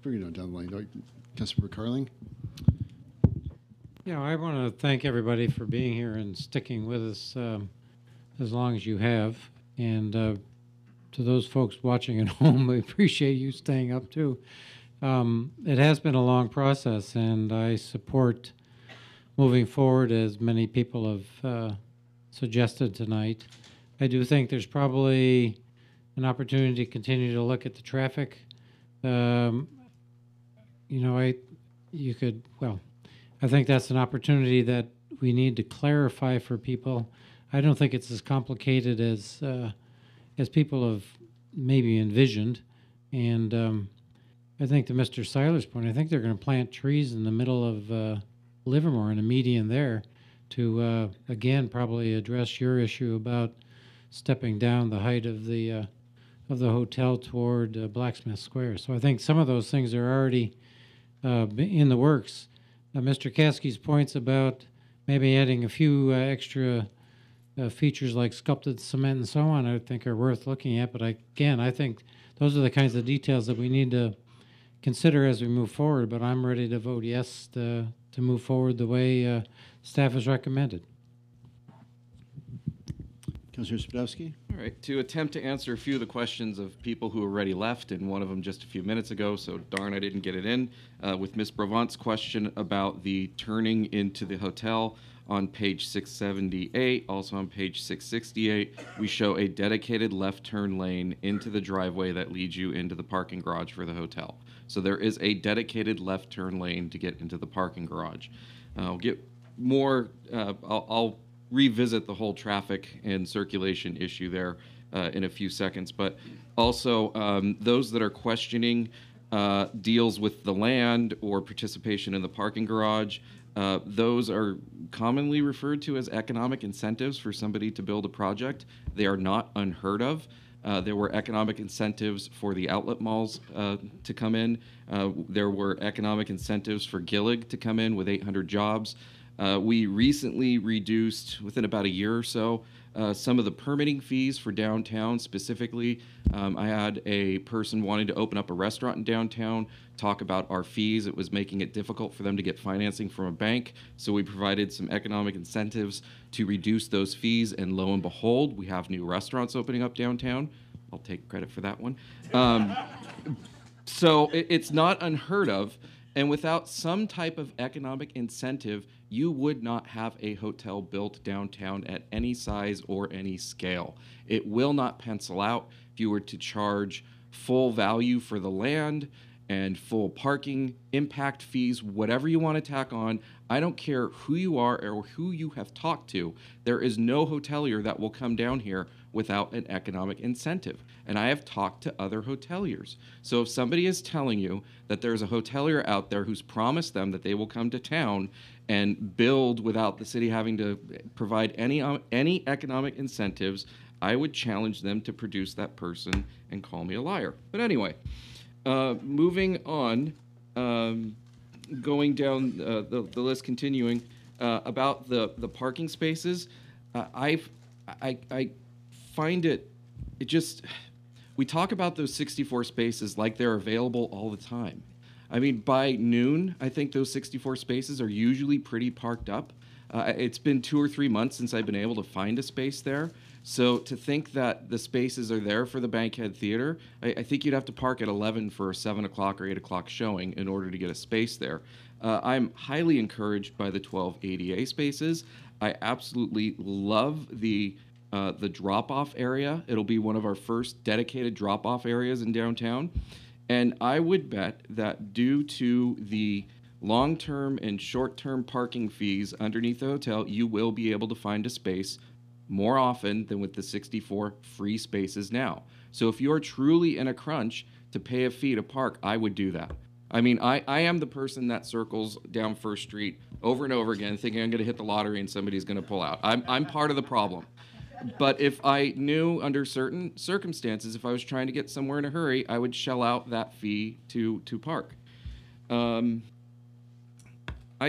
Bring it on down the line. Councilmember Carling?
Yeah, I want to thank everybody for being here and sticking with us as long as you have. And to those folks watching at home, I appreciate you staying up too. It has been a long process, and I support moving forward as many people have suggested tonight. I do think there's probably an opportunity to continue to look at the traffic. You know, I think that's an opportunity that we need to clarify for people. I don't think it's as complicated as people have maybe envisioned. And I think to Mr. Seiler's point, I think they're going to plant trees in the middle of Livermore in a median there to, again, probably address your issue about stepping down the height of the hotel toward Blacksmith Square. So I think some of those things are already in the works. Mr. Caskey's points about maybe adding a few extra features like sculpted cement and so on, I think are worth looking at. But again, I think those are the kinds of details that we need to consider as we move forward. But I'm ready to vote yes to move forward the way staff has recommended.
Councilor Spadowski?
All right, to attempt to answer a few of the questions of people who already left, and one of them just a few minutes ago, so darn I didn't get it in, with Ms. Bravant's question about the turning into the hotel on page 678, also on page 668, we show a dedicated left turn lane into the driveway that leads you into the parking garage for the hotel. So there is a dedicated left turn lane to get into the parking garage. I'll get more, I'll revisit the whole traffic and circulation issue there in a few seconds. But also, those that are questioning deals with the land or participation in the parking garage, those are commonly referred to as economic incentives for somebody to build a project. They are not unheard of. There were economic incentives for the outlet malls to come in. There were economic incentives for Gillig to come in with 800 jobs. We recently reduced, within about a year or so, some of the permitting fees for downtown. Specifically, I had a person wanting to open up a restaurant in downtown talk about our fees. It was making it difficult for them to get financing from a bank, so we provided some economic incentives to reduce those fees, and lo and behold, we have new restaurants opening up downtown. I'll take credit for that one. So it's not unheard of, and without some type of economic incentive, you would not have a hotel built downtown at any size or any scale. It will not pencil out if you were to charge full value for the land and full parking, impact fees, whatever you want to tack on. I don't care who you are or who you have talked to. There is no hotelier that will come down here without an economic incentive. And I have talked to other hoteliers. So if somebody is telling you that there's a hotelier out there who's promised them that they will come to town and build without the city having to provide any economic incentives, I would challenge them to produce that person and call me a liar. But anyway, moving on, going down the list, continuing about the parking spaces, I find it just, we talk about those 64 spaces like they're available all the time. I mean, by noon, I think those 64 spaces are usually pretty parked up. It's been 2 or 3 months since I've been able to find a space there. So to think that the spaces are there for the Bankhead Theater, I think you'd have to park at 11 for a 7 o'clock or 8 o'clock showing in order to get a space there. I'm highly encouraged by the 12 ADA spaces. I absolutely love the drop-off area. It'll be one of our first dedicated drop-off areas in downtown. And I would bet that due to the long-term and short-term parking fees underneath the hotel, you will be able to find a space more often than with the 64 free spaces now. So if you're truly in a crunch to pay a fee to park, I would do that. I mean, I am the person that circles down First Street over and over again thinking I'm going to hit the lottery and somebody's going to pull out. I'm part of the problem. But if I knew under certain circumstances, if I was trying to get somewhere in a hurry, I would shell out that fee to park. I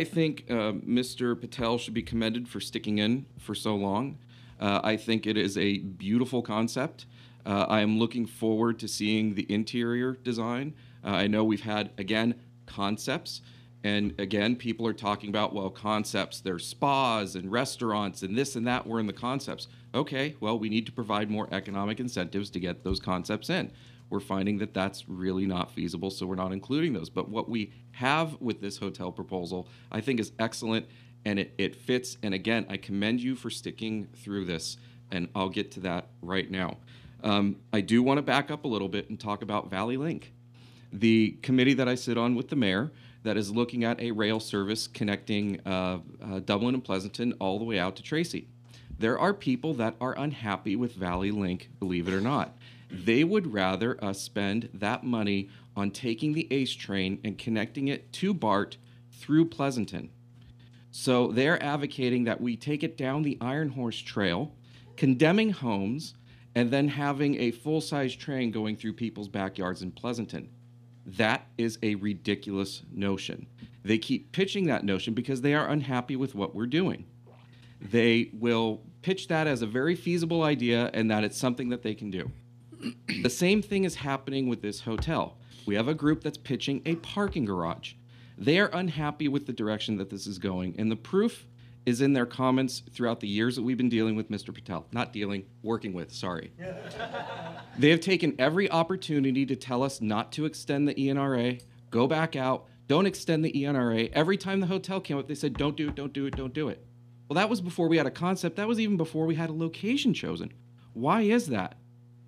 think Mr. Patel should be commended for sticking in for so long. I think it is a beautiful concept. I am looking forward to seeing the interior design. I know we've had, again, concepts, And again, people are talking about, well, concepts, there's spas and restaurants and this and that were in the concepts. Okay, well, we need to provide more economic incentives to get those concepts in. We're finding that that's really not feasible, so we're not including those. But what we have with this hotel proposal, I think, is excellent, and it fits. And again, I commend you for sticking through this, and I'll get to that right now. I do want to back up a little bit and talk about Valley Link. The committee that I sit on with the mayor that is looking at a rail service connecting Dublin and Pleasanton all the way out to Tracy. There are people that are unhappy with Valley Link, believe it or not. They would rather us spend that money on taking the ACE train and connecting it to BART through Pleasanton. So they're advocating that we take it down the Iron Horse Trail, condemning homes, and then having a full-size train going through people's backyards in Pleasanton. That is a ridiculous notion. They keep pitching that notion because they are unhappy with what we're doing. They will pitch that as a very feasible idea and that it's something that they can do. The same thing is happening with this hotel. We have a group that's pitching a parking garage. They are unhappy with the direction that this is going, and the proof is in their comments throughout the years that we've been dealing with Mr. Patel. Not dealing, working with, sorry. They have taken every opportunity to tell us not to extend the ENRA, go back out, don't extend the ENRA. Every time the hotel came up, they said, don't do it, don't do it, don't do it. Well, that was before we had a concept. That was even before we had a location chosen. Why is that?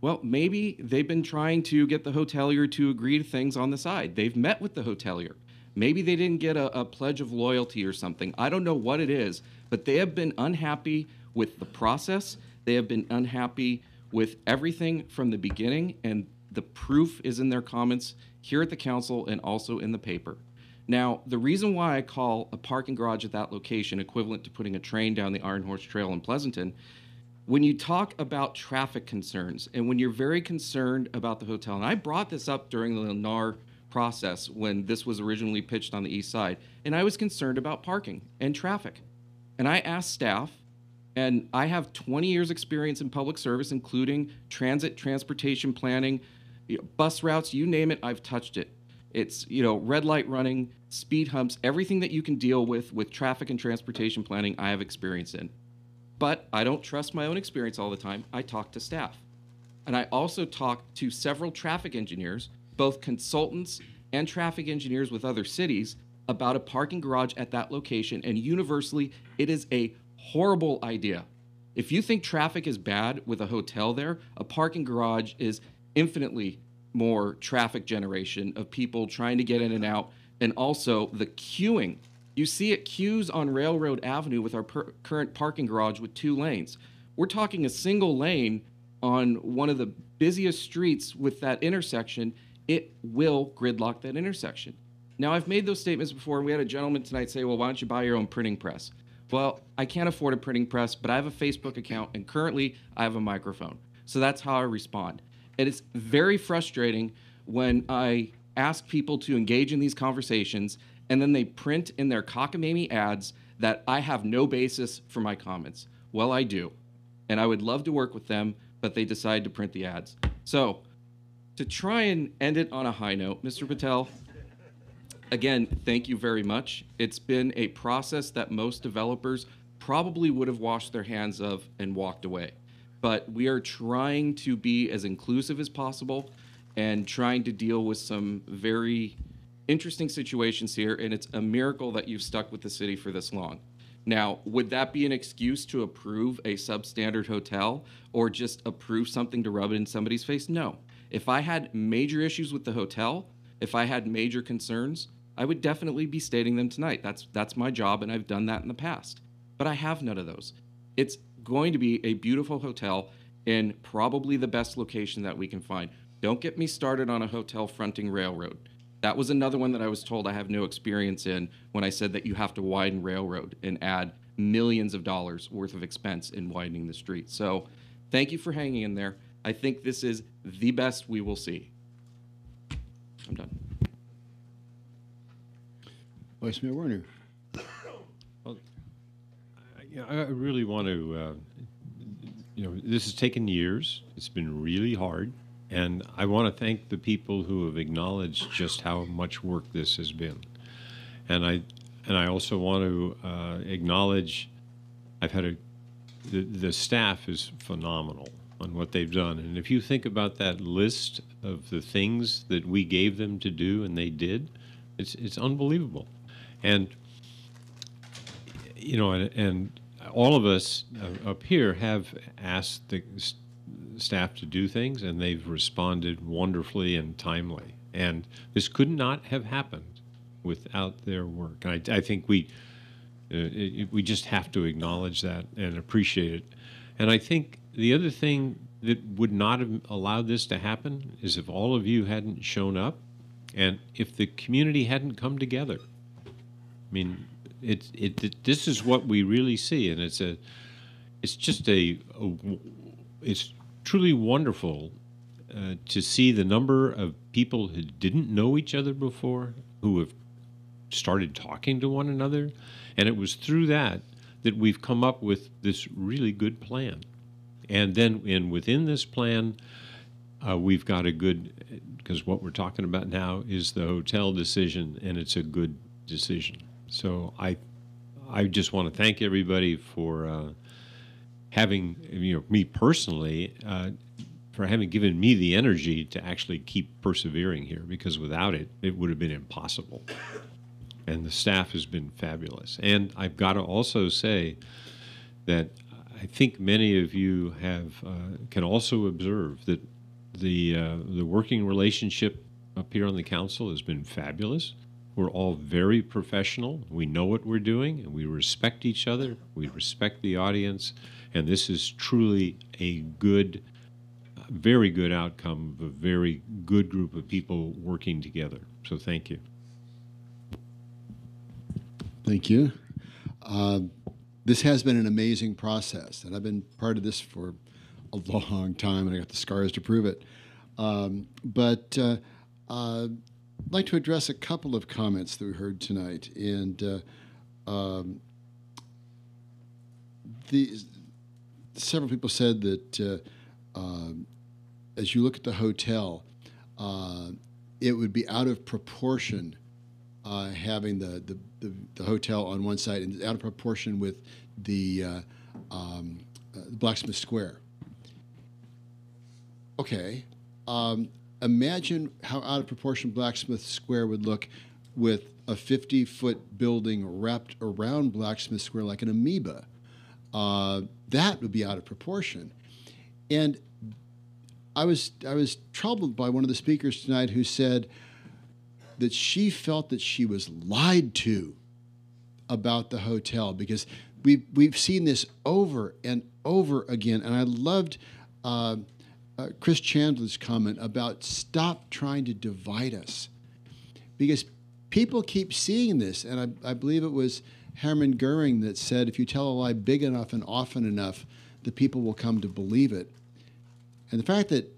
Well, maybe they've been trying to get the hotelier to agree to things on the side. They've met with the hotelier. Maybe they didn't get a pledge of loyalty or something. I don't know what it is, but they have been unhappy with the process. They have been unhappy with everything from the beginning, and the proof is in their comments here at the council and also in the paper. Now, the reason why I call a parking garage at that location equivalent to putting a train down the Iron Horse Trail in Pleasanton, when you talk about traffic concerns and when you're very concerned about the hotel, and I brought this up during the Lennar process when this was originally pitched on the east side, and I was concerned about parking and traffic. And I asked staff, and I have 20 years experience in public service, including transit, transportation planning, bus routes, you name it, I've touched it. It's, red light running, speed humps, everything that you can deal with traffic and transportation planning, I have experience in. But I don't trust my own experience all the time. I talk to staff. And I also talk to several traffic engineers, both consultants and traffic engineers with other cities, about a parking garage at that location. And universally, it is a horrible idea. If you think traffic is bad with a hotel there, a parking garage is infinitely more traffic generation of people trying to get in and out, and also the queuing. You see it queues on Railroad Avenue with our current parking garage with 2 lanes. We're talking a single lane on one of the busiest streets with that intersection. It will gridlock that intersection. Now, I've made those statements before, and we had a gentleman tonight say, well, why don't you buy your own printing press? Well, I can't afford a printing press, but I have a Facebook account, and currently I have a microphone. So that's how I respond. And it's very frustrating when I ask people to engage in these conversations, and then they print in their cockamamie ads that I have no basis for my comments. Well, I do. And I would love to work with them, but they decide to print the ads. So, to try and end it on a high note, Mr. Patel, again, thank you very much. It's been a process that most developers probably would have washed their hands of and walked away. But we are trying to be as inclusive as possible and trying to deal with some very interesting situations here, and it's a miracle that you've stuck with the city for this long. Now, would that be an excuse to approve a substandard hotel or just approve something to rub it in somebody's face? No. If I had major issues with the hotel, if I had major concerns, I would definitely be stating them tonight. That's my job, and I've done that in the past. But I have none of those. It's going to be a beautiful hotel in probably the best location that we can find. Don't get me started on a hotel fronting railroad. That was another one that I was told I have no experience in when I said that you have to widen railroad and add millions of dollars worth of expense in widening the street. So thank you for hanging in there. I think this is the best we will see. I'm done.
Vice Mayor Werner.
Well, I really want to, this has taken years. It's been really hard. And I want to thank the people who have acknowledged just how much work this has been. And I also want to acknowledge the staff is phenomenal on what they've done. And if you think about that list of the things that we gave them to do and they did, it's unbelievable. And you know, and all of us up here have asked the staff to do things, and they've responded wonderfully and timely. And this could not have happened without their work. And I think we just have to acknowledge that and appreciate it. And I think the other thing that would not have allowed this to happen is if all of you hadn't shown up, and if the community hadn't come together. I mean, this is what we really see, and it's truly wonderful to see the number of people who didn't know each other before, who have started talking to one another, and it was through that we've come up with this really good plan. And then within this plan, we've got a good, because what we're talking about now is the hotel decision, and it's a good decision. So I just want to thank everybody for having, me personally, for having given me the energy to actually keep persevering here, because without it, it would have been impossible. And the staff has been fabulous. And I've got to also say that I think many of you can also observe that the working relationship up here on the council has been fabulous. We're all very professional. We know what we're doing, and we respect each other. We respect the audience, and this is truly a good, very good outcome of a very good group of people working together. So thank you.
Thank you. This has been an amazing process, and I've been part of this for a long time, and I got the scars to prove it. I'd like to address a couple of comments that we heard tonight, and several people said that as you look at the hotel, it would be out of proportion having the hotel on one side and out of proportion with the Blacksmith Square. Okay. Imagine how out of proportion Blacksmith Square would look with a 50-foot building wrapped around Blacksmith Square like an amoeba. That would be out of proportion. And I was troubled by one of the speakers tonight who said that she felt that she was lied to about the hotel, because we've seen this over and over again. And I loved Chris Chandler's comment about stop trying to divide us, because people keep seeing this. And I believe it was Hermann Goering that said, if you tell a lie big enough and often enough, the people will come to believe it. And the fact that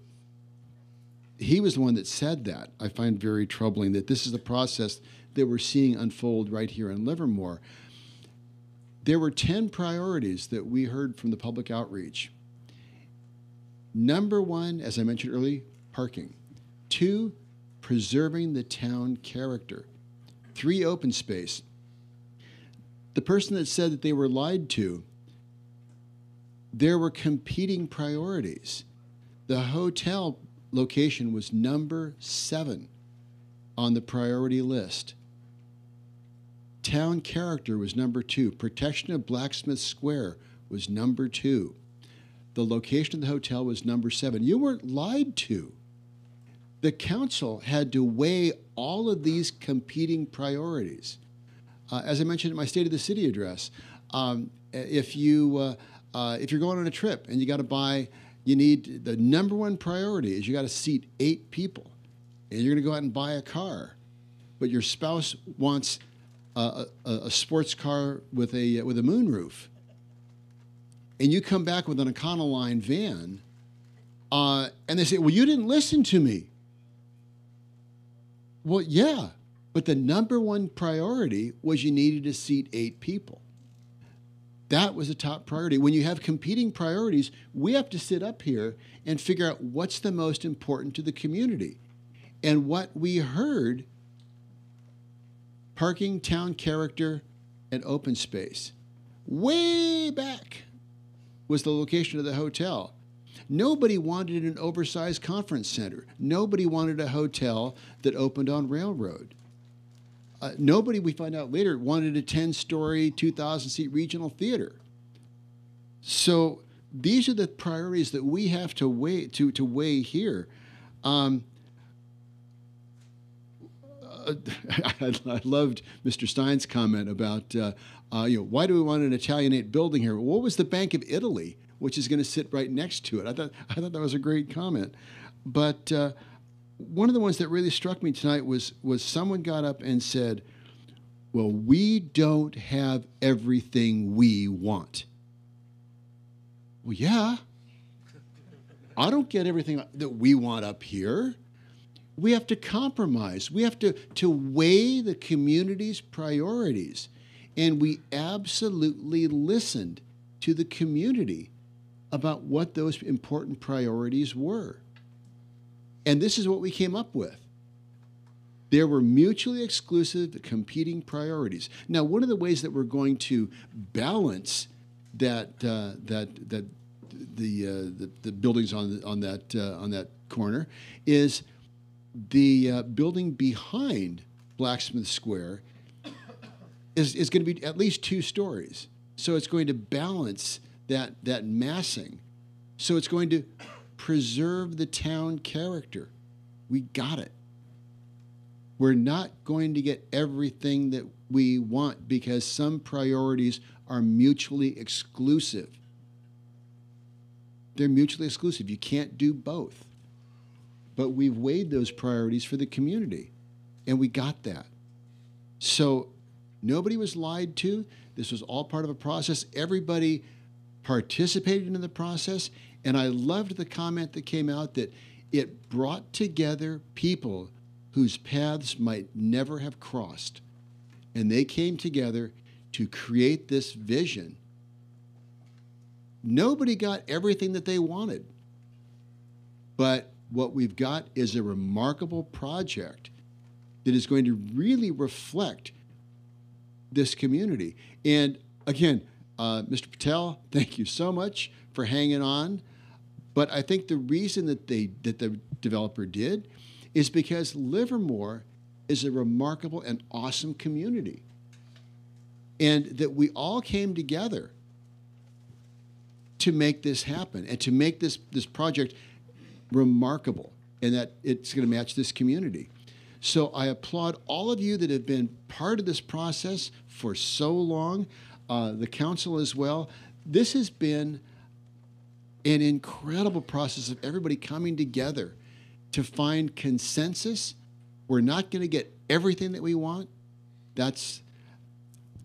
he was the one that said that, I find very troubling, that this is the process that we're seeing unfold right here in Livermore. There were 10 priorities that we heard from the public outreach. Number one, as I mentioned earlier, parking. 2, preserving the town character. 3, open space. The person that said that they were lied to, there were competing priorities. The hotel location was number 7 on the priority list. Town character was number 2. Protection of Blacksmith Square was number 2. The location of the hotel was number 7. You weren't lied to. The council had to weigh all of these competing priorities. As I mentioned in my State of the City address, if you're going on a trip and you need, the number one priority is you got to seat 8 people, and you're going to go out and buy a car, but your spouse wants a sports car with a moonroof, and you come back with an Econoline van, and they say, well, you didn't listen to me. Well, yeah, but the number one priority was you needed to seat 8 people. That was a top priority. When you have competing priorities, we have to sit up here and figure out what's the most important to the community. And what we heard parking, town character, and open space. Way back was the location of the hotel. Nobody wanted an oversized conference center. Nobody wanted a hotel that opened on railroad. Nobody, we find out later, wanted a 10-story, 2,000-seat regional theater. So these are the priorities that we have to weigh here. I loved Mr. Stein's comment about, why do we want an Italianate building here? What was the Bank of Italy, which is going to sit right next to it? I thought that was a great comment. But one of the ones that really struck me tonight was someone got up and said, well, we don't have everything we want. Well, yeah. I don't get everything that we want up here. We have to compromise. We have to weigh the community's priorities. And we absolutely listened to the community about what those important priorities were. And this is what we came up with. There were mutually exclusive competing priorities. Now, one of the ways that we're going to balance the buildings on that corner is the building behind Blacksmith Square is going to be at least 2 stories. So it's going to balance that massing. So it's going to preserve the town character. We got it. We're not going to get everything that we want because some priorities are mutually exclusive. They're mutually exclusive. You can't do both. But we've weighed those priorities for the community, and we got that. So nobody was lied to. This was all part of a process. Everybody participated in the process, and I loved the comment that came out that it brought together people whose paths might never have crossed. And they came together to create this vision. Nobody got everything that they wanted. But what we've got is a remarkable project that is going to really reflect this community. And again, Mr. Patel, thank you so much for hanging on. But I think the reason that the developer did is because Livermore is a remarkable and awesome community. And that we all came together to make this happen and to make this project remarkable and that it's going to match this community. So I applaud all of you that have been part of this process for so long, the council as well. This has been an incredible process of everybody coming together to find consensus. We're not going to get everything that we want.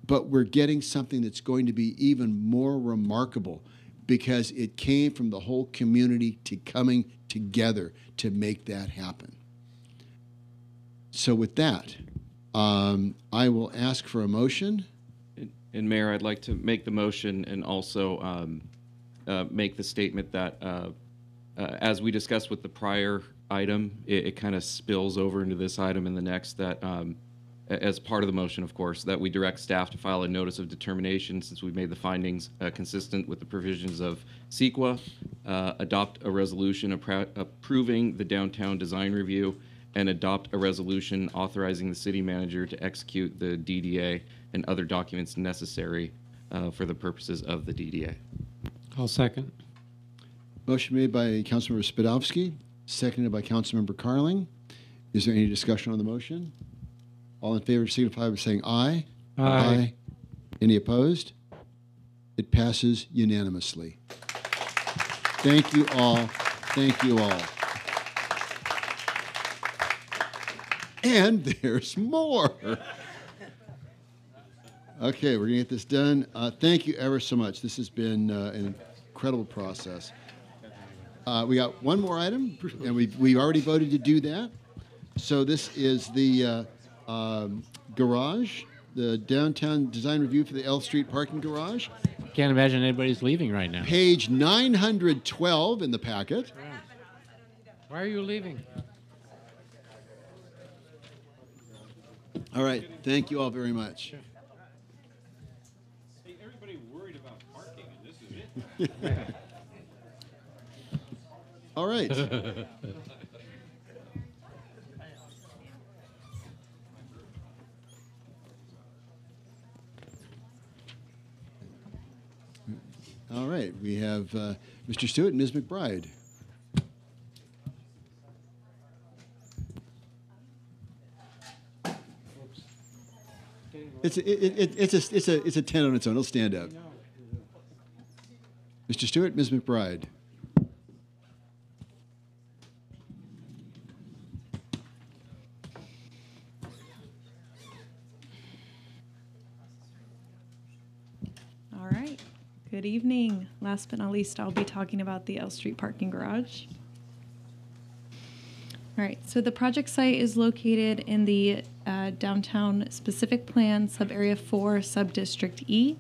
But we're getting something that's going to be even more remarkable because it came from the whole community coming together to make that happen. So with that, I will ask for a motion.
And Mayor, I'd like to make the motion and also make the statement that as we discussed with the prior item, it kind of spills over into this item and the next that as part of the motion, of course, that we direct staff to file a notice of determination since we've made the findings consistent with the provisions of CEQA, adopt a resolution approving the downtown design review, and adopt a resolution authorizing the city manager to execute the DDA and other documents necessary for the purposes of the DDA.
I'll second.
Motion made by Councilmember Spadovsky, seconded by Councilmember Carling. Is there any discussion on the motion? All in favor signify by saying aye.
Aye.
Any opposed? It passes unanimously. Thank you all. Thank you all. And there's more. Okay, we're going to get this done. Thank you ever so much. This has been an incredible process. We got one more item, and we already voted to do that. So this is the garage, the downtown design review for the L Street parking garage.
Can't imagine anybody's leaving right now.
Page 912 in the packet.
Why are you leaving?
All right. Thank you all very much.
Hey, everybody worried about parking, and this is it.
All right. All right. We have Mr. Stewart and Ms. McBride. It's a 10 on its own. It'll stand up. Mr. Stewart, Ms. McBride.
All right. Good evening. Last but not least, I'll be talking about the L Street parking garage. All right, so the project site is located in the downtown specific plan, sub-area 4, sub-district E,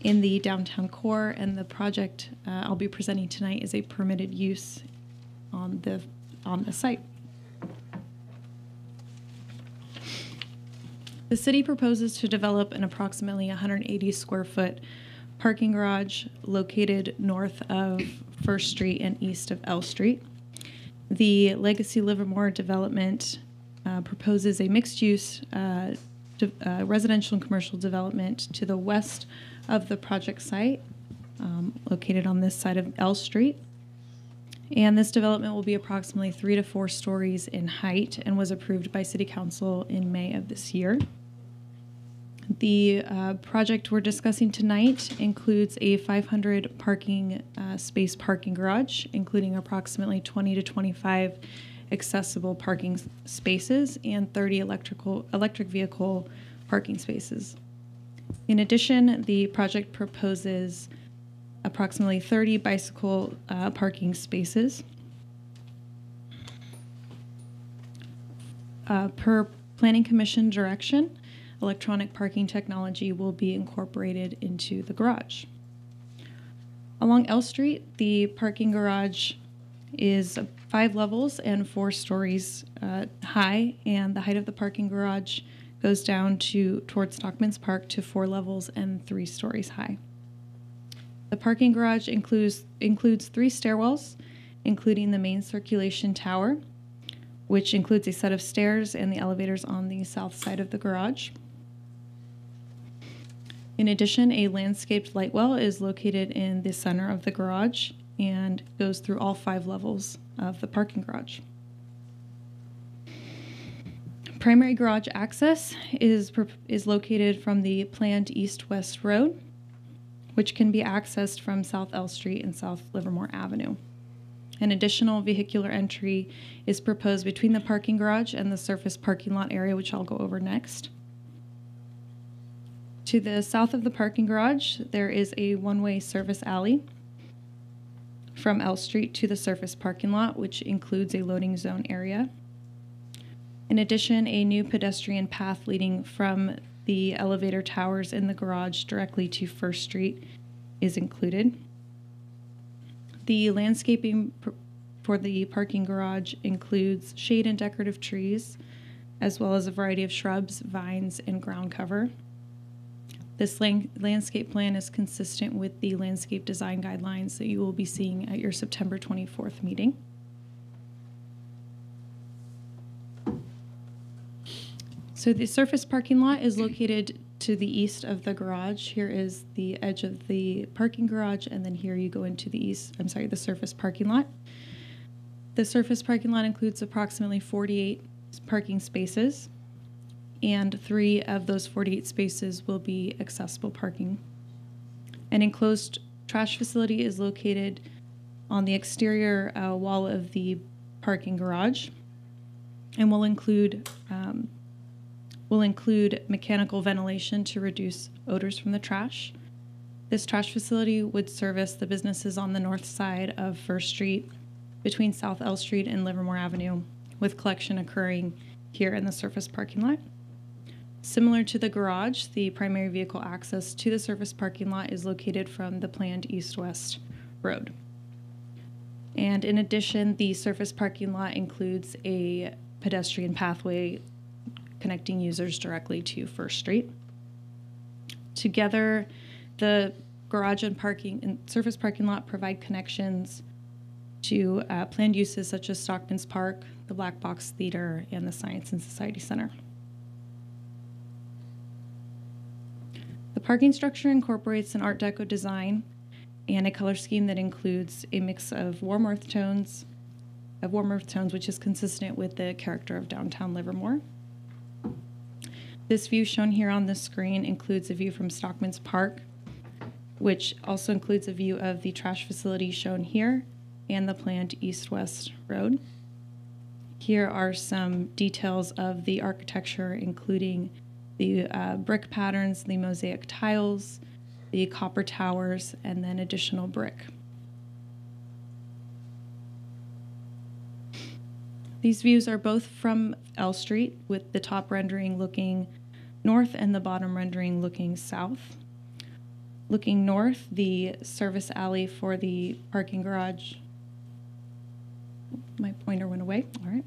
in the downtown core, and the project I'll be presenting tonight is a permitted use on the site. The city proposes to develop an approximately 180 square foot parking garage located north of First Street and east of L Street. The Legacy Livermore development proposes a mixed-use residential and commercial development to the west of the project site, located on this side of L Street. And this development will be approximately 3 to 4 stories in height and was approved by City Council in May of this year. The project we're discussing tonight includes a 500 space parking garage, including approximately 20 to 25 accessible parking spaces and 30 electric vehicle parking spaces. In addition, the project proposes approximately 30 bicycle parking spaces. Per Planning Commission direction, electronic parking technology will be incorporated into the garage. Along L Street, the parking garage is 5 levels and 4 stories high, and the height of the parking garage goes down towards Stockman's Park to 4 levels and 3 stories high. The parking garage includes 3 stairwells, including the main circulation tower, which includes a set of stairs and the elevators on the south side of the garage. In addition, a landscaped light well is located in the center of the garage and goes through all 5 levels of the parking garage. Primary garage access is located from the planned east-west road, which can be accessed from South L Street and South Livermore Avenue. An additional vehicular entry is proposed between the parking garage and the surface parking lot area, which I'll go over next. To the south of the parking garage, there is a one-way service alley from L Street to the surface parking lot, which includes a loading zone area. In addition, a new pedestrian path leading from the elevator towers in the garage directly to First Street is included. The landscaping for the parking garage includes shade and decorative trees, as well as a variety of shrubs, vines, and ground cover. This landscape plan is consistent with the landscape design guidelines that you will be seeing at your September 24th meeting. So the surface parking lot is located to the east of the garage. Here is the edge of the parking garage, and then here you go into the the surface parking lot. The surface parking lot includes approximately 48 parking spaces, and 3 of those 48 spaces will be accessible parking. An enclosed trash facility is located on the exterior wall of the parking garage and will include mechanical ventilation to reduce odors from the trash. This trash facility would service the businesses on the north side of First Street between South L Street and Livermore Avenue, with collection occurring here in the surface parking lot. Similar to the garage, the primary vehicle access to the surface parking lot is located from the planned east-west road. And in addition, the surface parking lot includes a pedestrian pathway connecting users directly to First Street. Together, the garage and parking and surface parking lot provide connections to planned uses such as Stockman's Park, the Black Box Theater, and the Science and Society Center. The parking structure incorporates an Art Deco design and a color scheme that includes a mix of warm earth tones, which is consistent with the character of downtown Livermore. This view shown here on the screen includes a view from Stockman's Park, which also includes a view of the trash facility shown here and the planned east-west road. Here are some details of the architecture, including the brick patterns, the mosaic tiles, the copper towers, and then additional brick. These views are both from L Street, with the top rendering looking north and the bottom rendering looking south. Looking north, the service alley for the parking garage. My pointer went away. All right.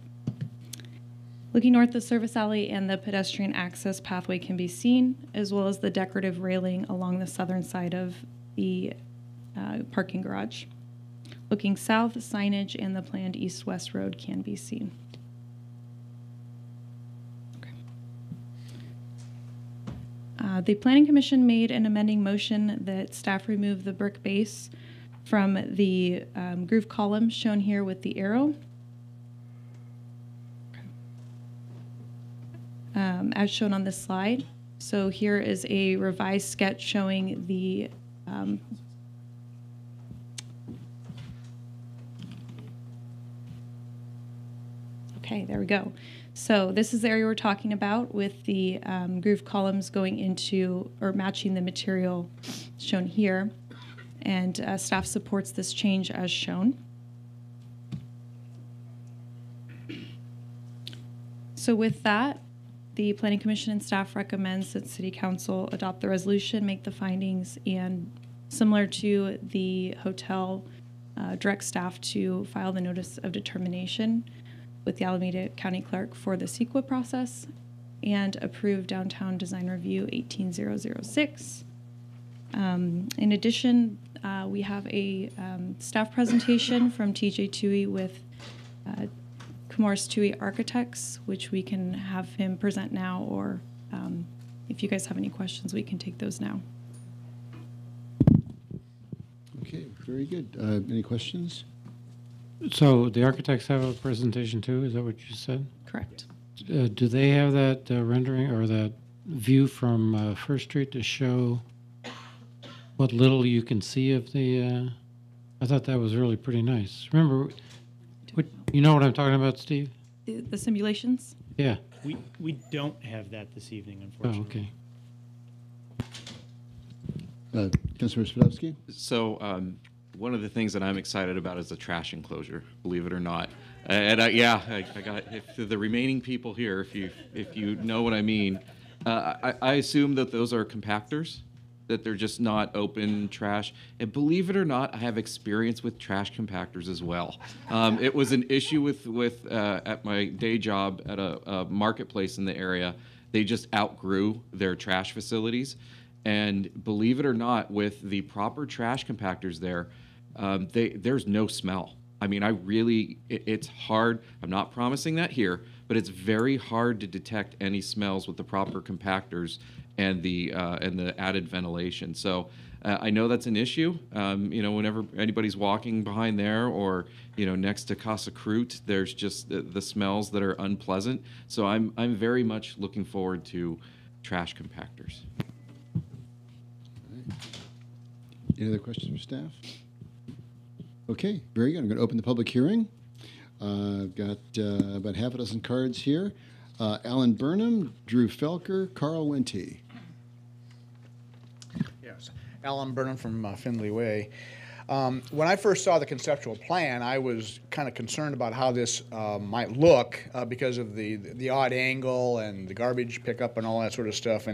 Looking north, the service alley and the pedestrian access pathway can be seen, as well as the decorative railing along the southern side of the parking garage. Looking south, signage and the planned east-west road can be seen. Okay. The Planning Commission made an amending motion that staff remove the brick base from the groove column shown here with the arrow. As shown on this slide. So here is a revised sketch showing the okay, there we go. So this is the area we're talking about with the groove columns going into or matching the material shown here. And staff supports this change as shown. So with that, the Planning Commission and staff recommends that City Council adopt the resolution, make the findings, and similar to the hotel, direct staff to file the notice of determination with the Alameda County Clerk for the CEQA process and approve Downtown Design Review 18006. In addition, we have a staff presentation from TJ Tui with Morris Tui Architects, which we can have him present now, or if you guys have any questions, we can take those now.
Okay, very good. Any questions?
So the architects have a presentation too, is that what you said?
Correct.
Do they have that rendering or that view from First Street to show what little you can see of the, I thought that was really pretty nice. Remember, you know what I'm talking about, Steve?
The simulations?
Yeah.
We don't have that this evening, unfortunately.
Oh, okay.
Councilor Spadovsky?
So one of the things that I'm excited about is the trash enclosure, believe it or not. And I got the remaining people here, if you know what I mean. I assume that those are compactors, that they're just not open trash. And believe it or not, I have experience with trash compactors as well. It was an issue with at my day job at a marketplace in the area. They just outgrew their trash facilities. And believe it or not, with the proper trash compactors there, there's no smell. I mean, it's hard. I'm not promising that here, but it's very hard to detect any smells with the proper compactors and the added ventilation. So I know that's an issue. Whenever anybody's walking behind there or next to Casa Crute, there's just the smells that are unpleasant. So I'm very much looking forward to trash compactors.
Any other questions for staff? Okay, very good. I'm going to open the public hearing. I've got about half a dozen cards here. Alan Burnham, Drew Felker, Carl Wente.
Yes, Alan Burnham from Findlay Way. When I first saw the conceptual plan, I was kind of concerned about how this might look because of the odd angle and the garbage pickup and all that sort of stuff.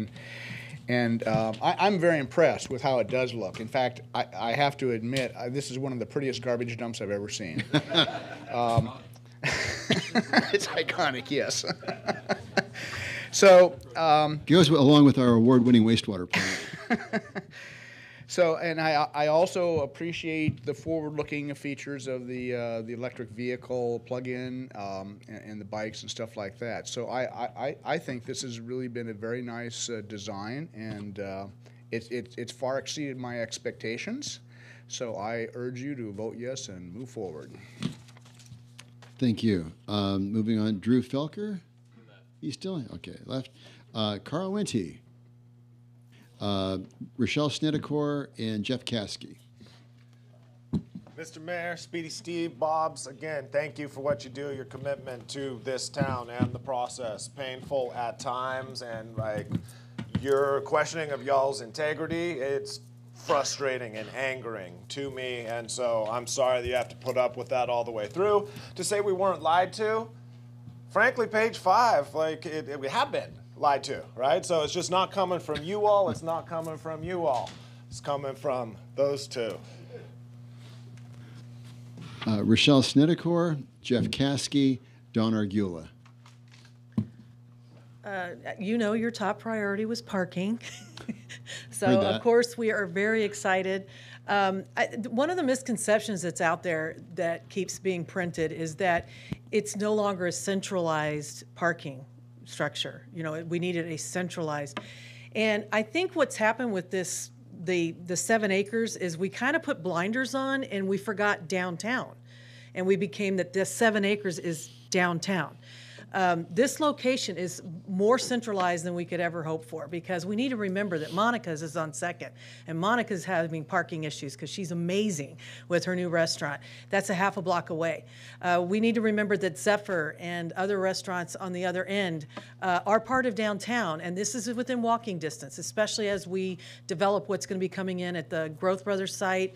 And I'm very impressed with how it does look. In fact, I have to admit, this is one of the prettiest garbage dumps I've ever seen. It's iconic, yes. So
goes along with our award-winning wastewater plant.
So, and I also appreciate the forward-looking features of the electric vehicle plug-in and the bikes and stuff like that. So I think this has really been a very nice design, and it's far exceeded my expectations. So I urge you to vote yes and move forward.
Thank you. Moving on, Drew Felker. He's still okay. Left. Carl Wente. Rochelle Snedecor and Jeff Caskey.
Mr. Mayor, Speedy Steve, Bobs, again, thank you for what you do, your commitment to this town and the process. Painful at times, and like your questioning of y'all's integrity, it's frustrating and angering to me, and so I'm sorry that you have to put up with that all the way through. To say we weren't lied to, frankly, page 5, like we have been lied to, right? So it's just not coming from you all, it's not coming from you all. It's coming from those two.
Rochelle Snedecor, Jeff Caskey, Don Argula.
You know, your top priority was parking. So,
Heard that.
of course, we are very excited. One of the misconceptions that's out there that keeps being printed is that it's no longer a centralized parking structure. You know, we needed a centralized. And I think what's happened with this, the 7 acres, is we kind of put blinders on and we forgot downtown. And we became that this 7 acres is downtown. This location is more centralized than we could ever hope for, because we need to remember that Monica's is on Second, and Monica's having parking issues because she's amazing with her new restaurant. That's a half a block away. We need to remember that Zephyr and other restaurants on the other end are part of downtown, and this is within walking distance, especially as we develop what's going to be coming in at the Growth Brothers site.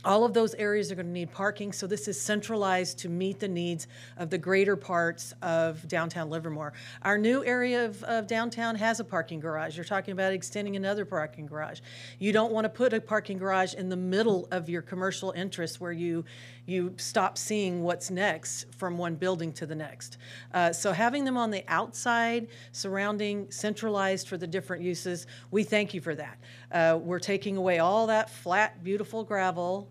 All of those areas are going to need parking, so this is centralized to meet the needs of the greater parts of downtown Livermore. Our new area of downtown has a parking garage. You're talking about extending another parking garage. You don't want to put a parking garage in the middle of your commercial interest where you stop seeing what's next from one building to the next. So having them on the outside, surrounding, centralized for the different uses, we thank you for that. We're taking away all that flat, beautiful gravel,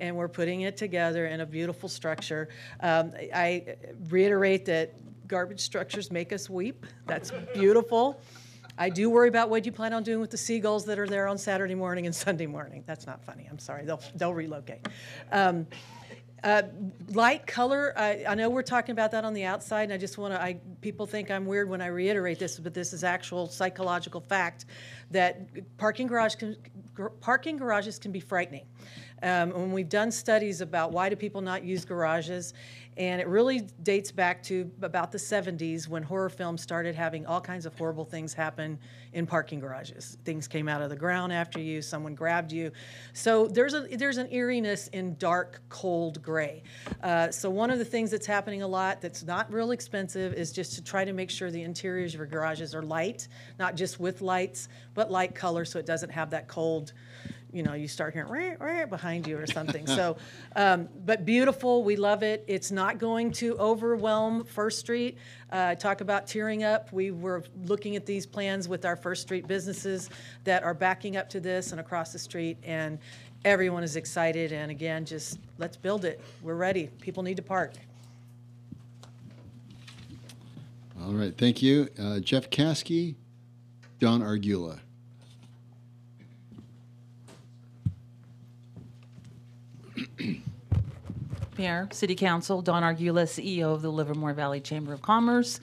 and we're putting it together in a beautiful structure. I reiterate that garbage structures make us weep. That's beautiful. I do worry about what you plan on doing with the seagulls that are there on Saturday morning and Sunday morning. That's not funny. I'm sorry. They'll relocate. Light color, I know we're talking about that on the outside, and I just want to, people think I'm weird when I reiterate this, but this is actual psychological fact that parking garages can be frightening. When we've done studies about why do people not use garages, and it really dates back to about the 70s when horror films started having all kinds of horrible things happen in parking garages. Things came out of the ground after you, someone grabbed you. So there's an eeriness in dark, cold gray. So one of the things that's happening a lot that's not real expensive is just to try to make sure the interiors of your garages are light, not just with lights, but light color so it doesn't have that cold, you know, you start hearing behind you or something. So, but beautiful, we love it. It's not going to overwhelm First Street. Talk about tearing up. We were looking at these plans with our First Street businesses that are backing up to this and across the street, and everyone is excited. And again, just let's build it. We're ready. People need to park.
All right, thank you. Jeff Caskey, Don Argula.
Mayor, City Council, Don Argula, CEO of the Livermore Valley Chamber of Commerce.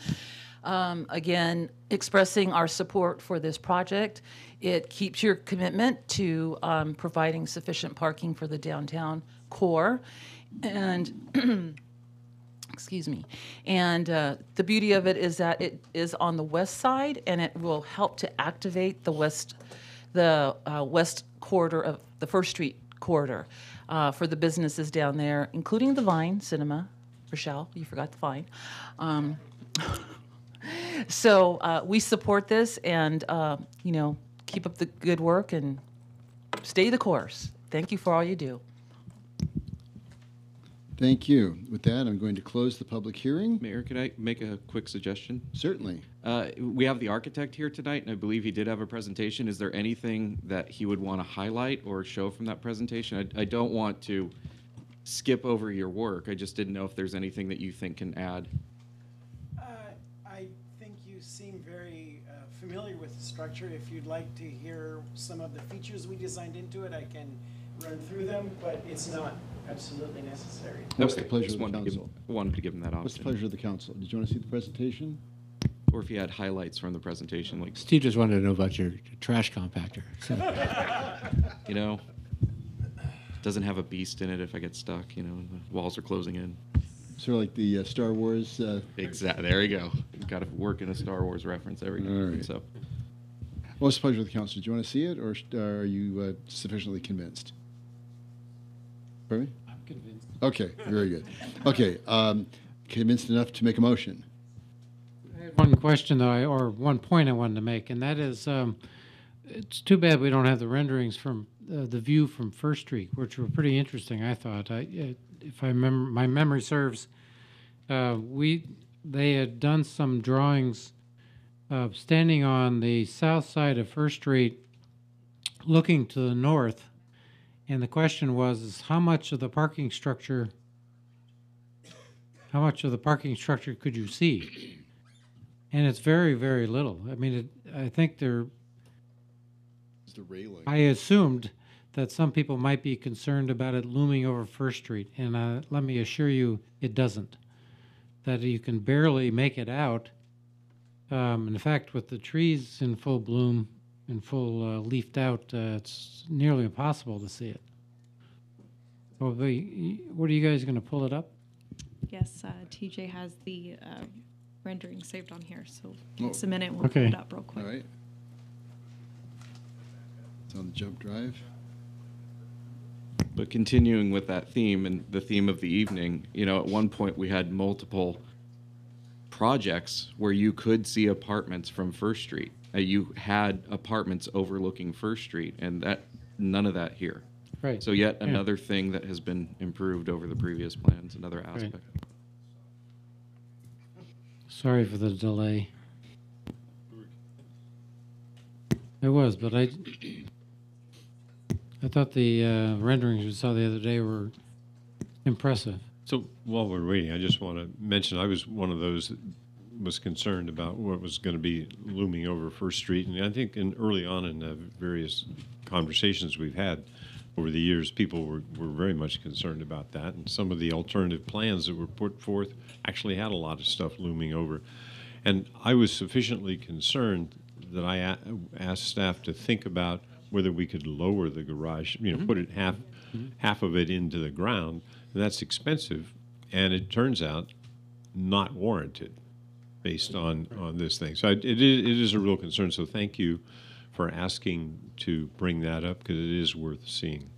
Again, expressing our support for this project. It keeps your commitment to providing sufficient parking for the downtown core. And excuse me. And the beauty of it is that it is on the west side, and it will help to activate the west corridor of the First Street corridor for the businesses down there, including the Vine Cinema. Rochelle, you forgot the Vine. So we support this, and you know, keep up the good work and stay the course. Thank you for all you do.
Thank you. With that, I'm going to close the public hearing.
Mayor, could I make a quick suggestion?
Certainly.
We have the architect here tonight, and I believe he did have a presentation. Is there anything that he would want to highlight or show from that presentation? I don't want to skip over your work. I just didn't know if there's anything that you think can add.
I think you seem very familiar with the structure. If you'd like to hear some of the features we designed into it, I can run through them, but it's not absolutely necessary.
What's the pleasure
Just
of the council?
Wanted to give him that option.
What's the pleasure of the council? Did you want to see the presentation?
Or if you had highlights from the presentation, like
Steve just wanted to know about your trash compactor. So.
you know, doesn't have a beast in it if I get stuck. You know, the walls are closing in.
Sort of like the Star Wars.
Exactly. There you go. You've got to work in a Star Wars reference every time.
All right.
So,
What's the pleasure of the council? Do you want to see it, or are you sufficiently convinced? Pardon me?
I'm convinced.
Okay, very good. Okay, convinced enough to make a motion.
I had one question though, or one point I wanted to make, and that is, it's too bad we don't have the renderings from the view from First Street, which were pretty interesting. I thought, if I remember, my memory serves, they had done some drawings of standing on the south side of First Street, looking to the north, and the question was, is how much of the parking structure could you see? And it's very, very little. I mean, I think
It's the railing.
I assumed that some people might be concerned about it looming over First Street, and let me assure you, it doesn't. That you can barely make it out. In fact, with the trees in full bloom and full leafed out, it's nearly impossible to see it. Well, what are you guys going to pull it up?
Yes, TJ has the rendering saved on here, so
Oh.
just a minute, we'll
Okay.
pull it up real quick.
All right. It's on the jump drive.
but continuing with that theme and the theme of the evening, you know, at one point we had multiple projects where you could see apartments from First Street. You had apartments overlooking First Street, and none of that here.
Right.
So yet
Yeah.
another thing that has been improved over the previous plans, another aspect.
Sorry for the delay. It was, but I thought the renderings we saw the other day were impressive.
So while we're waiting, I just want to mention I was one of those that was concerned about what was going to be looming over First Street. And I think early on in the various conversations we've had over the years, people were very much concerned about that. And some of the alternative plans that were put forth actually had a lot of stuff looming over. And I was sufficiently concerned that I asked staff to think about whether we could lower the garage, you know, put it half of it into the ground. And that's expensive, and it turns out not warranted based on this thing. So it is a real concern. So thank you for asking to bring that up, because it is worth seeing.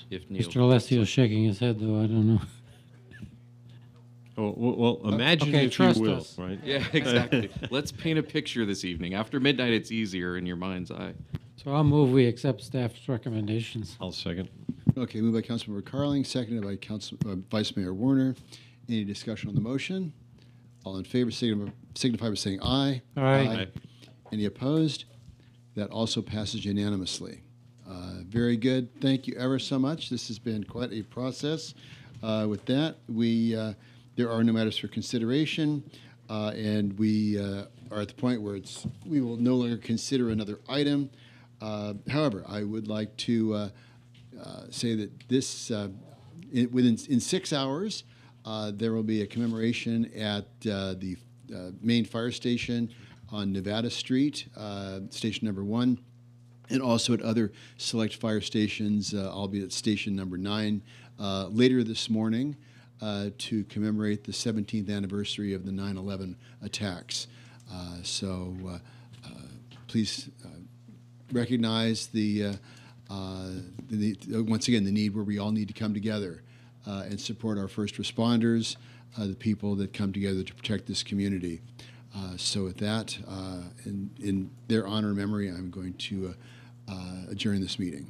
If Neil
Mr. Alessio is shaking his head, though. I don't know.
Oh, well, imagine
okay,
if
trust
you will,
us.
right?
Yeah, exactly. Let's paint a picture this evening. After midnight, it's easier in your mind's eye.
So I'll move we accept staff's recommendations.
I'll second.
Okay, moved by Councilmember Carling, seconded by Vice Mayor Warner. Any discussion on the motion? All in favor signify by saying aye.
Aye.
Aye.
Any opposed? That also passes unanimously. Very good. Thank you ever so much. This has been quite a process. With that, there are no matters for consideration, and we are at the point where we will no longer consider another item. However, I would like to say that this, in 6 hours, there will be a commemoration at the main fire station on Nevada Street, station number 1, and also at other select fire stations, albeit at station number 9, later this morning, to commemorate the 17th anniversary of the 9/11 attacks. So please recognize once again, the need where we all need to come together and support our first responders, the people that come together to protect this community. So with that, in their honor and memory, I'm going to adjourn this meeting.